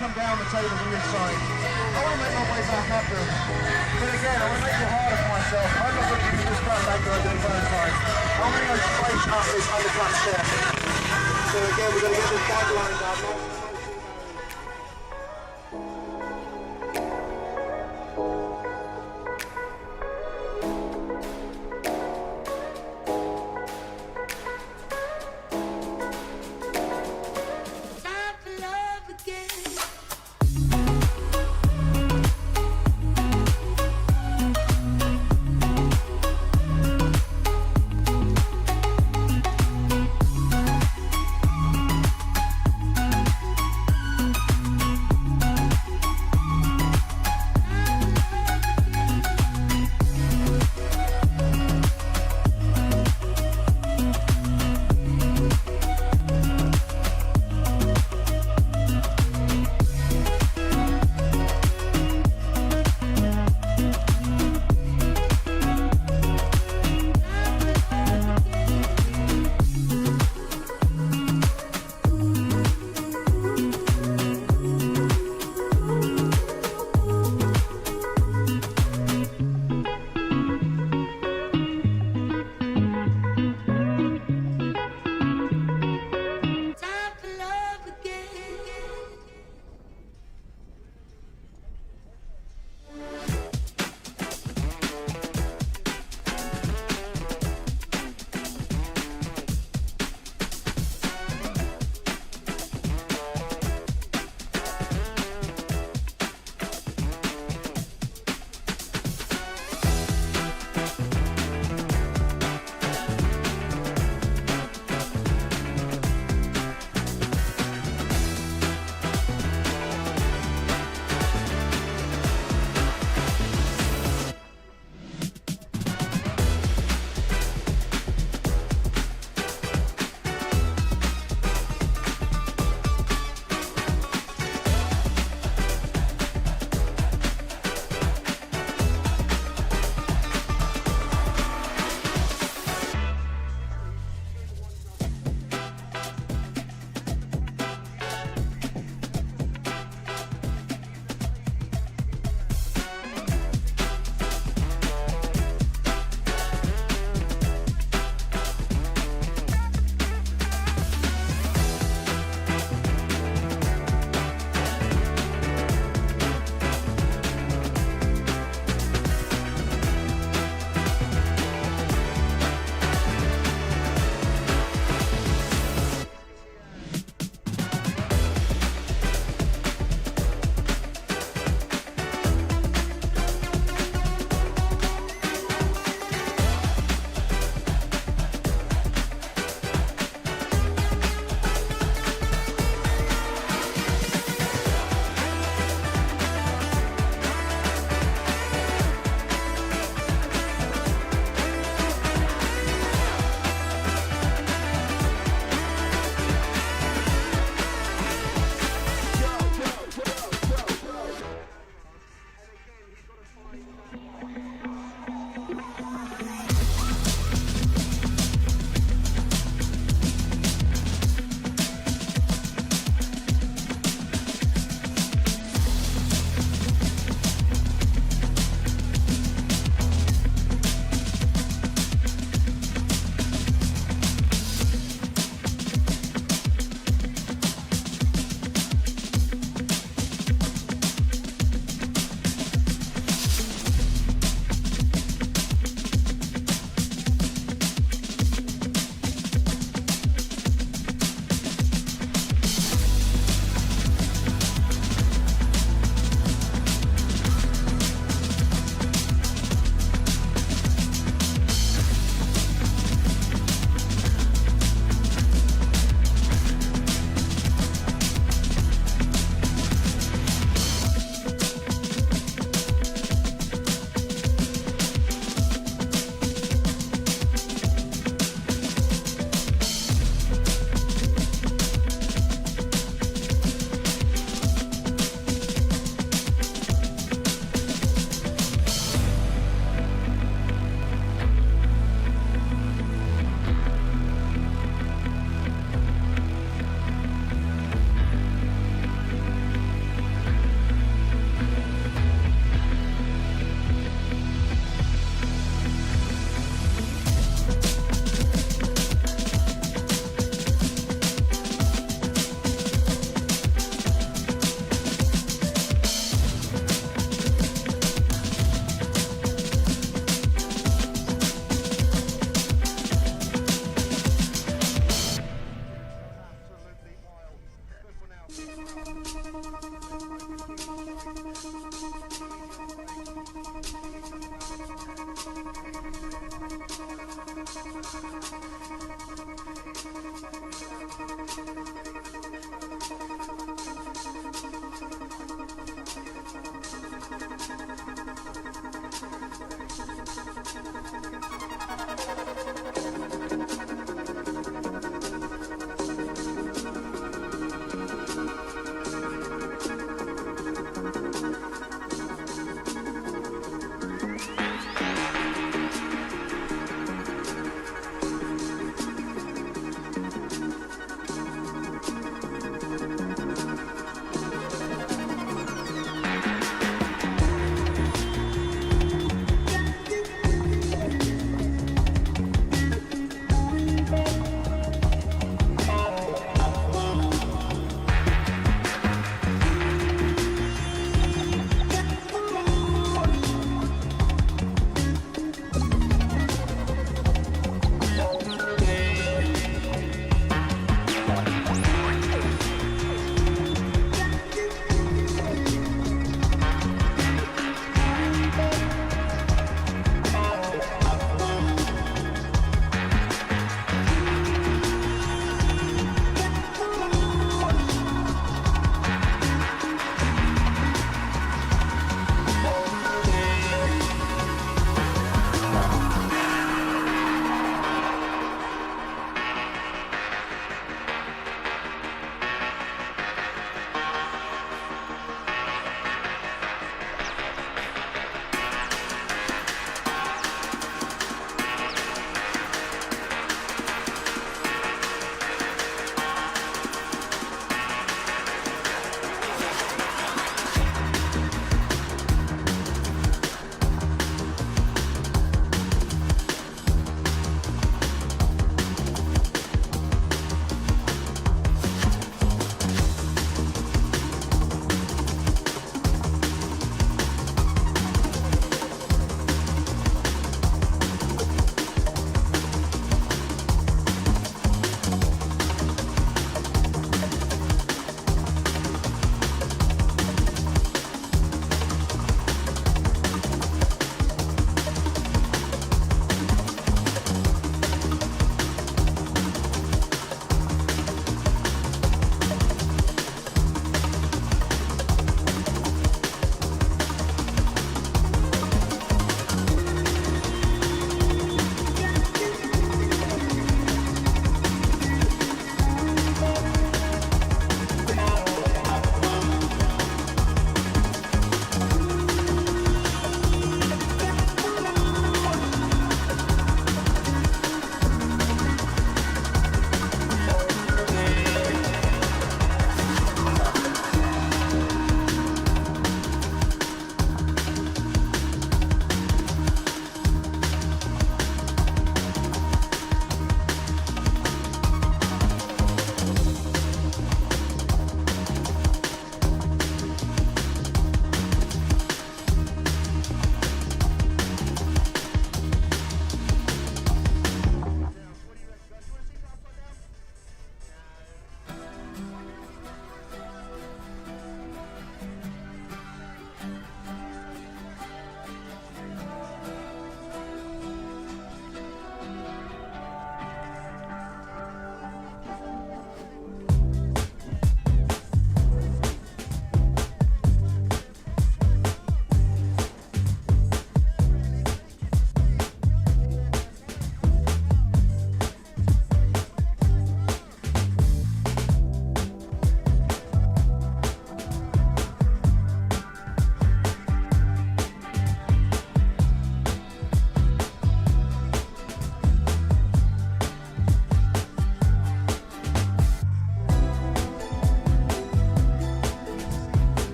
come down the table from your side. I want to make my way back up there. But again, I want to make it harder for myself. I'm not going to give you this back like I did first time. I'm going to go straight up this undercut step. So again, we're going to get this bike lined up.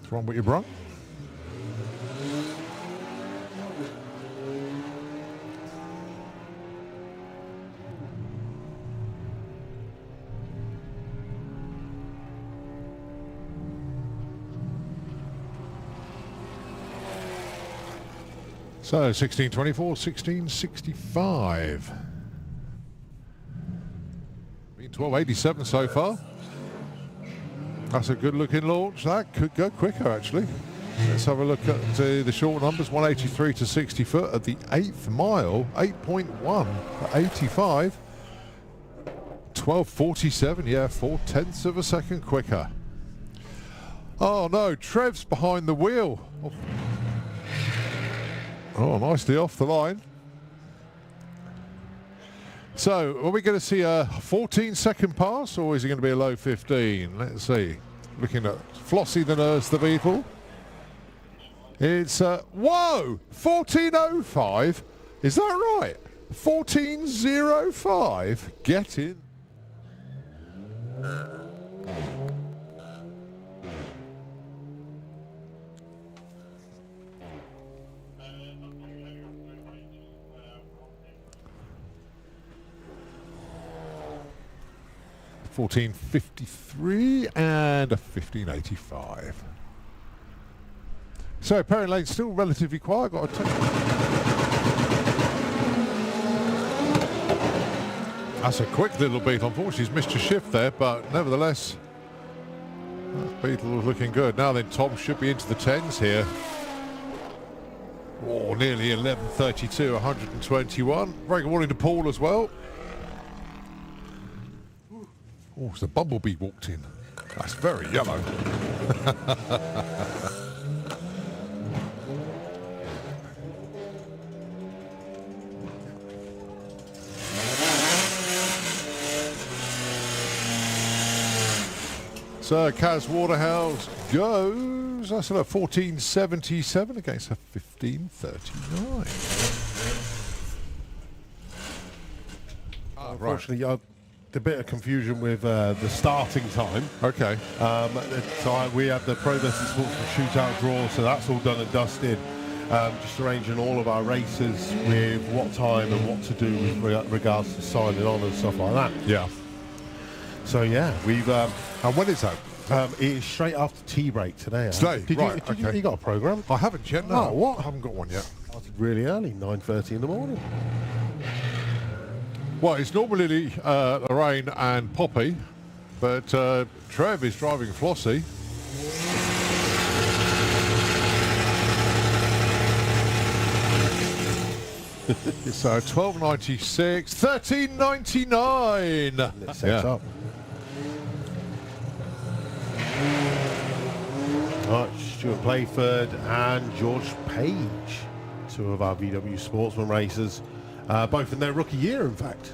What's wrong with you, bro? So 1624, 1665. Been 1287 so far. That's a good looking launch. That could go quicker actually. Let's have a look at the short numbers. 183 to 60 foot at the 8th mile. 8.1 at 85. 1247, yeah, 0.4 of a second quicker. Oh no, Trev's behind the wheel. Oh, nicely off the line. So, are we going to see a 14-second pass, or is it going to be a low 15? Let's see. Looking at Flossie the Nurse, the Beetle. It's, whoa! 14.05? Is that right? 14.05? Get in. $14.53 and a $15.85. So Perry Lane's still relatively quiet. Got a That's a quick little beat. Unfortunately, he's missed a shift there, but nevertheless, that Beetle was looking good. Now then, Tom should be into the 10s here. Oh, nearly 11.32, 121. Break warning to Paul as well. Oh, the bumblebee walked in. That's very yellow. So Kaz Waterhouse goes. That's at 14.77 against a 15.39. Unfortunately, a bit of confusion with the starting time. Okay. So we have the Pro Wrestling Sportsman shootout draw, so that's all done and dusted. Just arranging all of our races with what time and what to do with regards to signing on and stuff like that. Yeah. So yeah, we've. And when is that? It is straight after tea break today. Today, right? Did you got a program? I haven't yet. No. Oh, what? I haven't got one yet. Started really early, 9:30 in the morning. Well, it's normally Lorraine and Poppy, but Trev is driving Flossie. So 12.96, 13.99. Let's set up. Right, Stuart Playford and George Page, two of our VW Sportsman racers, both in their rookie year, in fact.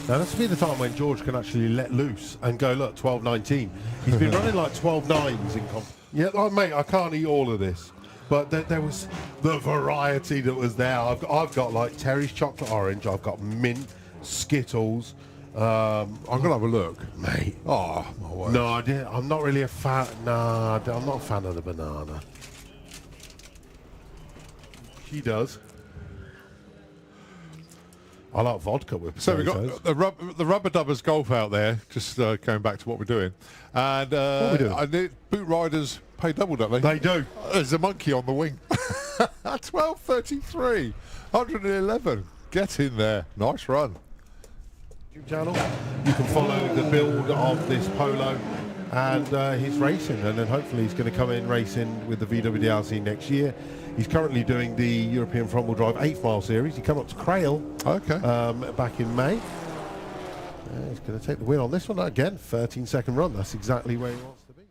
Now, that's be the time when George can actually let loose and go, look, 12.19. He's been running like 12.9s in comp. Yeah, oh, mate, I can't eat all of this. But there was the variety that was there. I've got like Terry's chocolate orange. I've got mint, Skittles. I'm going to have a look. Mate. Oh, my word. No, I'm not really a fan. Nah, I'm not a fan of the banana. She does. I like vodka with So we've potatoes. got the Rubber Dubbers golf out there, just going back to what we're doing. And What are we doing? I need boot riders pay double, don't they? They do. There's a monkey on the wing. 12.33, 111. Get in there. Nice run. YouTube channel. You can follow the build of this Polo and his racing, and then hopefully he's going to come in racing with the VWDRC next year. He's currently doing the European Front Wheel Drive 8th Mile Series. He came up to Crail back in May. He's going to take the win on this one. Again, 13-second run. That's exactly where he wants to be.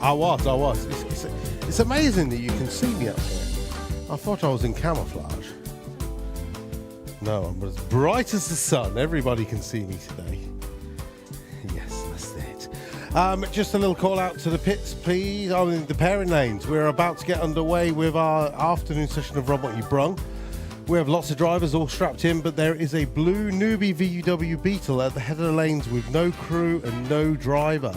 I was. It's amazing that you can see me up here. I thought I was in camouflage. No, I'm as bright as the sun. Everybody can see me today. Yes, that's it. Just a little call out to the pits, please. Oh, the pairing lanes. We're about to get underway with our afternoon session of Run What You Brung. We have lots of drivers all strapped in, but there is a blue newbie VW Beetle at the head of the lanes with no crew and no driver.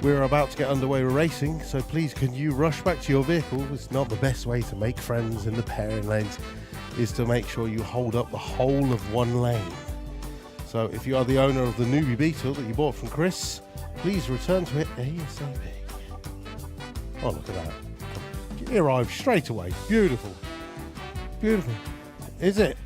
We're about to get underway with racing, so please can you rush back to your vehicle? It's not the best way to make friends in the pairing lanes, is to make sure you hold up the whole of one lane. So if you are the owner of the newbie Beetle that you bought from Chris, please return to it ASAP. Oh, look at that. He arrived straight away. Beautiful. Beautiful. Is it?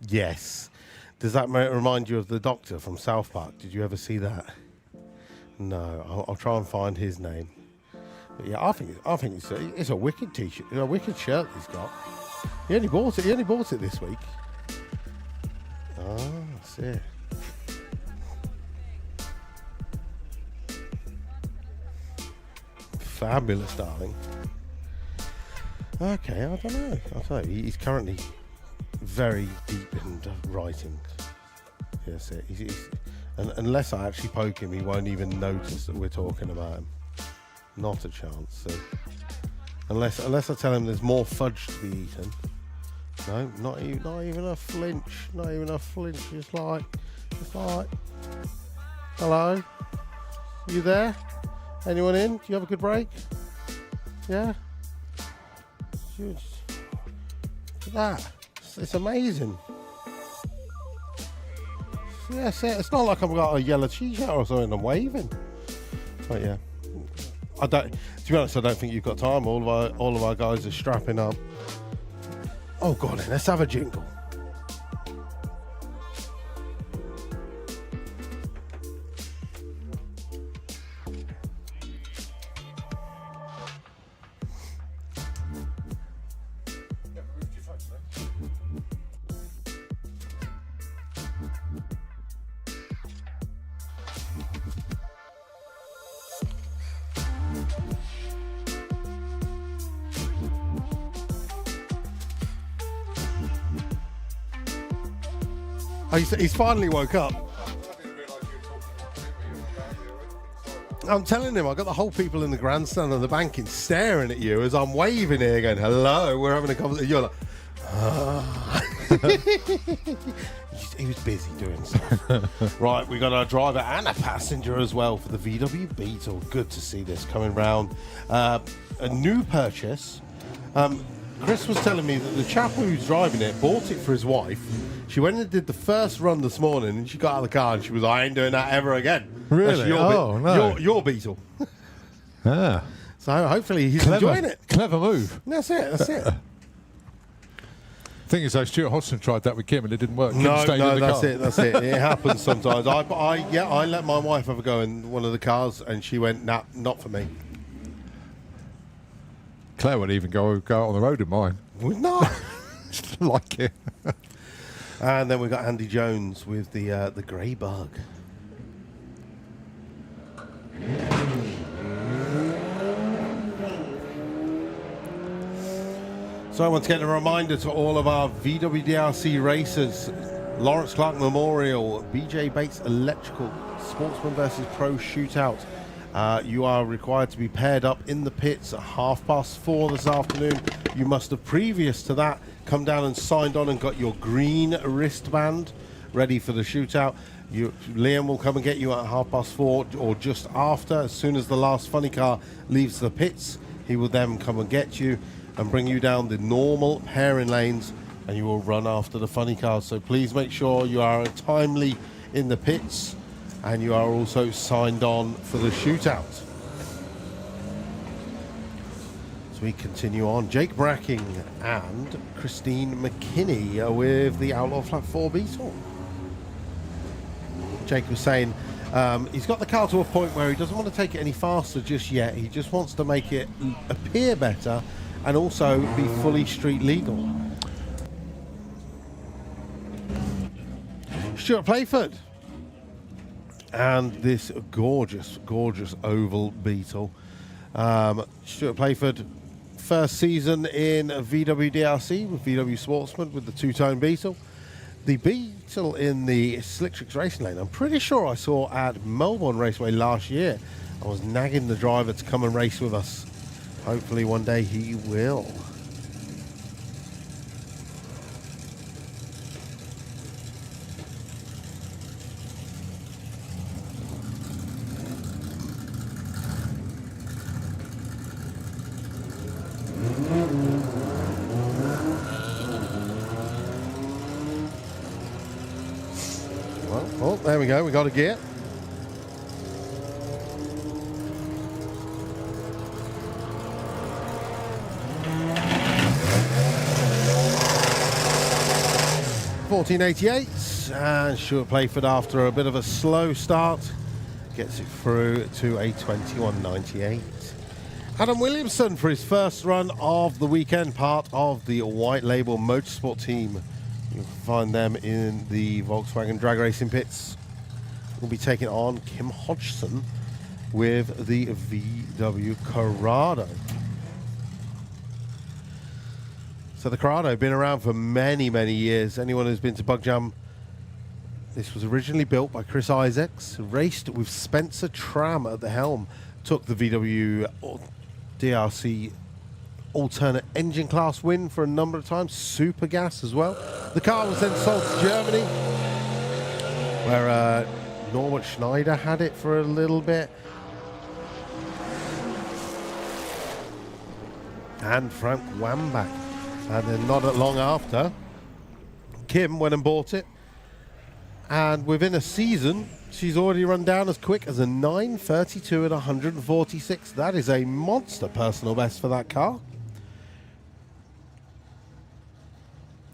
Yes. Does that remind you of the Doctor from South Park? Did you ever see that? No. I'll try and find his name. But yeah, I think it's a wicked t-shirt, a wicked shirt he's got. He only bought it this week. Ah, that's it. Fabulous, darling. Okay, I don't know. I'll tell you, he's currently very deep into writing. Yes, and unless I actually poke him, he won't even notice that we're talking about him. Not a chance. So unless I tell him there's more fudge to be eaten. No, not even a flinch. Not even a flinch. It's like, hello, you there? Anyone in? Do you have a good break? Yeah. Look at that. It's amazing. Yeah, it's not like I've got a yellow t-shirt or something I'm waving. But yeah, to be honest, I don't think you've got time. All of our guys are strapping up. Oh, go on then, let's have a jingle. Oh, he's finally woke up. I'm telling him, I got the whole people in the grandstand and the banking staring at you as I'm waving here going, hello, we're having a conversation. You're like, He was busy doing stuff. Right, we got our driver and a passenger as well for the VW Beetle. Good to see this coming round. A new purchase. Chris was telling me that the chap who's driving it bought it for his wife. She went and did the first run this morning, and she got out of the car and she was like, I ain't doing that ever again. Really? No. Your Beetle. Ah. So hopefully he's enjoying it. Clever move. That's it. Thing is, though, Stuart Hodgson tried that with Kim and it didn't work. No, that's it. It happens sometimes. I let my wife have a go in one of the cars, and she went, nah, not for me. Claire wouldn't even go out on the road in mine. Would not. Just like it. And then we got Andy Jones with the grey bug. So once again, a reminder to all of our VWDRC racers, Lawrence Clark Memorial, BJ Bates Electrical, Sportsman versus Pro Shootout. You are required to be paired up in the pits at 4:30 this afternoon. You must have, previous to that, come down and signed on and got your green wristband ready for the shootout. Liam will come and get you at 4:30 or just after. As soon as the last funny car leaves the pits, he will then come and get you and bring you down the normal pairing lanes, and you will run after the funny cars. So please make sure you are timely in the pits, and you are also signed on for the shootout. So we continue on. Jake Bracking and Christine McKinney are with the Outlaw Flat 4 Beetle. Jake was saying he's got the car to a point where he doesn't want to take it any faster just yet. He just wants to make it appear better and also be fully street legal. Stuart Playford. And this gorgeous, gorgeous oval Beetle. Stuart Playford, first season in VW DRC with VW Sportsman with the two-tone Beetle. The Beetle in the Slictrix Racing Lane, I'm pretty sure I saw at Melbourne Raceway last year. I was nagging the driver to come and race with us. Hopefully one day he will. Well, oh, there we go. We got a gear. $14.88, and Stuart Playford, after a bit of a slow start, gets it through to a $21.98. Adam Williamson for his first run of the weekend, part of the White Label Motorsport team. You'll find them in the Volkswagen drag racing pits. We'll be taking on Kim Hodgson with the VW Corrado. So the Corrado, been around for many, many years. Anyone who's been to Bug Jam, this was originally built by Chris Isaacs, raced with Spencer Tram at the helm, took the VW DRC alternate engine class win for a number of times, super gas as well. The car was then sold to Germany, where Norbert Schneider had it for a little bit. And Frank Wambach. And then not long after, Kim went and bought it. And within a season, she's already run down as quick as a 9:32 at 146. That is a monster personal best for that car.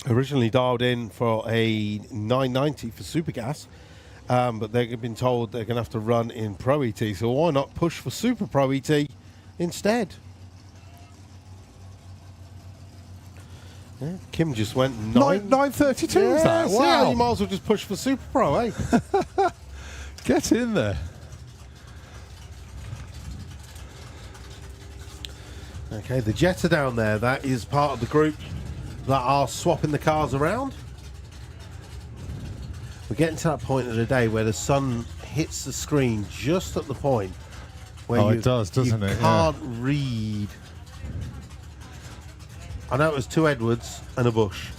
Originally dialed in for a 990 for Super Gas, but they've been told they're going to have to run in Pro ET. So why not push for Super Pro ET instead? Yeah, Kim just went 9:32 is that? Wow. Wow. You might as well just push for Super Pro, eh? Get in there. Okay, the Jetta down there, that is part of the group that are swapping the cars around. We're getting to that point of the day where the sun hits the screen just at the point where it does, doesn't it? You can't read. I know it was 2 Edwards and a Bush.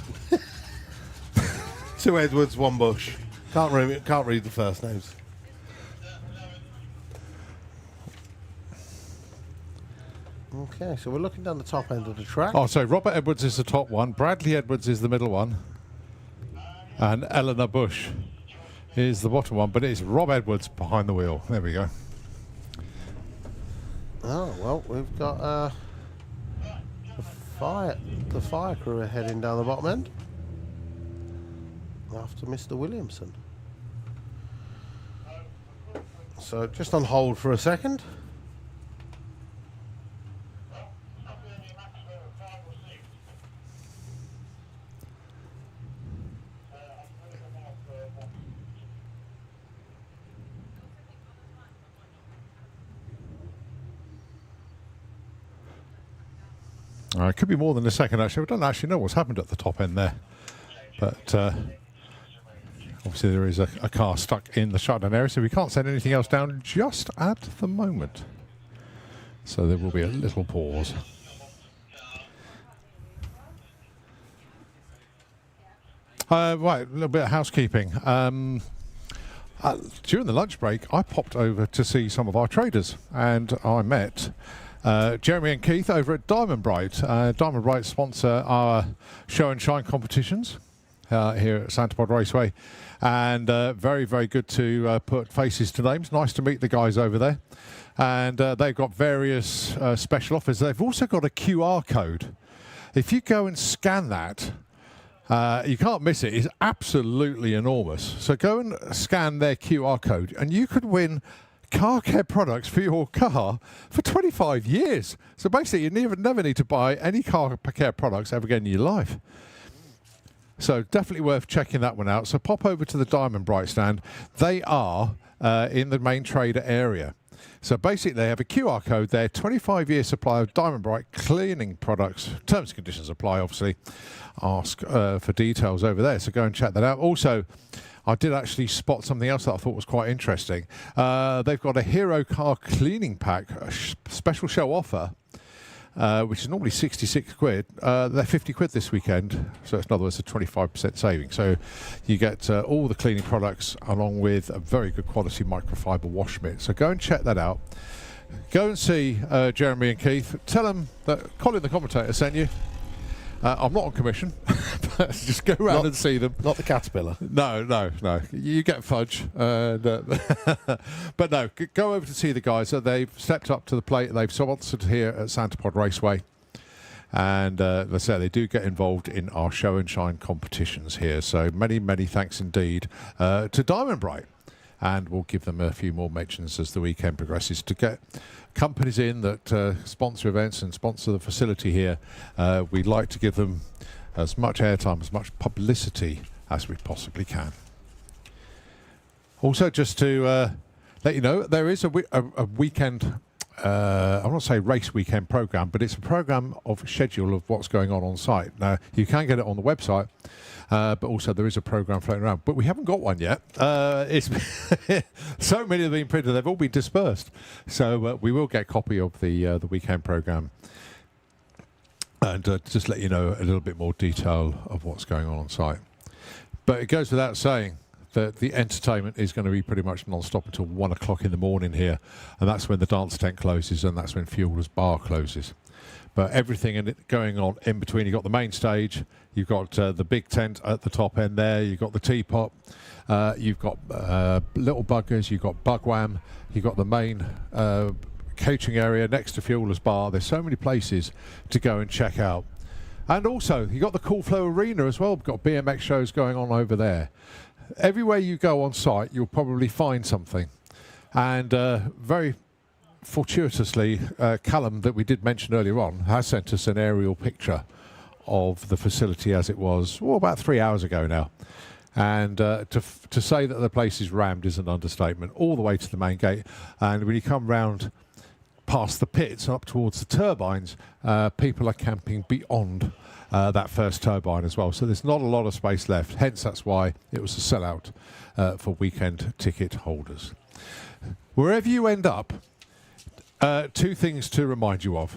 2 Edwards, 1 Bush. Can't read the first names. Okay, so we're looking down the top end of the track. Oh, so Robert Edwards is the top one, Bradley Edwards is the middle one, and Eleanor Bush is the bottom one, but it's Rob Edwards behind the wheel. There we go. Oh, well, we've got the fire crew are heading down the bottom end after Mr. Williamson. So just on hold for a second. It could be more than a second, actually. We don't actually know what's happened at the top end there. But obviously there is a car stuck in the shutdown area, so we can't send anything else down just at the moment. So there will be a little pause. Right, a little bit of housekeeping. During the lunch break, I popped over to see some of our traders, and I met Jeremy and Keith over at Diamond Bright. Diamond Bright sponsor our show and shine competitions here at Santa Pod Raceway, and very, very good to put faces to names. Nice to meet the guys over there. And they've got various special offers. They've also got a QR code. If you go and scan that, you can't miss it. It's absolutely enormous. So go and scan their QR code, and you could win car care products for your car for 25 years. So basically, you never need to buy any car care products ever again in your life. So definitely worth checking that one out. So pop over to the Diamond Bright stand. They are in the main trader area. So basically they have a QR code there, 25-year supply of Diamond Bright cleaning products. Terms and conditions apply, obviously. Ask for details over there. So go and check that out. Also, I did actually spot something else that I thought was quite interesting. They've got a Hero Car cleaning pack, a special show offer, which is normally 66 quid. They're 50 quid this weekend, so in other words, a 25% saving. So you get all the cleaning products along with a very good quality microfiber wash mitt. So go and check that out. Go and see Jeremy and Keith. Tell them that Colin the commentator sent you. I'm not on commission, but just go around and see them. Not the caterpillar. No. You get fudge. But no, go over to see the guys. They've stepped up to the plate. They've sponsored here at Santa Pod Raceway. And as I say, they do get involved in our show and shine competitions here. So many, many thanks indeed to Diamond Bright. And we'll give them a few more mentions as the weekend progresses to get companies in that sponsor events and sponsor the facility here. We'd like to give them as much airtime, as much publicity as we possibly can. Also, just to let you know, there is a weekend, I won't say race weekend program, but it's a program of schedule of what's going on site. Now, you can get it on the website. But also there is a program floating around, but we haven't got one yet. It's so many have been printed; they've all been dispersed. So we will get a copy of the weekend program, and just let you know a little bit more detail of what's going on site. But it goes without saying that the entertainment is going to be pretty much non-stop until 1 o'clock in the morning here, and that's when the dance tent closes, and that's when Fueler's Bar closes. But everything in it going on in between. You've got the main stage, you've got the big tent at the top end there, you've got the teapot, you've got little buggers, you've got Bugwam, you've got the main catering area next to Fueler's Bar. There's so many places to go and check out. And also, you've got the Cool Flow Arena as well. We've got BMX shows going on over there. Everywhere you go on site, you'll probably find something. And very fortuitously, Callum, that we did mention earlier on, has sent us an aerial picture of the facility as it was about 3 hours ago now. And to say that the place is rammed is an understatement, all the way to the main gate. And when you come round past the pits up towards the turbines, people are camping beyond that first turbine as well. So there's not a lot of space left. Hence, that's why it was a sellout for weekend ticket holders. Wherever you end up, two things to remind you of.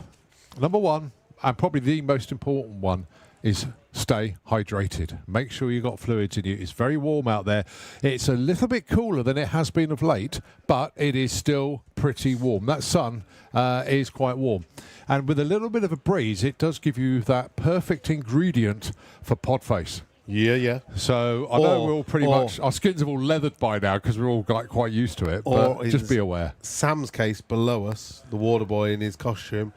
Number one, and probably the most important one, is stay hydrated. Make sure you've got fluids in you. It's very warm out there. It's a little bit cooler than it has been of late, but it is still pretty warm. That sun is quite warm. And with a little bit of a breeze, it does give you that perfect ingredient for pod face. Yeah. So I know we're all pretty much, our skins are all leathered by now because we're all quite used to it, but just be aware. Sam's case below us, the water boy in his costume,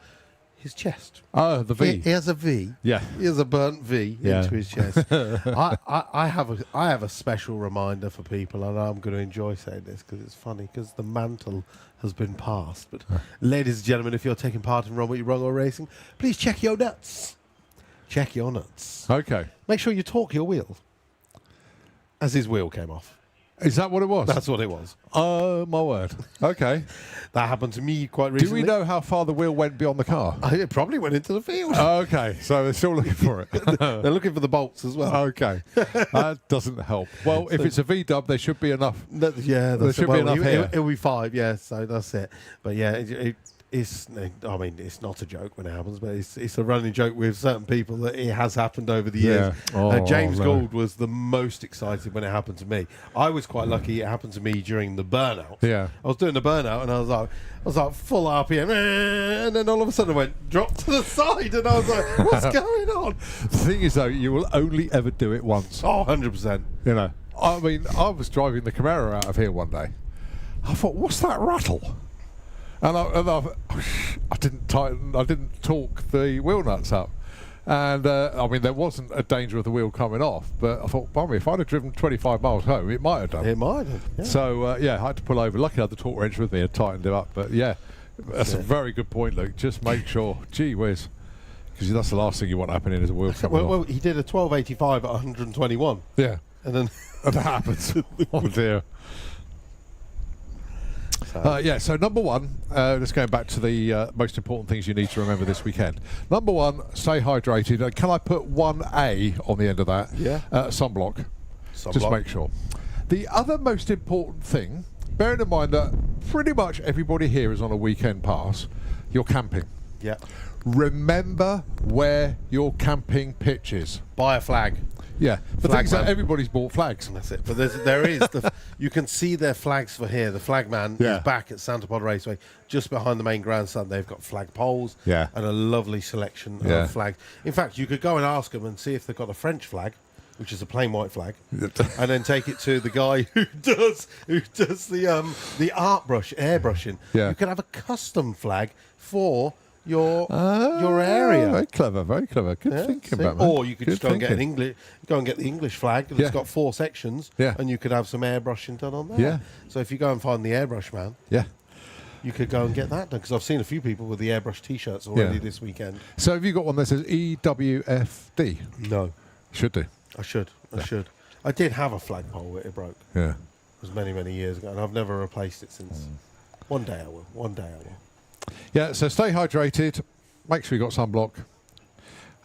his chest. Oh, the V. He has a V. Yeah. He has a burnt V into his chest. I have a special reminder for people, and I'm going to enjoy saying this because it's funny, because the mantle has been passed. But ladies and gentlemen, if you're taking part in Wrong or Racing, please check your nuts. Check your nuts. Okay. Make sure you torque your wheel. As his wheel came off. Is that what it was? That's what it was. Oh, my word. Okay. That happened to me quite recently. Do we know how far the wheel went beyond the car? It probably went into the field. Okay, so they're still looking for it. They're looking for the bolts as well. Okay. That doesn't help. Well, if it's a V-dub, there should be enough. There should be enough here. It'll be 5, yeah, so that's it. But yeah, it's not a joke when it happens, but it's a running joke with certain people that it has happened over the years. Yeah. James Gould was the most excited when it happened to me. I was quite lucky it happened to me during the burnout. Yeah. I was doing the burnout and I was like full RPM, and then all of a sudden I went drop to the side, and I was like, what's going on? The thing is, though, you will only ever do it once. Oh, 100%. You know, I mean, I was driving the Camaro out of here one day. I thought, what's that rattle? And I didn't torque the wheel nuts up. And, I mean, there wasn't a danger of the wheel coming off, but I thought, blimey, if I'd have driven 25 miles home, it might have done. It might have, yeah. So, I had to pull over. Luckily, I had the torque wrench with me and tightened it up. But, yeah, that's a very good point, Luke. Just make sure. Gee whiz. Because that's the last thing you want happening as a World Cup. Well, he did a 1285 at 121. Yeah. And then And that happens. Oh, dear. So number one, let's go back to the most important things you need to remember this weekend. Number one, stay hydrated. Can I put 1A on the end of that? Yeah. Sunblock. Just make sure. The other most important thing, bearing in mind that pretty much everybody here is on a weekend pass, you're camping. Yeah. Remember where your camping pitch is. Buy a flag. Yeah, the Flag things that man. everybody's bought flags. And that's it. But there is, you can see their flags for here. The flagman Yeah. is back at Santa Pod Raceway, just behind the main grandstand. They've got flag poles Yeah. and a lovely selection Yeah. of flags. In fact, you could go and ask them and see if they've got a French flag, which is a plain white flag, and then take it to the guy who does the art brush, airbrushing. Yeah. You could have a custom flag for your area. Very clever, very clever. Good Yeah, thinking, see? Batman. Or you could Good just go and get thinking. the English flag that's Yeah. got 4 sections, Yeah. and you could have some airbrushing done on there. Yeah. So if you go and find the airbrush man, Yeah. you could go and get that done, because I've seen a few people with the airbrush T-shirts already Yeah. this weekend. So have you got one that says EWFD? No, Should do. I should. I did have a flagpole, it broke. Yeah. It was many, many years ago, and I've never replaced it since. One day I will. Yeah, so stay hydrated. Make sure you got sunblock.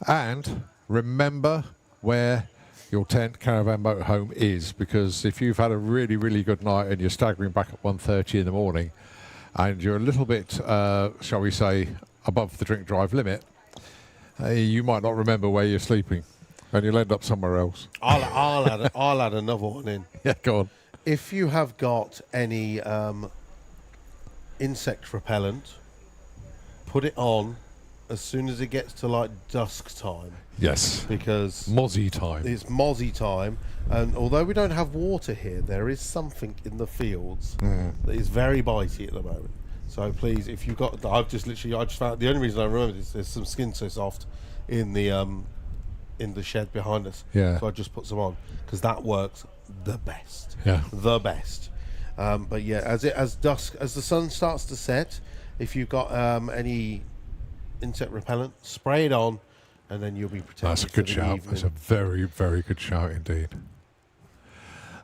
And remember where your tent, caravan, motorhome is, because if you've had a really, really good night and you're staggering back at 1:30 in the morning and you're a little bit, shall we say, above the drink drive limit, you might not remember where you're sleeping and you'll end up somewhere else. I'll add another one in. Yeah, go on. If you have got any insect repellent, put it on as soon as it gets to like dusk time, Yes. because Mozzie time. it's mozzie time, and although we don't have water here, there is something in the fields that is very bitey at the moment. So please, if you've got, I just found, the only reason I remember this, there's some Skin So Soft in the shed behind us. Yeah. So I just put some on, because that works the best. Yeah. The best. But yeah, as the sun starts to set, if you've got any insect repellent, spray it on, and then you'll be protected. That's a good for the shout. evening. That's a very, very good shout indeed.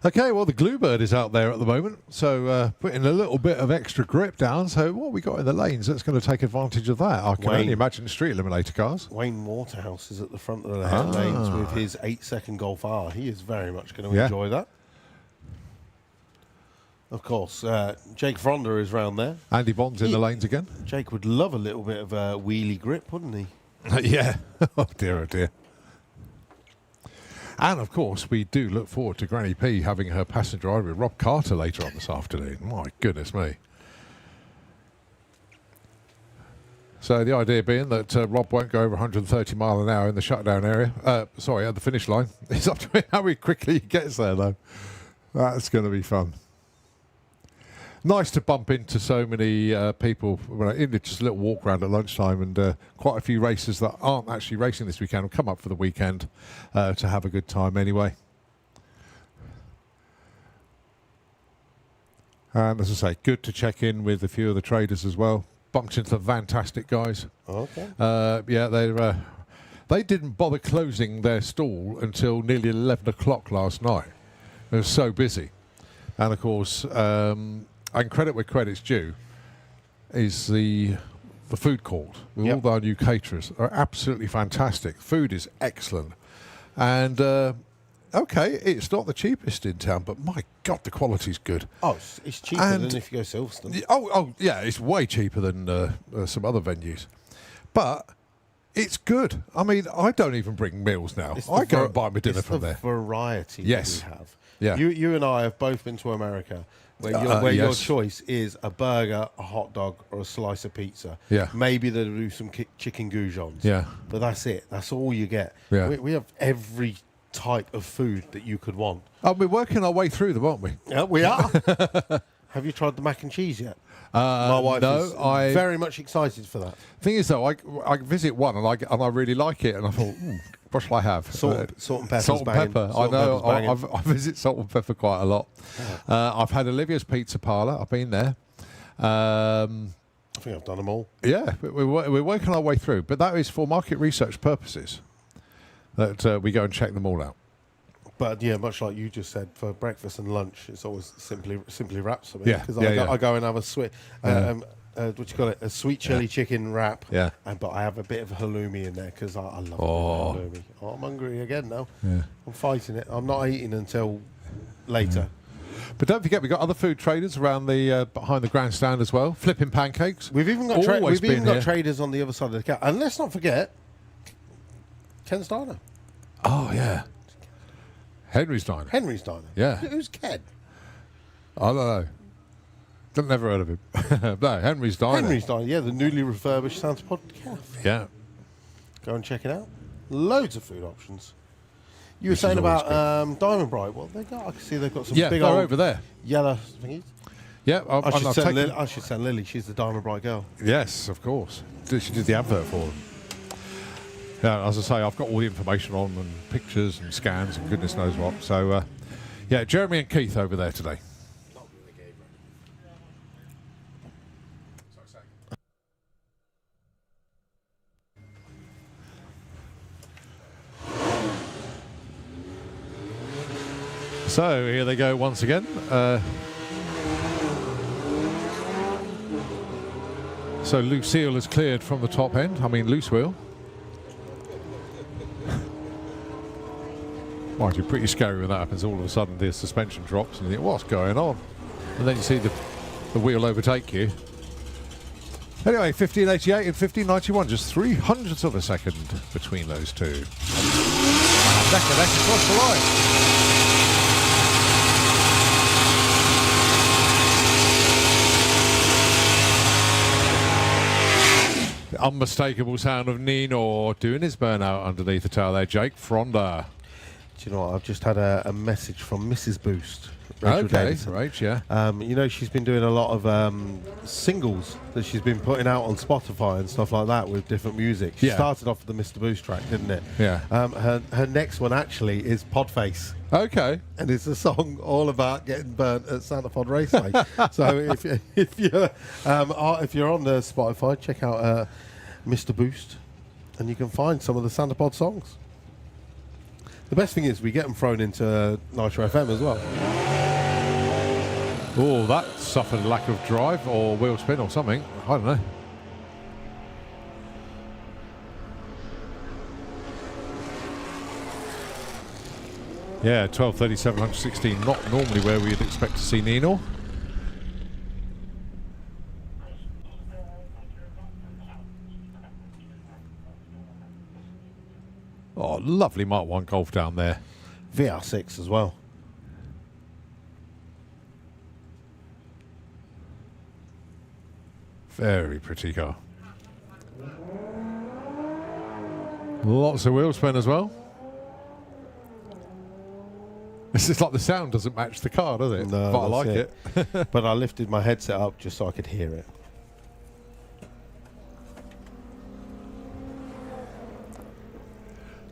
Okay, well, the Bluebird is out there at the moment, so putting a little bit of extra grip down. So what we got in the lanes that's going to take advantage of that? I can Wayne. only imagine street eliminator cars. Wayne Waterhouse is at the front of the lanes with his 8-second Golf R. He is very much going to Yeah. enjoy that. Of course, Jake Fronda is round there. Andy Bond's in the lanes again. Jake would love a little bit of wheelie grip, wouldn't he? Yeah. Oh, dear, oh, dear. And, of course, we do look forward to Granny P having her passenger ride with Rob Carter later on this afternoon. My goodness me. So the idea being that Rob won't go over 130 mile an hour in the shutdown area. At the finish line. It's up to him how quickly he gets there, though. That's going to be fun. Nice to bump into so many people. Just a little walk around at lunchtime, and quite a few racers that aren't actually racing this weekend will come up for the weekend to have a good time anyway. And as I say, good to check in with a few of the traders as well. Bumped into fantastic guys. Okay. They didn't bother closing their stall until nearly 11 o'clock last night. It was so busy. And of course, and credit where credit's due, is the food court with Yep. all our new caterers are absolutely fantastic. Food is excellent. And okay, it's not the cheapest in town, but my God, the quality's good. Oh, it's cheaper And- than if you go Silverstone. Oh, yeah, it's way cheaper than some other venues. But it's good. I mean, I don't even bring meals now. It's I the go and buy my dinner it's from the there. variety Yes. that we have. Yeah. You and I have both been to America, where your yes. choice is a burger, a hot dog, or a slice of pizza. Yeah. Maybe they'll do some chicken goujons. Yeah. But that's it. That's all you get. Yeah. We have every type of food that you could want. We're working our way through them, aren't we? Yeah, we are. Have you tried the mac and cheese yet? My wife no, is very much excited for that. Thing is, though, I visit one and I really like it, and I thought, what shall I have? Salt and pepper's Salt and banging. pepper. Salt and I know. pepper's banging. I visit Salt and Pepper quite a lot. I've had Olivia's Pizza Parlour. I've been there. I think I've done them all. Yeah, we're working our way through, but that is for market research purposes that we go and check them all out. But yeah, much like you just said, for breakfast and lunch, it's always simply wraps for me. Yeah, because yeah, I go and have a sweet, what you call it, a sweet chili chicken wrap. Yeah. But I have a bit of halloumi in there because I love halloumi. Oh, I'm hungry again now. Yeah. I'm fighting it. I'm not eating until later. But don't forget, we've got other food traders around the behind the grandstand as well, flipping pancakes. We've even got traders on the other side of the car. And let's not forget Ken's Diner. Oh, yeah. Henry's Diner. Henry's Diner. Yeah. Who's Ken? I don't know. Never heard of him. No, Henry's Diner. Henry's Diner, yeah, the newly refurbished Santa Pod Cafe. Yeah. Go and check it out. Loads of food options. You were Which saying is always about Diamond Bright. Well, I can see they've got some Yeah, big they're old over there. yellow thingies. Yeah, I should send Lily. She's the Diamond Bright girl. Yes, of course. She did the advert for them. Yeah, as I say, I've got all the information on and pictures and scans and goodness knows what. So, yeah, Jeremy and Keith over there today. So here they go once again. So Lucille is cleared from the top end. I mean, loose wheel. Mind you, pretty scary when that happens. All of a sudden, the suspension drops, and you think, "What's going on?" And then you see the wheel overtake you. Anyway, 1588 and 1591, just 0.03 of a second between those two. And neck across the line. The unmistakable sound of Nino doing his burnout underneath the tail there, Jake Fronda. Do you know what? I've just had a message from Mrs. Boost. Rachel Davidson. Right, yeah. You know, she's been doing a lot of singles that she's been putting out on Spotify and stuff like that with different music. She started off with the Mr. Boost track, didn't it? Yeah. Her next one actually is Podface. Okay. And it's a song all about getting burnt at Santa Pod Raceway. So if you're on the Spotify, check out Mr. Boost, and you can find some of the Santa Pod songs. The best thing is we get them thrown into Nitro FM as well. Oh, that suffered a lack of drive or wheel spin or something. I don't know. Yeah, 12:37, 116. Not normally where we'd expect to see Nino. Oh, lovely Mark 1 Golf down there. VR6 as well. Very pretty car. Lots of wheel spin as well. It's just like the sound doesn't match the car, does it? No, but I like it. But I lifted my headset up just so I could hear it.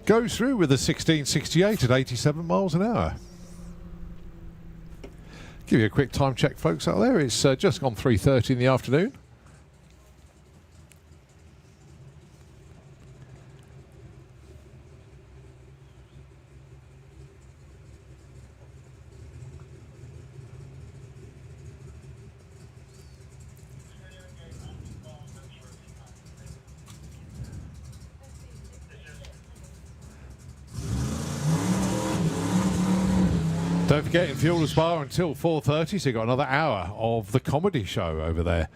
Goes through with a 1668 at 87 miles an hour. Give you a quick time check, folks, out there. It's just gone 3:30 in the afternoon. Don't forget, in Fuelers Bar until 4:30, so you've got another hour of the comedy show over there.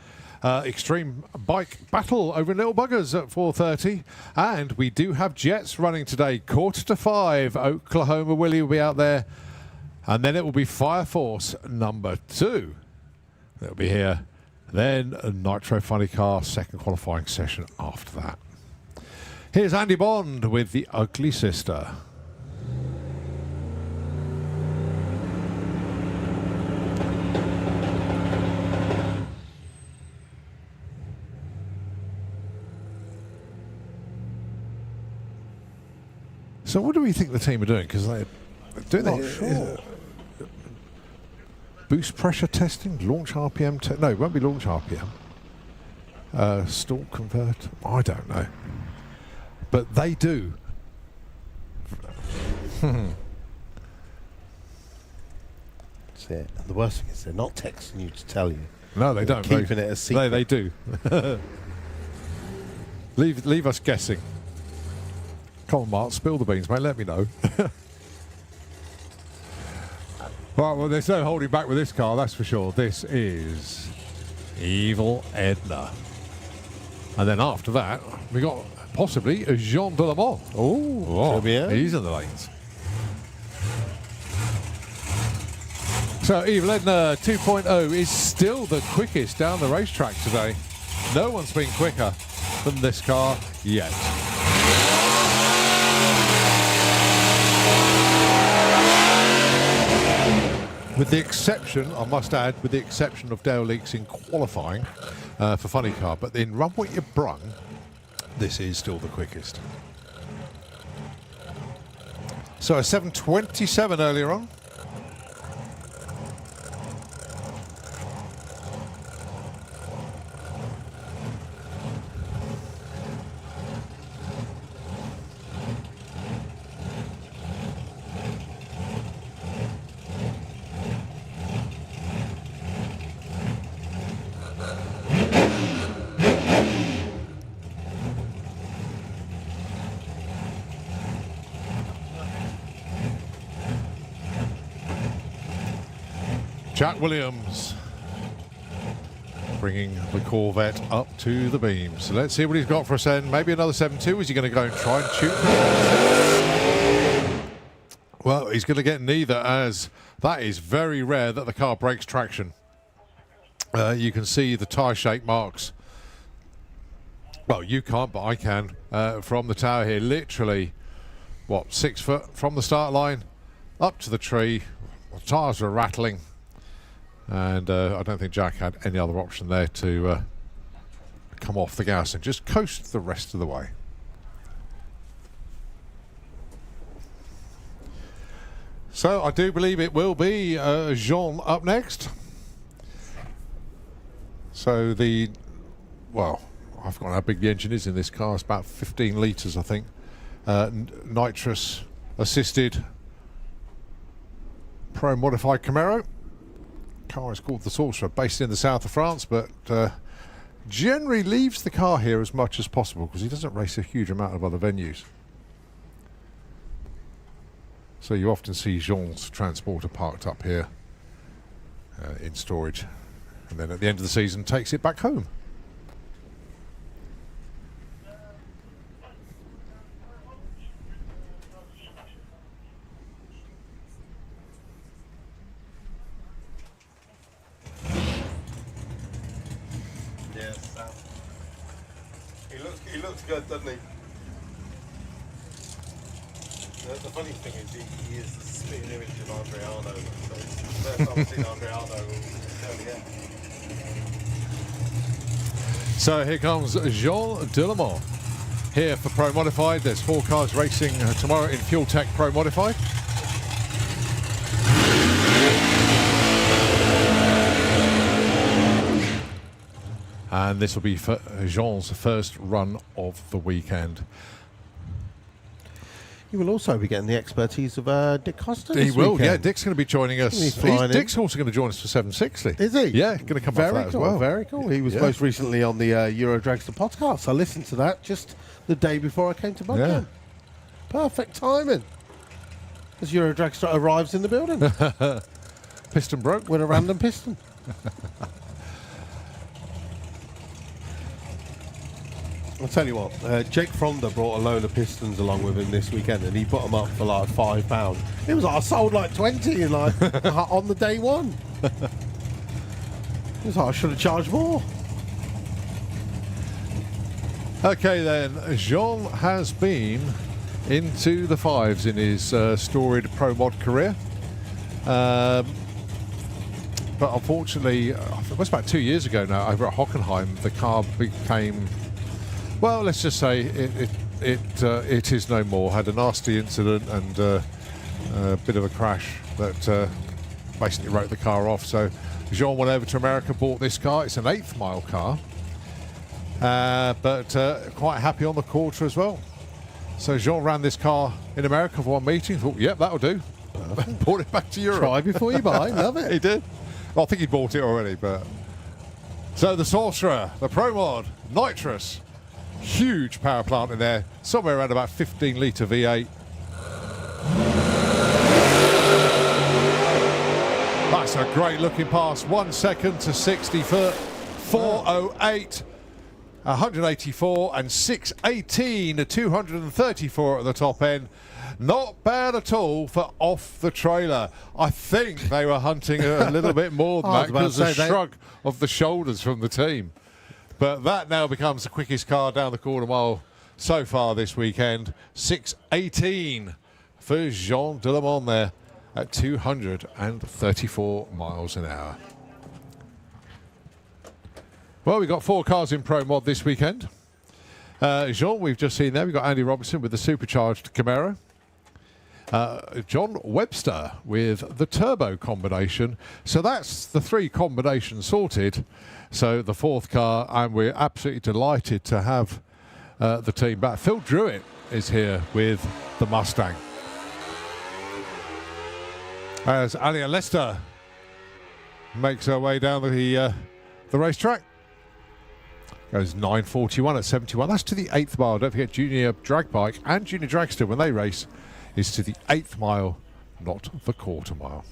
Extreme Bike Battle over in Little Buggers at 4:30. And we do have Jets running today, 4:45. Oklahoma Willie will be out there. And then it will be Fire Force number 2. They'll be here. Then a Nitro Funny Car second qualifying session after that. Here's Andy Bond with The Ugly Sister. So what do we think the team are doing? Because they're doing Sure. Boost pressure testing, launch RPM. No, it won't be launch RPM. Stall convert? I don't know. But they do. That's it. And the worst thing is they're not texting you to tell you. No, they don't. Keeping it a secret. They do. leave us guessing. Come on, Mark, spill the beans, mate. Let me know. Right, well, there's no holding back with this car, that's for sure. This is Evil Edna. And then after that, we got possibly Jean de la Mort. Oh, he's in the lanes. So Evil Edna 2.0 is still the quickest down the racetrack today. No one's been quicker than this car yet. With the exception, I must add, with the exception of Dale Leaks in qualifying for Funny Car, but in Run What You Brung, this is still the quickest. So a 7:27 earlier on. Jack Williams bringing the Corvette up to the beam. So let's see what he's got for us then. Maybe another 7.2. Is he going to go and try and shoot? Well, he's going to get neither, as that is very rare that the car breaks traction. You can see the tyre shake marks. Well, you can't, but I can. From the tower here, literally, what, 6 foot from the start line up to the tree. The tyres are rattling. And I don't think Jack had any other option there to come off the gas and just coast the rest of the way. So I do believe it will be Jean up next. So well, I've forgotten how big the engine is in this car. It's about 15 litres, I think. Nitrous assisted Pro modified Camaro. Car is called the Sorcerer, based in the south of France, but generally leaves the car here as much as possible because he doesn't race a huge amount of other venues. So you often see Jean's transporter parked up here in storage, and then at the end of the season takes it back home. He looks good, doesn't he? The funny thing is, he is the spitting image of Andre Arnaud. So it's the first time I've seen Andre Arnaud earlier. So here comes Jean de la Mort here for Pro Modified. There's 4 cars racing tomorrow in Fuel Tech Pro Modified. And this will be for Jean's first run of the weekend. You will also be getting the expertise of Dick Costa this He will, weekend. yeah. Dick's going to be joining us. Dick's also going to join us for 760. Is he? Yeah, going to come up for that cool, as well. Very cool. He was most recently on the Euro Dragster podcast. I listened to that just the day before I came to Bug Jam. Perfect timing. As Euro Dragster arrives in the building. Piston broke. With a random piston. I'll tell you what, Jake Fronda brought a load of pistons along with him this weekend, and he put them up for like £5. It was like, I sold like 20 in like on the day one. It was like, I should have charged more. Okay then, Jean has been into the 5s in his storied Pro Mod career. But unfortunately, it was about 2 years ago now, over at Hockenheim, the car became... Well, let's just say it is no more. Had a nasty incident and a bit of a crash that basically wrote the car off. So Jean went over to America, bought this car. It's an 8th mile car. but quite happy on the quarter as well. So Jean ran this car in America for one meeting. Thought, yep, that'll do. Brought it back to Europe. Try before you buy. Love it. He did. Well, I think he bought it already, but... So the Sorcerer, the Pro Mod, nitrous. Huge power plant in there. Somewhere around about 15-litre V8. That's a great looking pass. 1 second to 60 foot. 4:08. 184 and 6:18 to 234 at the top end. Not bad at all for off the trailer. I think they were hunting a little bit more than that because of the shrug of the shoulders from the team. But that now becomes the quickest car down the quarter mile so far this weekend. 6:18 for Jean Delemont there at 234 miles an hour. Well, we've got 4 cars in Pro Mod this weekend. Jean, we've just seen there. We've got Andy Robertson with the supercharged Camaro. John Webster with the turbo combination. So that's the 3 combinations sorted. So the 4th car, and we're absolutely delighted to have the team back. Phil Druitt is here with the Mustang. As Alia Lester makes her way down the racetrack. Goes 9:41 at 71. That's to the 8th mile. Don't forget Junior Drag Bike and Junior Dragster, when they race, is to the 8th mile, not the quarter mile.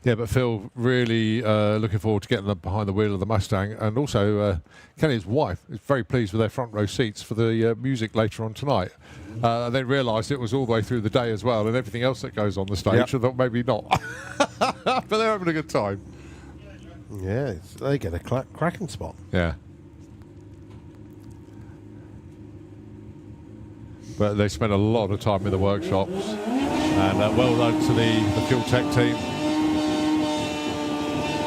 Yeah, but Phil, really looking forward to getting them behind the wheel of the Mustang. And also, Kenny's wife is very pleased with their front row seats for the music later on tonight. They realised it was all the way through the day as well, and everything else that goes on the stage. Yep. I thought maybe not. But they're having a good time. Yeah, they get a cracking spot. Yeah. But they spend a lot of time in the workshops. And well done to the Fuel Tech team.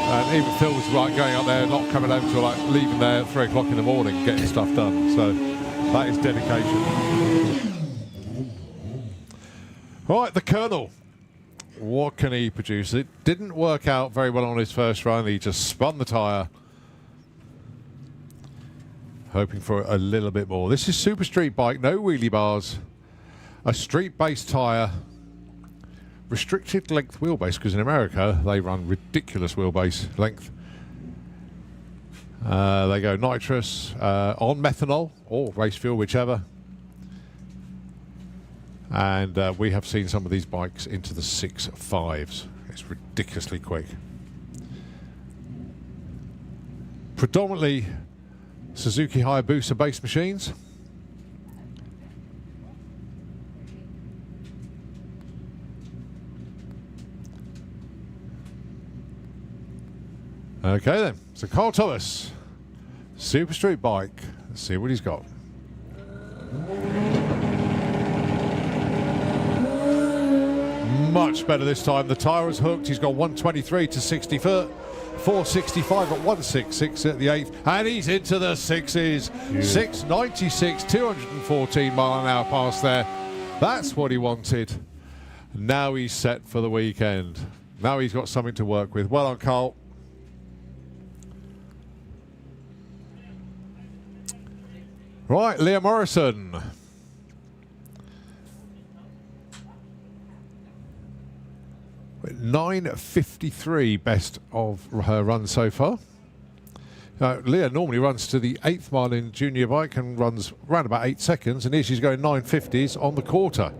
And even Phil was like going up there, not coming home till like leaving there at 3 o'clock in the morning, getting stuff done. So that is dedication. Right, the Colonel. What can he produce? It didn't work out very well on his first run. He just spun the tyre, hoping for a little bit more. This is Super Street Bike, no wheelie bars, a street-based tyre. Restricted length wheelbase, because in America they run ridiculous wheelbase length. They go nitrous, on methanol or race fuel, whichever. And we have seen some of these bikes into the 6.5s. It's ridiculously quick. Predominantly Suzuki Hayabusa base machines. Okay then, so Carl Thomas, Super Street Bike. Let's see what he's got. Much better this time. The tyre is hooked. He's got 123 to 60 foot. 465 at 166 at the 8th. And he's into the 6s. 696, 214 mile an hour pass there. That's what he wanted. Now he's set for the weekend. Now he's got something to work with. Well done, Carl. Right, Leah Morrison. .953 best of her run so far. Leah normally runs to the 8th mile in junior bike and runs around about 8 seconds, and here she's going 950s on the quarter.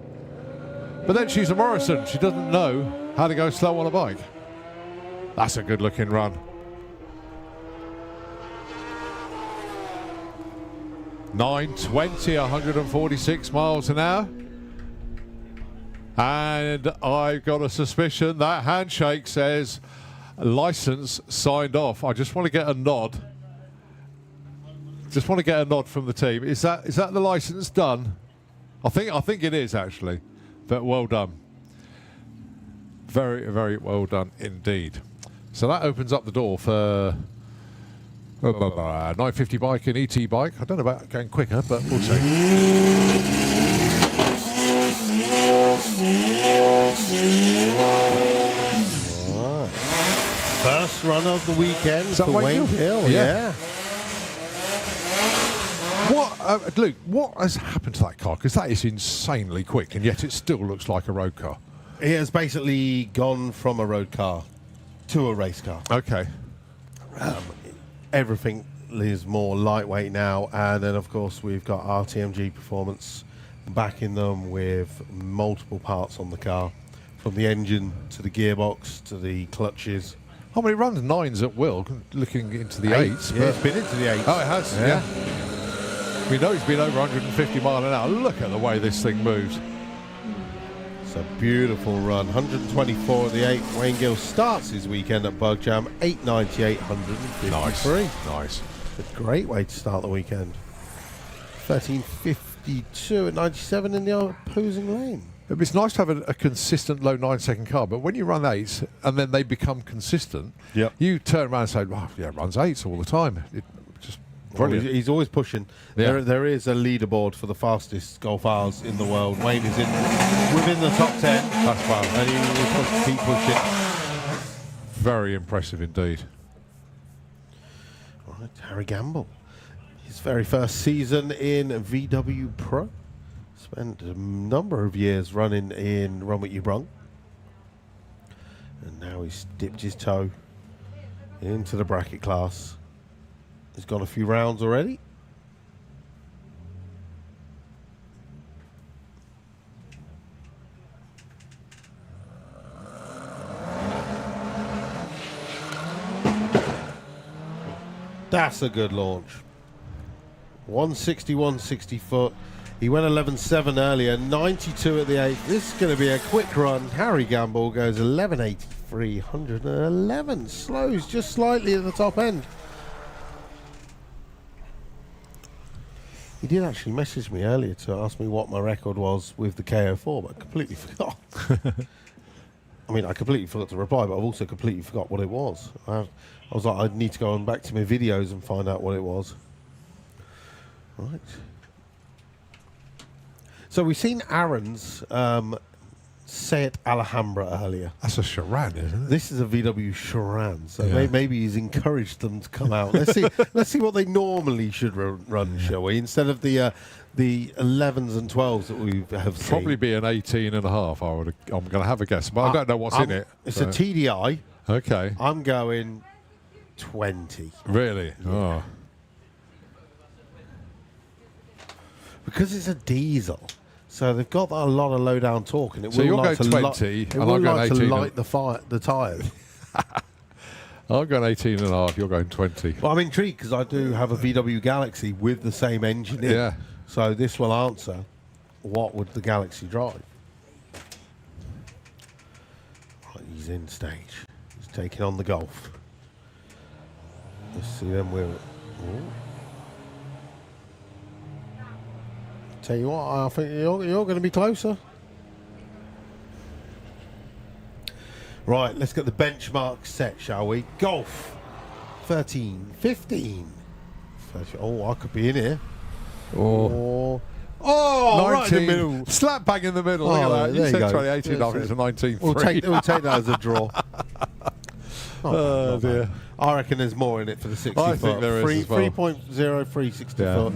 But then she's a Morrison. She doesn't know how to go slow on a bike. That's a good looking run. 920, 146 miles an hour. And I've got a suspicion that handshake says license signed off. I just want to get a nod. Just want to get a nod from the team. Is that the license done? I think it is actually. But well done. Very, very well done indeed. So that opens up the door for 950 bike and ET bike. I don't know about going quicker, but we'll see. last run of the weekend Is that for Wayne Wayne Hill? Hill. Yeah. What, Luke, what has happened to that car? Because that is insanely quick, and yet it still looks like a road car. It has basically gone from a road car to a race car. Okay. Everything is more lightweight now, and then of course we've got RTMG Performance backing them with multiple parts on the car, from the engine to the gearbox to the clutches. Oh, well, it runs 9s at will, looking into the 8s. Yeah, it's been into the 8s. Oh, it has, yeah. We know it's been over 150 mile an hour. Look at the way this thing moves. It's a beautiful run. 124 at the 8. Wayne Gill starts his weekend at Bug Jam, 898, 153. Nice. A great way to start the weekend. 1352 at 97 in the opposing lane. It's nice to have a consistent low 9-second car, but when you run 8s and then they become consistent, Yep. you turn around and say, well, yeah, it runs 8s all the time. Just brilliant. He's always pushing. Yeah. There is a leaderboard for the fastest Golf R's in the world. Wayne is within the top 10. That's wow. And he will keep pushing. Very impressive indeed. Right, Harry Gamble. His very first season in VW Pro. Spent a number of years running in Run What You Brung. And now he's dipped his toe into the bracket class. He's gone a few rounds already. That's a good launch. 160, 160 foot. He went 11.7 earlier, 92 at the 8. This is going to be a quick run. Harry Gamble goes 11.83, 111. Slows just slightly at the top end. He did actually message me earlier to ask me what my record was with the KO4, but I completely forgot. I mean, I completely forgot to reply, but I've also completely forgot what it was. I was like, I'd need to go on back to my videos and find out what it was. Right. So we've seen Aaron's Seat Alhambra earlier. That's a Charan, isn't it? This is a VW Charan, so Yeah. maybe he's encouraged them to come out. Let's see what they normally should run, shall we? Instead of the 11s and 12s that we have seen. Probably be an 18 and a half. I'm going to have a guess, but I don't know what's in it. It's so. a TDI. Okay. I'm going 20. Really? Oh. Because it's a diesel. So they've got a lot of low down torque, and it So will you're like going to 20, it and will I'm going like to 18 light the tyres. I'm going 18 and a half. You're going 20. Well, I'm intrigued because I do have a VW Galaxy with the same engine in. Yeah. So this will answer what would the Galaxy drive. Right, he's in stage. He's taking on the Golf. Let's see them with it. Tell you what, I think you're going to be closer. Right, let's get the benchmark set, shall we? Golf. 13, 15. 13. Oh, I could be in here. Or Right in the 19. middle. Slap bang in the middle. Oh, Look at that. there You you said go. 2018 and a half. Yes, It's a 19. We'll take that as a draw. Oh, dear. I reckon there's more in it for the 60 I foot. think there is as well. 3.03 60 Yeah. foot.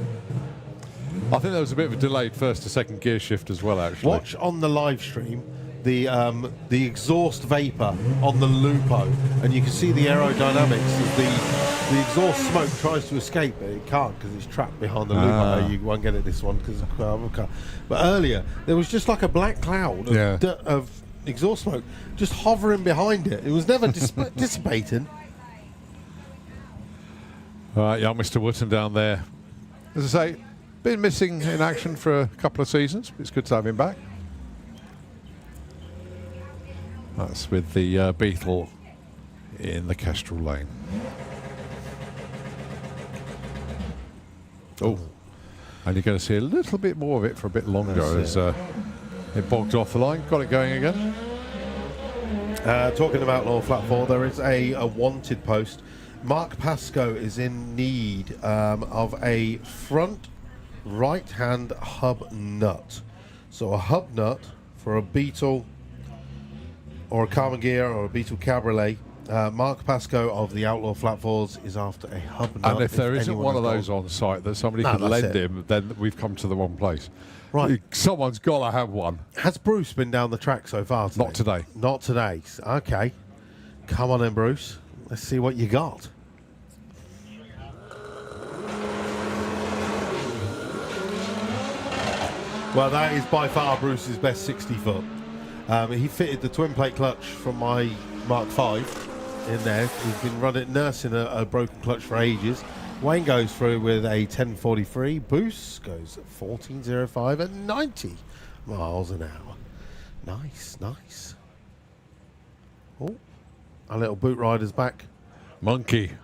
I think there was a bit of a delayed first to second gear shift as well, actually. Watch on the live stream the exhaust vapor on the Lupo, and you can see the aerodynamics as the exhaust smoke tries to escape, but it can't because it's trapped behind the Lupo. You won't get it this one because of carbon car. But earlier there was just like a black cloud of exhaust smoke just hovering behind it. It was never dissipating. All right, young Mr. Wootton down there. As I say, been missing in action for a couple of seasons. It's good to have him back. That's with the Beetle in the Kestrel lane. Oh, and you're going to see a little bit more of it for a bit longer as it bogged off the line. Got it going again. Talking about Law Flat 4, there is a wanted post. Mark Pascoe is in need of a front right-hand hub nut. So a hub nut for a Beetle or a Karmann Ghia or a Beetle Cabriolet Mark Pascoe of the Outlaw Flat Fours is after a hub nut. And if there isn't anyone one of has those on site that somebody No, can that's lend it. him, then we've come to the wrong place. Right. Someone's got to have one. Has Bruce been down the track so far today? Not today. Not today. Okay. Come on then, Bruce. Let's see what you got. Well, that is by far Bruce's best 60 foot. He fitted the twin plate clutch from my Mark V in there. He's been nursing a broken clutch for ages. Wayne goes through with a 1043. Bruce goes 1405 at 90 miles an hour. Nice, nice. Oh, our little boot rider's back. Monkey. Can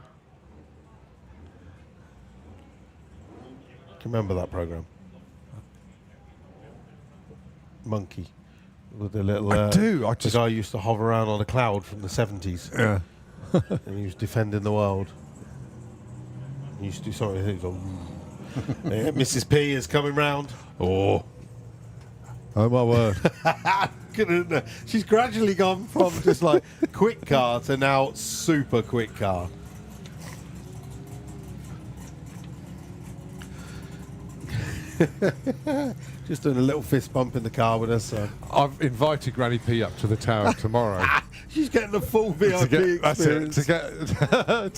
you remember that program? Monkey. With the little. I do. The guy used to hover around on a cloud from the 70s. Yeah. And he was defending the world. He used to do something. He was like, yeah, Mrs. P is coming round. Oh my word. She's gradually gone from just like quick car to now super quick car. Just doing a little fist bump in the car with her son. I've invited Granny P up to the tower tomorrow. She's getting the full VIP experience. To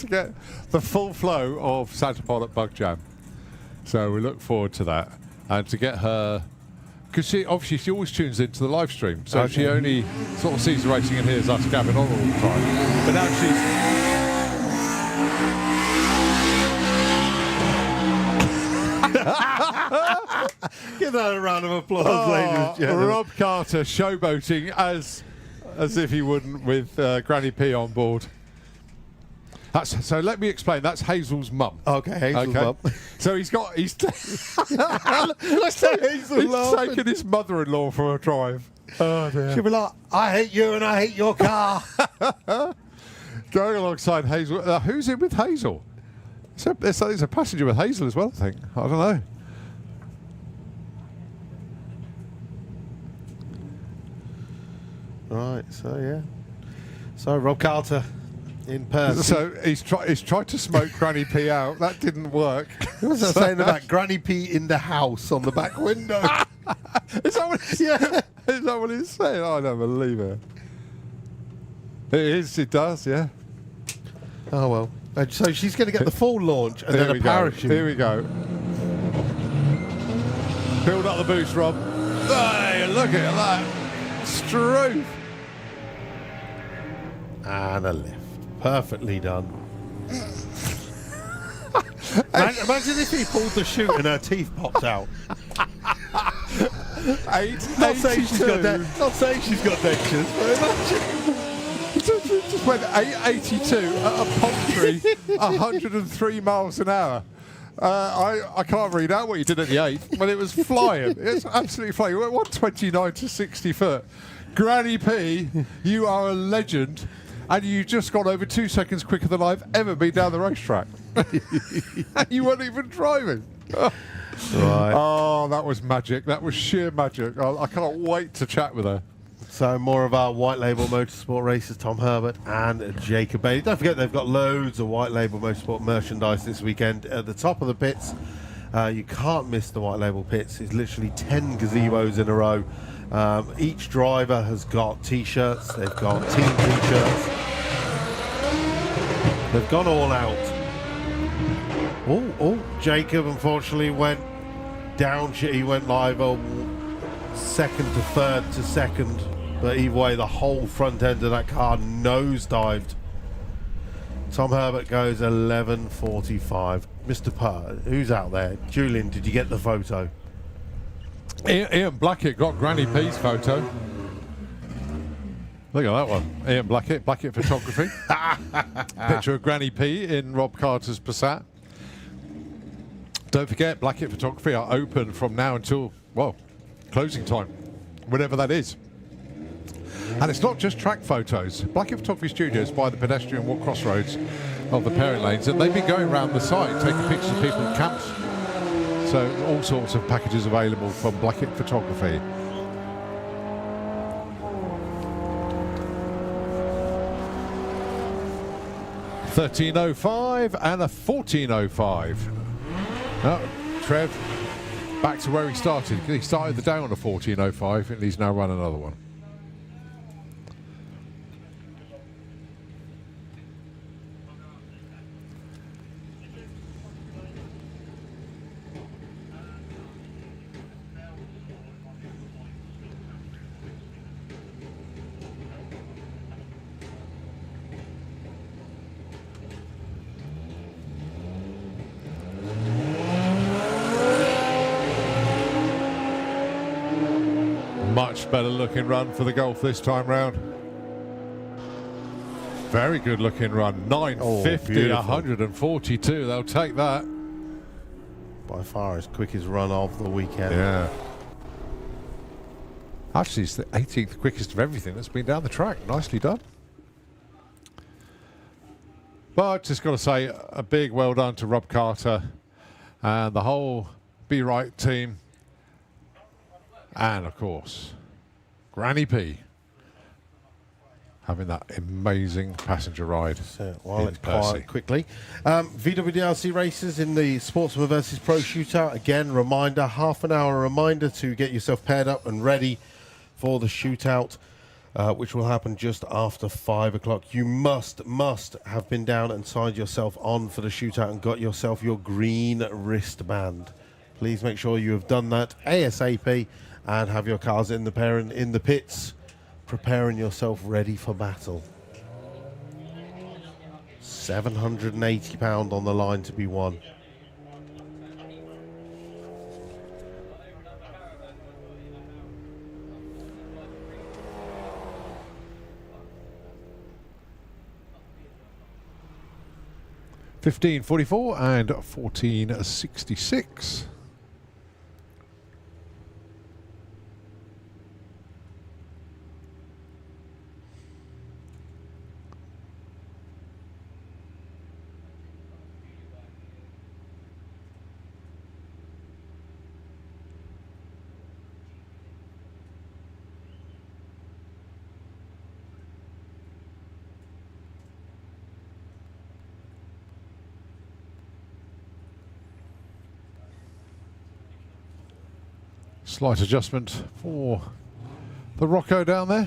get the full flow of Santa Pod at Bug Jam. So we look forward to that. And to get her, because she always tunes into the live stream. So Okay. she only sort of sees the racing and hears us gabbing on all the time. But now she's... Give that a round of applause, ladies and gentlemen. Rob Carter showboating as if he wouldn't with Granny P on board. So let me explain. That's Hazel's mum. Okay, Hazel's mum. So he's Let's say Hazel laughing. taking his mother-in-law for a drive. Oh dear. She'll be like, I hate you and I hate your car. Going alongside Hazel. Who's in with Hazel? There's a passenger with Hazel as well, I think. I don't know. Right, so yeah. So Rob Carter in person. So he's tried to smoke Granny P out. That didn't work. What was I saying about Granny P in the house on the back window? Is that what it's, Yeah. Is that what he's saying? I don't believe it. It is, it does, yeah. Oh well. And so she's going to get the full launch and then a parachute. Here we go. Build up the boost, Rob. Hey, look at that. Struth. And a lift. Perfectly done. Imagine if he pulled the chute and her teeth popped out. Not saying she's got dentures, but imagine. Just went 882 at a paltry 103 miles an hour. I can't read out what you did at the 8th, but it was flying. It's absolutely flying. You went 129 to 60 foot. Granny P, you are a legend, and you just got over 2 seconds quicker than I've ever been down the racetrack. And you weren't even driving. Right. Oh, that was magic. That was sheer magic. I can't wait to chat with her. So more of our white label motorsport racers, Tom Herbert and Jacob Bailey. Don't forget they've got loads of white label motorsport merchandise this weekend. At the top of the pits, you can't miss the white label pits. It's literally 10 gazebos in a row. Each driver has got T-shirts. They've got team T-shirts. They've gone all out. Oh, Jacob unfortunately went down. He went live second to third to second. But either way, the whole front end of that car nosedived. Tom Herbert goes 11:45. Mr. Parr, who's out there? Julian, did you get the photo? Ian Blackett got Granny P's photo. Look at that one. Ian Blackett Photography. Picture of Granny P in Rob Carter's Passat. Don't forget, Blackett Photography are open from now until, well, closing time, whenever that is. And it's not just track photos. Blackett Photography Studios by the pedestrian walk crossroads of the parent lanes, and they've been going around the site taking pictures of people at camps. So all sorts of packages available from Blackett Photography. 13.05 and a 14.05. Oh, Trev back to where he started. He started the day on a 14.05 and he's now run another one. Much better looking run for the Golf this time round. Very good looking run. 950, 142. They'll take that. By far his quickest run of the weekend. Yeah. Actually, it's the 18th quickest of everything that's been down the track. Nicely done. But just got to say a big well done to Rob Carter and the whole Be Right team. And, of course, Granny P having that amazing passenger ride. So, well, let's quite quickly. VWDRC races in the Sportsman versus Pro Shootout. Again, reminder, half an hour reminder to get yourself paired up and ready for the shootout, which will happen just after 5 o'clock. You must have been down and signed yourself on for the shootout and got yourself your green wristband. Please make sure you have done that ASAP. And have your cars in the pits, preparing yourself ready for battle. £780 on the line to be won. $15.44 and $14.66. Slight adjustment for the Rocco down there.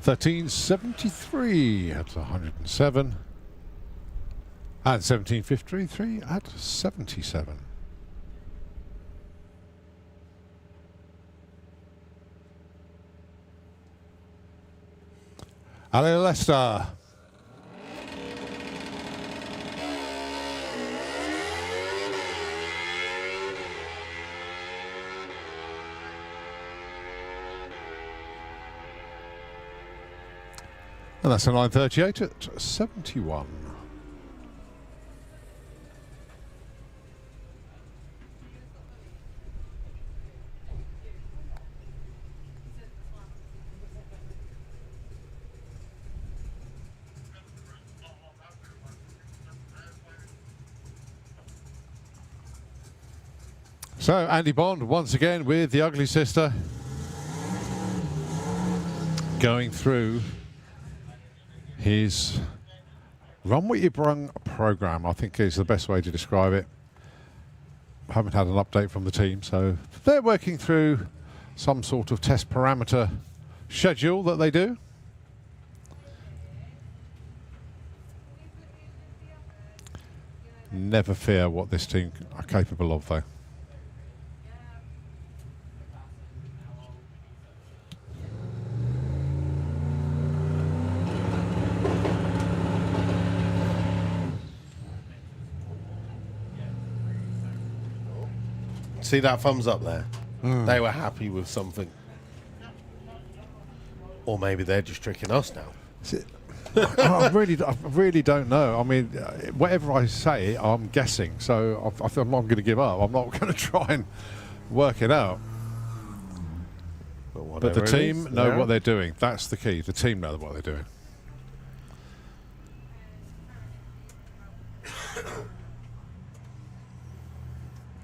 $13.73 at 107. And 17.53 at 77. Hello, Leicester. And that's a 9.38 at 71. So, Andy Bond, once again, with the Ugly Sister, going through his Run What You Brung program, I think is the best way to describe it. I haven't had an update from the team, so they're working through some sort of test parameter schedule that they do. Never fear what this team are capable of, though. See that thumbs up there? They were happy with something. Or maybe they're just tricking us now. I really don't know. I mean, whatever I say, I'm guessing. So I'm not going to give up. I'm not going to try and work it out. But the whatever it team is, know they're what out. they're doing. That's the key. The team know what they're doing.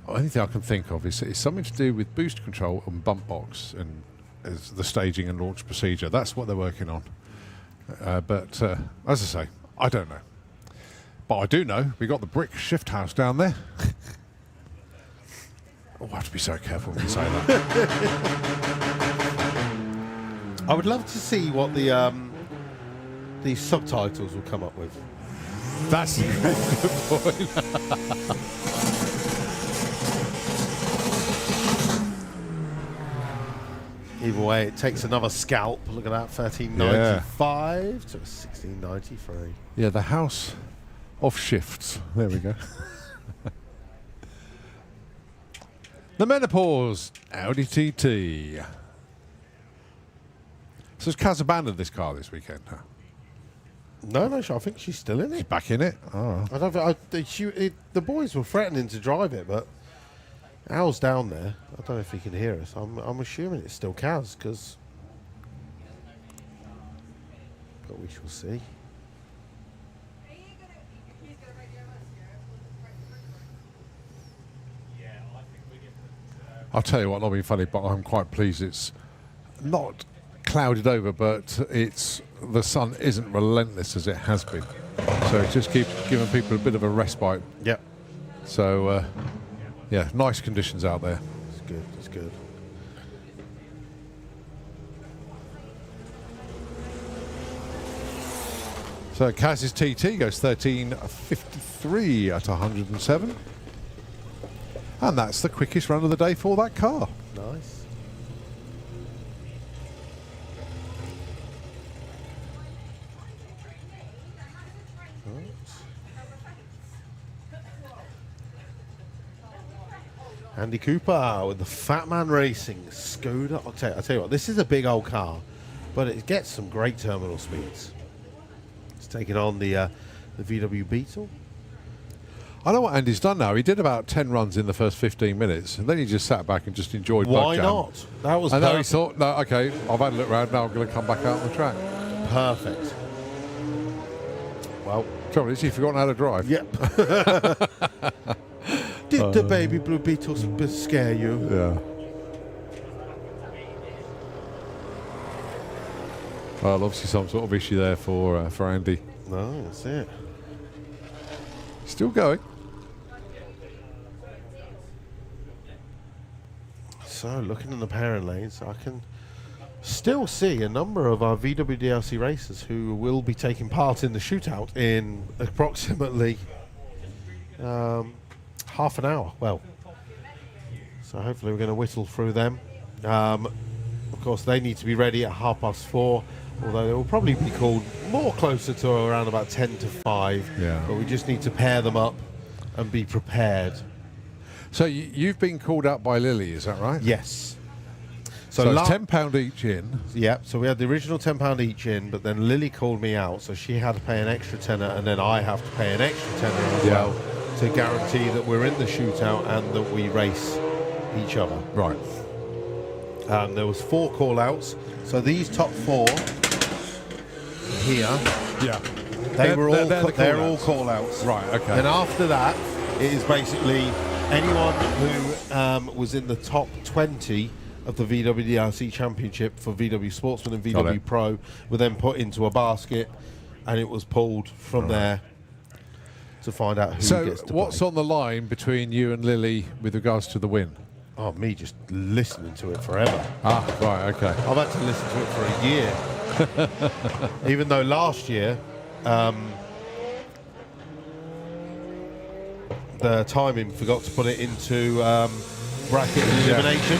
Only thing I can think of is something to do with boost control and bump box and is the staging and launch procedure. That's what they're working on. But as I say, I don't know. But I do know we got the brick shift house down there. Oh, I have to be so careful when you say that. I would love to see what the subtitles will come up with. That's a good point. Either way, it takes another scalp. Look at that, 1395 to 1693. Yeah, the house of shifts. There we go. The menopause Audi TT. So has Kaz abandoned this car this weekend? Huh? No, I think she's still in She's it. back in it? Oh. I don't. The boys were threatening to drive it, but Al's down there. I don't know if he can hear us. I'm assuming it's still Kaz, but we shall see. I'll tell you what, not being funny, but I'm quite pleased it's not clouded over, but the sun isn't relentless as it has been. So it just keeps giving people a bit of a respite. Yep, So, yeah, nice conditions out there. it's good. It's good. So Kaz's TT goes 13.53 at 107. And that's the quickest run of the day for that car. Nice. Andy Cooper with the Fat Man Racing Skoda Octane. I'll tell you what, this is a big old car, but it gets some great terminal speeds. It's taking on the VW Beetle. I know what Andy's done now. He did about 10 runs in the first 15 minutes, and then he just sat back and just enjoyed Why Bug Jam. not? That was And then he perfect. thought, no, okay, I've had a look round, now I'm going to come back out on the track. Perfect. Well, Trouble is, he's forgotten how to drive. yep. Did the baby blue Beetle scare you? Yeah. Well, obviously some sort of issue there for Andy. No, that's it. Still going. So, looking in the pairing lanes, I can still see a number of our VW DLC racers who will be taking part in the shootout in approximately half an hour. Well, so hopefully we're going to whittle through them. Of course, they need to be ready at 4:30, although they will probably be called more closer to around about 10 to 5. Yeah. But we just need to pair them up and be prepared. So you've been called out by Lily, is that right? Yes. So it's £10 each in. Yep, so we had the original £10 each in, but then Lily called me out, so she had to pay an extra tenner, and then I have to pay an extra tenner as Yeah. well to guarantee that we're in the shootout and that we race each other. Right. There was 4 call-outs, so these top 4 here, Yeah. they're all call-outs. call-outs. Right, okay. And after that, it is basically anyone who was in the top 20 of the VW DLC Championship for VW Sportsman and Got VW it. Pro were then put into a basket, and it was pulled from there to find out who So gets to what's play. on the line between you and Lily with regards to the win? Oh, me just listening to it forever. Ah, right, okay. I've had to listen to it for a year. Even though last year, the timing forgot to put it into bracket elimination.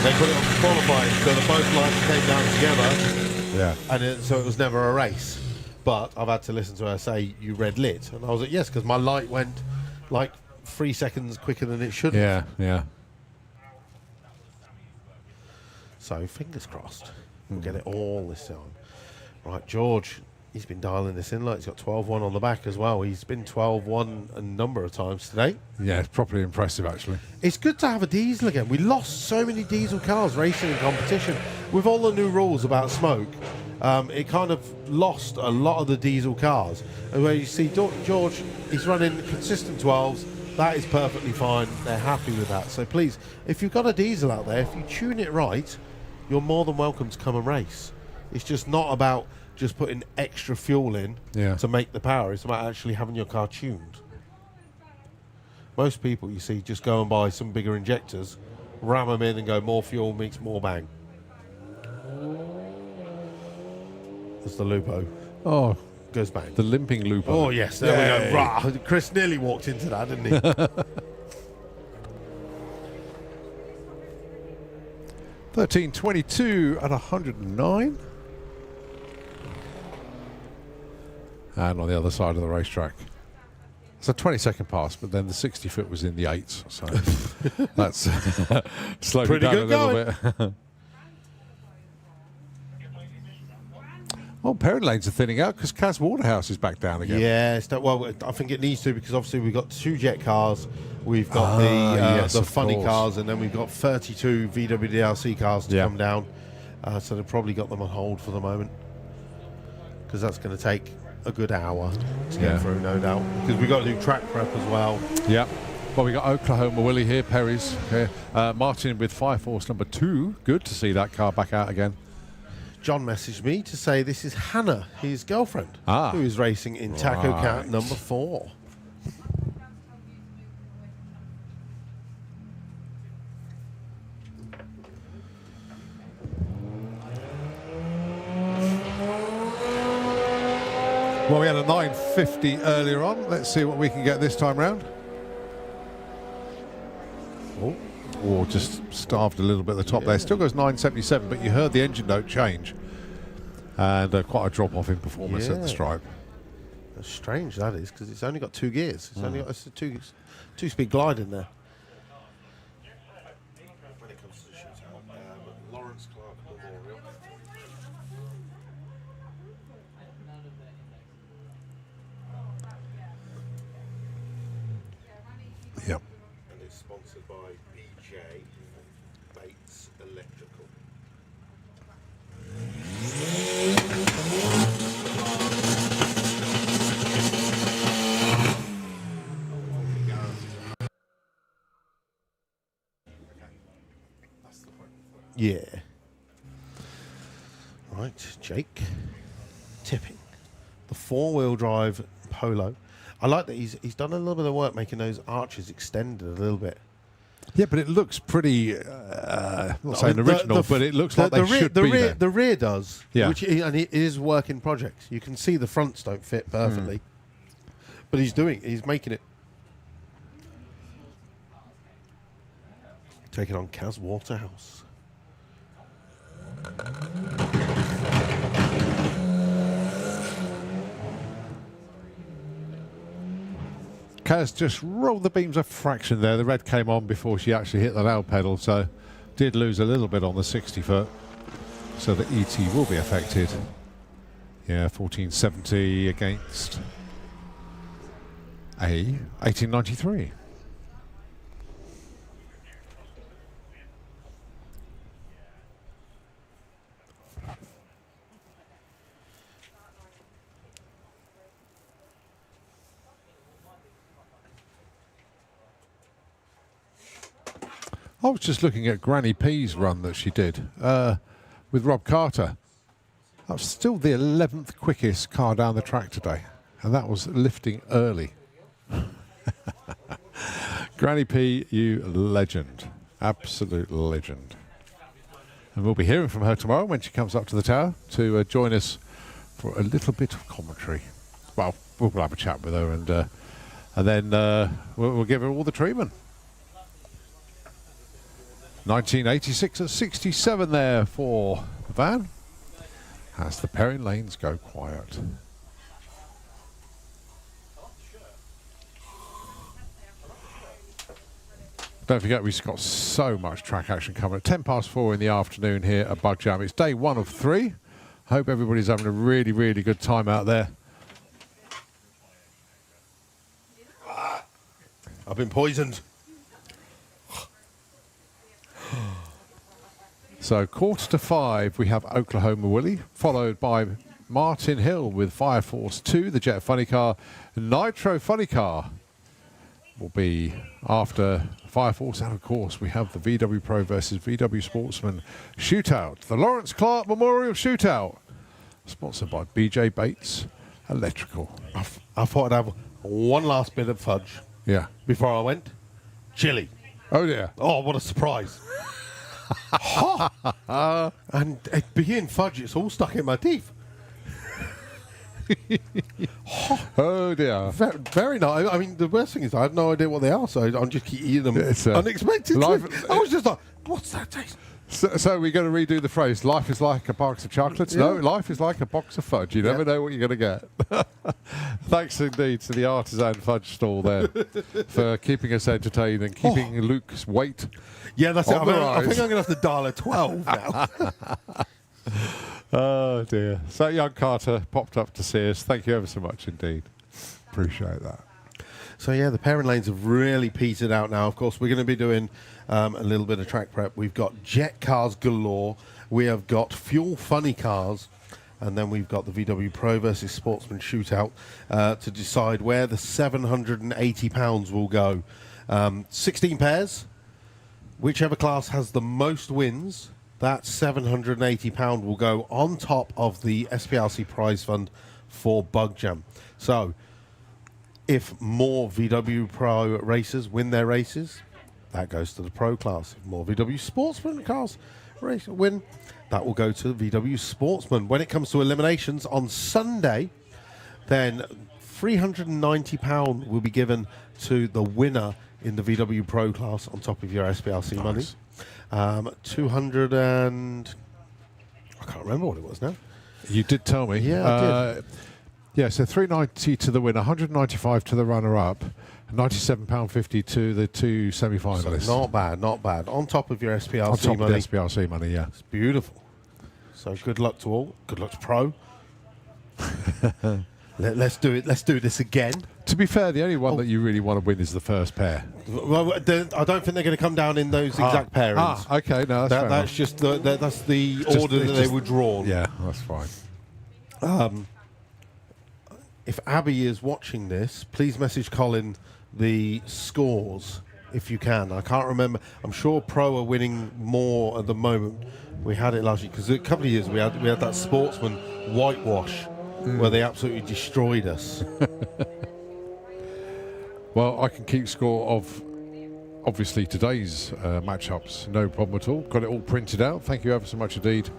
They put it on qualifying, so the both lines came down together, Yeah. and so it was never a race. But I've had to listen to her say, "You red lit," and I was like, "Yes," because my light went like 3 seconds quicker than it should have. Yeah, yeah. So fingers crossed, we'll get it all this time. Right, George He's been dialing this in. Like he's got 12-1 on the back as well. He's been 12-1 a number of times today. Yeah, it's properly impressive, actually. It's good to have a diesel again. We lost so many diesel cars racing in competition. With all the new rules about smoke, it kind of lost a lot of the diesel cars. And where you see George, he's running consistent 12s. That is perfectly fine. They're happy with that. So please, if you've got a diesel out there, if you tune it right, you're more than welcome to come and race. It's just not about just putting extra fuel in to make the power. It's about actually having your car tuned. Most people, you see, just go and buy some bigger injectors, ram them in and go more fuel makes more bang. That's the Lupo. Oh, goes bang. The limping Lupo. Oh, yes, there we go. Rah. Chris nearly walked into that, didn't he? 13:22 at 109. And on the other side of the racetrack. It's a 20-second pass, but then the 60-foot was in the 8s, so that's slowed it down a little bit. Oh, parent lanes are thinning out because Kaz Waterhouse is back down again. Yeah, well, I think it needs to because obviously we've got 2 jet cars, we've got the funny cars, and then we've got 32 VWDLC cars to come down. So they've probably got them on hold for the moment because that's going to take a good hour to get through, no doubt. Because we've got to do track prep as well. Yeah. Well, we got Oklahoma Willie here, Perry's here. Martin with Fire Force number 2. Good to see that car back out again. John messaged me to say this is Hannah, his girlfriend, who is racing in Taco Cat number 4. Well, we had a 950 earlier on. Let's see what we can get this time round. Oh, just starved a little bit at the top there. Still goes 977, but you heard the engine note change. And quite a drop off in performance at the stripe. That's strange, that is, because it's only got 2 gears. It's only got a two-speed glide in there. When it comes to the shootout, Lawrence Clark Memorial. Yep. And it's sponsored by BJ and Bates Electrical. Yeah. Right, Jake. Tipping. The 4-wheel drive Polo. I like that he's done a little bit of work making those arches extended a little bit. Yeah, but it looks pretty, not saying original, but it looks like they should be there. The rear does, yeah. And it is work in project. You can see the fronts don't fit perfectly. But he's making it. Taking on Kaz Waterhouse. Kaz just rolled the beams a fraction there. The red came on before she actually hit the loud pedal, so did lose a little bit on the 60-foot. So the ET will be affected. Yeah, 1470 against a 1893. I was just looking at Granny P's run that she did with Rob Carter. That was still the 11th quickest car down the track today, and that was lifting early. Granny P, you legend. Absolute legend. And we'll be hearing from her tomorrow when she comes up to the tower to join us for a little bit of commentary. Well, we'll have a chat with her, and then we'll give her all the treatment. 1986 at 67 there for the van as the Perrin lanes go quiet. Don't forget, we've got so much track action coming at 4:10 in the afternoon here at Bug Jam. It's day 1 of 3. Hope everybody's having a really, really good time out there. I've been poisoned. So 4:45, we have Oklahoma Willie, followed by Martin Hill with Fire Force 2, the Jet Funny Car. Nitro Funny Car will be after Fire Force. And of course, we have the VW Pro versus VW Sportsman Shootout, the Lawrence Clark Memorial Shootout, sponsored by BJ Bates Electrical. I thought I'd have one last bit of fudge. Yeah. Before I went. Chili. Oh, dear. Oh, what a surprise. And it being fudge, it's all stuck in my teeth. Oh, dear. Very, very nice. I mean, the worst thing is I have no idea what they are, so I'm just keep eating them unexpectedly. I was just like, what's that taste? So we're going to redo the phrase, life is like a box of chocolates? Yeah. No, life is like a box of fudge. You never know what you're going to get. Thanks indeed to the artisan fudge stall there for keeping us entertained and keeping Luke's weight. Yeah, that's it. on the I rise. think I'm going to have to dial a 12 now. Oh, dear. So young Carter popped up to see us. Thank you ever so much indeed. Appreciate that. So, yeah, the pairing lanes have really petered out now. Of course, we're going to be doing a little bit of track prep. We've got jet cars galore. We have got fuel funny cars. And then we've got the VW Pro versus Sportsman Shootout to decide where the £780 will go. 16 pairs. Whichever class has the most wins, that £780 will go on top of the SPLC prize fund for Bug Jam. So, if more VW Pro racers win their races, that goes to the Pro class. If more VW Sportsman cars win, that will go to VW Sportsman. When it comes to eliminations on Sunday, then £390 will be given to the winner in the VW Pro class on top of your SPLC money. 200 and... I can't remember what it was now. You did tell me. Yeah, I did. Yeah, so $390 to the winner, $195 to the runner-up, £97.50 to the two semi-finalists. So not bad, not bad. On top of your SPLC on top money. of the SPLC money, yeah. It's beautiful. So good luck to all. Good luck to Pro. Let's do it. Let's do this again. To be fair, the only one that you really want to win is the first pair. Well, I don't think they're going to come down in those exact pairings. Okay, no, that's fair that's enough. just that's the order that they were drawn. Yeah, that's fine. If Abby is watching this, please message Colin the scores if you can. I can't remember. I'm sure Pro are winning more at the moment. We had it last year because a couple of years we had that Sportsman whitewash where they absolutely destroyed us. Well, I can keep score of obviously today's matchups, no problem at all. Got it all printed out. Thank you ever so much indeed.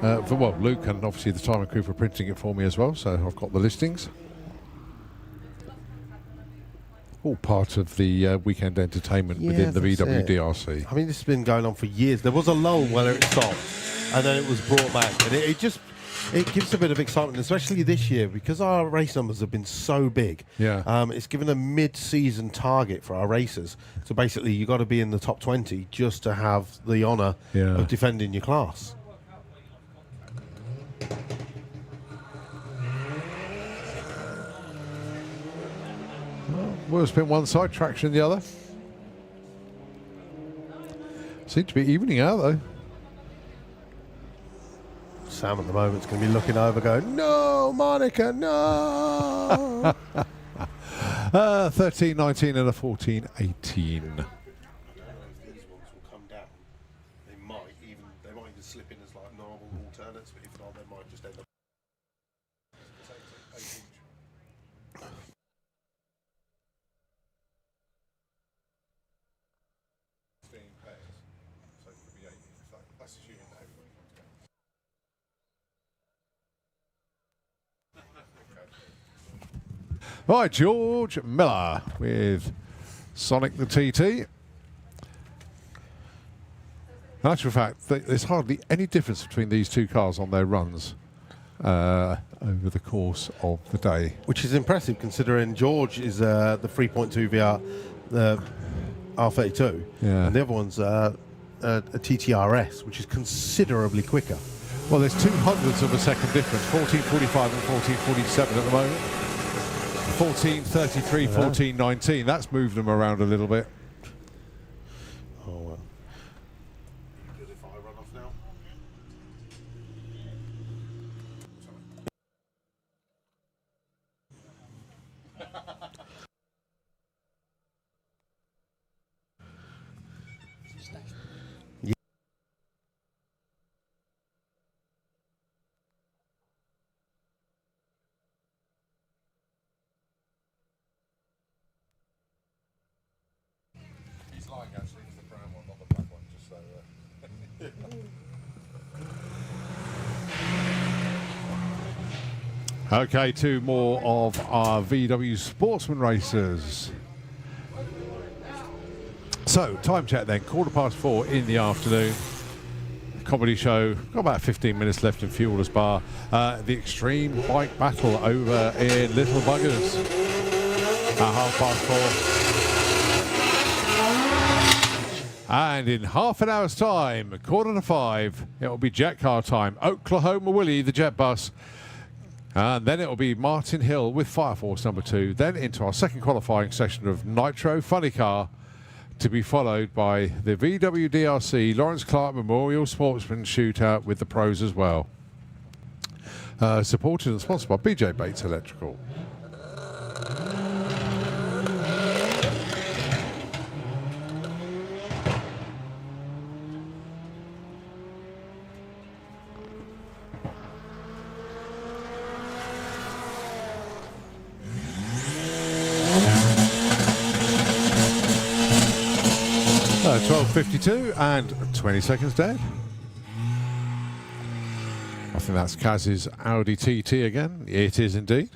For Luke and obviously the time and crew for printing it for me as well. So I've got the listings. All part of the weekend entertainment within the VW DRC. I mean, this has been going on for years. There was a lull where it stopped, and then it was brought back, and it gives a bit of excitement, especially this year because our race numbers have been so big. Yeah. It's given a mid-season target for our racers. So basically, you got to be in the top 20 just to have the honour of defending your class. Wheels spin one side, traction the other. Seems to be evening out though. Sam at the moment is going to be looking over going, no, Monica, no. 13.19 and a 14.18. These ones will come down. They might even slip in as like normal alternates, but if not, they might just end up. Right, George Miller with Sonic the TT. In actual fact, there's hardly any difference between these two cars on their runs over the course of the day. Which is impressive considering George is the 3.2 VR, the R32, Yeah. and the other one's a TTRS, which is considerably quicker. Well, there's 200ths of a second difference, 14:45 and 14:47 at the moment. 14:33, 14:19. That's moved them around a little bit. Oh, well. Good if I run off now. He's lying, actually. It's the brown one, not the black one, just so... Okay, two more of our VW Sportsman racers. So, time check then, 4:15 in the afternoon. Comedy show, got about 15 minutes left in Fuelers Bar. The Extreme Bike Battle over in Little Buggers at 4:30. And in half an hour's time, 4:45, it will be jet car time. Oklahoma Willie, the jet bus. And then it will be Martin Hill with Fire Force number 2. Then into our second qualifying session of Nitro Funny Car, to be followed by the VW DRC Lawrence Clark Memorial Sportsman Shootout with the pros as well. Supported and sponsored by BJ Bates Electrical. So 12:52 and 20 seconds dead. I think that's Kaz's Audi TT again. It is indeed.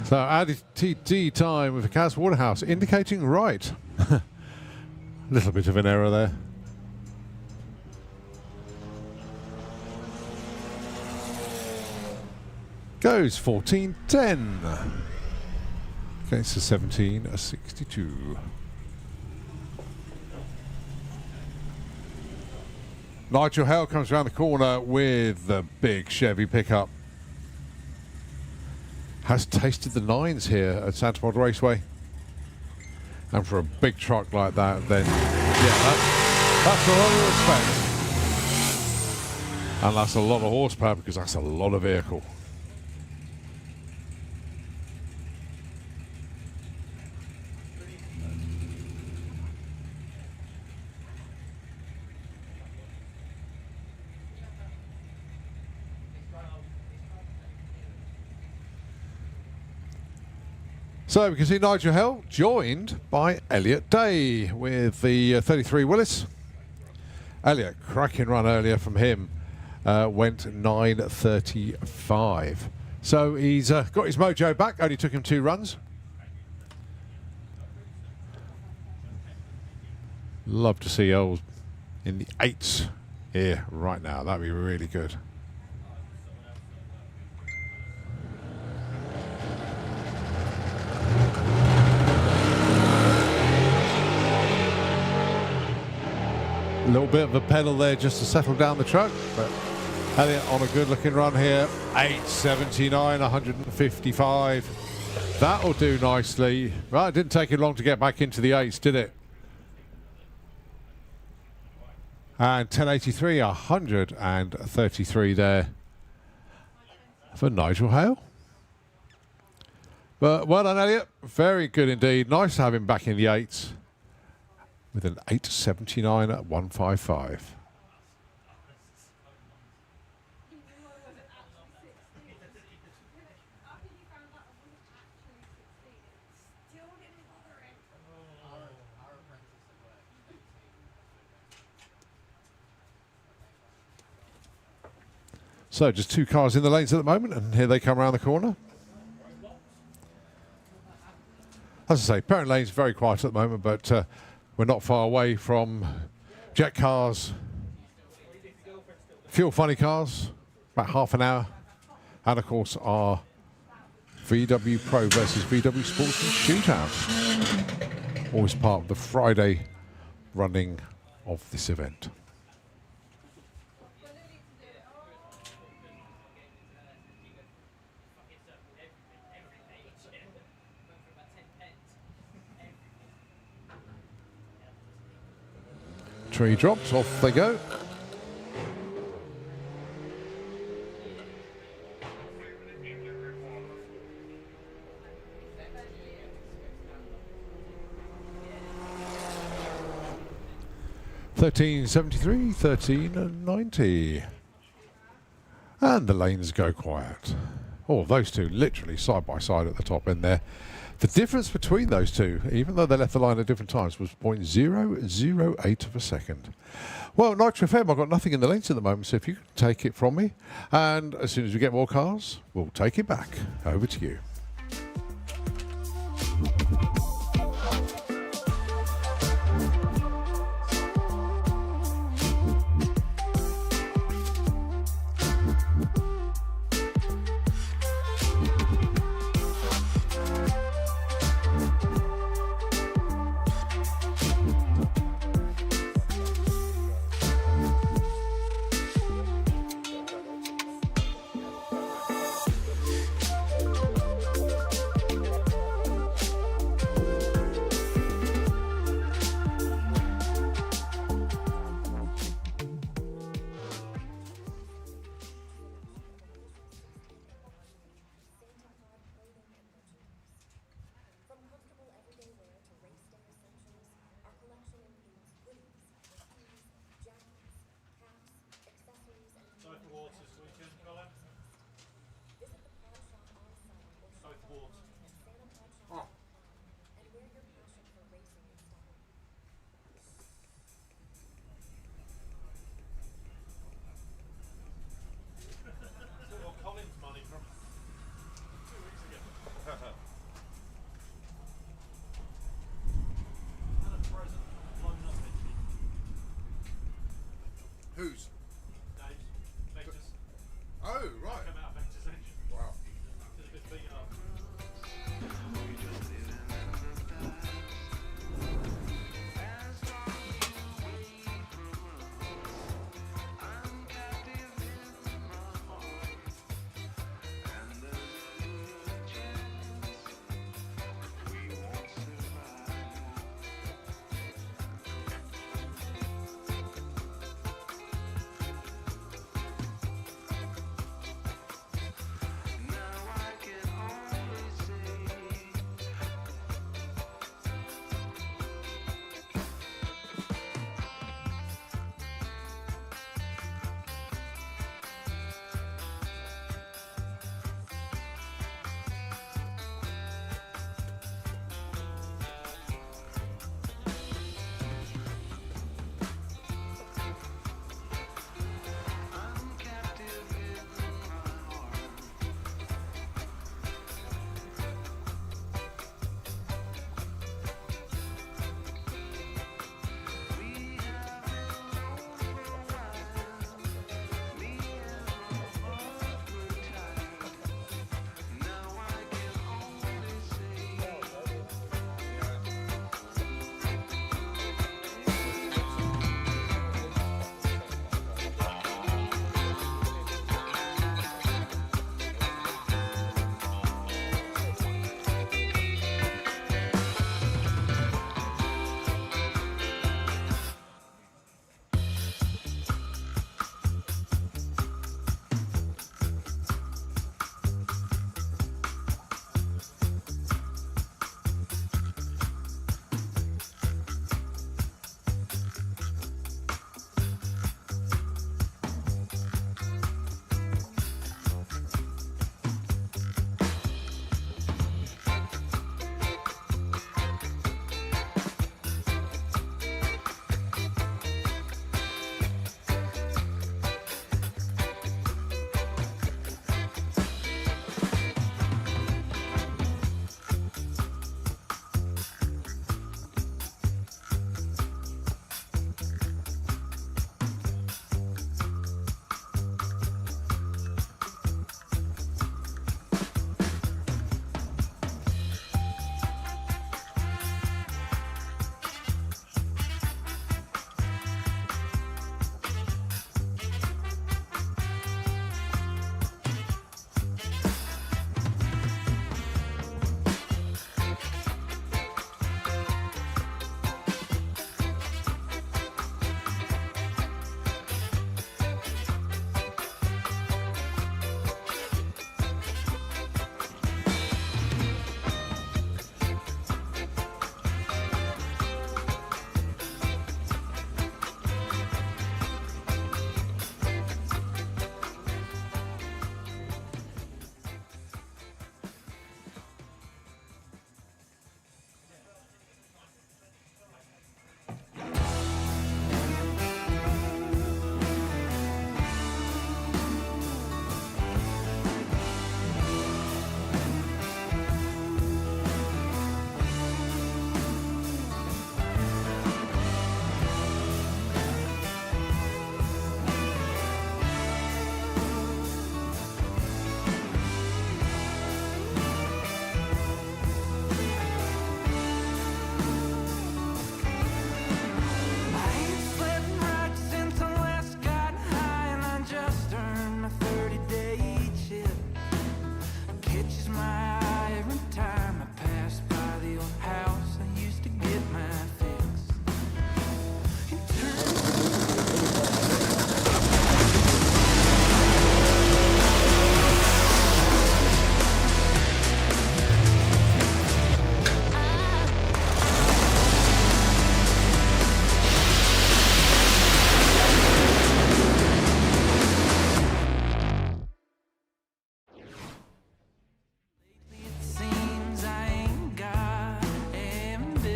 So Audi TT time with the Kaz Waterhouse indicating right. A little bit of an error there. Goes 14:10 against the 17:62. Nigel Hale comes around the corner with the big Chevy pickup. Has tasted the nines here at Santa Monica Raceway. And for a big truck like that, then, yeah, that's a lot of respect. And that's a lot of horsepower because that's a lot of vehicle. So we can see Nigel Hell joined by Elliot Day with the 33 Willis. Elliot, cracking run earlier from him, went 9:35. So he's got his mojo back, only took him 2 runs. Love to see Els in the 8s here right now, that'd be really good. A little bit of a pedal there just to settle down the truck, but Elliot on a good looking run here. 8:79, 155. That'll do nicely. Well, it didn't take him long to get back into the 8s, did it? And 10:83, 133 there for Nigel Hale. But well done, Elliot. Very good indeed. Nice to have him back in the 8s. With an 8:79 at 155. So just 2 cars in the lanes at the moment, and here they come around the corner. As I say, Parent Lane's very quiet at the moment, but we're not far away from jet cars, fuel funny cars, about half an hour, and of course our VW Pro versus VW Sportsman shootout. Always part of the Friday running of this event. Tree drops, off they go. $13.73, $13.90. And the lanes go quiet. Oh, those two literally side by side at the top end there. The difference between those two, even though they left the line at different times, was 0.008 of a second. Well, Nitro FM, I've got nothing in the lanes at the moment, so if you can take it from me, and as soon as we get more cars, we'll take it back. Over to you.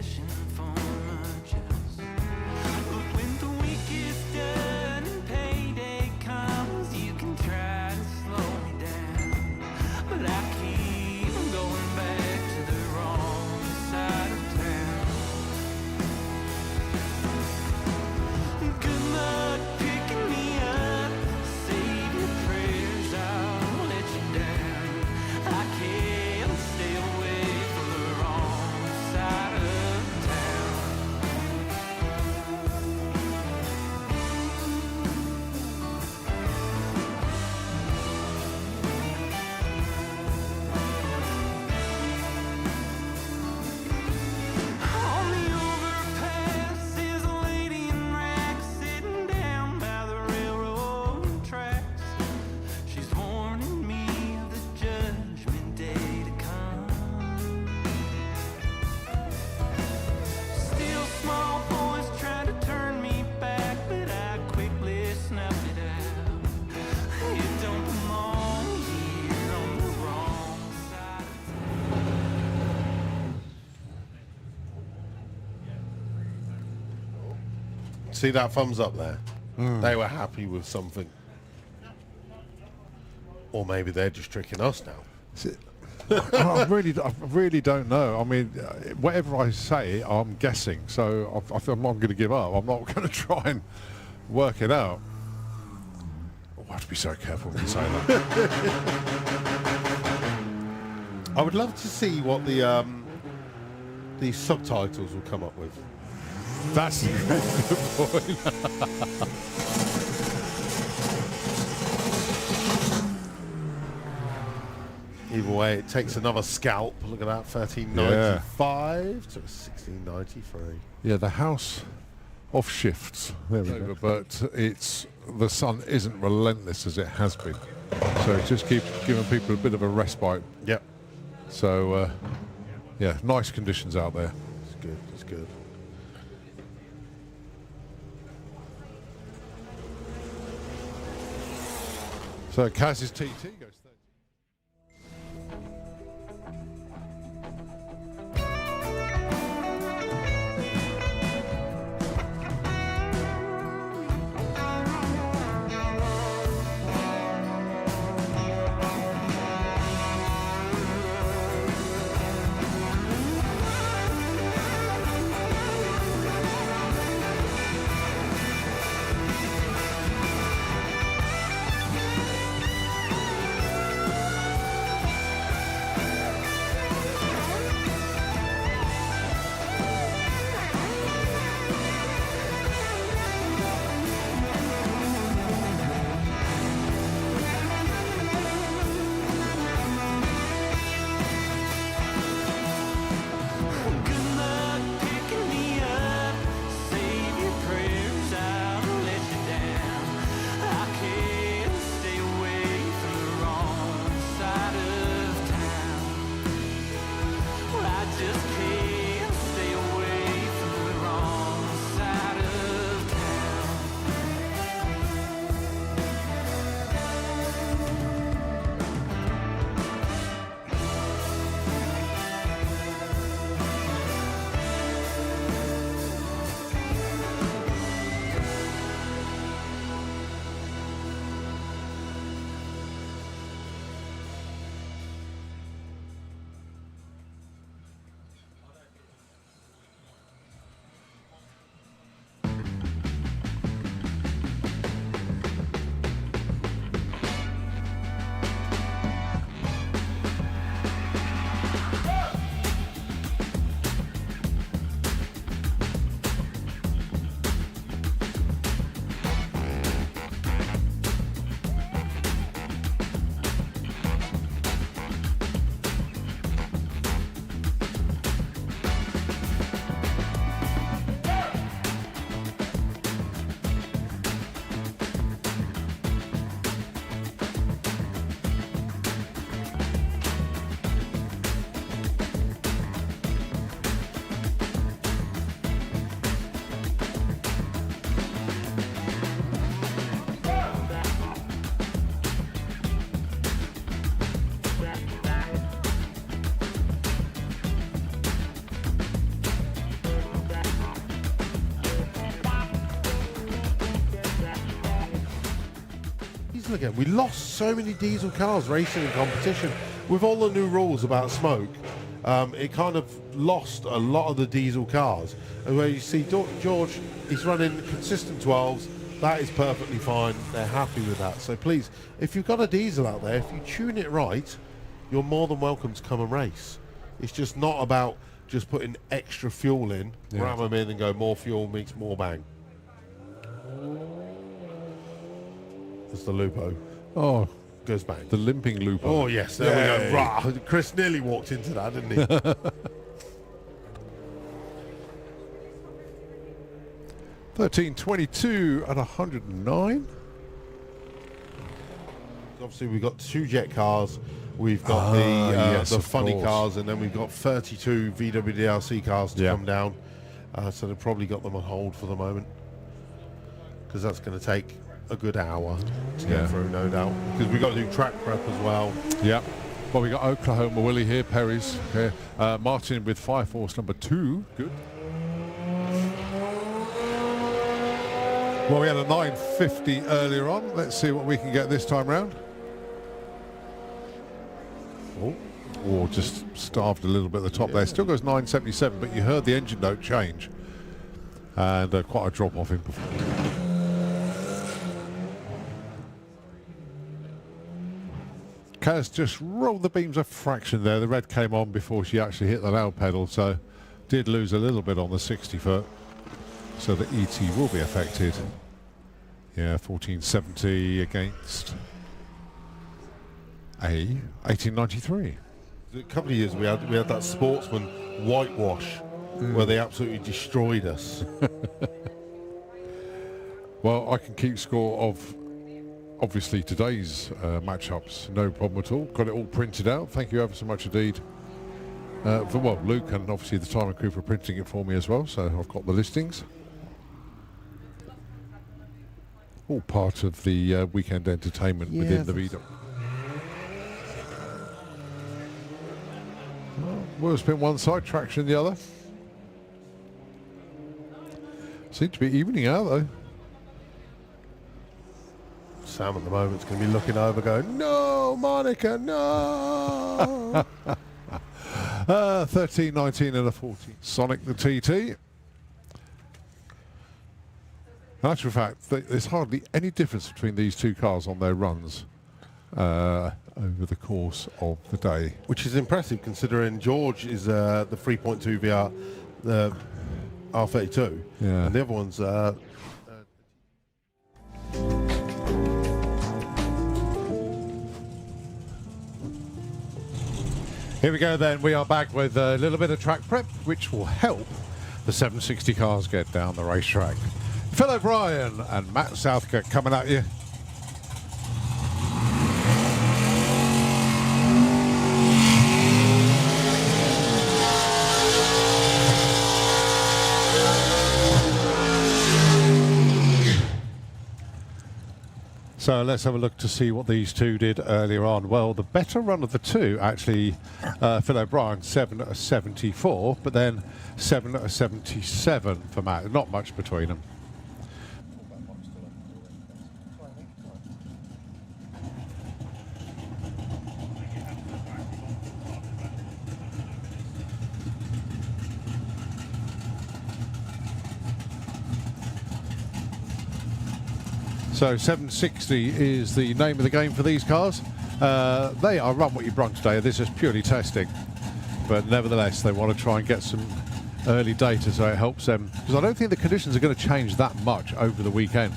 fishing for merchants. But when the week is done and payday comes, you can try to slow me down, but I keep going back to the wrong side of town. Good luck picking me up, save your prayers, I'll let you down. I can't stay away from the wrong side of town. On the overpass is a lady in rags sitting down by the railroad tracks. She's warning me of the judgment day to come. Still small voice trying to turn me back, but I quickly snuffed it out. It don't belong here on the wrong side of See that thumbs up there? They were happy with something. Or maybe they're just tricking us now. I really don't know. I mean, whatever I say, I'm guessing. So I think I'm not going to give up. I'm not going to try and work it out. Oh, I have to be so careful when you say that. I would love to see what the subtitles will come up with. That's a good point. Either way, it takes another scalp. Look at that, 1395 to 1693. Yeah, the house of shifts. There we go. But the sun isn't relentless as it has been. So it just keeps giving people a bit of a respite. Yep, So, yeah, nice conditions out there. it's good. It's good. So Kaz's TT goes 30. diesel again. We lost so many diesel cars racing in competition. With all the new rules about smoke, it kind of lost a lot of the diesel cars. And where you see George, he's running consistent 12s. That is perfectly fine. They're happy with that. So please, if you've got a diesel out there, if you tune it right, you're more than welcome to come and race. It's just not about just putting extra fuel in, ram them in and go more fuel meets more bang. It's the Lupo. Oh, goes bang. the limping Lupo. Oh, yes, there we go. Rah. Chris nearly walked into that, didn't he? 1322 at 109. Obviously, we've got 2 jet cars. We've got yes, the of funny course. cars, and then we've got 32 VWDLC cars to Yeah. come down. So they've probably got them on hold for the moment, because that's going to take a good hour to Yeah. get through, no doubt. Because we've got to do track prep as well. Yeah. Well, we got Oklahoma Willie here, Perry's here. Martin with Fire Force number 2. Good. Well, we had a 950 earlier on. Let's see what we can get this time round. Oh, or just starved a little bit at the top there. Still goes 977, but you heard the engine note change. And quite a drop off in performance. Kaz just rolled the beams a fraction there. The red came on before she actually hit the loud pedal, so did lose a little bit on the 60 foot. So the ET will be affected. Yeah, 1470 against a 1893. A couple of years we had that Sportsman whitewash where they absolutely destroyed us. Well, I can keep score of obviously today's matchups, no problem at all. Got it all printed out. Thank you ever so much indeed. For Luke and obviously the time and crew for printing it for me as well. So I've got the listings. All part of the weekend entertainment within the VW. Wheel spin one side, traction the other. Seem to be evening out though. Sam at the moment's going to be looking over going, no, Monica, no. 13, 19 and a 40. Sonic the TT. In actual fact, there's hardly any difference between these two cars on their runs over the course of the day. Which is impressive considering George is the 3.2 VR, the R32. Yeah. And the other one's... Here we go then. We are back with a little bit of track prep, which will help the 760 cars get down the racetrack. Phil O'Brien and Matt Southcott coming at you. So let's have a look to see what these two did earlier on. Well, the better run of the two, actually, Phil O'Brien, 7 at a 74, but then 7 at a 77 for Matt. Not much between them. So 760 is the name of the game for these cars. They are run what you brung today. This is purely testing. But nevertheless, they want to try and get some early data so it helps them. Because I don't think the conditions are going to change that much over the weekend.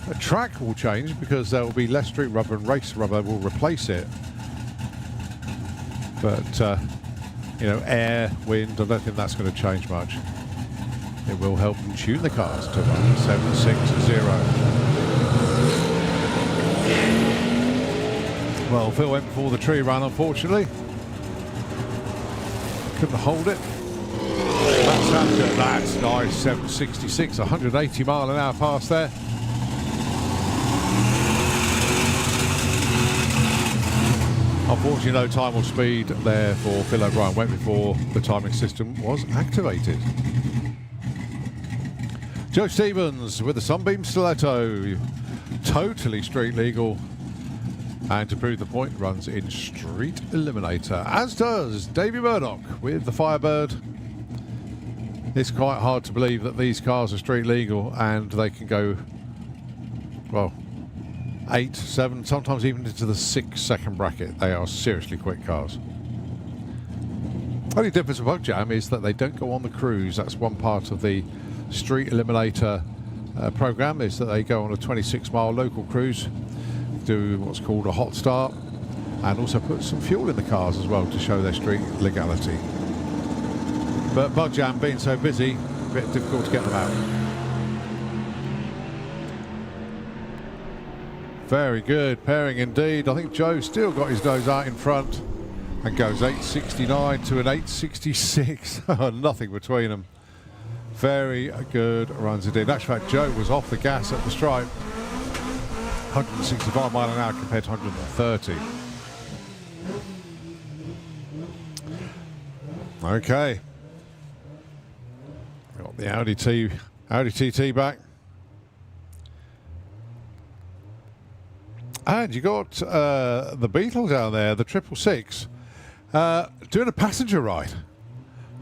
The track will change because there will be less street rubber and race rubber will replace it. But, you know, air, wind, I don't think that's going to change much. It will help them tune the cars to 760. Well, Phil went before the tree run, unfortunately. Couldn't hold it. That's nice, 766, 180 mile an hour pass there. Unfortunately, no time or speed there for Phil O'Brien. Went before the timing system was activated. Joe Stevens with the Sunbeam Stiletto. totally street legal. And to prove the point, runs in Street Eliminator, as does Davey Murdoch with the Firebird. It's quite hard to believe that these cars are street legal and they can go, well, 8, 7, sometimes even into the 6-second bracket. They are seriously quick cars. Only difference with Bug Jam is that they don't go on the cruise. That's one part of the Street Eliminator program, is that they go on a 26-mile local cruise, do what's called a hot start, and also put some fuel in the cars as well to show their street legality. But Bug Jam being so busy, a bit difficult to get them out. Very good pairing indeed. I think Joe still got his nose out in front and goes 869 to an 866. Nothing between them. Very good runs indeed. In actual fact, Joe was off the gas at the stripe. 165 mile an hour compared to 130. Okay. Got the Audi TT back. And you got the Beetle down there, the 666, doing a passenger ride.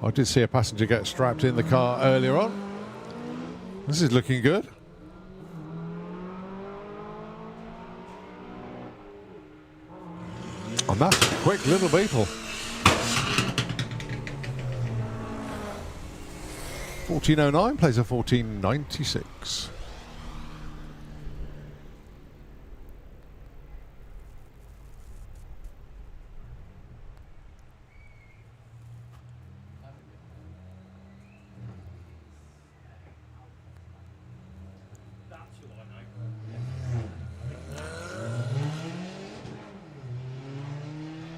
I did see a passenger get strapped in the car earlier on. This is looking good. And that's a quick little Beetle. 1409 plays a 1496.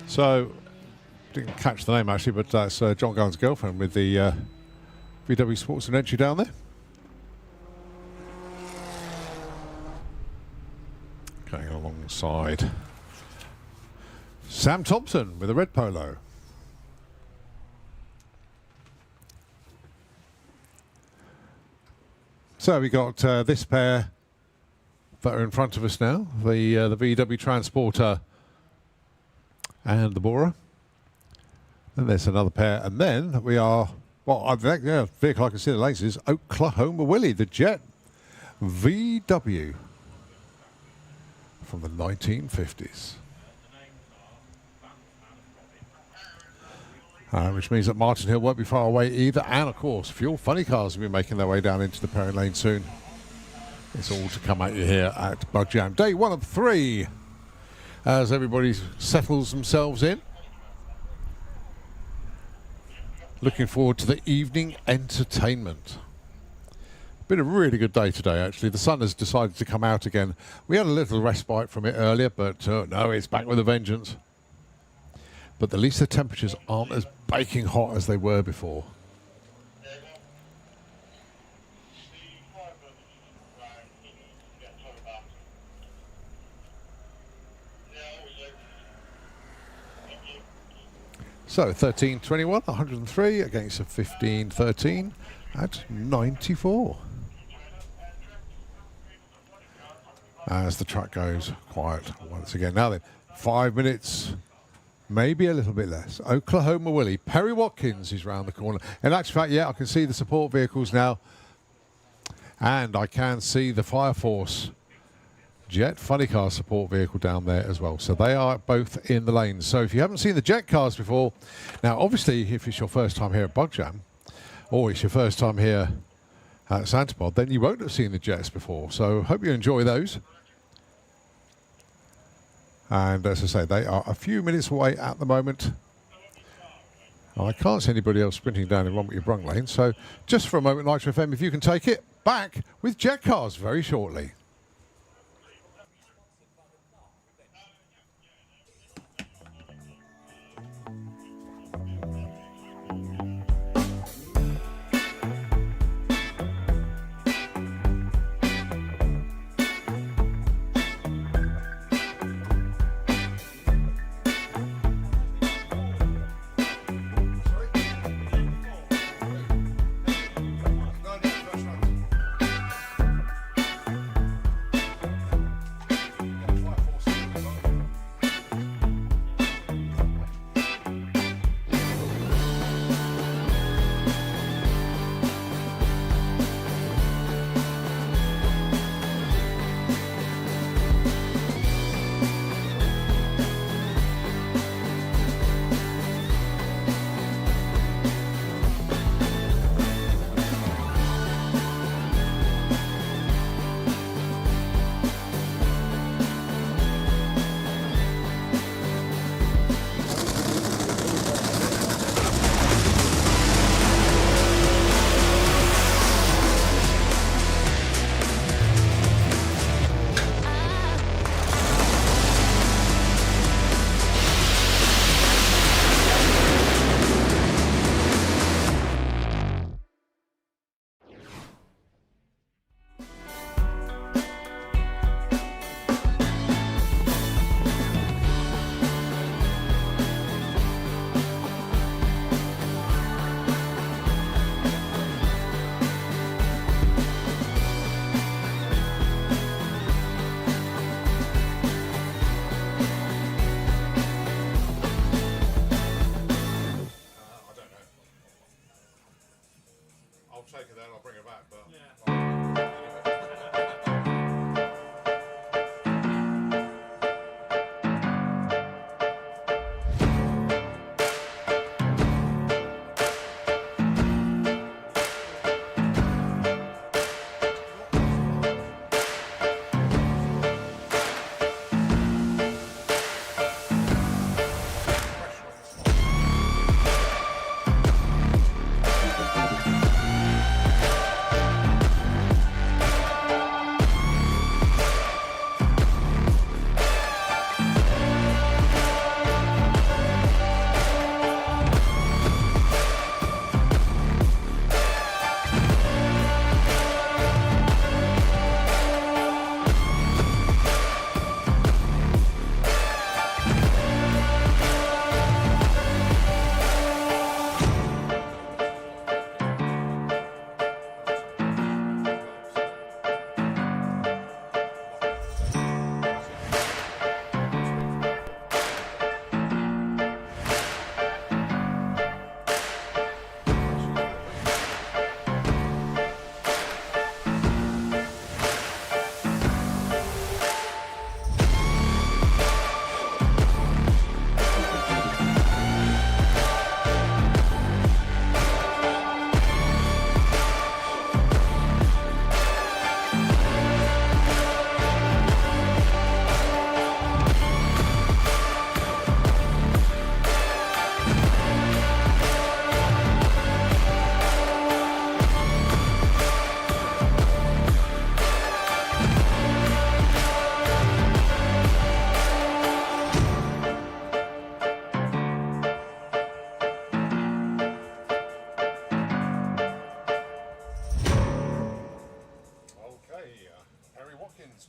So, didn't catch the name actually, but that's John Gunn's girlfriend with the VW Sports and Entry down there. Going alongside Sam Thompson with a red polo. So we got this pair that are in front of us now, the VW Transporter and the Bora. Then there's another pair, and then we are, well, I think, yeah, vehicle I can see the lanes is Oklahoma Willie, the Jet VW from the 1950s. Which means that Martin Hill won't be far away either, and of course, Fuel Funny Cars will be making their way down into the pairing lane soon. It's all to come at you here at Bug Jam. Day 1 of 3. As everybody settles themselves in. Looking forward to the evening entertainment. Been a really good day today, actually. The sun has decided to come out again. We had a little respite from it earlier, but no, it's back with a vengeance. But at least the temperatures aren't as baking hot as they were before. So 13.21, 103 against a 15.13 at 94. As the track goes quiet once again. Now then, 5 minutes, maybe a little bit less. Oklahoma Willie, Perry Watkins is round the corner. In actual fact, yeah, I can see the support vehicles now. And I can see the Fire Force Jet Funny Car support vehicle down there as well. So they are both in the lanes. So if you haven't seen the Jet cars before, now obviously if it's your first time here at Bug Jam, or it's your first time here at Santapod, then you won't have seen the Jets before. So hope you enjoy those. And as I say, they are a few minutes away at the moment. I can't see anybody else sprinting down in Romney Brung lane. So just for a moment, Nitro FM, if you can take it, back with Jet cars very shortly. I'll take it then, I'll bring it back. But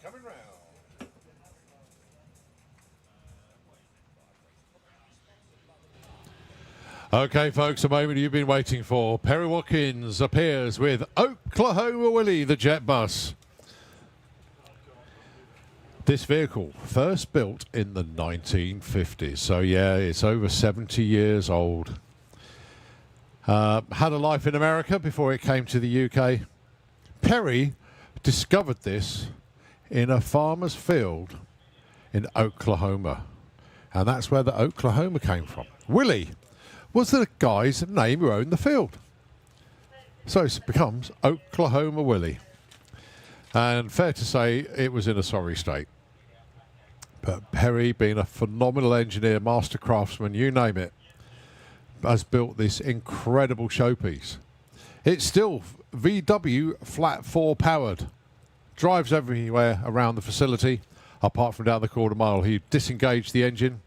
coming round. Okay, folks, a moment you've been waiting for. Perry Watkins appears with Oklahoma Willie, the jet bus. This vehicle, first built in the 1950s. So, yeah, it's over 70 years old. Had a life in America before it came to the UK. Perry discovered this in a farmer's field in Oklahoma. And that's where the Oklahoma came from. Willie was the guy's name who owned the field. So it becomes Oklahoma Willie. And fair to say, it was in a sorry state. But Perry, being a phenomenal engineer, master craftsman, you name it, has built this incredible showpiece. It's still VW flat 4 powered. Drives everywhere around the facility, apart from down the quarter mile. He disengaged the engine.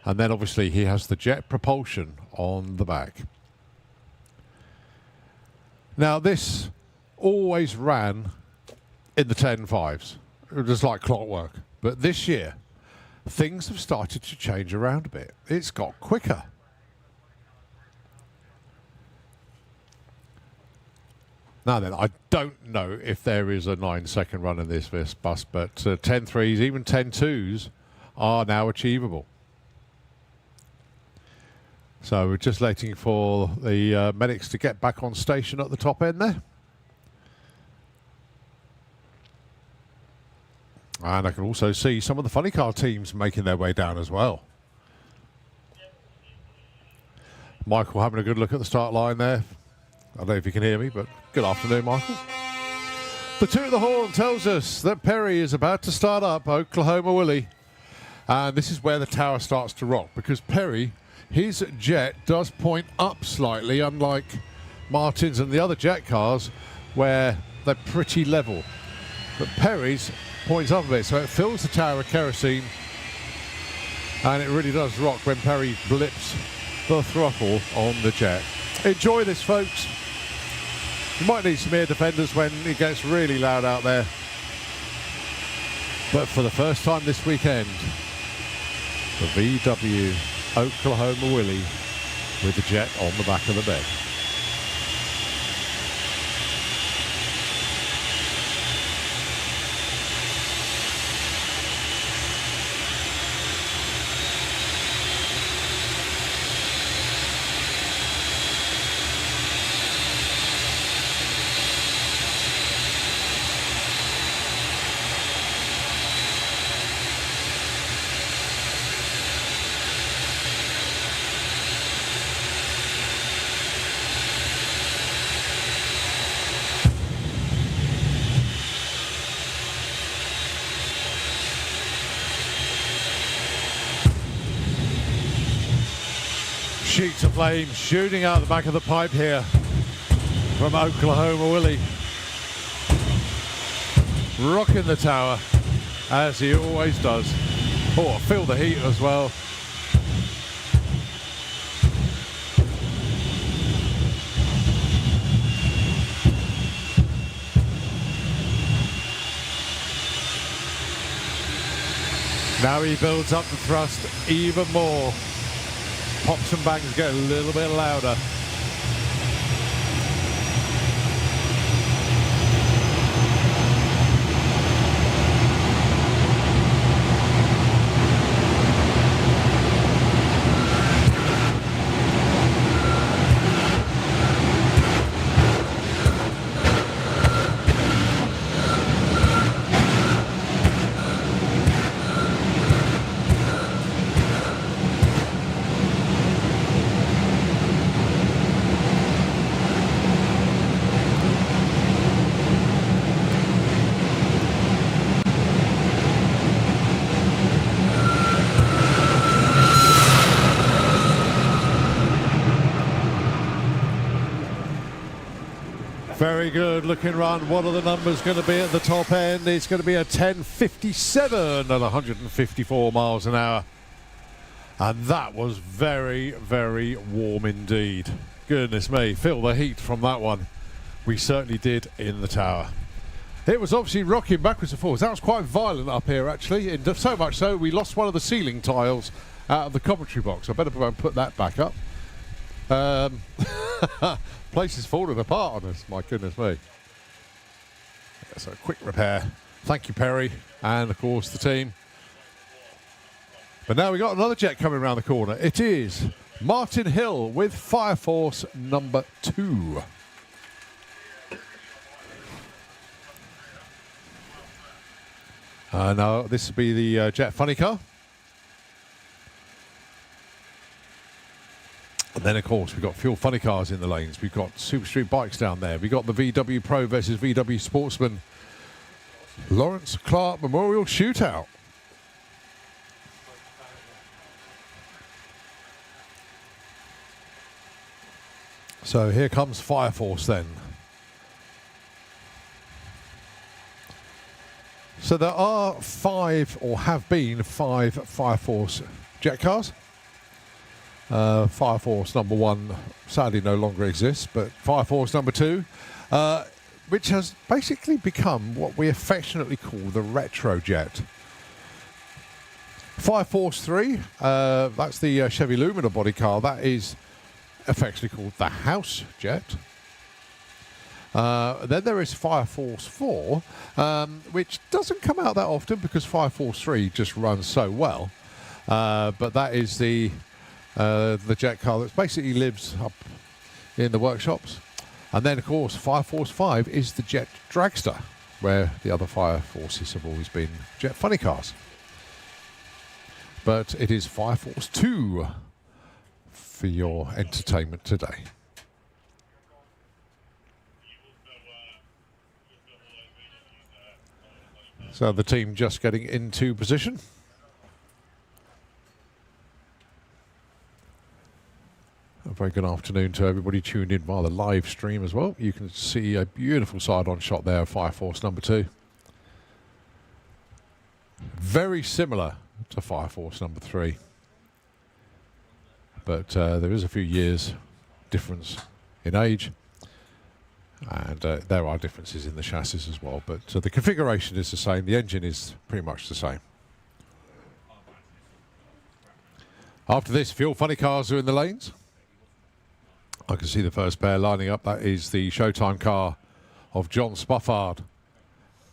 And then obviously he has the jet propulsion on the back. Now this always ran in the 10.5s. It was like clockwork. But this year, things have started to change around a bit. It's got quicker. Now then, I don't know if there is a 9-second run in this bus, but 10.3s, even 10.2s are now achievable. So we're just waiting for the medics to get back on station at the top end there. And I can also see some of the funny car teams making their way down as well. Michael having a good look at the start line there. I don't know if you can hear me, but good afternoon, Michael. The toot of the horn tells us that Perry is about to start up Oklahoma Willie. And this is where the tower starts to rock, because Perry, his jet does point up slightly, unlike Martin's and the other jet cars, where they're pretty level. But Perry's points up a bit, so it fills the tower with kerosene, and it really does rock when Perry blips the throttle on the jet. Enjoy this, folks. You might need some ear defenders when it gets really loud out there. But for the first time this weekend, the VW Oklahoma Willie with the jet on the back of the bed. Sheets of flame shooting out the back of the pipe here from Oklahoma Willie. Rocking the tower, as he always does. Oh, I feel the heat as well. Now he builds up the thrust even more. Pops and bangs get a little bit louder. Very good looking run. What are the numbers going to be at the top end? It's going to be a 10:57 at 154 miles an hour. And that was very, very warm indeed. Goodness me, feel the heat from that one. We certainly did in the tower. It was obviously rocking backwards and forwards. That was quite violent up here actually, so much so we lost one of the ceiling tiles out of the commentary box. I better go and put that back up. Place is falling apart on us, my goodness me. So a quick repair. Thank you, Perry, and of course the team. But now we got another jet coming around the corner. It is Martin Hill with Fire Force number 2. Now this will be the jet funny car. And then, of course, we've got fuel funny cars in the lanes. We've got Super Street bikes down there. We've got the VW Pro versus VW Sportsman Lawrence Clark Memorial Shootout. So here comes Fire Force then. So there are 5, or have been 5 Fire Force jet cars. Fire Force number 1 sadly no longer exists, but Fire Force number 2, which has basically become what we affectionately call the retro jet. Fire Force 3, that's the Chevy Lumina body car, that is affectionately called the house jet. Then there is Fire Force 4, which doesn't come out that often because Fire Force 3 just runs so well, but that is the jet car that basically lives up in the workshops. And then, of course, Fire Force 5 is the jet dragster, where the other Fire Forces have always been jet funny cars. But it is Fire Force 2 for your entertainment today. So the team just getting into position. A very good afternoon to everybody tuned in via the live stream as well. You can see a beautiful side-on shot there of Fire Force number 2. Very similar to Fire Force number 3. But there is a few years difference in age. And there are differences in the chassis as well. But the configuration is the same. The engine is pretty much the same. After this, fuel funny cars are in the lanes. I can see the first pair lining up. That is the Showtime car of John Spoffard.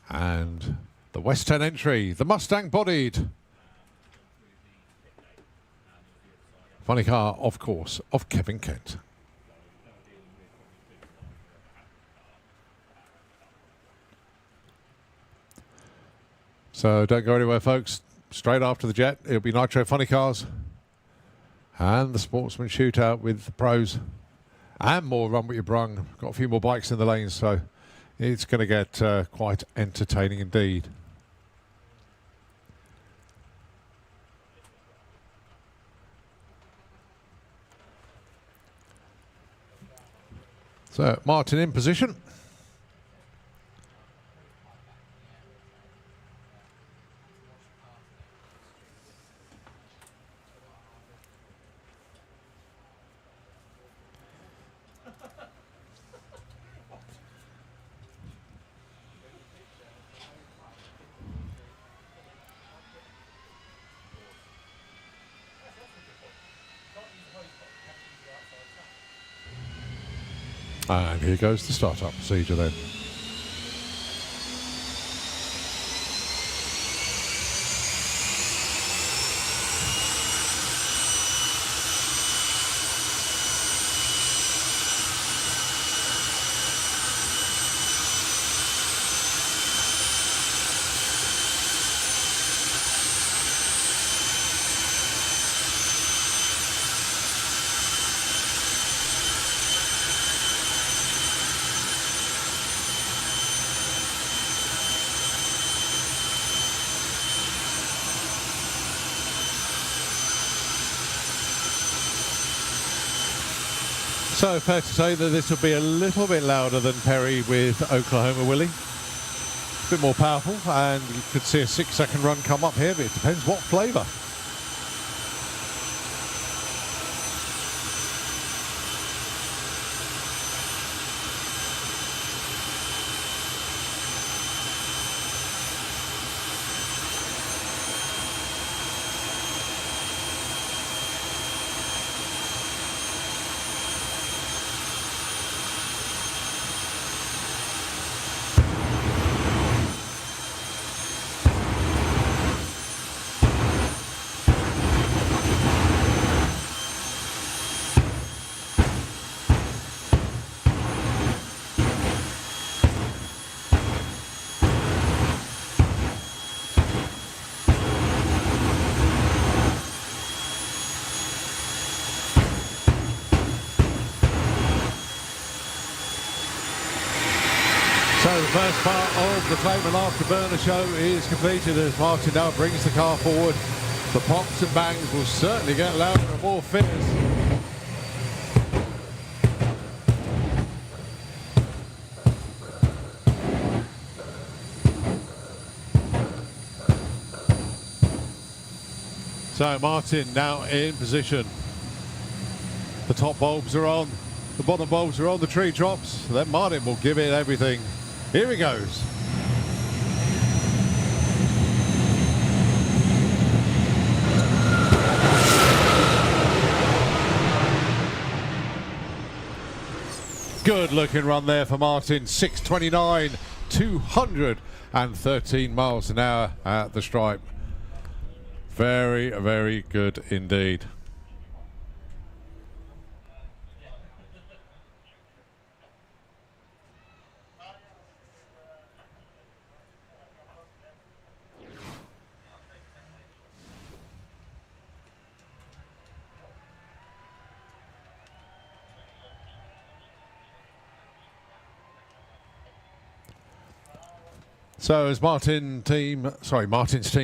And the West 10 entry, the Mustang-bodied funny car, of course, of Kevin Kent. So don't go anywhere, folks. Straight after the jet, it'll be Nitro funny cars and the Sportsman Shootout with the pros. And more Run What You Brung. Got a few more bikes in the lanes, so it's going to get quite entertaining indeed. So Martin in position. And here goes the start-up procedure then. So fair to say that this will be a little bit louder than Perry with Oklahoma Willie. A bit more powerful, and you could see a 6-second run come up here, but it depends what flavour. So the first part of the Flame and Afterburner show is completed as Martin now brings the car forward. The pops and bangs will certainly get louder and more fierce. So Martin now in position. The top bulbs are on, the bottom bulbs are on, the tree drops. Then Martin will give it everything. Here he goes. Good looking run there for Martin. 6:29, 213 miles an hour at the stripe. Very, very good indeed. So as Martin's team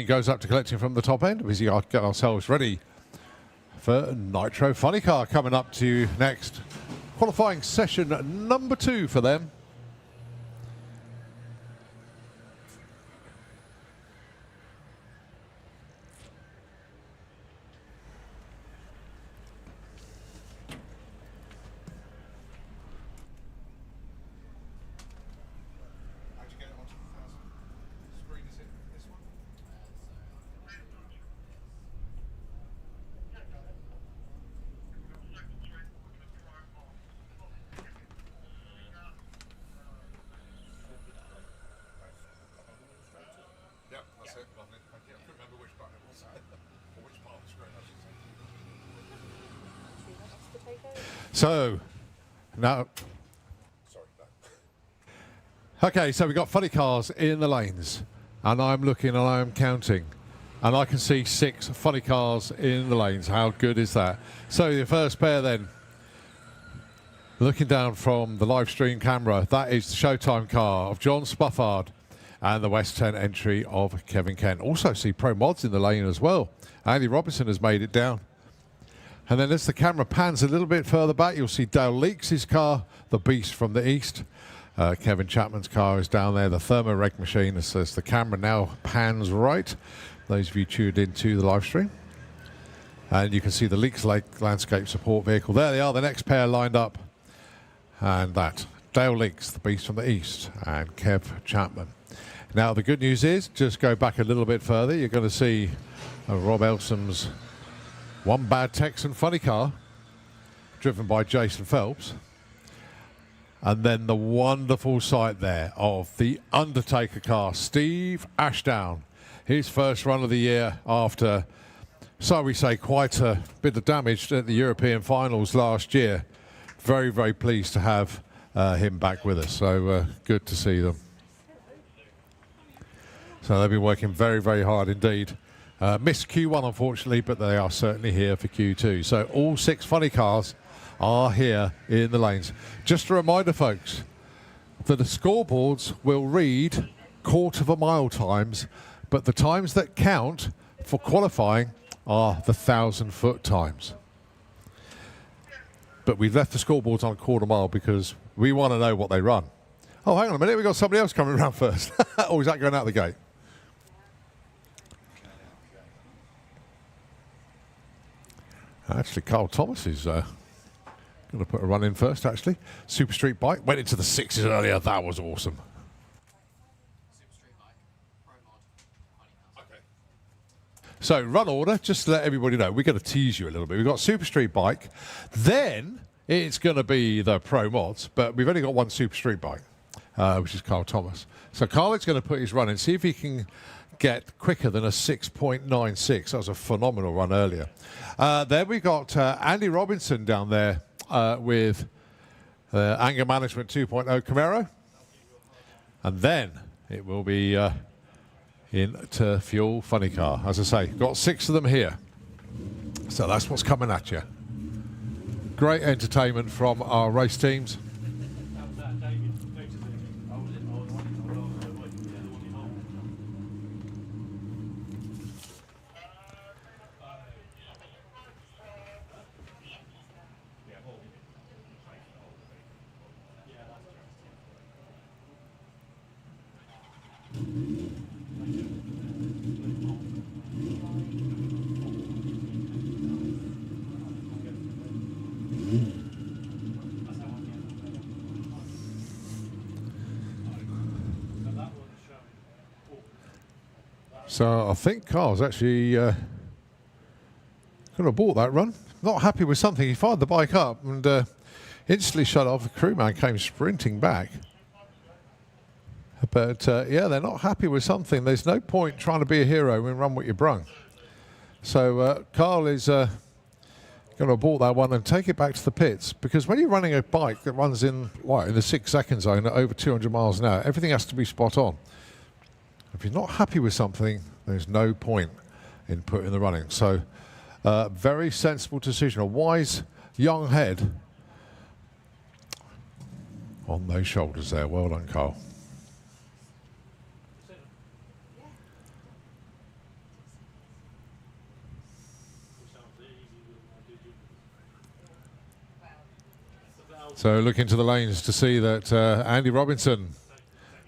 goes up to collecting from the top end, we get ourselves ready for Nitro Funny Car coming up to you next. Qualifying session number 2 for them. So, now, okay, so we've got funny cars in the lanes, and I'm looking and I'm counting, and I can see 6 funny cars in the lanes. How good is that? So the first pair then, looking down from the live stream camera, that is the Showtime car of John Spuffard and the West 10 entry of Kevin Kent. Also see Pro Mods in the lane as well. Andy Robinson has made it down. And then as the camera pans a little bit further back, you'll see Dale Leakes' car, the Beast from the East. Kevin Chapman's car is down there, the Thermo-Reg machine, as the camera now pans right. Those of you tuned into the live stream. And you can see the Leakes Lake landscape support vehicle. There they are, the next pair lined up. And that, Dale Leakes, the Beast from the East, and Kev Chapman. Now, the good news is, just go back a little bit further, you're going to see Rob Elsom's One Bad Texan funny car, driven by Jason Phelps. And then the wonderful sight there of the Undertaker car, Steve Ashdown. His first run of the year after, so we say, quite a bit of damage at the European finals last year. Very, very pleased to have him back with us. So good to see them. So they've been working very, very hard indeed. Missed Q1, unfortunately, but they are certainly here for Q2. So all 6 funny cars are here in the lanes. Just a reminder, folks, that the scoreboards will read quarter of a mile times, but the times that count for qualifying are the 1,000-foot times. But we've left the scoreboards on a quarter mile because we want to know what they run. Oh, hang on a minute, we've got somebody else coming around first. Or is that going out the gate? Actually, Carl Thomas is going to put a run in first, actually. Super Street Bike went into the 6s earlier. That was awesome. So, run order, just to let everybody know, we're going to tease you a little bit. We've got Super Street Bike. Then it's going to be the Pro Mods, but we've only got one Super Street Bike, which is Carl Thomas. So, Carl is going to put his run in, see if he can get quicker than a 6.96. That was a phenomenal run earlier. Then we've got Andy Robinson down there with Anger Management 2.0 Camaro. And then it will be into Fuel Funny Car. As I say, got 6 of them here. So that's what's coming at you. Great entertainment from our race teams. So I think Carl's actually could have bought that run. Not happy with something. He fired the bike up and instantly shut off. The crewman came sprinting back. But yeah, they're not happy with something. There's no point trying to be a hero and run what you brung. So Carl is going to abort that one and take it back to the pits, because when you're running a bike that runs in the 6-second zone at over 200 miles an hour, everything has to be spot on. If you're not happy with something, there's no point in putting the running. So very sensible decision, a wise young head on those shoulders there. Well done, Carl. So look into the lanes to see that Andy Robinson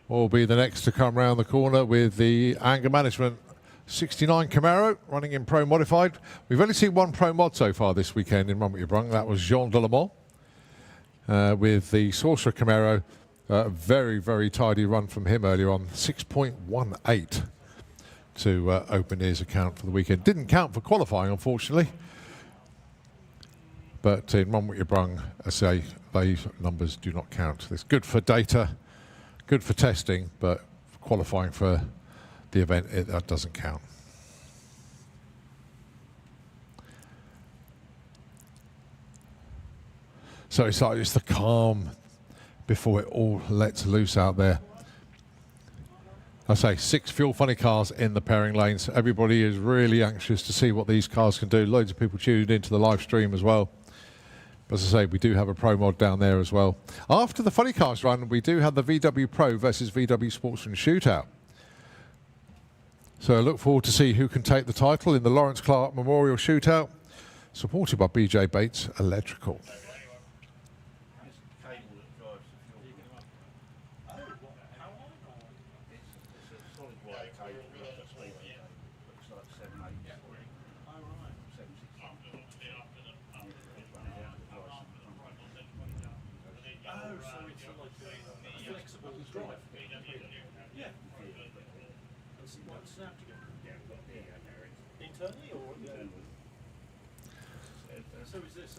will be the next to come round the corner with the Anger Management 69 Camaro running in Pro Modified. We've only seen one Pro Mod so far this weekend in Run What You Brung. That was Jean Delamont with the Sorcerer Camaro. Very, very tidy run from him earlier on. 6.18 to open his account for the weekend. Didn't count for qualifying, unfortunately. But in Run What You Brung, I say, those numbers do not count. It's good for data, good for testing, but qualifying for the event, that doesn't count. So it's like it's the calm before it all lets loose out there. I say 6 Fuel Funny cars in the pairing lanes. Everybody is really anxious to see what these cars can do. Loads of people tuned into the live stream as well. As I say, we do have a Pro Mod down there as well. After the Funny Cars run, we do have the VW Pro versus VW Sportsman shootout. So I look forward to see who can take the title in the Lawrence Clark Memorial Shootout. supported by BJ Bates Electrical.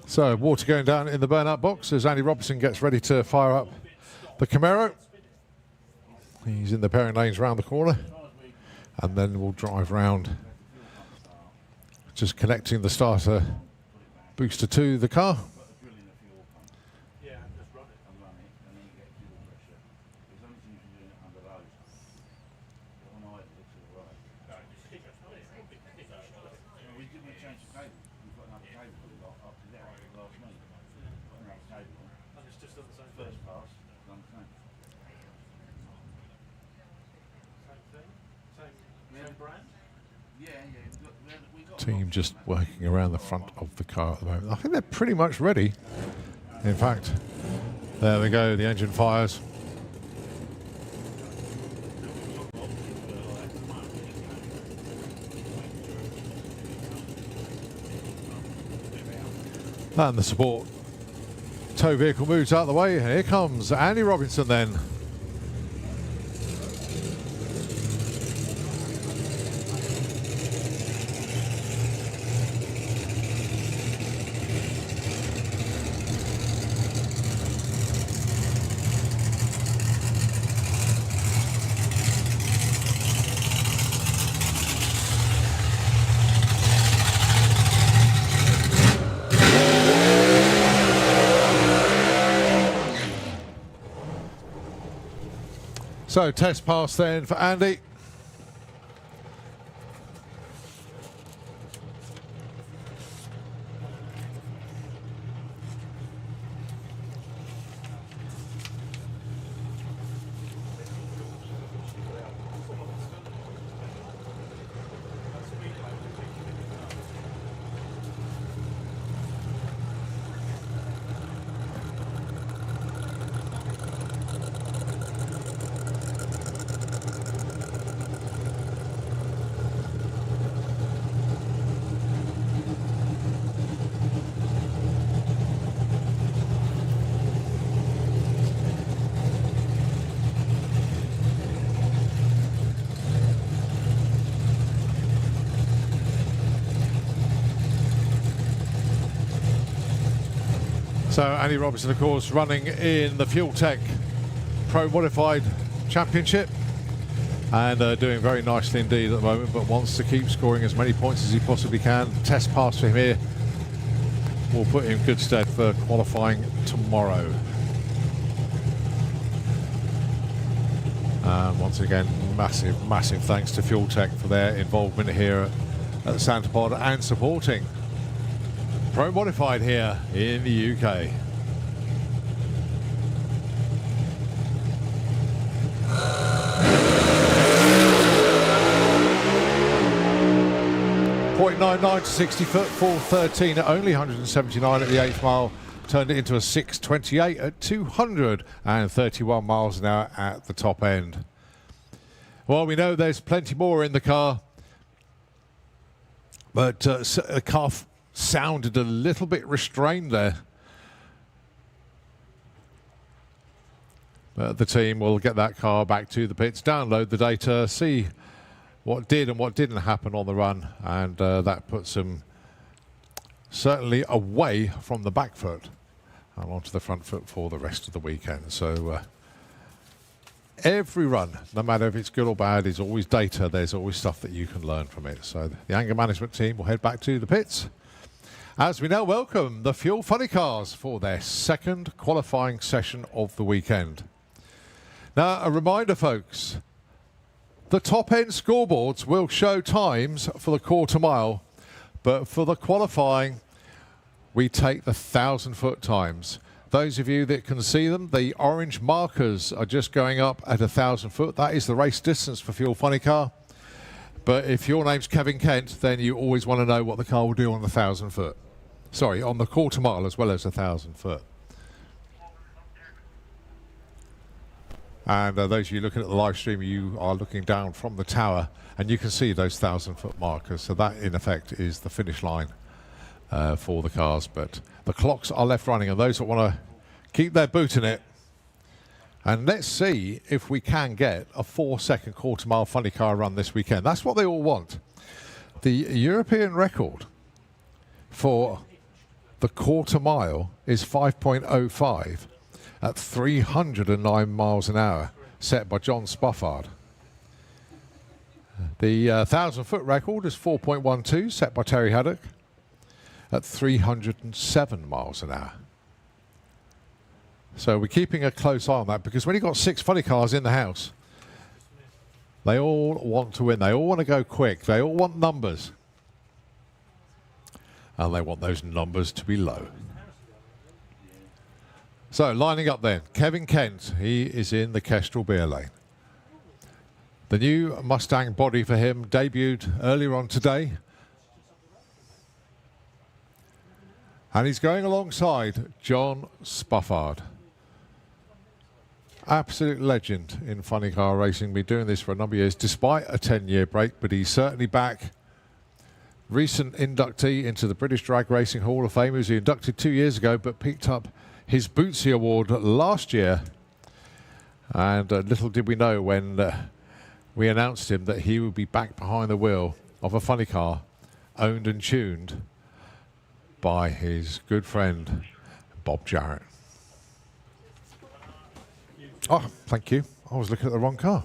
So water going down in the burnout box as Andy Robinson gets ready to fire up the Camaro. He's in the pairing lanes round the corner, and then we'll drive round, just connecting the starter booster to the car. Team just working around the front of the car at the moment. I think they're pretty much ready. In fact, there we go, the engine fires. And the support tow vehicle moves out of the way. Here comes Andy Robinson then. So test pass then for Andy. So Andy Robinson, of course, running in the Fuel Tech Pro Modified Championship and doing very nicely indeed at the moment, but wants to keep scoring as many points as he possibly can. Test pass for him here will put him in good stead for qualifying tomorrow. And once again, massive thanks to Fuel Tech for their involvement here at Santa Pod and supporting Pro Modified here in the UK. .99 to 60 foot, 413 at only 179 at the 8th mile. Turned it into a 628 at 231 miles an hour at the top end. Well, we know there's plenty more in the car, but the car sounded a little bit restrained there. But the team will get that car back to the pits, download the data, see what did and what didn't happen on the run, and that puts them certainly away from the back foot and onto the front foot for the rest of the weekend. So every run, no matter if it's good or bad, is always data. There's always stuff that you can learn from it. So the anger management team will head back to the pits as we now welcome the Fuel Funny Cars for their second qualifying session of the weekend. Now, a reminder, folks, the top end scoreboards will show times for the quarter mile, but for the qualifying, we take the 1,000-foot times. Those of you that can see them, the orange markers are just going up at 1,000 foot. That is the race distance for Fuel Funny Car. But if your name's Kevin Kent, then you always want to know what the car will do on the 1,000 foot. Sorry, on the quarter mile as well as 1,000 foot. And those of you looking at the live stream, you are looking down from the tower and you can see those 1,000 foot markers. So that in effect is the finish line for the cars. But the clocks are left running, and those that want to keep their boot in it. And let's see if we can get a 4-second quarter mile funny car run this weekend. That's what they all want. The European record for the quarter mile is 5.05 at 309 miles an hour, set by John Spofford. The 1,000 foot record is 4.12, set by Terry Haddock at 307 miles an hour. So we're keeping a close eye on that, because when you've got 6 funny cars in the house, they all want to win. They all want to go quick. They all want numbers. And they want those numbers to be low. So lining up then, Kevin Kent, he is in the Kestrel beer lane. The new Mustang body for him debuted earlier on today. And he's going alongside John Spofford. Absolute legend in funny car racing. Been doing this for a number of years, despite a 10-year break, but he's certainly back. Recent inductee into the British Drag Racing Hall of Fame. He was inducted 2 years ago, but picked up his Bootsy Award last year. And little did we know when we announced him that he would be back behind the wheel of a funny car owned and tuned by his good friend Bob Jarrett. Oh, thank you. I was looking at the wrong car.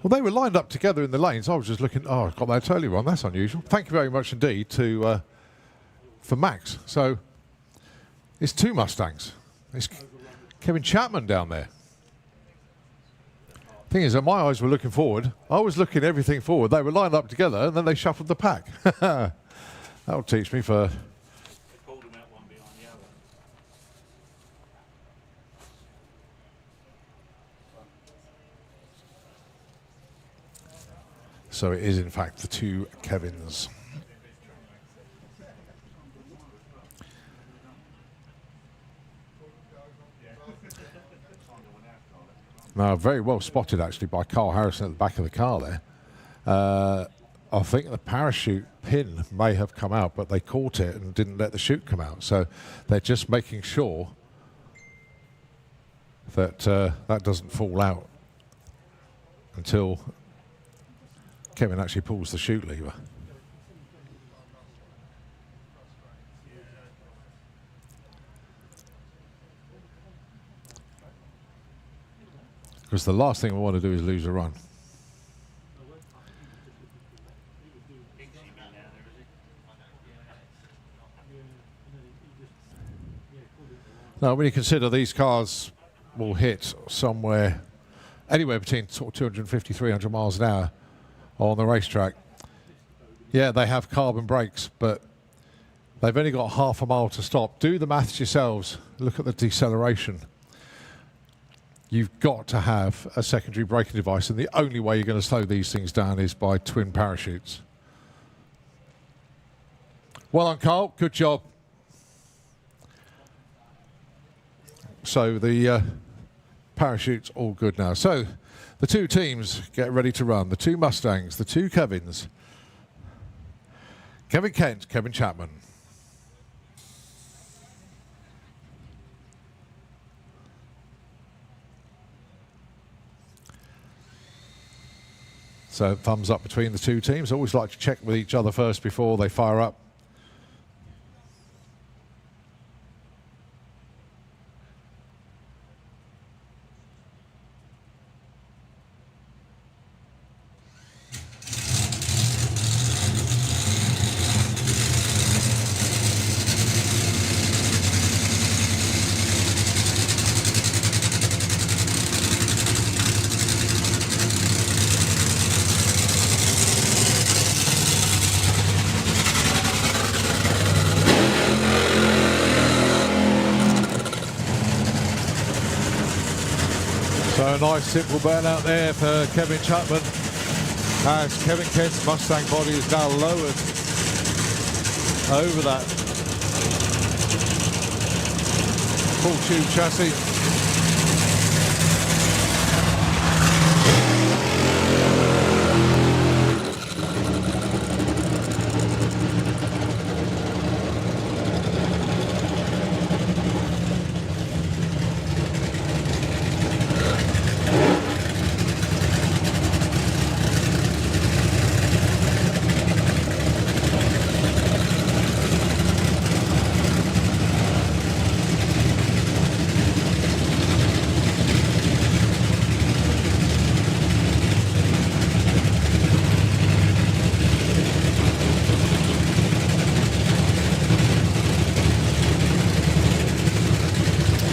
Well, they were lined up together in the lanes. I was just looking. Oh, I got that totally wrong. That's unusual. Thank you very much indeed to for Max. So it's 2 Mustangs. It's Kevin Chapman down there. Thing is, that my eyes were looking forward. I was looking everything forward. They were lined up together, and then they shuffled the pack. That'll teach me for. So it is, in fact, the 2 Kevins. Now, very well spotted, actually, by Carl Harrison at the back of the car there. I think the parachute pin may have come out, but they caught it and didn't let the chute come out. So they're just making sure that that doesn't fall out until Kevin actually pulls the chute lever. Because the last thing we want to do is lose a run. Now, when you consider these cars will hit somewhere, anywhere between sort of 250, 300 miles an hour on the racetrack. Yeah, they have carbon brakes, but they've only got half a mile to stop. Do the maths yourselves. Look at the deceleration. You've got to have a secondary braking device, and the only way you're going to slow these things down is by twin parachutes. Well done, Carl. Good job. So the parachute's all good now. So the 2 teams get ready to run. The 2 Mustangs, the 2 Kevins. Kevin Kent, Kevin Chapman. So thumbs up between the 2 teams. Always like to check with each other first before they fire up. So a nice simple burn out there for Kevin Chapman, as Kevin Kent's Mustang body is now lowered over that full tube chassis.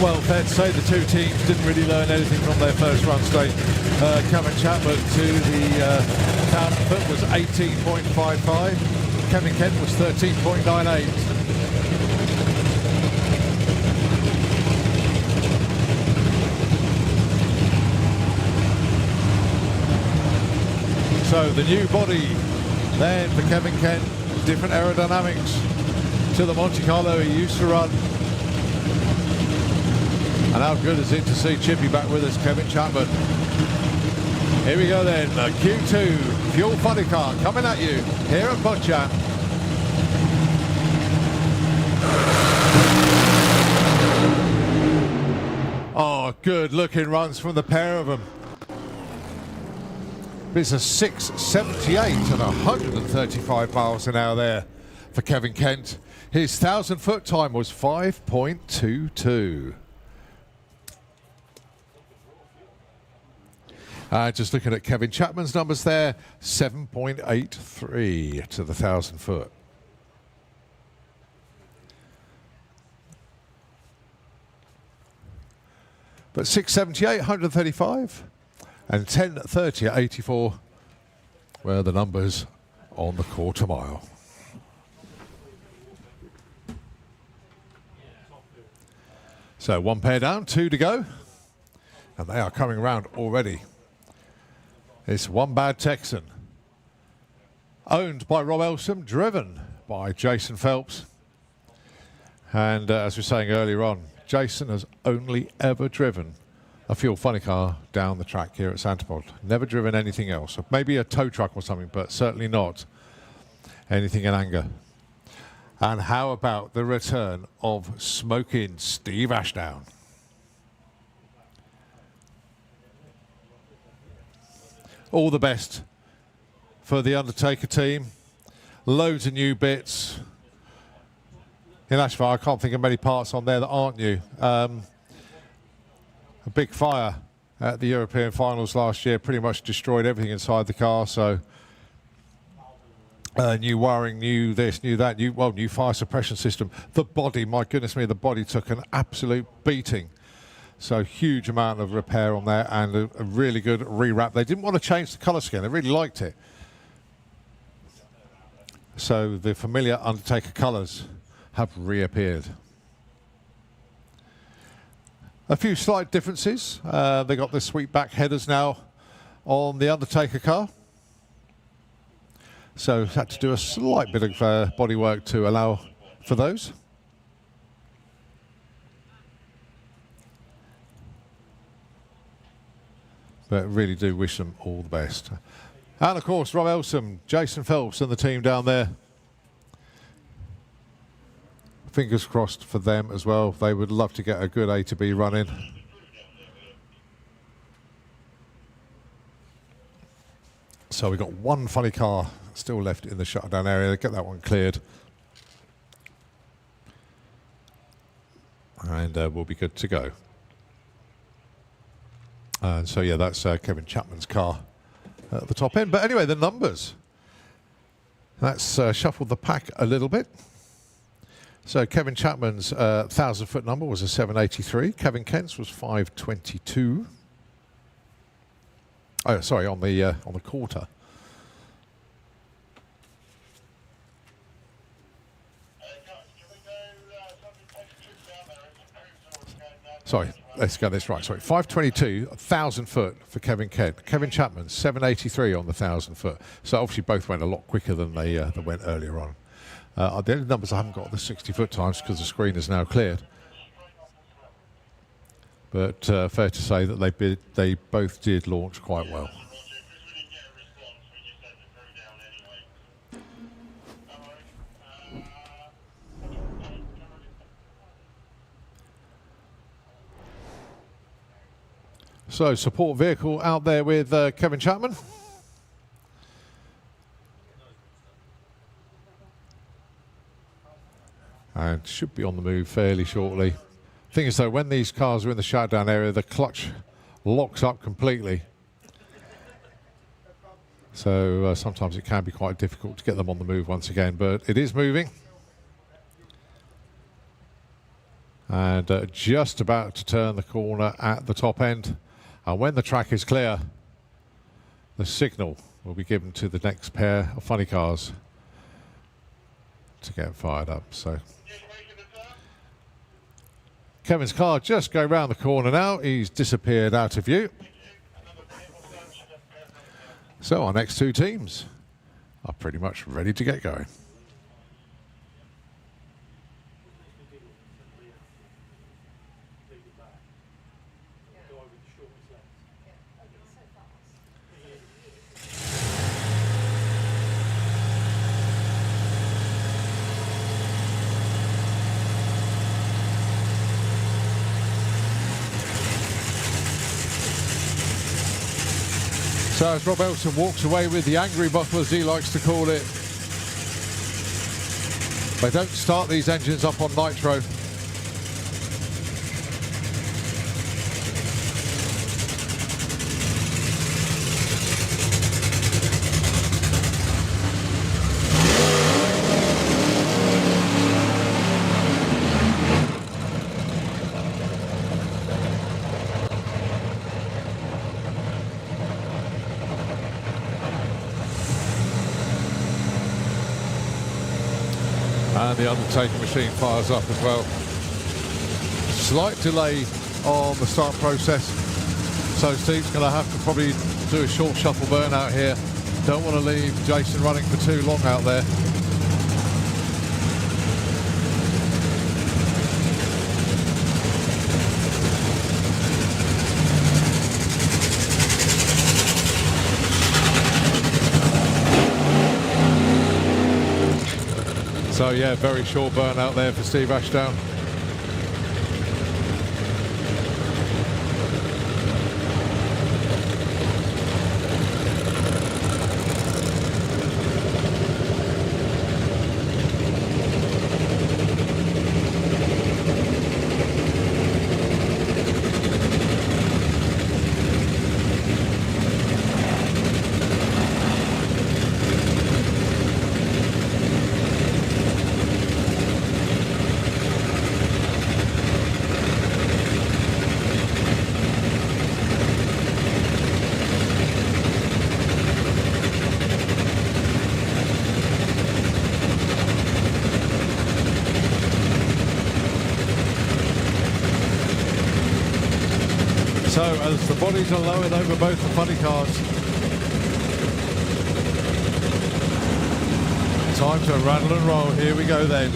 Well, fair to say the two teams didn't really learn anything from their first run state. Kevin Chapman to the 1,000 foot was 18.55. Kevin Kent was 13.98. So the new body then for Kevin Kent, different aerodynamics to the Monte Carlo he used to run. And how good is it to see Chippy back with us, Kevin Chapman. Here we go then, the Q2 Fuel Funny Car coming at you here at Bug Jam. Oh, good looking runs from the pair of them. It's a 678 and 135 miles an hour there for Kevin Kent. His 1,000 foot time was 5.22. Just looking at Kevin Chapman's numbers there, 7.83 to the 1,000 foot. But 678, 135, and 1030 at 84 were the numbers on the quarter mile. So one pair down, two to go, and they are coming round already. It's One Bad Texan, owned by Rob Elsom, driven by Jason Phelps. And as we were saying earlier on, Jason has only ever driven a Fuel Funny car down the track here at Santipod. Never driven anything else. Maybe a tow truck or something, but certainly not anything in anger. And how about the return of smoking Steve Ashdown? All the best for the Undertaker team. Loads of new bits. In Ashfire, I can't think of many parts on there that aren't new. A big fire at the European finals last year pretty much destroyed everything inside the car. So new wiring, new this, new that, new fire suppression system. The body, my goodness me, the body took an absolute beating. So huge amount of repair on there and a really good rewrap. They didn't want to change the colour scheme. They really liked it. So the familiar Undertaker colours have reappeared. A few slight differences. They got the sweep back headers now on the Undertaker car. So had to do a slight bit of bodywork to allow for those. But really do wish them all the best. And of course, Rob Elsom, Jason Phelps and the team down there. Fingers crossed for them as well. They would love to get a good A to B run in. So we've got one funny car still left in the shutdown area. Get that one cleared. And we'll be good to go. And so, yeah, that's Kevin Chapman's car at the top end. But anyway, the numbers. That's shuffled the pack a little bit. So Kevin Chapman's 1,000 foot number was a 783. Kevin Kent's was 522. Oh, sorry, on the quarter. Sorry, let's get this right. Sorry, 522, 1,000 foot for Kevin Kent. Kevin Chapman, 783 on the 1,000 foot. So obviously both went a lot quicker than they went earlier on. The only numbers I haven't got are the 60-foot times because the screen is now cleared. But fair to say that they both did launch quite well. So, support vehicle out there with Kevin Chapman. And should be on the move fairly shortly. Thing is though, when these cars are in the shutdown area, the clutch locks up completely. So sometimes it can be quite difficult to get them on the move once again, but it is moving. And just about to turn the corner at the top end. And when the track is clear, the signal will be given to the next pair of funny cars to get fired up. So Kevin's car just go round the corner now. He's disappeared out of view. So our next two teams are pretty much ready to get going. So as Rob Elson walks away with the angry bottle, as he likes to call it, they don't start these engines up on nitro. And the undertaking machine fires up as well. Slight delay on the start process, so Steve's going to have to probably do a short shuffle burnout here. Don't want to leave Jason running for too long out there. So yeah, very short burnout there for Steve Ashdown. So as the bodies are lowered over both the funny cars, time to rattle and roll. Here we go then.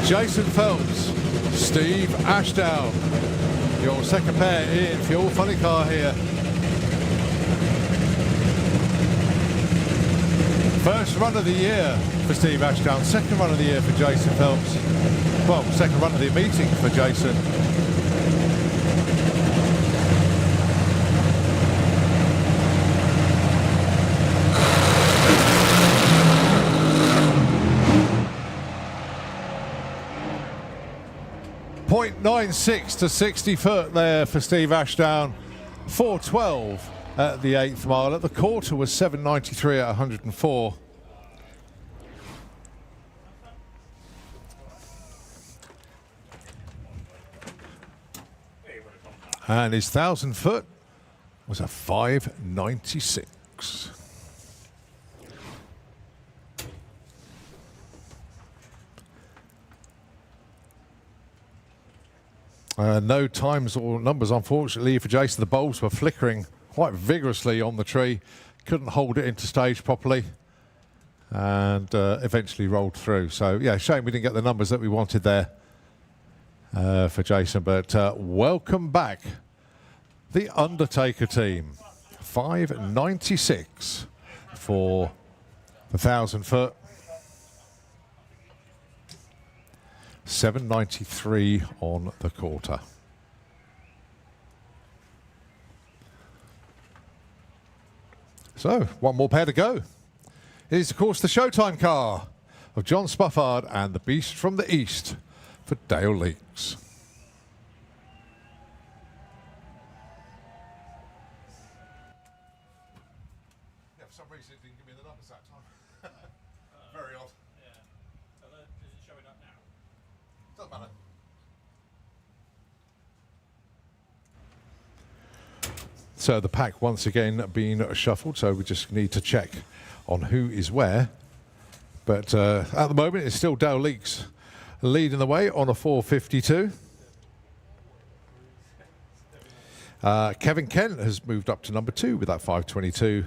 Jason Phelps, Steve Ashdown, your second pair in for your funny car here. First run of the year for Steve Ashdown, second run of the year for Jason Phelps. Well, second run of the meeting for Jason. .96 to 60 foot there for Steve Ashdown. 4:12 at the 8th mile. At the quarter was 7:93 at 104. And his 1,000 foot was a 5:96. No times or numbers, unfortunately, for Jason. The bulbs were flickering quite vigorously on the tree. Couldn't hold it into stage properly. and eventually rolled through. So, yeah, shame we didn't get the numbers that we wanted there for Jason. But welcome back, the Undertaker team. 596 for the 1,000 foot. 793 on the quarter. So, one more pair to go. It is, of course, the Showtime car of John Spuffard and the Beast from the East for Dale Leaks. Yeah, for some reason it didn't give me the numbers that time. Very odd. Yeah. Is it showing up now? Doesn't matter. So the pack once again being shuffled, so we just need to check on who is where. But at the moment it's still Dale Leaks leading the way on a 452. Kevin Kent has moved up to number 2 with that 522.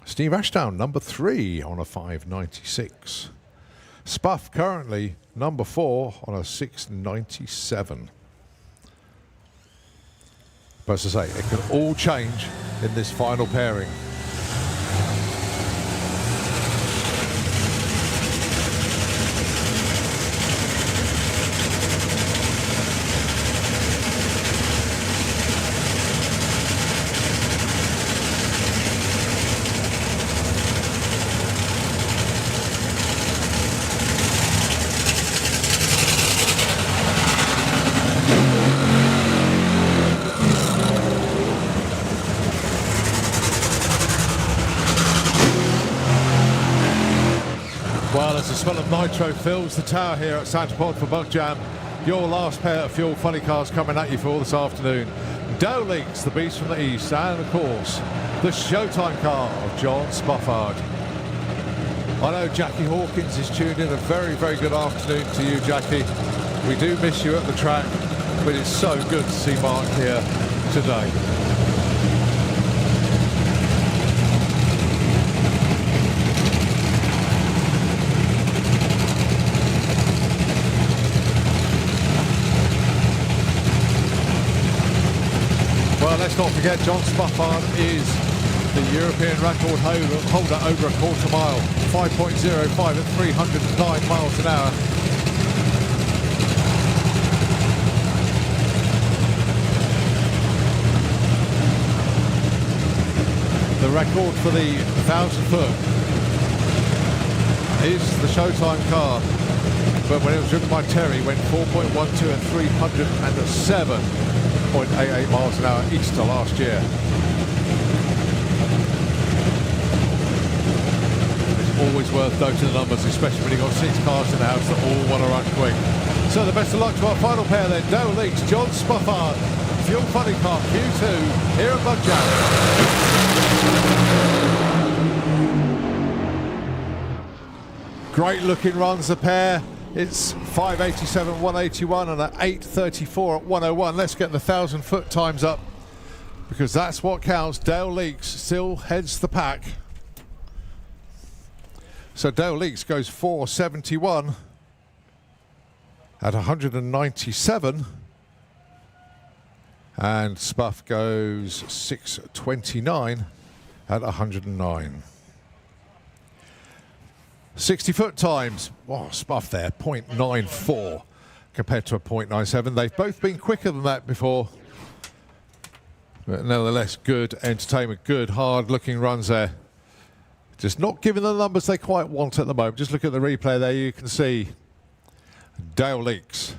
Steve Ashdown, number 3 on a 596. Spuff currently number 4 on a 697. But as I say, it can all change in this final pairing. Well, as the smell of nitro fills the tower here at Santa Pod for Bug Jam, your last pair of fuel funny cars coming at you for all this afternoon. Dale Leaks, the Beast from the East, and of course, the Showtime car of John Spuffard. I know Jackie Hawkins is tuned in. A very, very good afternoon to you, Jackie. We do miss you at the track, but it's so good to see Mark here today. Well, let's not forget John Spuffard is the European record holder over a quarter mile. 5.05 at 309 miles an hour. The record for the 1,000 foot is the Showtime car, but when it was driven by Terry, went 4.12 at 307.88 miles an hour Easter last year. It's always worth noting the numbers, especially when you've got 6 cars in the house that all want to run quick. So the best of luck to our final pair then. Dale Leaks, John Spuffard, Fuel Funny Car Q2 here at Bug Jam. Great looking runs, the pair. It's 587, 181 and an 834 at 101. Let's get the 1,000 foot times up because that's what counts. Dale Leaks still heads the pack. So Dale Leaks goes 471 at 197 and Spuff goes 629 at 109. 60 foot times. Oh, Spuff there, 0.94 compared to a 0.97. They've both been quicker than that before. But nevertheless, good entertainment, good hard looking runs there. Just not giving the numbers they quite want at the moment. Just look at the replay there, you can see Dale Leaks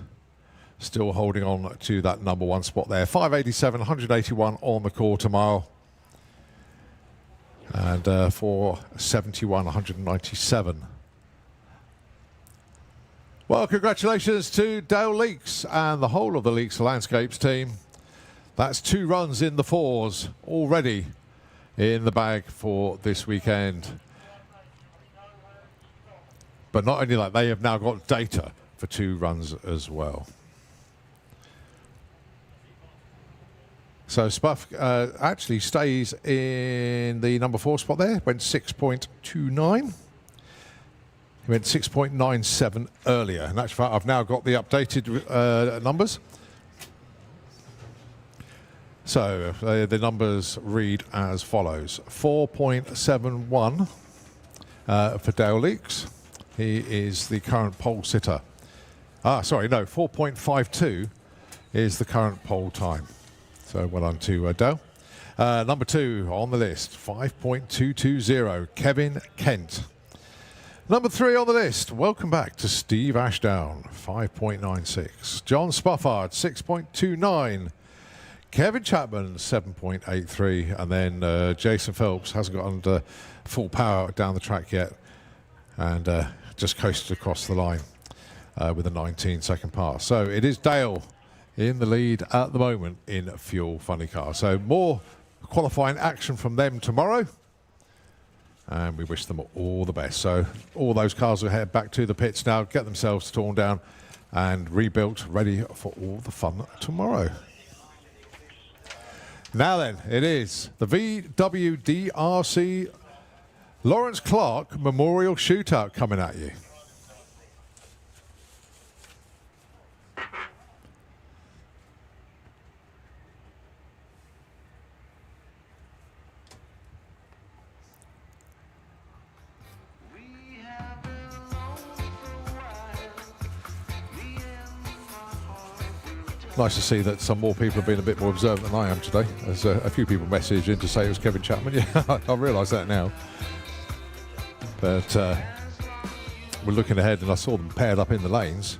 still holding on to that number 1 spot there. 587, 181 on the quarter mile. And 471, 197. Well, congratulations to Dale Leaks and the whole of the Leaks Landscapes team. That's 2 runs in the 4s already in the bag for this weekend. But not only that, they have now got data for 2 runs as well. So Spuff actually stays in the number 4 spot there. Went 6.29. He went 6.97 earlier. And actually, I've now got the updated numbers. So the numbers read as follows. 4.71 for Dale Leaks. He is the current pole sitter. 4.52 is the current pole time. So well done to Dale. Number 2 on the list, 5.220, Kevin Kent. Number 3 on the list, welcome back to Steve Ashdown, 5.96. John Spuffard, 6.29. Kevin Chapman, 7.83. And then Jason Phelps hasn't got under full power down the track yet. And just coasted across the line with a 19-second pass. So it is Dale in the lead at the moment in Fuel Funny Car. So more qualifying action from them tomorrow. And we wish them all the best. So all those cars will head back to the pits now, get themselves torn down and rebuilt, ready for all the fun tomorrow. Now then, it is the VWDRC Lawrence Clark Memorial Shootout coming at you. Nice to see that some more people have been a bit more observant than I am today. There's a few people messaged in to say it was Kevin Chapman. Yeah, I realise that now. But we're looking ahead and I saw them paired up in the lanes.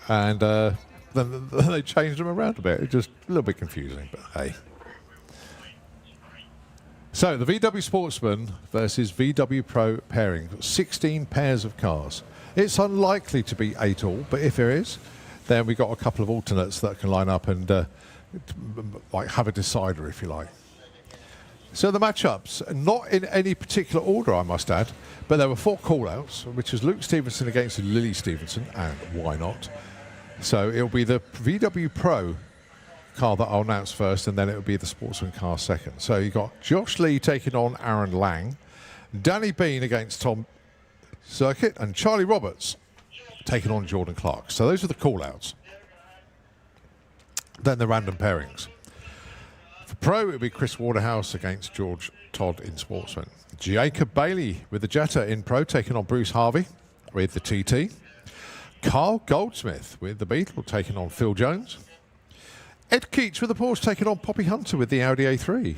And then they changed them around a bit. It's just a little bit confusing, but hey. So the VW Sportsman versus VW Pro pairing. 16 pairs of cars. It's unlikely to be 8 all, but if there is, then we've got a couple of alternates that can line up and like have a decider, if you like. So the matchups, not in any particular order, I must add, but there were 4 call-outs, which was Luke Stevenson against Lily Stevenson, and why not? So it'll be the VW Pro car that I'll announce first, and then it'll be the Sportsman car second. So you got Josh Lee taking on Aaron Lang, Danny Bean against Tom Circuit, and Charlie Roberts taking on Jordan Clark. So those are the call-outs. Then the random pairings. For Pro, it will be Chris Waterhouse against George Todd in Sportsman. Jacob Bailey with the Jetta in Pro taking on Bruce Harvey with the TT. Carl Goldsmith with the Beetle taking on Phil Jones. Ed Keats with the Porsche taking on Poppy Hunter with the Audi A3.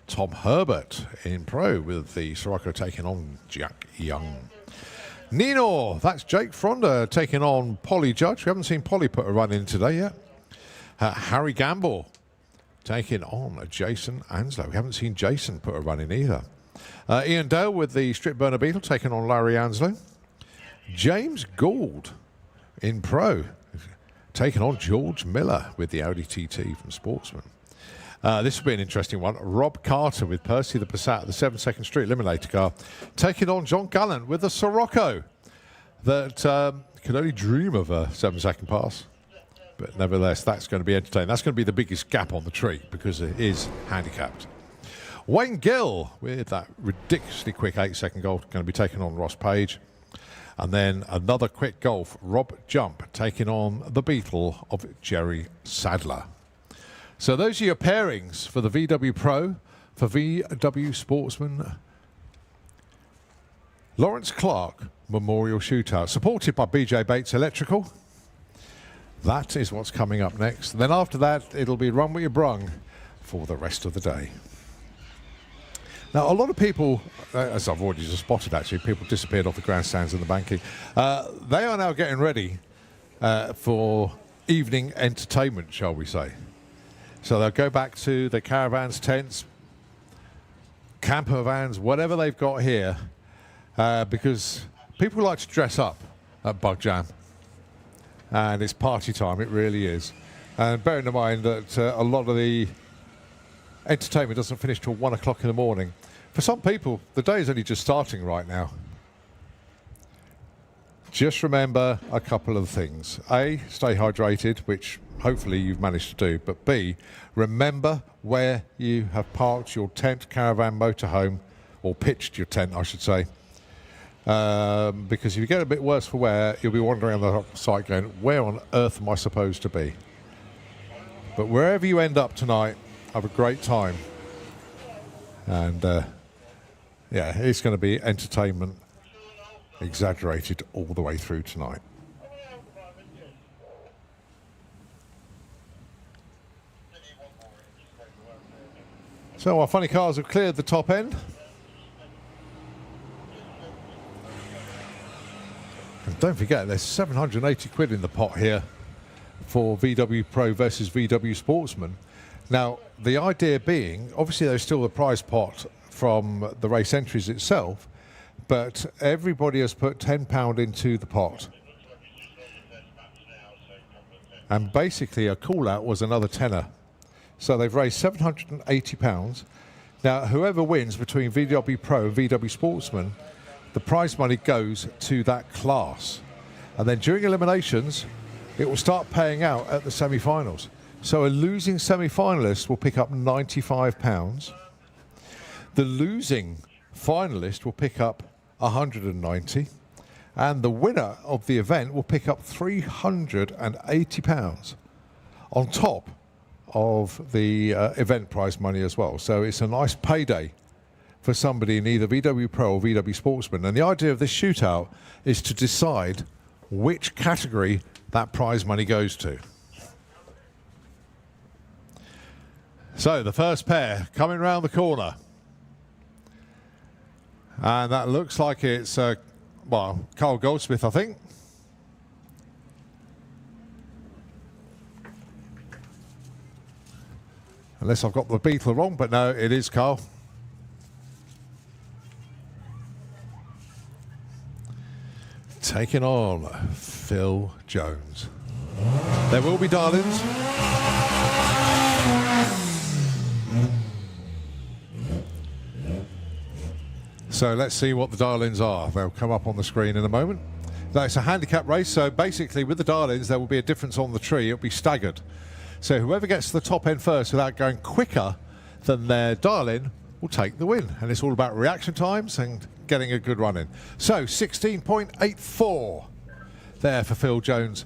Tom Herbert in Pro with the Sirocco taking on Jack Young. Nino, that's Jake Fronda taking on Polly Judge. We haven't seen Polly put a run in today yet. Harry Gamble taking on Jason Anslow. We haven't seen Jason put a run in either. Ian Dale with the Strip Burner Beetle taking on Larry Anslow. James Gould in Pro taking on George Miller with the Audi TT from Sportsman. This will be an interesting one. Rob Carter with Percy the Passat, the 7-second Street Eliminator car, taking on John Gallant with the Sirocco that could only dream of a 7-second pass. But nevertheless, that's going to be entertaining. That's going to be the biggest gap on the tree because it is handicapped. Wayne Gill with that ridiculously quick 8-second golf going to be taking on Ross Page. And then another quick golf, Rob Jump taking on the Beetle of Jerry Sadler. So those are your pairings for the VW Pro, for VW Sportsman. Lawrence Clark Memorial Shootout, supported by BJ Bates Electrical. That is what's coming up next. And then after that, it'll be Run What You Brung for the rest of the day. Now, a lot of people, as I've already just spotted actually, people disappeared off the grandstands and the banking. They are now getting ready for evening entertainment, shall we say. So they'll go back to the caravans, tents, camper vans, whatever they've got here, because people like to dress up at Bug Jam. And it's party time, it really is. And bearing in mind that a lot of the entertainment doesn't finish till 1 o'clock in the morning. For some people, the day is only just starting right now. Just remember a couple of things. A, stay hydrated, which hopefully you've managed to do. But B, remember where you have parked your tent, caravan, motorhome, or pitched your tent, I should say. Because if you get a bit worse for wear, you'll be wandering around the site going, where on earth am I supposed to be? But wherever you end up tonight, have a great time. And yeah, it's going to be entertainment exaggerated all the way through tonight. So our funny cars have cleared the top end. And don't forget, there's 780 quid in the pot here for VW Pro versus VW Sportsman. Now, the idea being, obviously there's still the prize pot from the race entries itself, but everybody has put £10 into the pot. And basically a call-out was another tenner. So they've raised £780. Now, whoever wins between VW Pro and VW Sportsman, the prize money goes to that class. And then during eliminations, it will start paying out at the semi-finals. So a losing semi-finalist will pick up £95. The losing finalist will pick up £190. And the winner of the event will pick up £380 on top of the event prize money as well. So it's a nice payday for somebody in either VW Pro or VW Sportsman. And the idea of this shootout is to decide which category that prize money goes to. So the first pair coming round the corner. And that looks like it's, well, Carl Goldsmith, I think. Unless I've got the Beetle wrong, but no, it is Carl. Taking on Phil Jones. There will be darlings. So let's see what the darlings are. They'll come up on the screen in a moment. Now, it's a handicap race, so basically with the darlings there will be a difference on the tree. It'll be staggered. So whoever gets to the top end first without going quicker than their darling will take the win. And it's all about reaction times and getting a good run in. So 16.84 there for Phil Jones.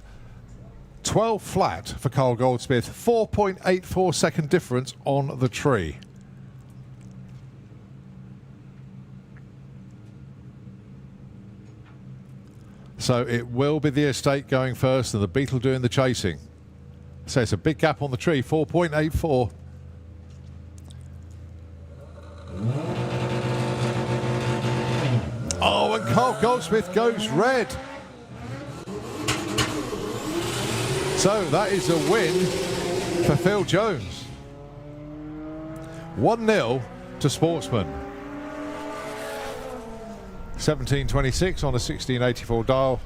12 flat for Carl Goldsmith. 4.84 second difference on the tree. So it will be the estate going first and the Beetle doing the chasing. So it's a big gap on the tree, 4.84. Oh, and Carl Goldsmith goes red. So that is a win for Phil Jones. 1-0 to Sportsman. 17.26 on a 16.84 dial.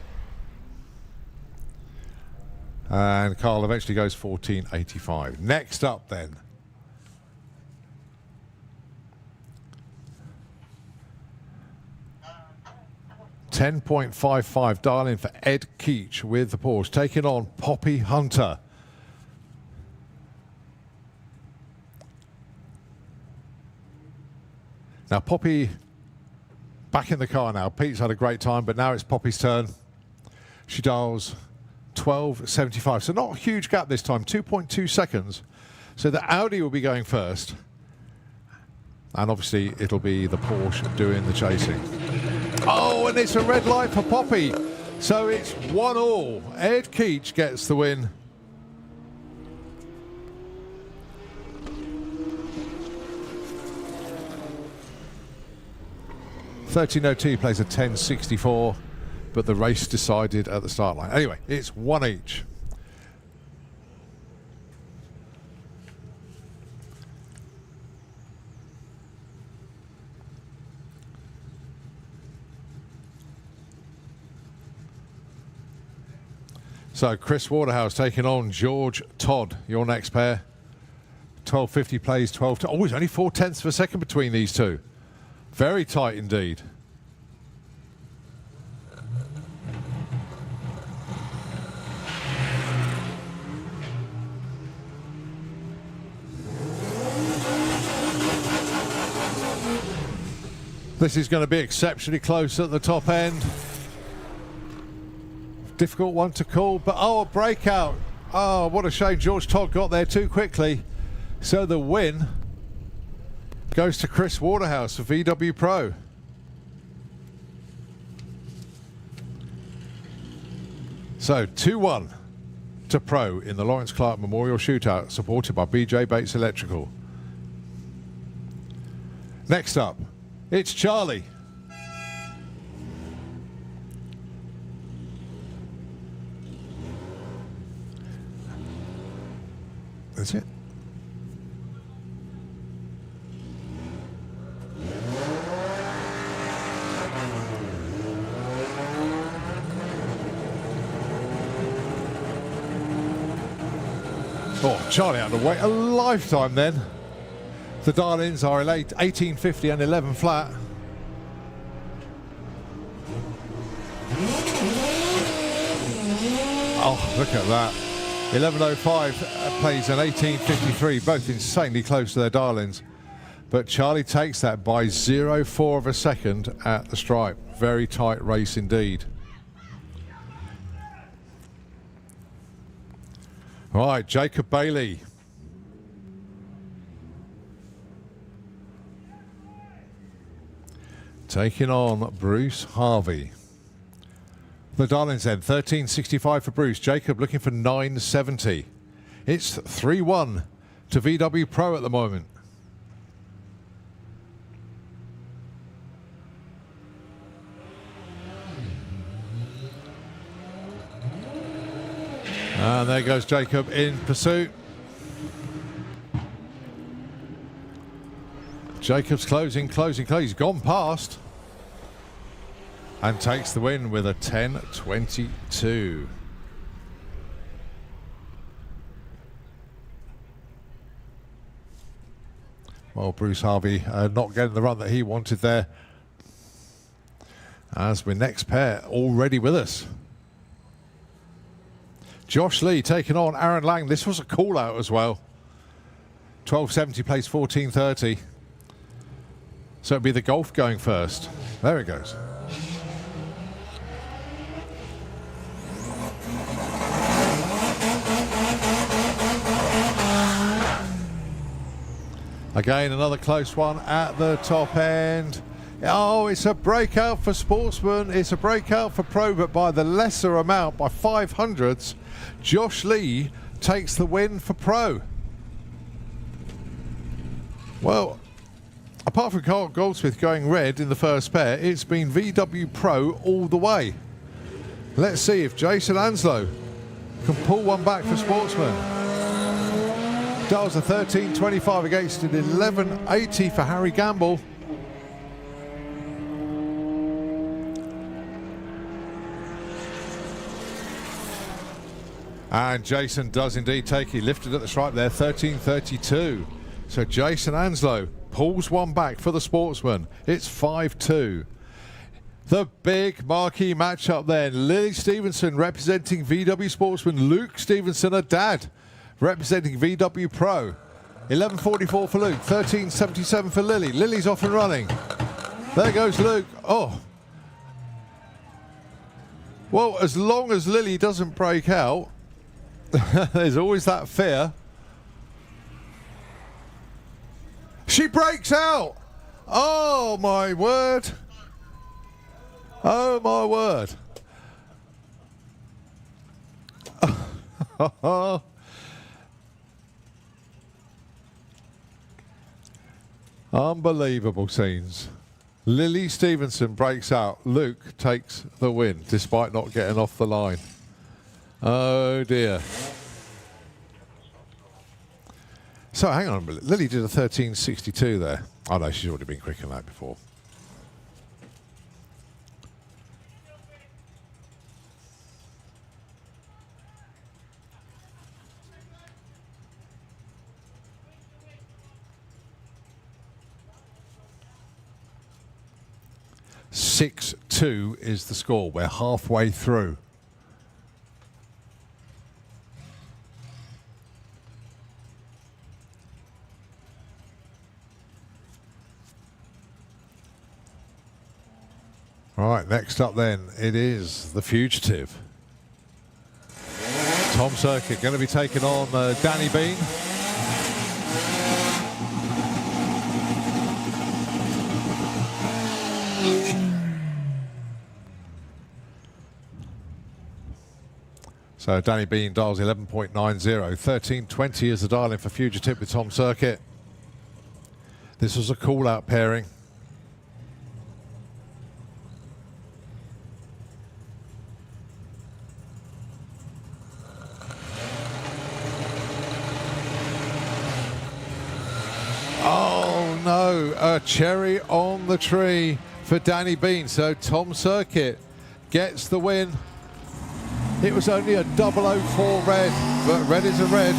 And Carl eventually goes 14.85. Next up then. $10.55 dial-in for Ed Keach with the Porsche, taking on Poppy Hunter. Now Poppy back in the car now. Pete's had a great time, but now it's Poppy's turn. She dials 12.75, so not a huge gap this time, 2.2 seconds. So the Audi will be going first, and obviously it'll be the Porsche doing the chasing. Oh, and it's a red light for Poppy, so it's 1-1. Ed Keach gets the win. $13.02 plays a 10.64. But the race decided at the start line. Anyway, it's 1 each. So Chris Waterhouse taking on George Todd. Your next pair. 12.50 plays 12. Oh, it's only 0.4 of a second between these two. Very tight indeed. This is going to be exceptionally close at the top end. Difficult one to call, but oh, a breakout. Oh, what a shame George Todd got there too quickly. So the win goes to Chris Waterhouse for VW Pro. So 2-1 to Pro in the Lawrence Clark Memorial Shootout, supported by BJ Bates Electrical. Next up, it's Charlie. That's it. Oh, Charlie had to wait a lifetime then. The dial-ins are 1850 and 11 flat. Oh, look at that. 1105 plays an 1853, both insanely close to their dial-ins. But Charlie takes that by 0.4 of a second at the stripe. Very tight race indeed. Right, Jacob Bailey. Taking on Bruce Harvey. The dial-ins then, 1365 for Bruce. Jacob looking for 970. It's 3-1 to VW Pro at the moment. And there goes Jacob in pursuit. Jacob's closing. He's gone past. And takes the win with a 10.22. Well, Bruce Harvey not getting the run that he wanted there. As we next pair already with us. Josh Lee taking on Aaron Lang. This was a call out as well. 1270 plays 1430. So it'll be the Golf going first. There it goes. Again, another close one at the top end. Oh, it's a breakout for Sportsman. It's a breakout for Pro, but by the lesser amount, by 500ths, Josh Lee takes the win for Pro. Well, apart from Carl Goldsmith going red in the first pair, it's been VW Pro all the way. Let's see if Jason Anslow can pull one back for Sportsman. Dials a 13.25 against an 11.80 for Harry Gamble. And Jason does indeed take it. He lifted at the stripe there, 13.32. So Jason Anslow pulls one back for the Sportsman. It's 5-2. The big marquee matchup then. Lily Stevenson representing VW Sportsman. Luke Stevenson, a dad, representing VW Pro. 11.44 for Luke, 13.77 for Lily. Lily's off and running. There goes Luke. Oh. Well, as long as Lily doesn't break out, there's always that fear. She breaks out. Oh, my word. Oh, my word. Unbelievable scenes. Lily Stevenson breaks out. Luke takes the win, despite not getting off the line. Oh, dear. So, hang on a minute. Lily did a 13.62 there. Oh, no, she's already been quicker than that before. (6-2) is the score. We're halfway through. Right, next up then, it is the Fugitive. Tom Circuit going to be taking on Danny Bean. So Danny Bean dials 11.90. 1320 is the dial-in for Fugitive with Tom Circuit. This was a call-out pairing. Oh no, a cherry on the tree for Danny Bean. So Tom Circuit gets the win. It was only a 004 red, but red is a red.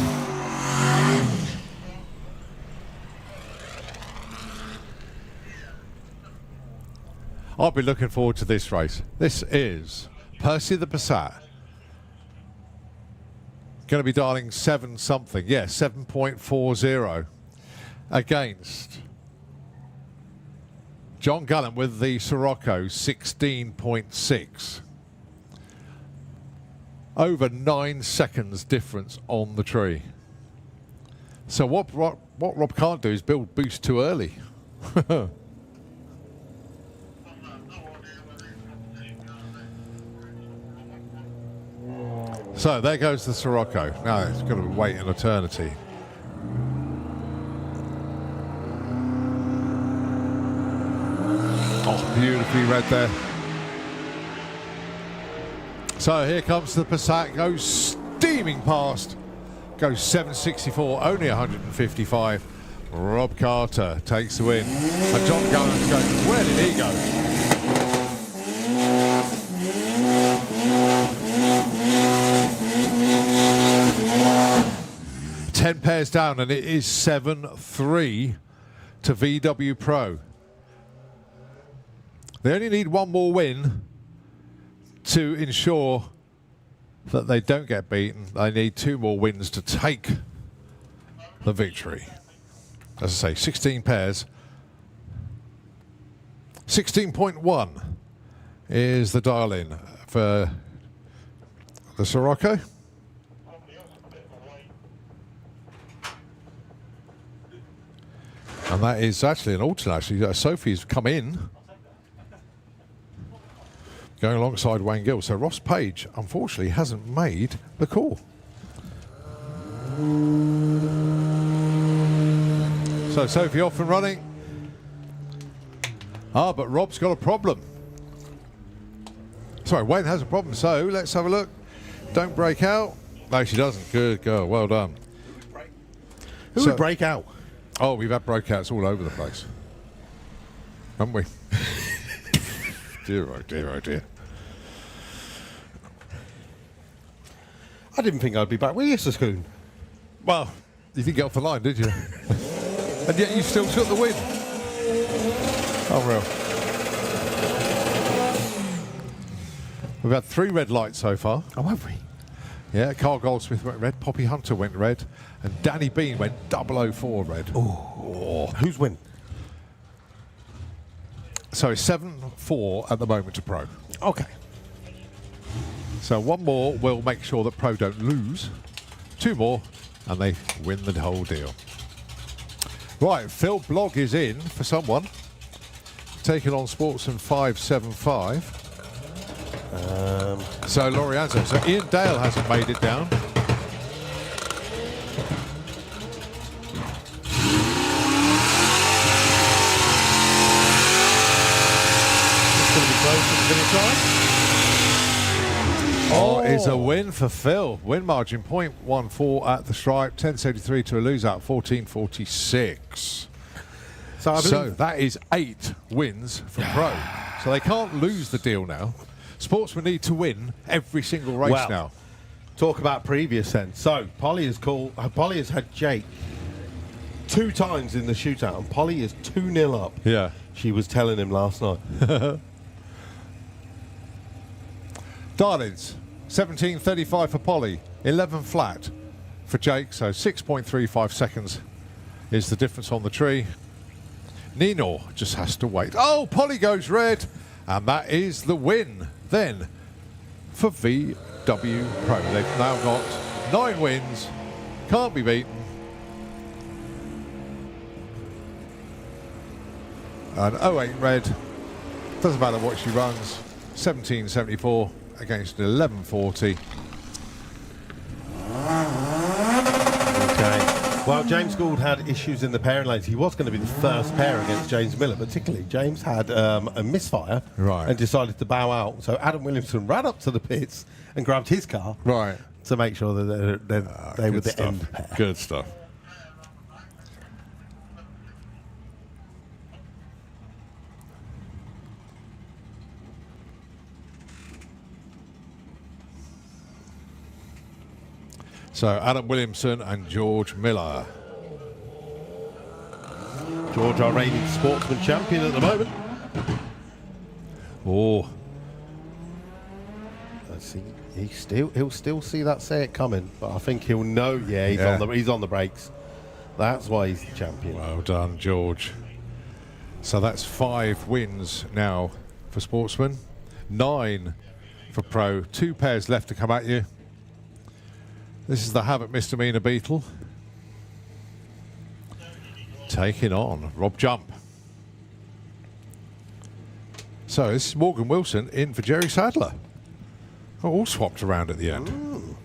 I'll be looking forward to this race. This is Percy the Passat. Going to be dialing 7 something. Yeah, 7.40 against John Gallen with the Sirocco 16.6. Over 9 seconds difference on the tree. So what Rob can't do is build boost too early. So there goes the Sirocco. Now it's got to wait an eternity. Oh, beautifully red there. So here comes the Passat, goes steaming past, goes 764, only 155. Rob Carter takes the win. And John Gallen's going, where did he go? Ten pairs down, and it is 7-3 to VW Pro. They only need one more win to ensure that they don't get beaten. They need 2 more wins to take the victory. As I say, 16 pairs. 16.1 is the dial-in for the Sirocco. And that is actually an alternate. Actually, Sophie's come in, going alongside Wayne Gill. So Ross Page, unfortunately, hasn't made the call. So Sophie off and running. Ah, but Rob's got a problem. Sorry, Wayne has a problem. So let's have a look. Don't break out. No, she doesn't. Good girl. Well done. Who would break out? Oh, we've had breakouts all over the place, haven't we? Dear, oh dear, oh dear. I didn't think I'd be back with you, Sascoon. Well, you didn't get off the line, did you? And yet you still took the win. Oh, well. We've had 3 red lights so far. Oh, have we? Yeah, Carl Goldsmith went red, Poppy Hunter went red, and Danny Bean went 004 red. Oh. Who's win? So it's 7-4 at the moment to Pro. Okay. So 1 more will make sure that Pro don't lose. 2 more, and they win the whole deal. Right, Phil Blogg is in for someone. Taking on Sportsman 575. So Laurie Anzo. So Ian Dale hasn't made it down. It's going to be close to the finish line. Oh, is a win for Phil. Win margin 0.14 at the stripe, 10.73 to a lose-out, 14.46. So that is 8 wins from Pro. So they can't lose the deal now. Sportsmen need to win every single race now. Talk about previous then. So Polly has had Jake 2 times in the shootout, and Polly is 2-0 up. Yeah. She was telling him last night. Darlings, 17.35 for Polly, 11 flat for Jake, so 6.35 seconds is the difference on the tree. Nino just has to wait. Oh, Polly goes red, And that is the win then for VW Pro. They've now got 9 wins, can't be beaten. And 08 Red, doesn't matter what she runs, 1774 against 1140. Okay. Well, James Gould had issues in the pairing lanes. He was going to be the first pair against James Miller, particularly. James had a misfire and decided to bow out. So Adam Williamson ran up to the pits and grabbed his car to make sure that they were the end pair. Good stuff. So Adam Williamson and George Miller. George, our reigning sportsman champion at the moment. Oh. Let's see. He'll still see that say it coming, but I think he'll know. Yeah, he's on the brakes. That's why he's the champion. Well done, George. So that's 5 wins now for sportsmen, 9 for pro. 2 pairs left to come at you. This is the Havoc Misdemeanor Beetle taking on Rob Jump. So this is Morgan Wilson in for Jerry Sadler. Oh, all swapped around at the end. Ooh.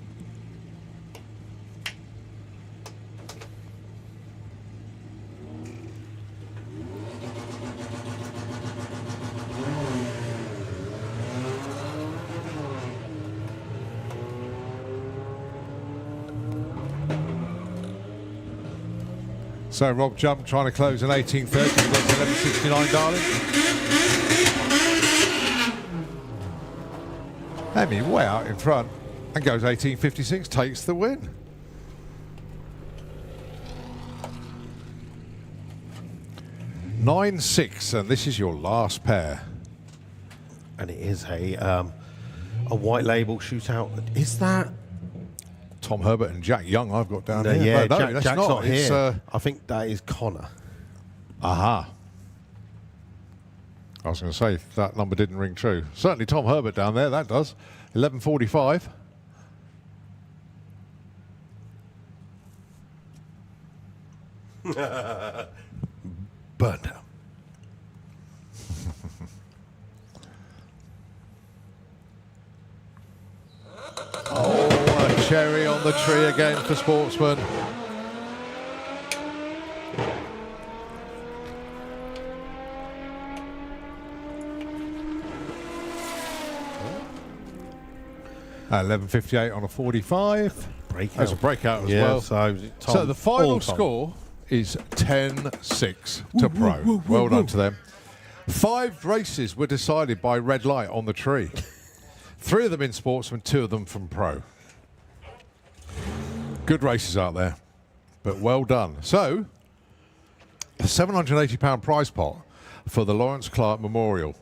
So Rob Jump trying to close an 1830 against 1169, darling. Emmy way out in front and goes 1856, takes the win. (9-6), and this is your last pair. And it is a white label shootout. Is that Tom Herbert and Jack Young I've got down here. Yeah, no, Jack's that's not It's, here. I think that is Connor. Aha. I was going to say, that number didn't ring true. Certainly Tom Herbert down there, that does. 1145. Burn down. Oh, a cherry on the tree again for sportsmen. At 11:58 on a 45. Breakout. That's a breakout as well. So The final score is 10-6 to pro. Well done to them. 5 races were decided by red light on the tree. 3 of them in sportsman, 2 of them from pro. Good races out there, but well done. So, the £780 prize pot for the Lawrence Clark Memorial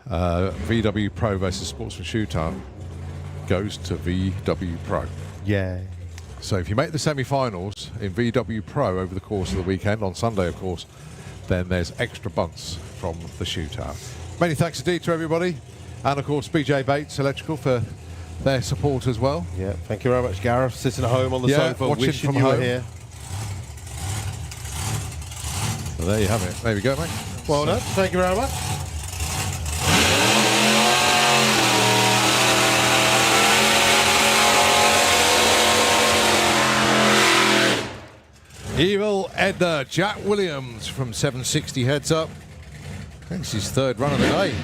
VW Pro versus Sportsman Shootout goes to VW Pro. Yeah. So if you make the semi-finals in VW Pro over the course of the weekend, on Sunday of course, then there's extra bunts from the shootout. Many thanks indeed to everybody, and of course BJ Bates Electrical for their support as well. Yeah, thank you very much, Gareth. Sitting at home on the sofa, watching wishing from you were home. here. So there you have it. There we go, mate. Well done. Thank you very much. Evil Edna, Jack Williams from 760 heads up. I think it's his 3rd run of the day.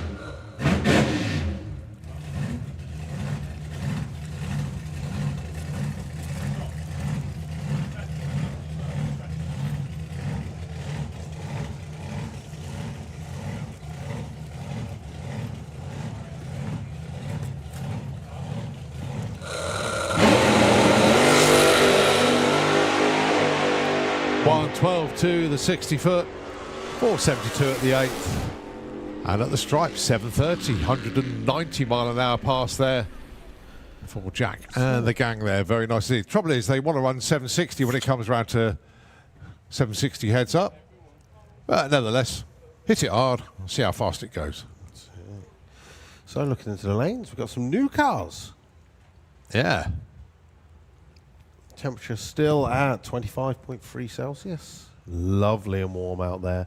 .112 to the 60-foot, 472 at the 8th, and at the stripe 730, 190 mile an hour pass there for Jack and the gang there. Very nice indeed. Trouble is they want to run 760 when it comes around to 760 heads up, but nevertheless, hit it hard, see how fast it goes. So looking into the lanes, we've got some new cars. Yeah. Temperature still at 25.3 Celsius. Lovely and warm out there.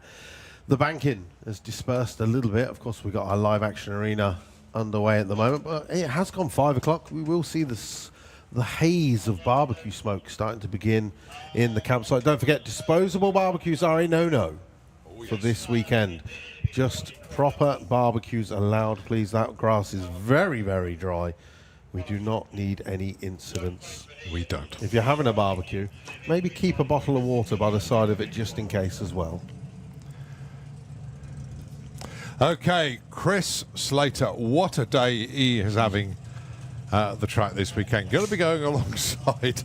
The banking has dispersed a little bit. Of course, we've got our live action arena underway at the moment, but it has gone 5 o'clock. We will see the haze of barbecue smoke starting to begin in the campsite. Don't forget, disposable barbecues are a no-no for this weekend. Just proper barbecues allowed, please. That grass is very, very dry. We do not need any incidents. We don't. If you're having a barbecue, maybe keep a bottle of water by the side of it just in case as well. Okay, Chris Slater, what a day he is having at the track this weekend. Going to be going alongside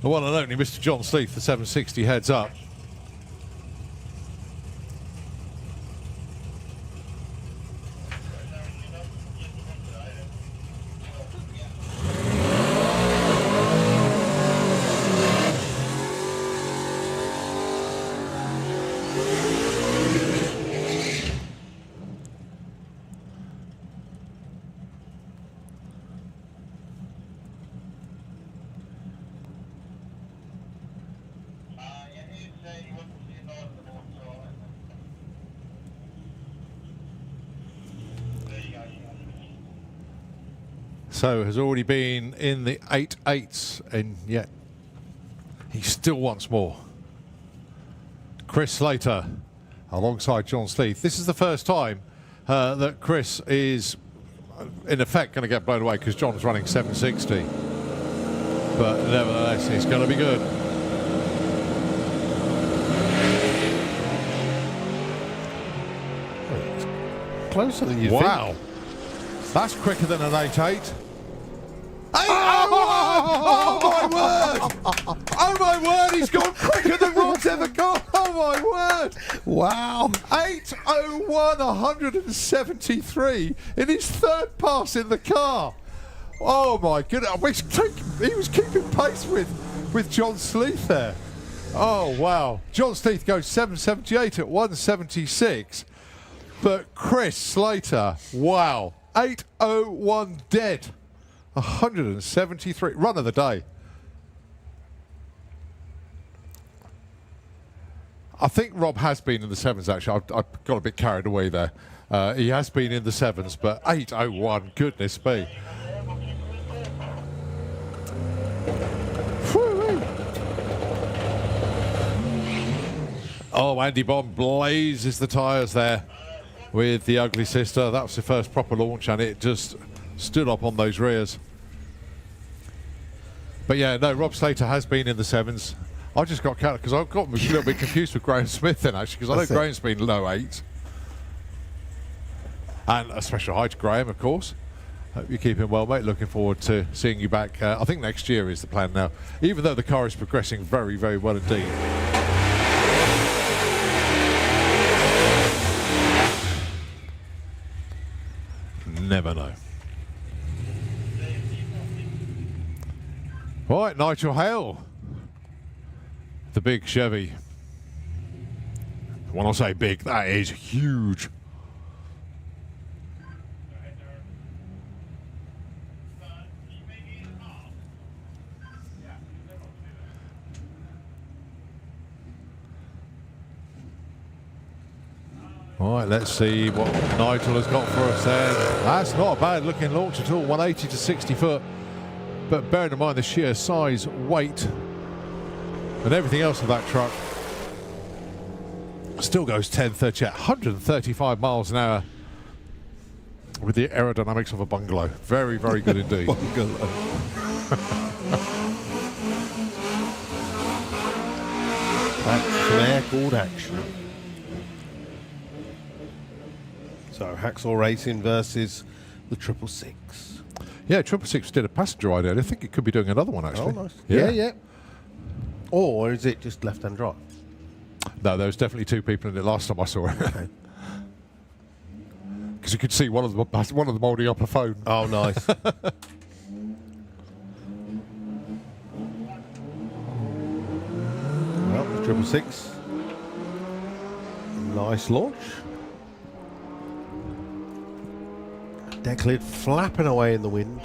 the one and only Mr. John Sleeth, the 760 heads up. So has already been in the 8.8s, and yet he still wants more. Chris Slater alongside John Sleeth. This is the first time that Chris is in effect going to get blown away because John's running 760. But nevertheless, it's going to be good. Closer than you think. Wow. That's quicker than an 8.8. Oh my word! Oh my word, he's gone quicker than Rod's ever gone. Oh my word. Wow. 8.01, 173 in his third pass in the car. Oh my goodness. He was keeping pace with John Sleeth there. Oh wow. John Sleeth goes 778 at 176. But Chris Slater, wow. 8.01 dead. 173. Run of the day. I think Rob has been in the sevens, actually. I got a bit carried away there. He has been in the sevens, but 8.01, goodness me. Whoo-wee. Oh, Andy Bond blazes the tyres there with the Ugly Sister. That was the first proper launch, and it just stood up on those rears. But yeah, no, Rob Slater has been in the sevens. I just got carried because I got a little bit confused with Graham Smith then, actually, because I know Graham's been low 8. And a special hi to Graham, of course. Hope you're keeping well, mate. Looking forward to seeing you back. I think next year is the plan now, even though the car is progressing very, very well indeed. Never know. Right, Nigel Hale, the big Chevy. When I say big, that is huge. All right, let's see what Nigel has got for us there. That's not a bad looking launch at all, 180 to 60 foot. But bearing in mind the sheer size, weight, and everything else of that truck, still goes 1038, 135 miles an hour with the aerodynamics of a bungalow. Very, very good indeed. Bungalow. That's some air-cooled action. So, Hacksaw Racing versus the 666. Yeah, 666 did a passenger ride earlier. I think it could be doing another one, actually. Oh, nice. Yeah. Or is it just left-hand drive? No, there was definitely 2 people in it last time I saw it. Okay. Because you could see one of them holding up a phone. Oh, nice. Well, 666. Nice launch. Deck lid flapping away in the wind.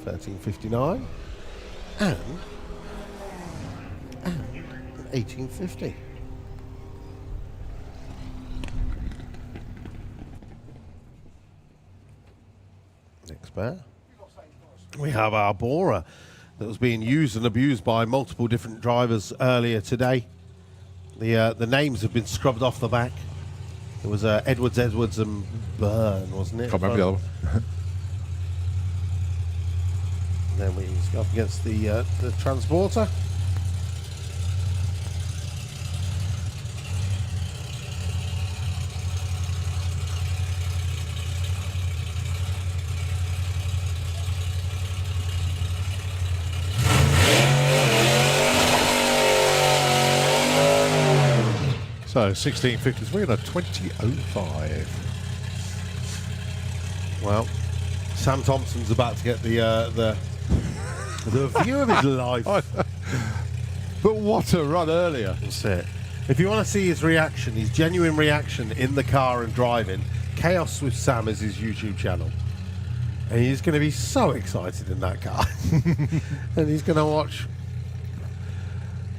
13.59 and 18.50. Next bear. We have our borer that was being used and abused by multiple different drivers earlier today. The names have been scrubbed off the back. It was Edwards, and Byrne, wasn't it? Can't remember the other one. And then we go up against the transporter. So 16.53 and a 20.05. Well, Sam Thompson's about to get the view of his life. But what a run earlier. That's it. If you want to see his reaction, his genuine reaction in the car and driving, Chaos with Sam is his YouTube channel. And he's going to be so excited in that car. And he's going to watch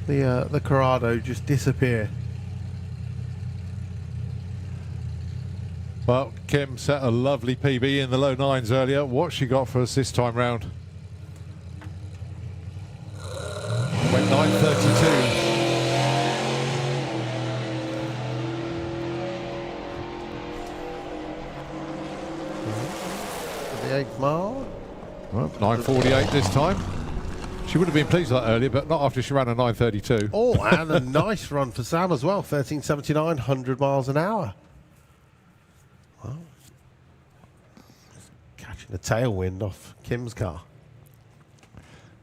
the Corrado just disappear. Well, Kim set a lovely PB in the low 9s earlier. What's she got for us this time round? Went 9.32. The 8th mile. Well, 9.48 this time. She would have been pleased with that earlier, but not after she ran a 9.32. Oh, and a nice run for Sam as well. 13.79, 100 miles an hour. Well, catching a tailwind off Kim's car.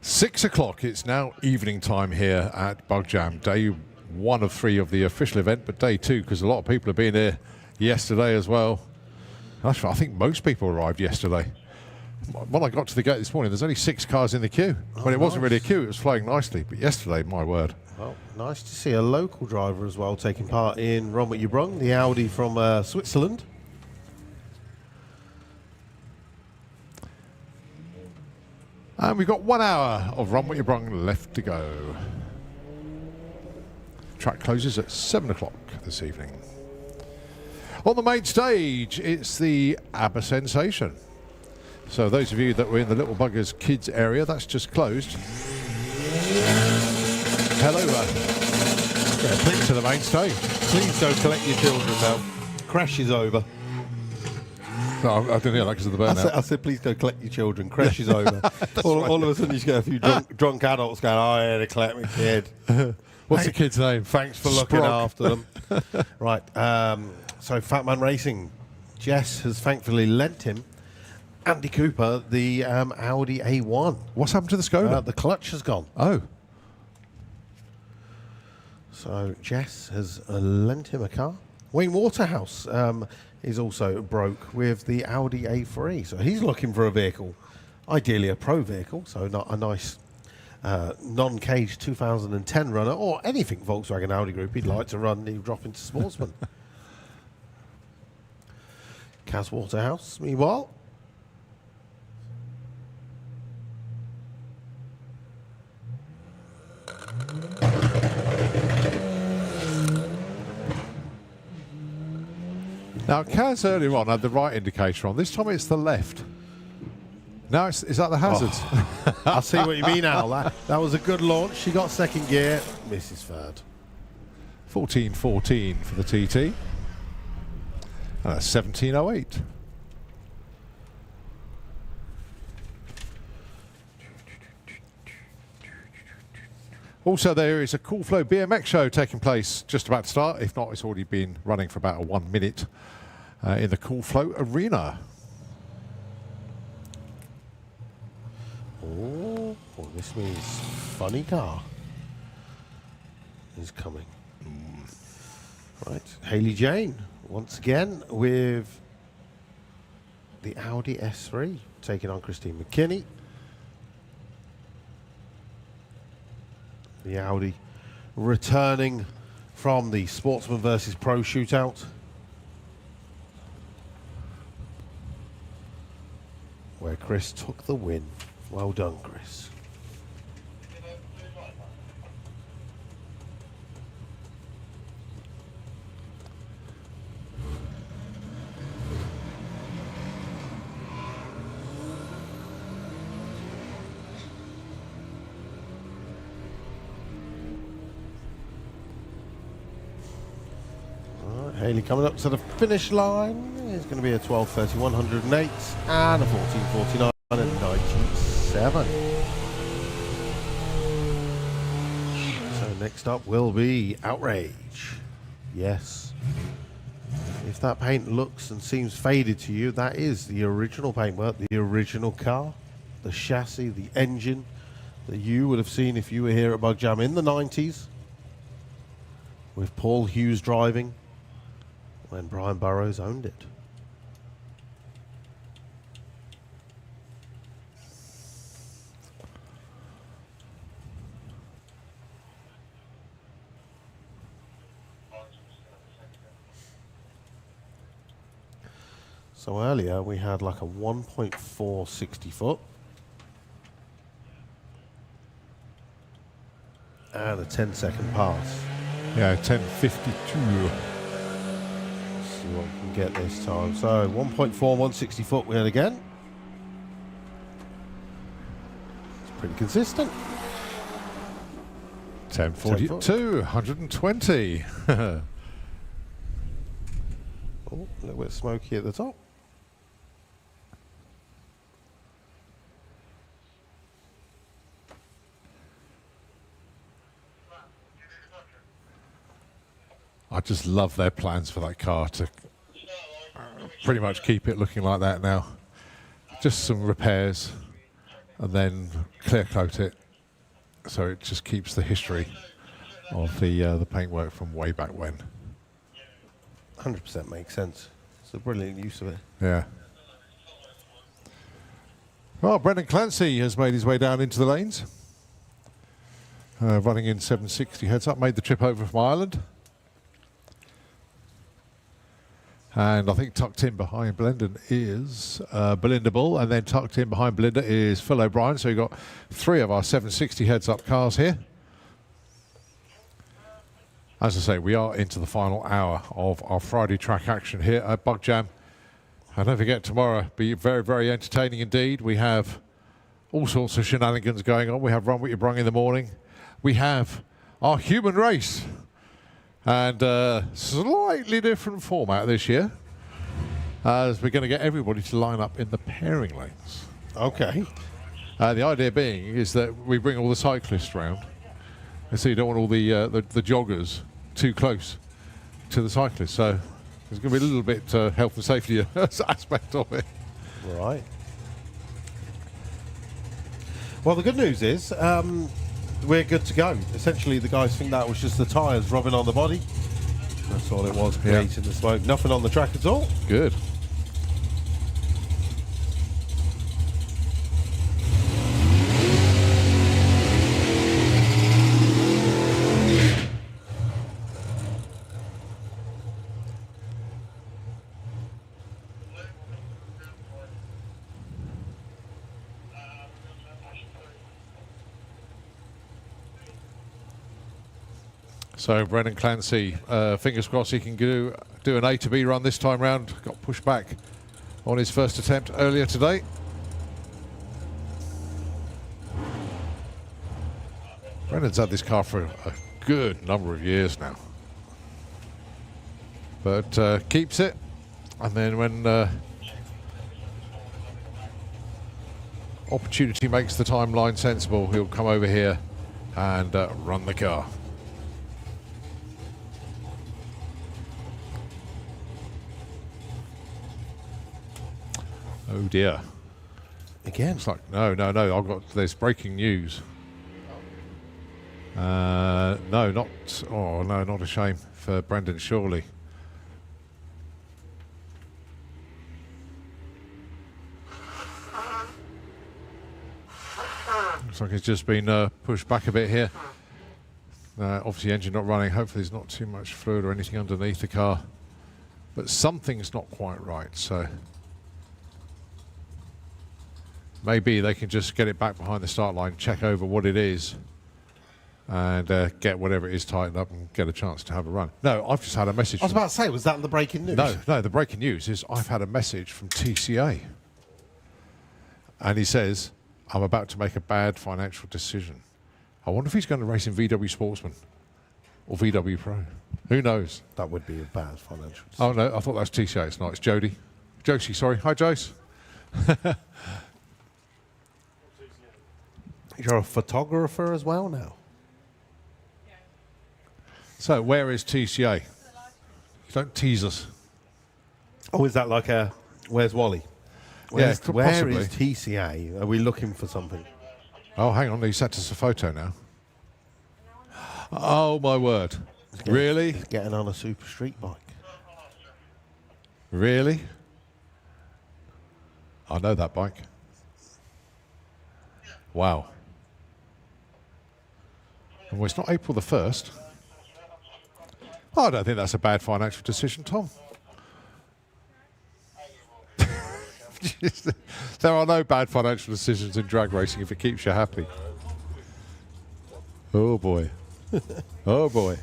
6 o'clock. It's now evening time here at Bug Jam. Day 1 of 3 of the official event, but day 2 because a lot of people have been here yesterday as well. Actually, I think most people arrived yesterday. When I got to the gate this morning, there's only 6 cars in the queue. Well, it wasn't really a queue, it was flowing nicely. But yesterday, my word. Well, nice to see a local driver as well taking part in Run What You Brung, the Audi from Switzerland. And we've got 1 hour of Run What You Brung left to go. Track closes at 7 o'clock this evening. On the main stage, it's the ABBA Sensation. So those of you that were in the Little Buggers Kids area, that's just closed. Hello, to the main stage. Please don't collect your children now. Crash is over. No, I didn't hear that because of the burnout. I said, please go collect your children. Crash is over. all of a sudden, you just get a few drunk adults going, oh, yeah, to collect my kid. What's the kid's name? Thanks for looking after them. Right. So, Fat Man Racing. Jess has thankfully lent him, Andy Cooper, the Audi A1. What's happened to the Skoda? The clutch has gone. Oh. So, Jess has lent him a car. Wayne Waterhouse is also broke with the Audi A3. So, he's looking for a vehicle, ideally a pro vehicle, so not a nice non-caged 2010 runner or anything Volkswagen Audi Group he'd like to run. He'd drop into Sportsman. Kaz Waterhouse, meanwhile. Now, Kaz earlier on had the right indicator on. This time it's the left. Now, is that the hazards? Oh. I see what you mean, Al. That was a good launch. She got second gear. Mrs. Third. 14.14 for the TT. And that's 17.08. Also, there is a Cool Flow BMX show taking place, just about to start. If not, it's already been running for about 1 minute in the Cool Flow Arena. Oh, this means funny car is coming. Right, Hayley Jane once again with the Audi S3 taking on Christine McKinney. The Audi returning from the Sportsman versus Pro shootout. where Chris took the win. Well done, Chris. Haley coming up to the finish line. It's going to be a 12:30, 108 and a 14:49 and 97. So next up will be Outrage. Yes. If that paint looks and seems faded to you, that is the original paintwork, the original car, the chassis, the engine that you would have seen if you were here at Bug Jam in the 90s with Paul Hughes driving when Brian Burrows owned it. So earlier we had like a 1.4 60 foot and a 10-second pass. Yeah, 10:52. See what we can get this time. So 1.4 160 foot we had again. It's pretty consistent. 10:42, 120. Oh, a little bit smoky at the top. I just love their plans for that car to pretty much keep it looking like that now. Just some repairs and then clear coat it so it just keeps the history of the paintwork from way back when. 100% makes sense. It's a brilliant use of it. Yeah. Well, Brendan Clancy has made his way down into the lanes. Running in 760 heads up, made the trip over from Ireland. And I think tucked in behind Brendan is Belinda Bull, and then tucked in behind Belinda is Phil O'Brien. So you've got 3 of our 760 heads up cars here. As I say, we are into the final hour of our Friday track action here at Bug Jam. And don't forget, tomorrow be very, very entertaining indeed. We have all sorts of shenanigans going on. We have Run With Your Brung in the morning. We have our human race. And slightly different format this year, as we're going to get everybody to line up in the pairing lanes. Okay. The idea being is that we bring all the cyclists round, and so you don't want all the joggers too close to the cyclists. So there's going to be a little bit health and safety aspect of it. Right. Well, the good news is we're good to go. Essentially, the guys think that was just the tyres rubbing on the body. That's all it was, creating the smoke. Nothing on the track at all. Good. So Brendan Clancy, fingers crossed he can do an A to B run this time round. Got pushed back on his first attempt earlier today. Brendan's had this car for a good number of years now, but keeps it, and then when opportunity makes the timeline sensible, he'll come over here and run the car. Oh dear. Again. It's like, no, there's breaking news. No, not a shame for Brendan, surely. Looks like it's just been pushed back a bit here. Obviously engine not running, hopefully there's not too much fluid or anything underneath the car. But something's not quite right, so... maybe they can just get it back behind the start line, check over what it is, and get whatever it is tightened up and get a chance to have a run. No, I've just had a message. I was about to say, was that the breaking news? No, the breaking news is I've had a message from TCA. And he says, I'm about to make a bad financial decision. I wonder if he's going to race in VW Sportsman or VW Pro. Who knows? That would be a bad financial decision. Oh, no, I thought that was TCA. It's not. It's Jody. Josie, sorry. Hi, Jose. You're a photographer as well now. So, where is TCA? Don't tease us. Oh, is that like a Where's Wally? Where is possibly. TCA? Are we looking for something? Oh, hang on. He sent us a photo now. Oh, my word. Really? He's getting on a super street bike. Really? I know that bike. Wow. Well, it's not April the 1st. I don't think that's a bad financial decision, Tom. There are no bad financial decisions in drag racing if it keeps you happy. Oh, boy. Oh, boy.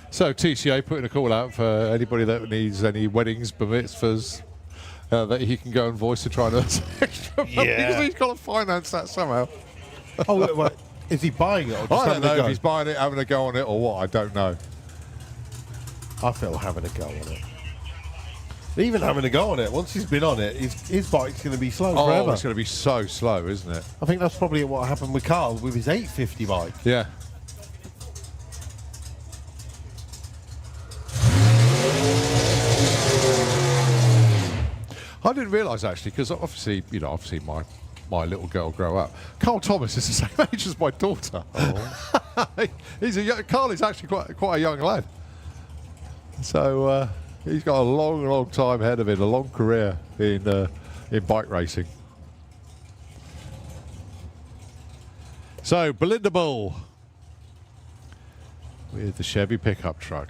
So, TCA putting a call out for anybody that needs any weddings, bar mitzvahs, that he can go and voice to try and earn some extra money. Yeah. Because he's got to finance that somehow. Oh, wait. Is he buying it or just I don't having a know go? if he's buying it, having a go on it, or what. I don't know. I feel having a go on it. Even having a go on it, once he's been on it, his bike's going to be slow Oh, forever. it's going to be so slow, isn't it? I think that's probably what happened with Carl with his 850 bike. Yeah. I didn't realise actually, because obviously, I've seen my little girl grow up. Carl Thomas is the same age as my daughter. Oh. Carl is actually quite a young lad. So he's got a long time ahead of him, a long career in bike racing. So Belinda Bull with the Chevy pickup truck.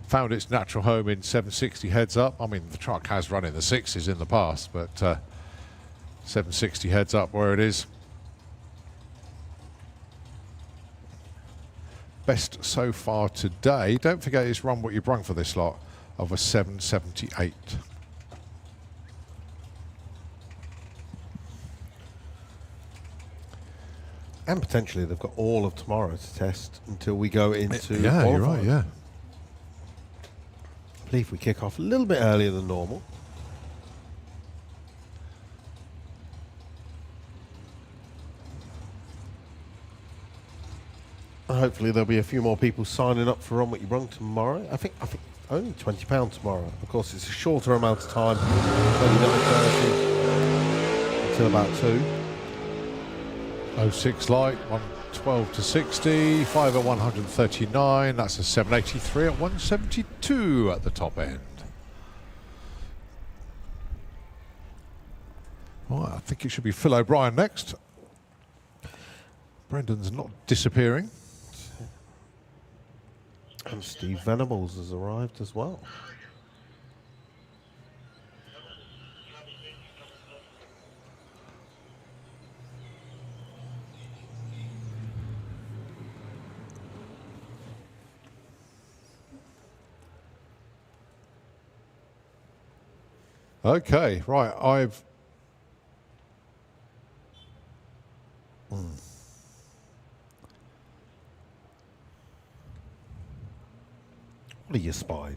Found its natural home in 760 heads up. I mean, the truck has run in the 6s in the past, but 760 heads up where it is. Best so far today. Don't forget it's run what you brung for this lot of a 778. And potentially they've got all of tomorrow to test until we go into Yeah, you're qualifying. right, yeah. I believe we kick off a little bit earlier than normal. And hopefully there'll be a few more people signing up for Run What You Brung tomorrow. I think only £20 tomorrow. Of course, it's a shorter amount of time, 29:30 until about 2. 06 light, 112 to 60, 5 at 139, that's a 783 at 172 at the top end. Well, I think it should be Phil O'Brien next. Brendan's not disappearing. And Steve Venables has arrived as well. Okay, right, I've... What have you spied?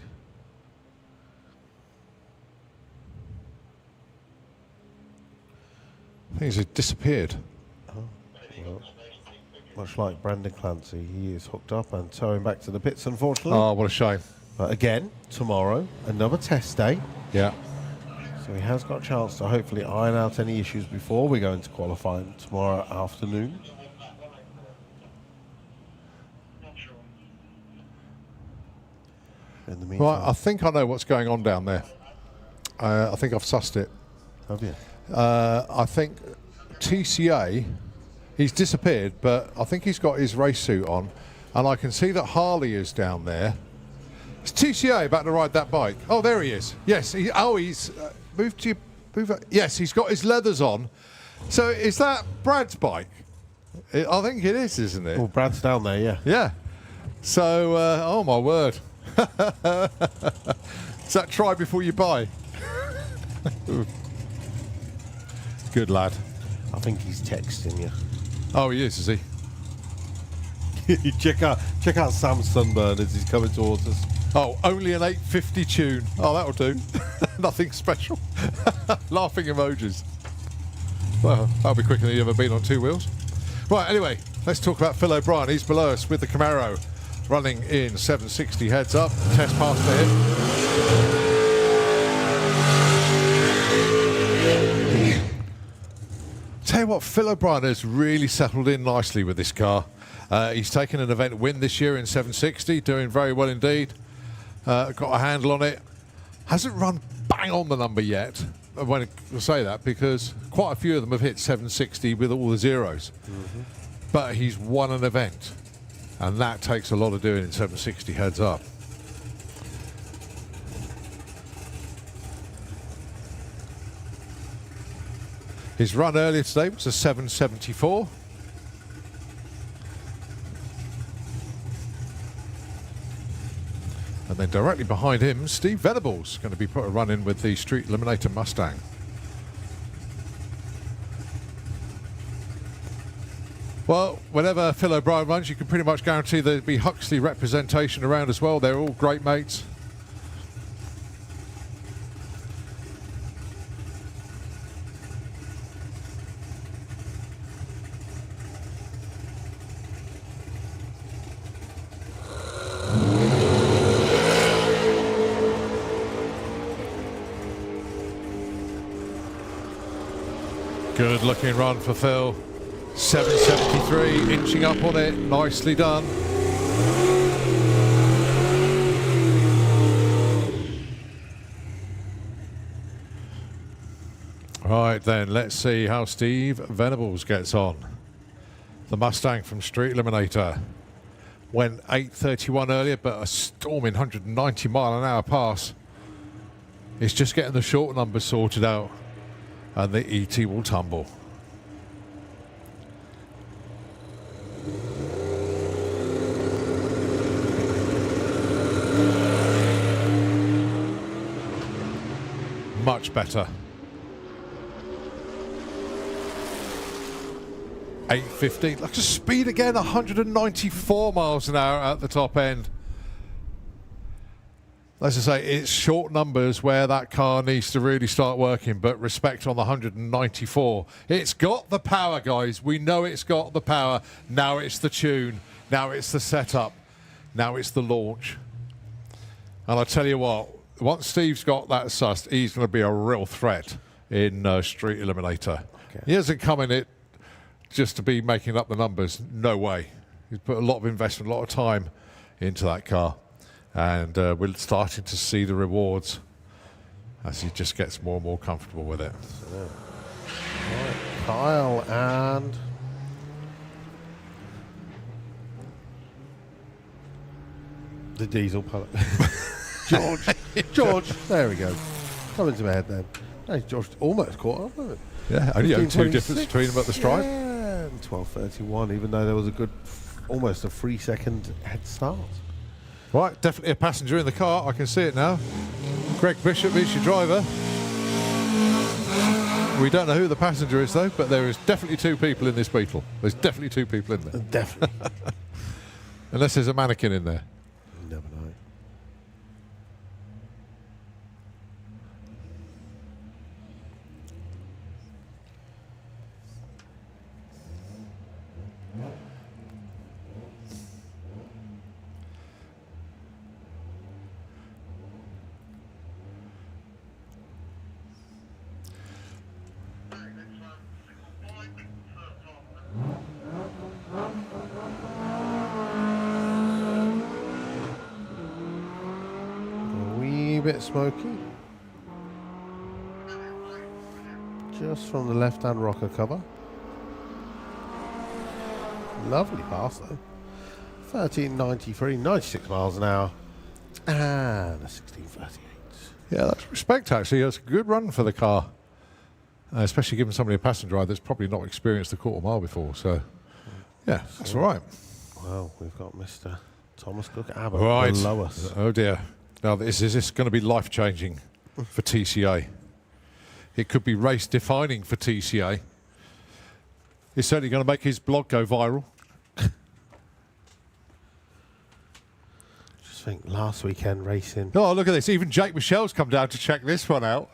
Things have disappeared. Well, much like Brandon Clancy, he is hooked up and towing back to the pits, unfortunately. Oh, what a shame. But again, tomorrow, another test day. Yeah. So he has got a chance to hopefully iron out any issues before we go into qualifying tomorrow afternoon. In the meantime, Right, I think I know what's going on down there. I think I've sussed it. have you? I think TCA, he's disappeared, but I think he's got his race suit on, and I can see that Harley is down there, Is TCA about to ride that bike? Oh, there he is. Yes. He's moved to move. Yes, he's got his leathers on. So is that Brad's bike? I think it is, isn't it? Well, Brad's down there, yeah. Yeah. So, oh my word. Is that try before you buy? Good lad. I think he's texting you. Oh, he is he? check out Sam's sunburn as he's coming towards us. Oh, only an 850 tune. Oh, that'll do. Nothing special. Laughing emojis. Well, that'll be quicker than you've ever been on two wheels. Right, anyway, let's talk about Phil O'Brien. He's below us with the Camaro, running in 760 heads up. Test pass for him. Tell you what, Phil O'Brien has really settled in nicely with this car. He's taken an event win this year in 760, doing very well indeed. Got a handle on it. Hasn't run bang on the number yet. When I say that, because quite a few of them have hit 760 with all the zeros. Mm-hmm. But he's won an event, and that takes a lot of doing in 760 heads up. His run earlier today was a 774. And then directly behind him, Steve Venables going to be put a run in with the Street Eliminator Mustang. Well, whenever Phil O'Brien runs, you can pretty much guarantee there'll be Huxley representation around as well. They're all great mates. Good looking run for Phil. 773, inching up on it. Nicely done. Right then, let's see how Steve Venables gets on. The Mustang from Street Eliminator. Went 831 earlier, but a storming 190 mile an hour pass. It's just getting the short numbers sorted out, and the ET will tumble. Much better. 850. Look at the speed again, 194 miles an hour at the top end. As I say, it's short numbers where that car needs to really start working, but respect on the 194. It's got the power, guys. We know it's got the power. Now it's the tune. Now it's the setup. Now it's the launch. And I tell you what, once Steve's got that sussed, he's going to be a real threat in Street Eliminator. Okay. He hasn't come in it just to be making up the numbers. No way. He's put a lot of investment, a lot of time into that car. And we're starting to see the rewards as he just gets more and more comfortable with it. Right, Kyle and the diesel pellet. George, there we go. Coming to my head then. Hey, George almost caught up with it. Yeah, only 2 difference between them at the stripe. Yeah, and 12:31, even though there was a good, almost a 3-second head start. Right, definitely a passenger in the car. I can see it now. Greg Bishop is your driver. We don't know who the passenger is, though, but there is definitely 2 people in this Beetle. There's definitely 2 people in there. Definitely. Unless there's a mannequin in there. You never know. Bit smoky, just from the left-hand rocker cover. Lovely pass though. 1393, 96 miles an hour. And a 1638. Yeah, that's respect, actually. That's a good run for the car. Especially given somebody a passenger ride that's probably not experienced a quarter mile before. So, yeah, that's all right. Well, we've got Mr. Thomas Cook Abbott Right. below us. Oh, dear. Now, is this going to be life-changing for TCA? It could be race-defining for TCA. It's certainly going to make his blog go viral. Just think last weekend racing. Oh, look at this. Even Jake Michelle's come down to check this one out.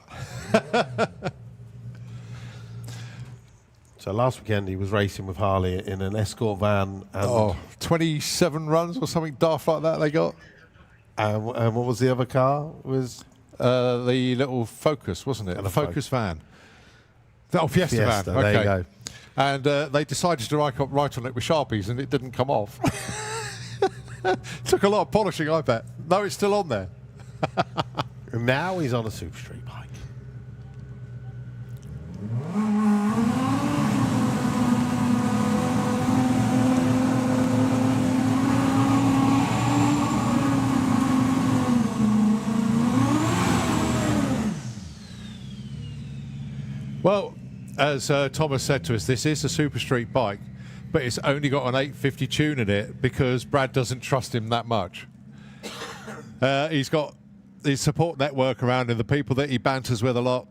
So last weekend he was racing with Harley in an escort van. And 27 runs or something daft like that they got. And what was the other car? Was The little Focus, wasn't it? And The a Focus van. Oh, Fiesta van. Fiesta, Okay. there you go. And they decided to write on it with Sharpies and it didn't come off. Took a lot of polishing, I bet. No, it's still on there. And now he's on a Super Street bike. Well, as Thomas said to us, this is a Super Street bike, but it's only got an 850 tune in it because Brad doesn't trust him that much. He's got his support network around him, the people that he banters with a lot.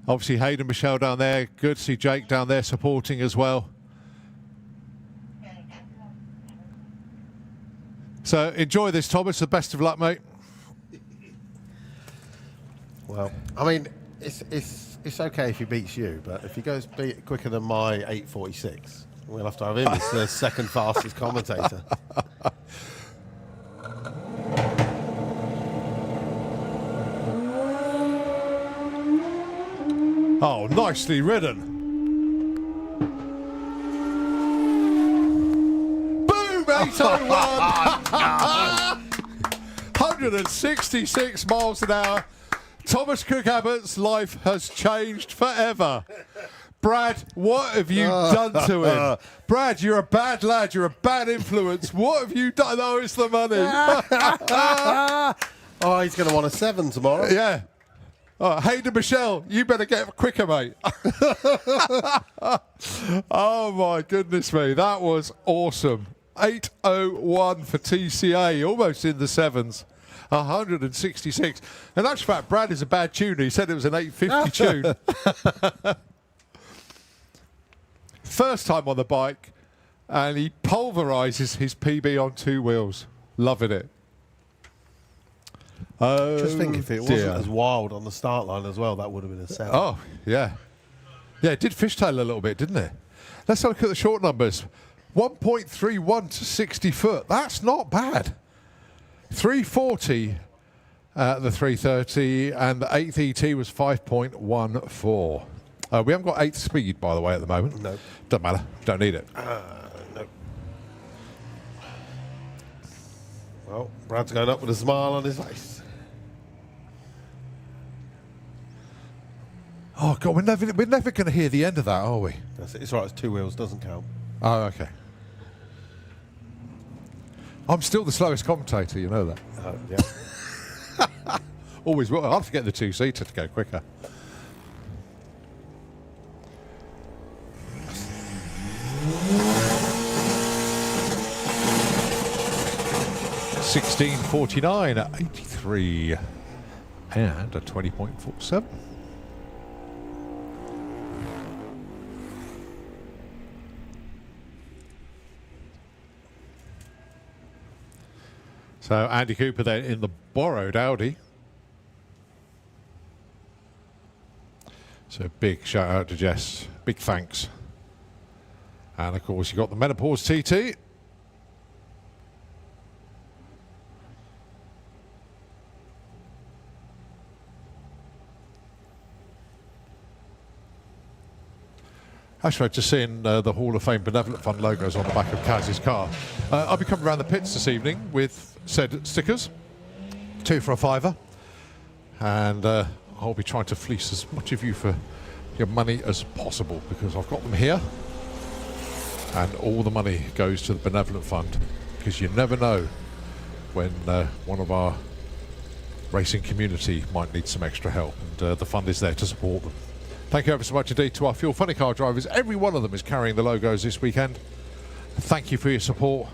Obviously, Hayden, Michelle down there. Good to see Jake down there supporting as well. So enjoy this, Thomas. The best of luck, mate. Well, I mean, it's okay if he beats you, but if he goes quicker than my 846, we'll have to have him as the second fastest commentator. Oh, nicely ridden. Boom, 801. 166 miles an hour. Thomas Cook Abbott's life has changed forever. Brad, what have you done to him? Brad, you're a bad lad. You're a bad influence. What have you done? Oh, it's the money. Oh, he's going to want a 7 tomorrow. Yeah. Oh, Hayden Michelle, you better get quicker, mate. Oh, my goodness me. That was awesome. 801 for TCA, almost in the 7s. 166. And that's fact, Brad is a bad tuner. He said it was an 850 tune. First time on the bike, and he pulverises his PB on 2 wheels. Loving it. Just think if it wasn't dear. as wild on the start line as well, that would have been a 7. Oh, yeah. Yeah, it did fishtail a little bit, didn't it? Let's have a look at the short numbers. 1.31 to 60 foot. That's not bad. 340 at the 330, and the 8th ET was 5.14. We haven't got 8th speed, by the way, at the moment. No. Doesn't matter. Don't need it. No. Well, Brad's going up with a smile on his face. Oh, God, we're never going to hear the end of that, are we? That's it. It's right, it's 2 wheels, doesn't count. Oh, okay. I'm still the slowest commentator, you know that. Yeah. Always will. I'll have to get the 2-seater to go quicker. $16.49 at 83 and a 20.47. So Andy Cooper then in the borrowed Audi. So big shout out to Jess. Big thanks. And of course you got the Menopause TT. Actually, just seeing the Hall of Fame Benevolent Fund logos on the back of Kaz's car. I'll be coming around the pits this evening with said stickers, 2 for a £5, and I'll be trying to fleece as much of you for your money as possible because I've got them here, and all the money goes to the Benevolent Fund because you never know when one of our racing community might need some extra help, and the fund is there to support them. Thank you ever so much indeed to our Fuel Funny Car drivers. Every one of them is carrying the logos this weekend. Thank you for your support.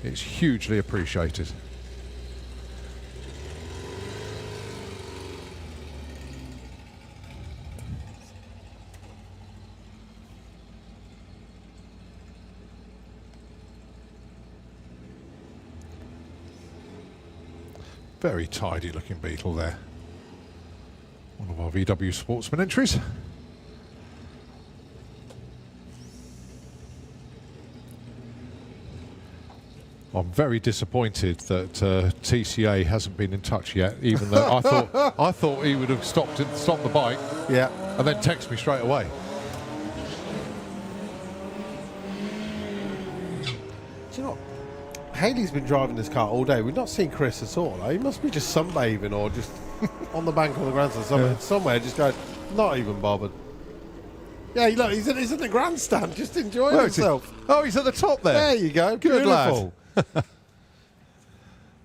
It's hugely appreciated. Very tidy looking Beetle there. One of our VW Sportsman entries. I'm very disappointed that TCA hasn't been in touch yet, even though I thought he would have stopped the bike, Yeah. and then text me straight away. Do you know what? Haley's been driving this car all day. We've not seen Chris at all. He must be just sunbathing or just on the bank on the grandstand somewhere, just going, not even bothered. Yeah, look, he's in the grandstand, just enjoying himself. Oh, he's at the top there. There you go. Good Beautiful.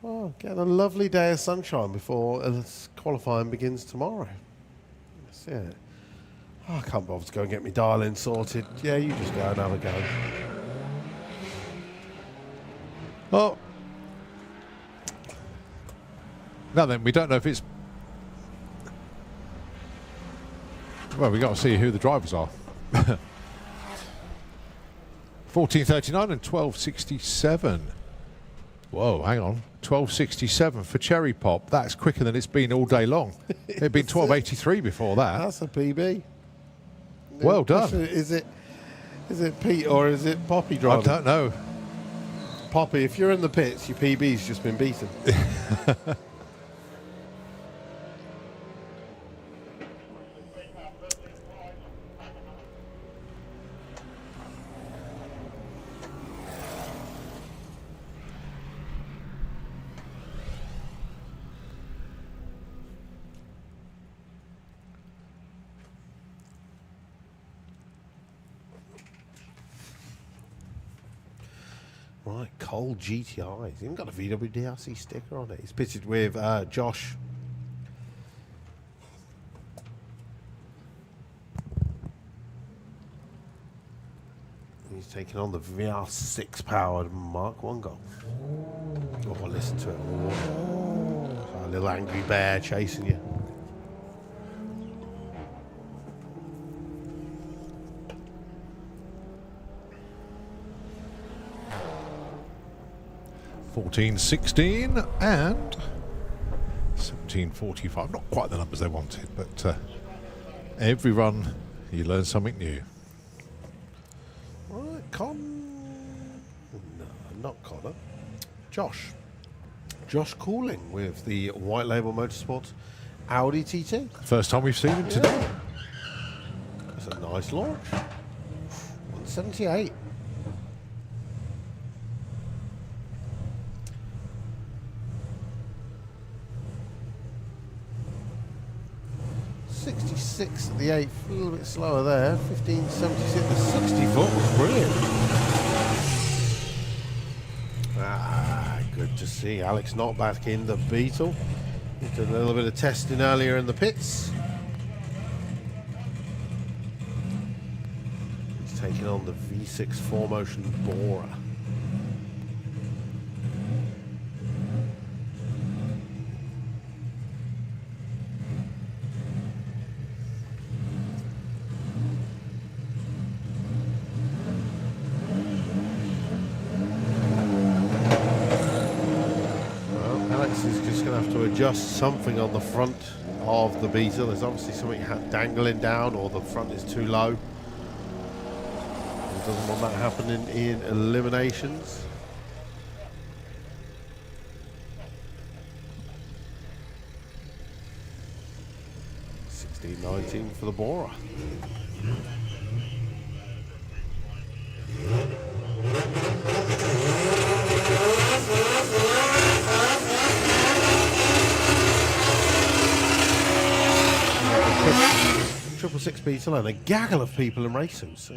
Oh, getting a lovely day of sunshine before qualifying begins tomorrow. That's it. Oh, I can't bother to go and get my dial-in sorted. Yeah, you just go and have a go. Oh. Now then, we don't know if it's... Well, we got to see who the drivers are. 14:39 and 12:67. Whoa, hang on. 12:67 for Cherry Pop. That's quicker than it's been all day long. It'd been 12:83 before that. That's a PB. Well done. Is it Pete or is it Poppy driving? I don't know. Poppy, if you're in the pits, your PB's just been beaten. Right, Cole GTI. He's even got a VW DRC sticker on it. He's pitted with Josh. He's taking on the VR6 powered Mark 1 Golf. Oh, listen to it. Oh, a little angry bear chasing you. $14.16 and $17.45. Not quite the numbers they wanted, but every run you learn something new. Right, No, not Connor. Josh. Josh Cooling with the White Label Motorsports Audi TT. First time we've seen him today. That's a nice launch. 178. .66 at the 8th, a little bit slower there. 15.76 at the 64 was brilliant. Ah, good to see Alex not back in the Beetle. He did a little bit of testing earlier in the pits. He's taking on the V6 4Motion Bora. Adjust something on the front of the Beetle. There's obviously something dangling down, or the front is too low. He doesn't want that happening in eliminations. $16.19 for the Bora. Six Beetle and a gaggle of people in race suits.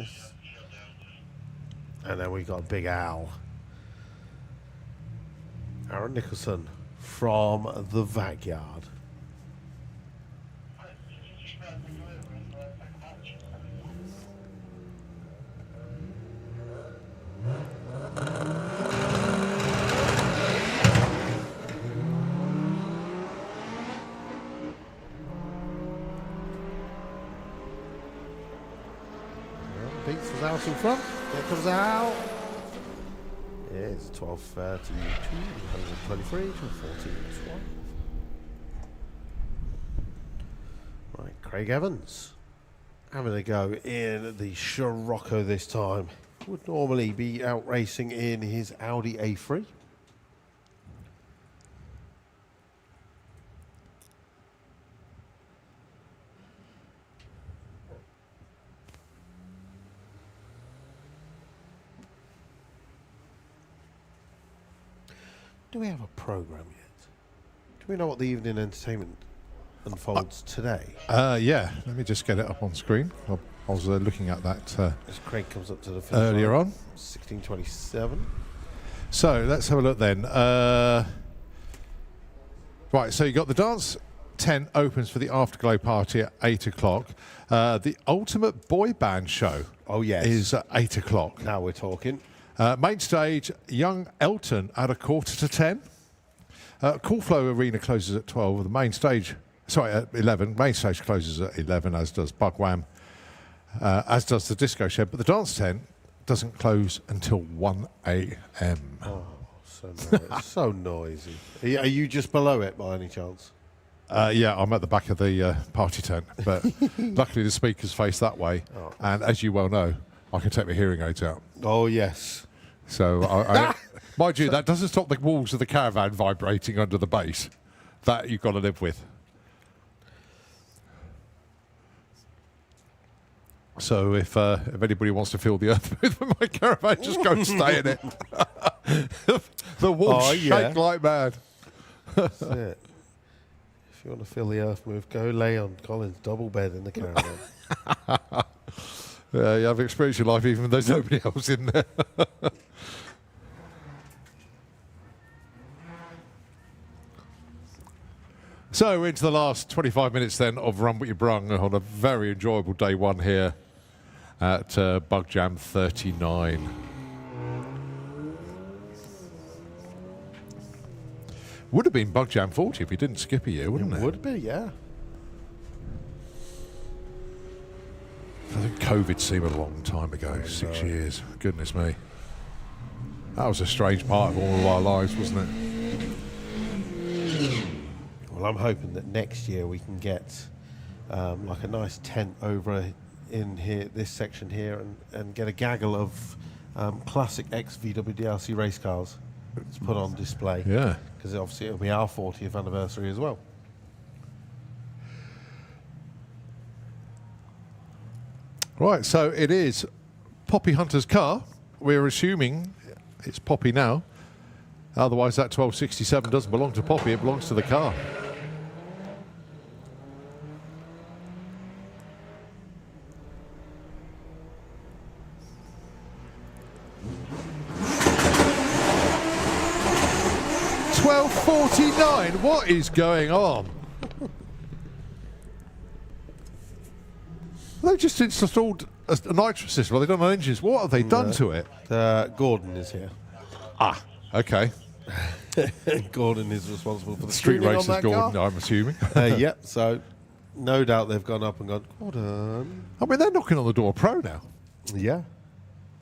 And then we've got a big owl. Aaron Nicholson from the Backyard. Beats is out in front. There comes out. It's 12:32, 123 to 14:12. Right, Craig Evans having a go in the Scirocco this time. Would normally be out racing in his Audi A3. Do we have a program yet? Do we know what the evening entertainment unfolds today? Yeah, let me just get it up on screen. I was looking at that As Craig comes up to the finish earlier line, on. 16:27. So let's have a look then. Right, so you got the dance tent opens for the Afterglow party at 8 o'clock. The Ultimate Boy Band show Oh yes. is at 8 o'clock. Now we're talking. Main stage, Young Elton at 9:45. Cool Flow Arena closes at 12. The main stage, sorry, at 11. Main stage closes at 11, as does Bug Wham, as does the Disco Shed. But the dance tent doesn't close until 1 a.m. Oh, so noisy. Are you just below it by any chance? Yeah, I'm at the back of the party tent, but luckily the speakers face that way. Oh. And as you well know, I can take my hearing aids out. Oh yes. So, mind you, that doesn't stop the walls of the caravan vibrating under the bass. That you've got to live with. So, if anybody wants to feel the earth move in my caravan, just go and stay in it. The walls shake like mad. That's it. If you want to feel the earth move, go lay on Colin's double bed in the caravan. Yeah, you have experienced your life even when there's nobody else in there. So we're into the last 25 minutes then of Run What You Brung on a very enjoyable day one here at Bug Jam 39. Would have been Bug Jam 40 if you didn't skip a year, wouldn't it? Would be, yeah. I think COVID seemed a long time ago, 6 years. Goodness me. That was a strange part of all of our lives, wasn't it? Well, I'm hoping that next year we can get like a nice tent over in here, this section here, and get a gaggle of classic ex-VW DLC race cars to put on display. Yeah. Because obviously it'll be our 40th anniversary as well. Right, so it is Poppy Hunter's car. We're assuming it's Poppy now. Otherwise, that 1267 doesn't belong to Poppy, it belongs to the car. $12.49. What is going on? They've just installed a nitrous system. Well, they've done engines. What have they done to it? Gordon is here. Ah, okay. Gordon is responsible for the Street tuning on racers, that Gordon, car. I'm assuming. Yep, so no doubt they've gone up and gone, Gordon. I mean, they're knocking on the door of Pro now. Yeah.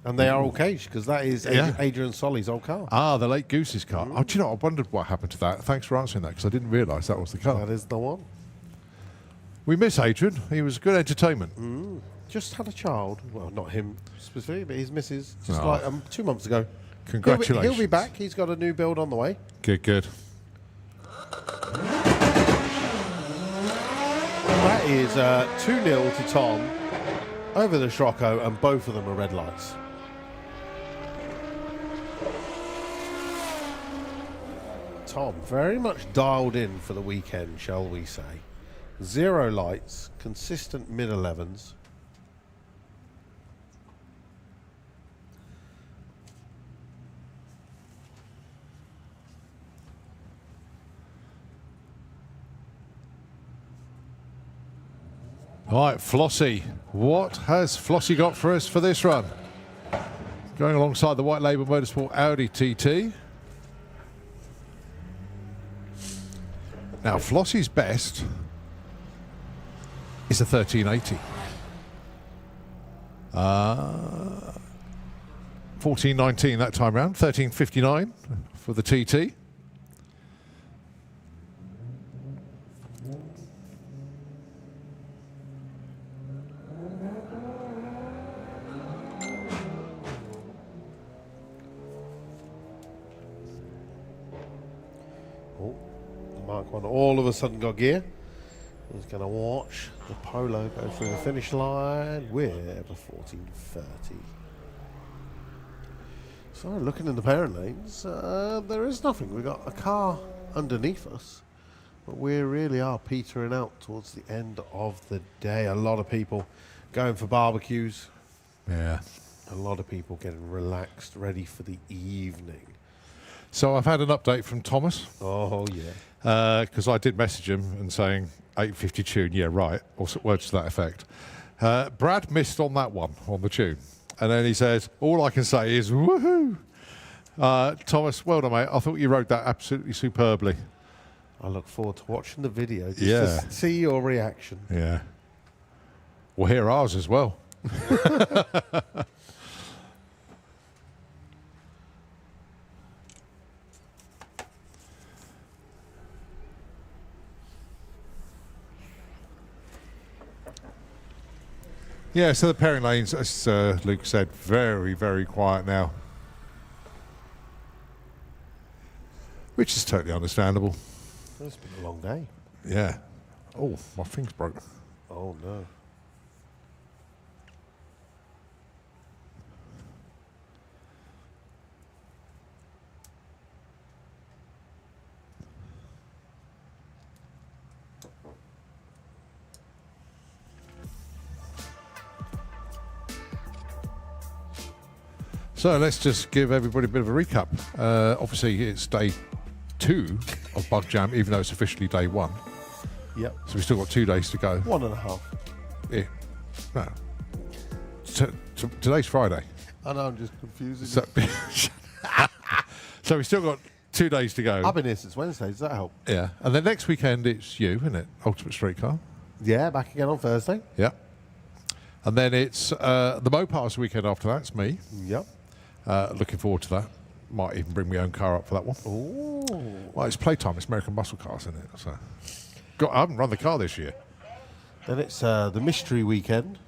And they are all caged because that is Yeah. Adrian Solly's old car. Ah, the late Goose's car. Oh, do you know, I wondered what happened to that. Thanks for answering that, because I didn't realise that was the car. That is the one. We miss Adrian. He was good entertainment. Just had a child. Well, not him specifically, but his missus just Oh. like 2 months ago. Congratulations. He'll be back. He's got a new build on the way. Good, good. That is 2-0 to Tom over the Scirocco, and both of them are red lights. Tom, very much dialed in for the weekend, shall we say. 0 lights, consistent mid-11s. All right, Flossie. What has Flossie got for us for this run? Going alongside the White Label Motorsport Audi TT. Now, Flossie's best is a 1380. 1419 that time round, 1359 for the TT. Oh, Mark 1 all of a sudden got gear. He's going to watch the Polo go through the finish line with a 1430. So looking in the parent lanes, there is nothing. We've got a car underneath us, but we really are petering out towards the end of the day. A lot of people going for barbecues. Yeah. A lot of people getting relaxed, ready for the evening. So I've had an update from Thomas. Oh, yeah. Because I did message him and saying 850 tune, yeah, right, or words to that effect. Brad missed on that one, on the tune. And then he says, all I can say is, woohoo! Thomas, well done, mate. I thought you rode that absolutely superbly. I look forward to watching the video just Yeah. to see your reaction. Yeah. Well, hear ours as well. Yeah, so the pairing lanes, as Luke said, very, very quiet now. Which is totally understandable. It's been a long day. Yeah. Oh, my thing's broken. Oh, no. So let's just give everybody a bit of a recap. Obviously, it's day 2 of Bug Jam, even though it's officially day 1. Yep. So we've still got 2 days to go. 1.5. Yeah. No. Today's Friday. I know, I'm just confusing So, you. so we've still got 2 days to go. I've been here since Wednesday. Does that help? Yeah. And then next weekend, it's you, isn't it? Ultimate Streetcar. Yeah, back again on Thursday. Yeah. And then it's the Mopars weekend after that. It's me. Yep. Looking forward to that. Might even bring my own car up for that one. Ooh. Well, it's playtime. It's American Muscle Cars, isn't it? So, I haven't run the car this year. Then it's the mystery weekend.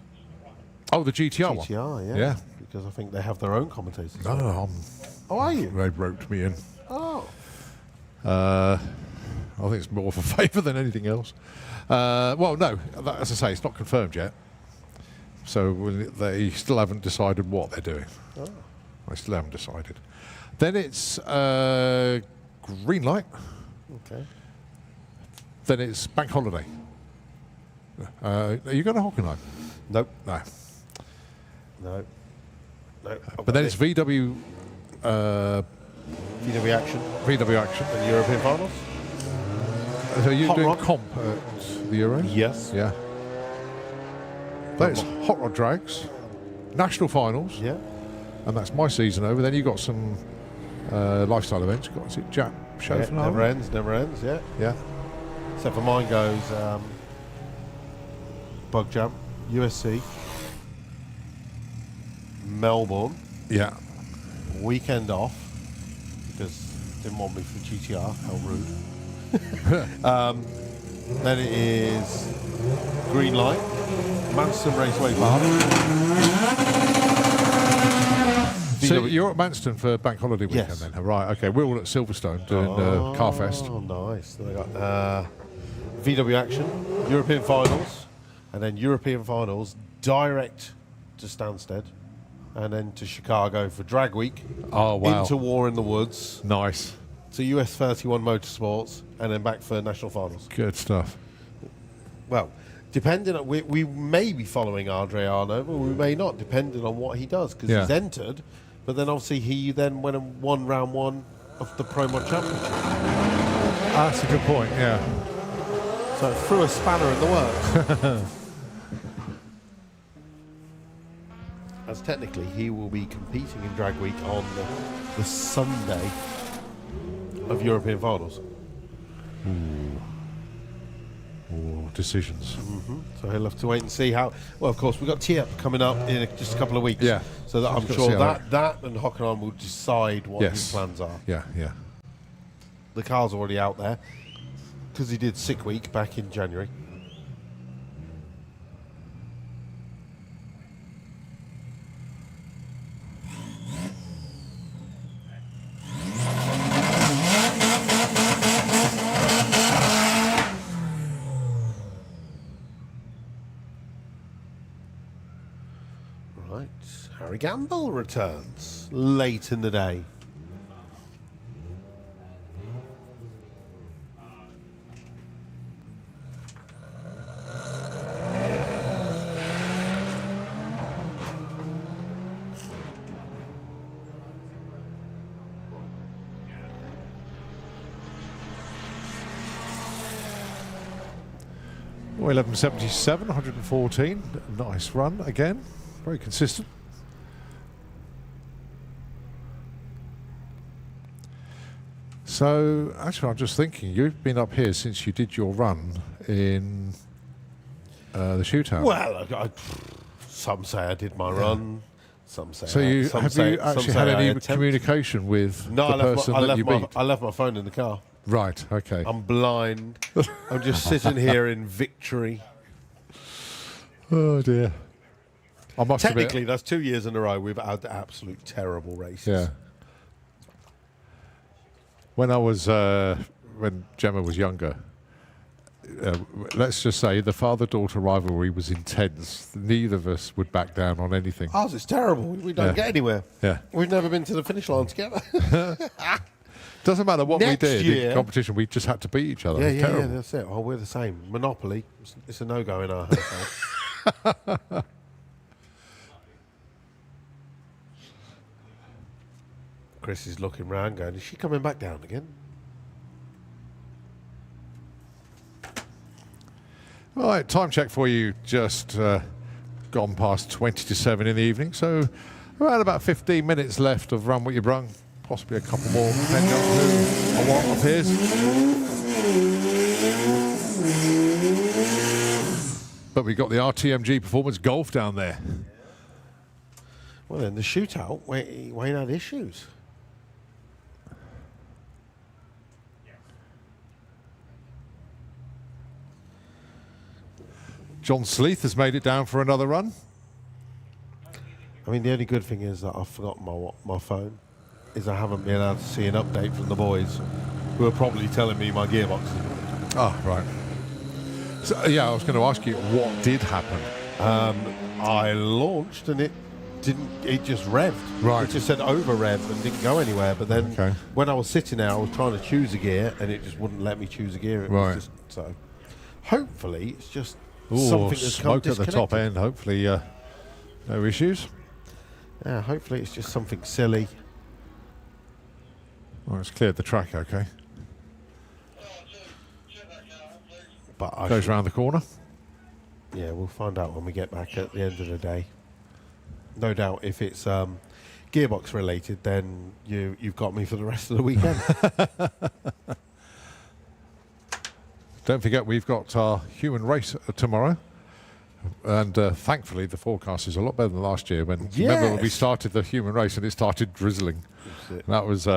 Oh, the GTR one. GTR, yeah. Yeah. Because I think they have their own commentators. No, Oh, are you? they roped me in. Oh. I think it's more of a favour than anything else. Well, no, as I say, it's not confirmed yet. So they still haven't decided what they're doing. Oh. They still haven't decided. Then it's green light. Okay. Then it's bank holiday. Are you going to Hockenheim? Nope. No. No. No. But then it's VW VW Action VW Action. and European Finals. So you're Hot doing Rod? comp at the Euros? Yes. Yeah. Then it's Hot Rod Drags, National Finals, Yeah. and that's my season over. Then you've got some lifestyle events. You've got, is it Jap Show Yeah, for never ends, never ends, yeah. Yeah. Except for mine goes Bug Jam, USC, Melbourne, Yeah. weekend off, because didn't want me for GTR, how rude. Then it is green light, Manston Raceway Park. So you're at Manston for Bank Holiday weekend Yes. then? Right, okay. We're all at Silverstone doing Carfest. Oh, nice. Then I got VW Action, European Finals, and then European Finals direct to Stansted, and then to Chicago for Drag Week. Oh, wow. Into War in the Woods, Nice. to US 31 Motorsports, and then back for National Finals. Good stuff. Well, depending on, we may be following Adriano, but we may not, depending on what he does, because Yeah. he's entered, but then obviously he then went and won round 1 of the Pro Mod Championship. That's a good point, yeah. So it threw a spanner in the works. as technically he will be competing in Drag Week on the Sunday of European Finals. Or decisions. So he'll have to wait and see how. Well, of course, we've got tee up coming up in just a couple of weeks. Yeah. So that I'm Just gotta sure see how that and Hockenheim will decide what his plans are. Yeah, yeah. The car's already out there because he did sick week back in January. Right, Harry Gamble returns late in the day. Well, 1177, 114. Nice run again. Very consistent. So, actually, I'm just thinking, you've been up here since you did your run in the shootout. Well, some say I did my run. Some say so have you actually had any communication with the person that you beat? I left my phone in the car. Right, okay. I'm blind. I'm just sitting here in victory. Oh, dear. I must Technically, admit, that's 2 years in a row we've had absolute terrible races. yeah. When I was, when Gemma was younger, let's just say the father-daughter rivalry was intense. Neither of us would back down on anything. Ours is terrible. We don't get anywhere. Yeah. We've never been to the finish line together. Doesn't matter what Next we did year- in competition, we just had to beat each other. Yeah, It was yeah, terrible. that's it. Oh, we're the same. Monopoly, it's a no-go in our household. Chris is looking round going, is she coming back down again? All right, time check for you. Just gone past 20 to 7 in the evening. So around about 15 minutes left of Run What You Brung. Possibly a couple more, depending on who or what appears. But we got the RTMG Performance Golf down there. Well, then the shootout, Wayne had issues. John Sleeth has made it down for another run. I mean, the only good thing is that I've forgotten my phone. Is I haven't been able to see an update from the boys, who are probably telling me my gearbox is broken. Oh, right. So, yeah, I was going to ask you, what did happen? I launched and it didn't. It just revved. Right. It just said over rev and didn't go anywhere. But then Okay. when I was sitting there, I was trying to choose a gear and it just wouldn't let me choose a gear. It Right. was just, so hopefully it's just Ooh, something that's come smoke at the top disconnected. end. Hopefully, no issues. Yeah, hopefully it's just something silly. Well, it's cleared the track, okay. But I Goes round the corner. yeah, we'll find out when we get back at the end of the day. No doubt, if it's gearbox related, then you've got me for the rest of the weekend. Don't forget, we've got our human race tomorrow. And thankfully, the forecast is a lot better than last year. Remember when we Yes. started the human race and it started drizzling? That's it. That was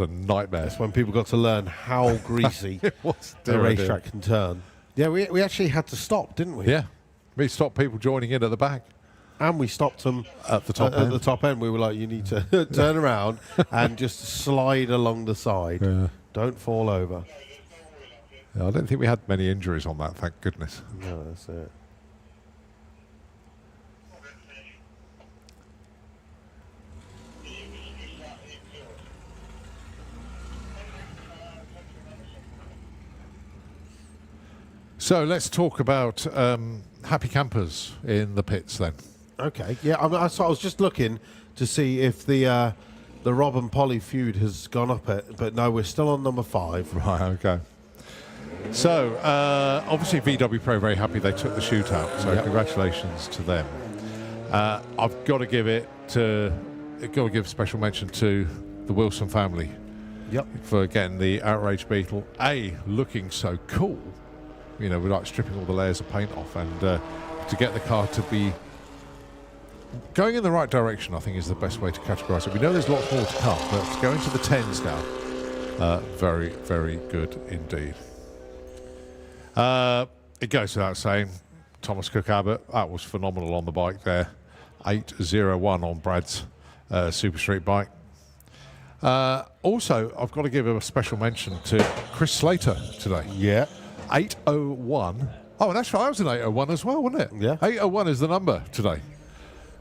a nightmare. That's when people got to learn how greasy What's the racetrack can turn. Yeah, we actually had to stop, didn't we? Yeah. We stopped people joining in at the back. And we stopped them At the top at end. the top end. We were like, you need to turn around and just slide along the side. Yeah. Don't fall over. I don't think we had many injuries on that, thank goodness. No, that's it. So let's talk about happy campers in the pits then. Okay, yeah. So I was just looking to see if the Rob and Polly feud has gone up, but no, we're still on number 5. Right, okay. So, obviously VW Pro very happy they took the shootout, so Yep. congratulations to them. I've got to give special mention to the Wilson family Yep. for getting the Outrage Beetle looking so cool. You know, we're like stripping all the layers of paint off, and to get the car to be going in the right direction, I think is the best way to categorise it. We know there's lots more to come, but to go into the 10s now, very, very good indeed. It goes without saying, Thomas Cook Abbott, that was phenomenal on the bike there. 801 on Brad's Super Street bike. Also, I've got to give a special mention to Chris Slater today. Yeah. 801. Oh, and that's right, I was an 801 as well, wasn't it? Yeah. 801 is the number today.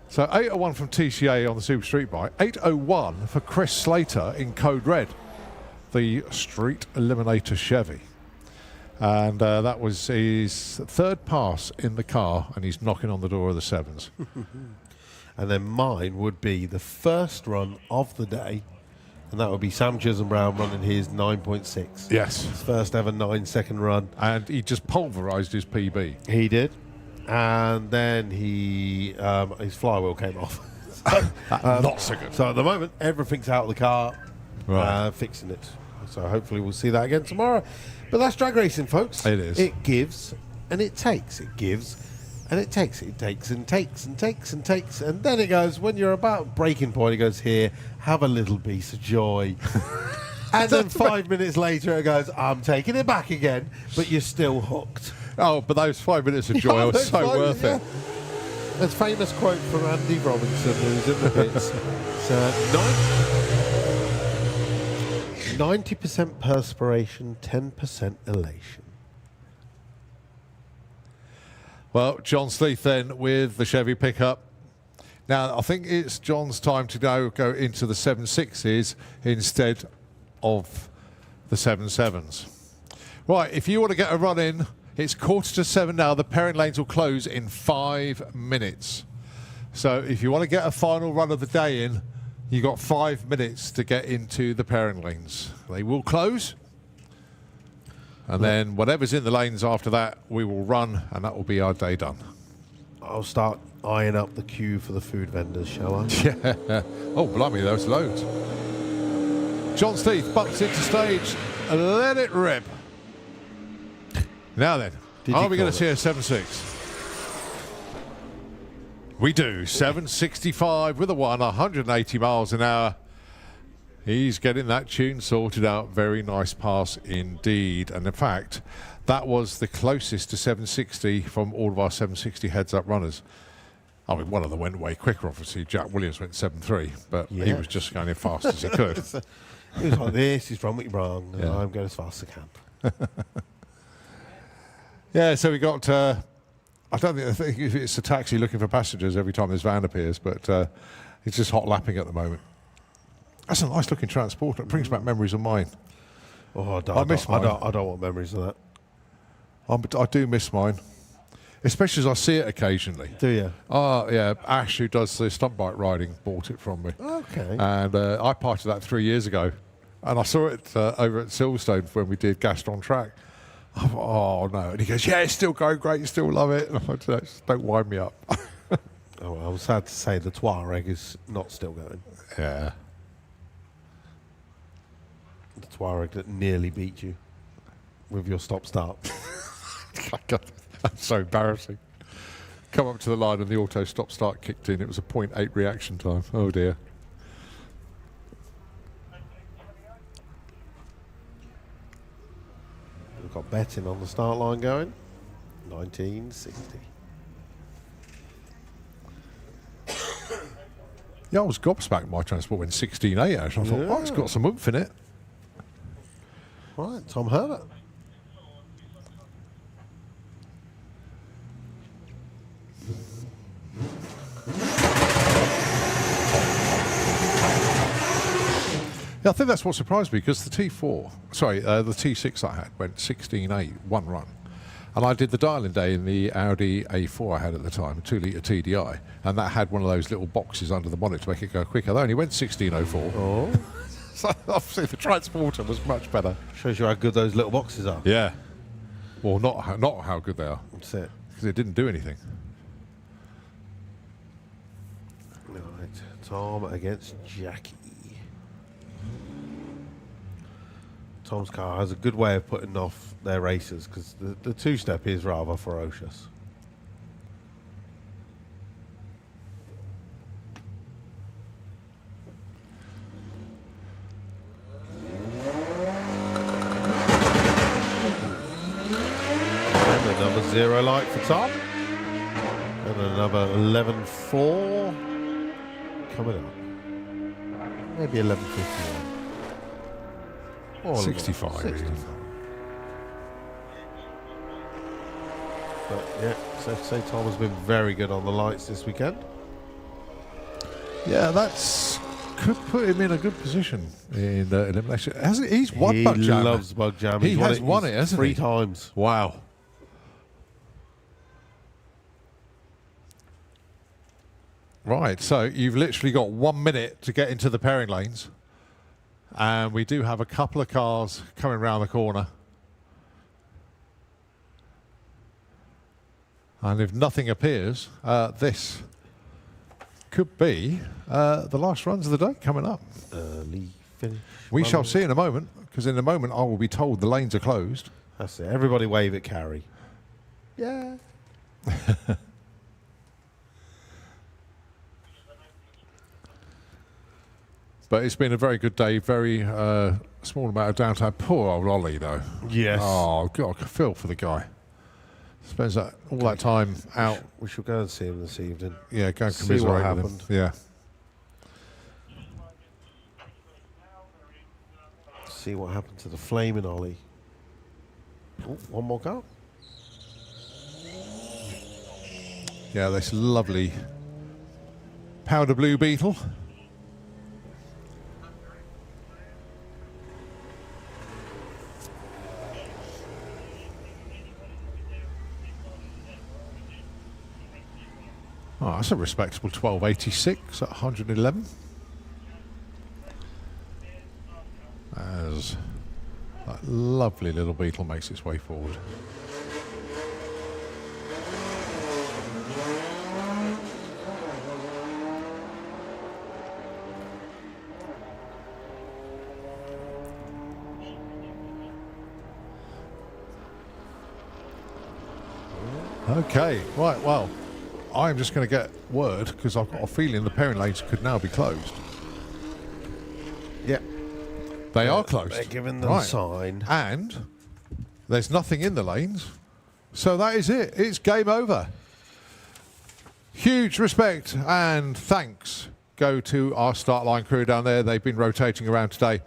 So 801 from TCA on the Super Street bike. 801 for Chris Slater in Code Red, the Street Eliminator Chevy. And that was his third pass in the car, and he's knocking on the door of the 7s. And then mine would be the first run of the day, and that would be Sam Chisholm Brown running his 9.6. Yes. His first ever 9-second run. And he just pulverised his PB. He did. And then he his flywheel came off. Not so good. So at the moment, everything's out of the car, Right. fixing it. So hopefully we'll see that again tomorrow. But that's drag racing, folks. It is. It gives and it takes. It gives and it takes. It takes and takes and takes and takes. And then it goes, when you're about breaking point, it goes, here, have a little piece of joy. And then 5 minutes later, it goes, I'm taking it back again, but you're still hooked. Oh, but those 5 minutes of joy were so worth it. There's a famous quote from Andy Robinson, who's in the bits. It's 90% perspiration, 10% elation. Well, John Sleeth then with the Chevy pickup. Now, I think it's John's time to now go into the 7.6s instead of the 7.7s. Right, if you want to get a run in, it's 6:45 now. The pairing lanes will close in 5 minutes. So if you want to get a final run of the day in, you've got 5 minutes to get into the pairing lanes. They will close. And then whatever's in the lanes after that, we will run, and that will be our day done. I'll start eyeing up the queue for the food vendors, shall I? Yeah. Oh, blimey, there's loads. John Sleeth bumps into stage. Let it rip. Now then, are we going to see a 7.6? We do. 765 with a 180 miles an hour. He's getting that tune sorted out. Very nice pass indeed. And in fact, that was the closest to 760 from all of our 760 heads-up runners. I mean, one of them went way quicker, obviously. Jack Williams went 7.3, but he was just going as fast as he could. He was like, this is from wrong. Yeah. I'm going as fast as I can. Yeah, so we got... I think it's a taxi looking for passengers every time this van appears, but it's just hot lapping at the moment. That's a nice-looking transporter. It brings back memories of mine. Oh, I miss mine. I don't want memories of that. I do miss mine, especially as I see it occasionally. Do you? Oh, yeah. Ash, who does the stunt bike riding, bought it from me. Okay. And I parted that 3 years ago. And I saw it over at Silverstone when we did Gaston Track. I thought, oh, no. And he goes, yeah, it's still going great. You still love it. And I thought, don't wind me up. Oh, I was sad to say the Touareg is not still going. Yeah. The Touareg that nearly beat you with your stop-start. God, that's so embarrassing. Come up to the line and the auto stop-start kicked in. It was a 0.8 reaction time. Oh, dear. We've got betting on the start line going. 1960. Yeah, I was gobsmacked my transport when 16.8 actually. I thought, oh, it's got some oomph in it. Right, Tom Herbert. Yeah, I think that's what surprised me, because the the T6 I had went 16.8, one run. And I did the dial-in day in the Audi A4 I had at the time, a 2-litre TDI, and that had one of those little boxes under the bonnet to make it go quicker. They only went 16.04. Oh. So obviously the transporter was much better. Shows you how good those little boxes are. Yeah. Well, not how good they are, That's it. because it didn't do anything. Right, Tom against Jackie. Tom's car has a good way of putting off their racers because the two-step is rather ferocious. And another 0 light for Tom. And another 11.4 coming up. Maybe 11.51. Or 65. 65. But yeah, so to say Tom has been very good on the lights this weekend. Yeah, that's could put him in a good position in the elimination. Hasn't he? He's won Bug Jam. He loves Bug Jam. He He's has won it, hasn't 3 he? times. Wow. Right, so you've literally got 1 minute to get into the pairing lanes. And we do have a couple of cars coming round the corner. And if nothing appears, this could be the last runs of the day coming up. Early finish. We shall see in a moment, because in a moment I will be told the lanes are closed. That's it. Everybody wave at Carrie. Yeah. But it's been a very good day, very small amount of downtime. Poor old Ollie, though. Yes. Oh, God, I feel for the guy. Spends all that time out. We shall go and see him this evening. Yeah, go and See commiserate what with happened. him. Yeah. See what happened to the flaming Ollie. Oh, one more go. Yeah, this lovely powder blue Beetle. Oh, that's a respectable 1286 at 111. As that lovely little Beetle makes its way forward. Okay, right, well, I'm just going to get word because I've got a feeling the pairing lanes could now be closed. Yeah. They are closed. They're giving them a sign. And there's nothing in the lanes. So that is it. It's game over. Huge respect and thanks go to our start line crew down there. They've been rotating around today.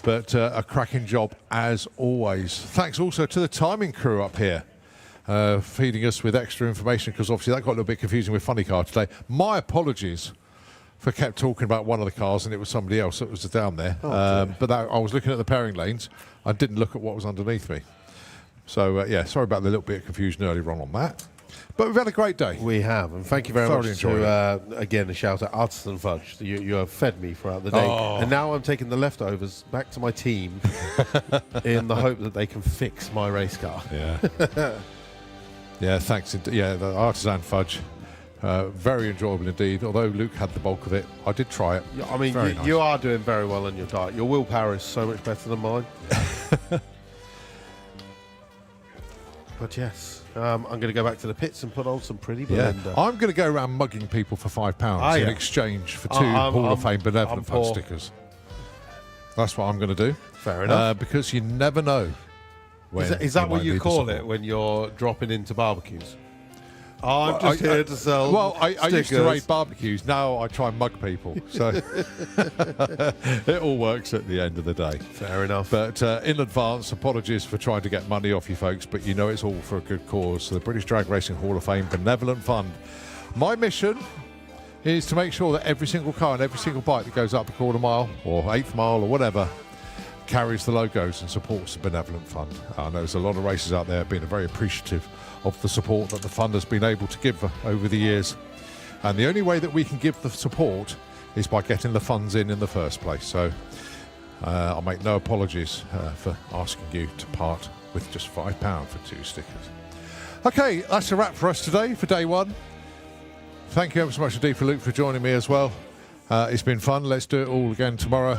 But a cracking job as always. Thanks also to the timing crew up here. Feeding us with extra information because obviously that got a little bit confusing with Funny Car today. My apologies for kept talking about one of the cars and it was somebody else that was down there. But I was looking at the pairing lanes. I didn't look at what was underneath me. So, yeah, sorry about the little bit of confusion earlier on that. But we've had a great day. We have, and thank you very Thoroughly much to, again, a shout out, Artisan Fudge. You have fed me throughout the day. Oh. And now I'm taking the leftovers back to my team in the hope that they can fix my race car. Yeah. Yeah, thanks. Yeah, the Artisan Fudge. Very enjoyable indeed. Although Luke had the bulk of it, I did try it. Yeah, I mean, Very nice. you are doing very well on your diet. Your willpower is so much better than mine. But yes, I'm going to go back to the pits and put on some pretty Yeah, blender. I'm going to go around mugging people for £5 in yeah. exchange for 2 I'm- Hall of I'm- Fame Benevolent I'm Fund poor. stickers. That's what I'm going to do. Fair enough. Because you never know. When Is that what might you need the call support. it when you're dropping into barbecues? I'm Well, just here to sell. Well, I used to stickers. raid barbecues. Now I try and mug people. So it all works at the end of the day. Fair enough. But in advance, apologies for trying to get money off you folks, but you know it's all for a good cause. So the British Drag Racing Hall of Fame Benevolent Fund. My mission is to make sure that every single car and every single bike that goes up a quarter mile or eighth mile or whatever carries the logos and supports the Benevolent Fund. I know there's a lot of racers out there being very appreciative of the support that the fund has been able to give over the years. And the only way that we can give the support is by getting the funds in the first place. So I'll make no apologies for asking you to part with just £5 for 2 stickers. Okay, that's a wrap for us today for day one. Thank you ever so much indeed for Luke for joining me as well. It's been fun. Let's do it all again tomorrow.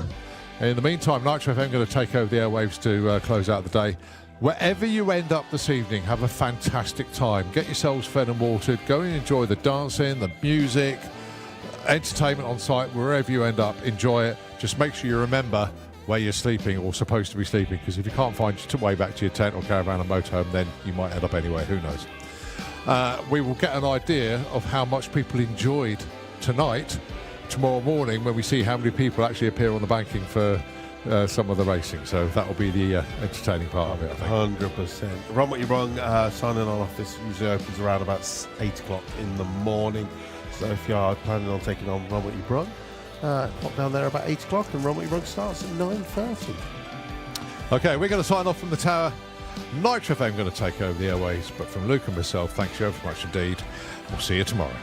In the meantime, Nitro FM going to take over the airwaves to close out the day. Wherever you end up this evening, have a fantastic time. Get yourselves fed and watered. Go and enjoy the dancing, the music, entertainment on site. Wherever you end up, enjoy it. Just make sure you remember where you're sleeping or supposed to be sleeping, because if you can't find your way back to your tent or caravan or motorhome, then you might end up anywhere. Who knows? We will get an idea of how much people enjoyed tonight tomorrow morning when we see how many people actually appear on the banking for some of the racing. So that will be the entertaining part of it, I think. 100%. Run What You Brung, signing on off this usually opens around about 8 o'clock in the morning. So if you are planning on taking on Run What You Brung, pop down there about 8 o'clock, and Run What You Brung starts at 9:30. Okay, we're going to sign off from the tower. Nitro FM going to take over the airways, but from Luke and myself, thanks you very much indeed. We'll see you tomorrow.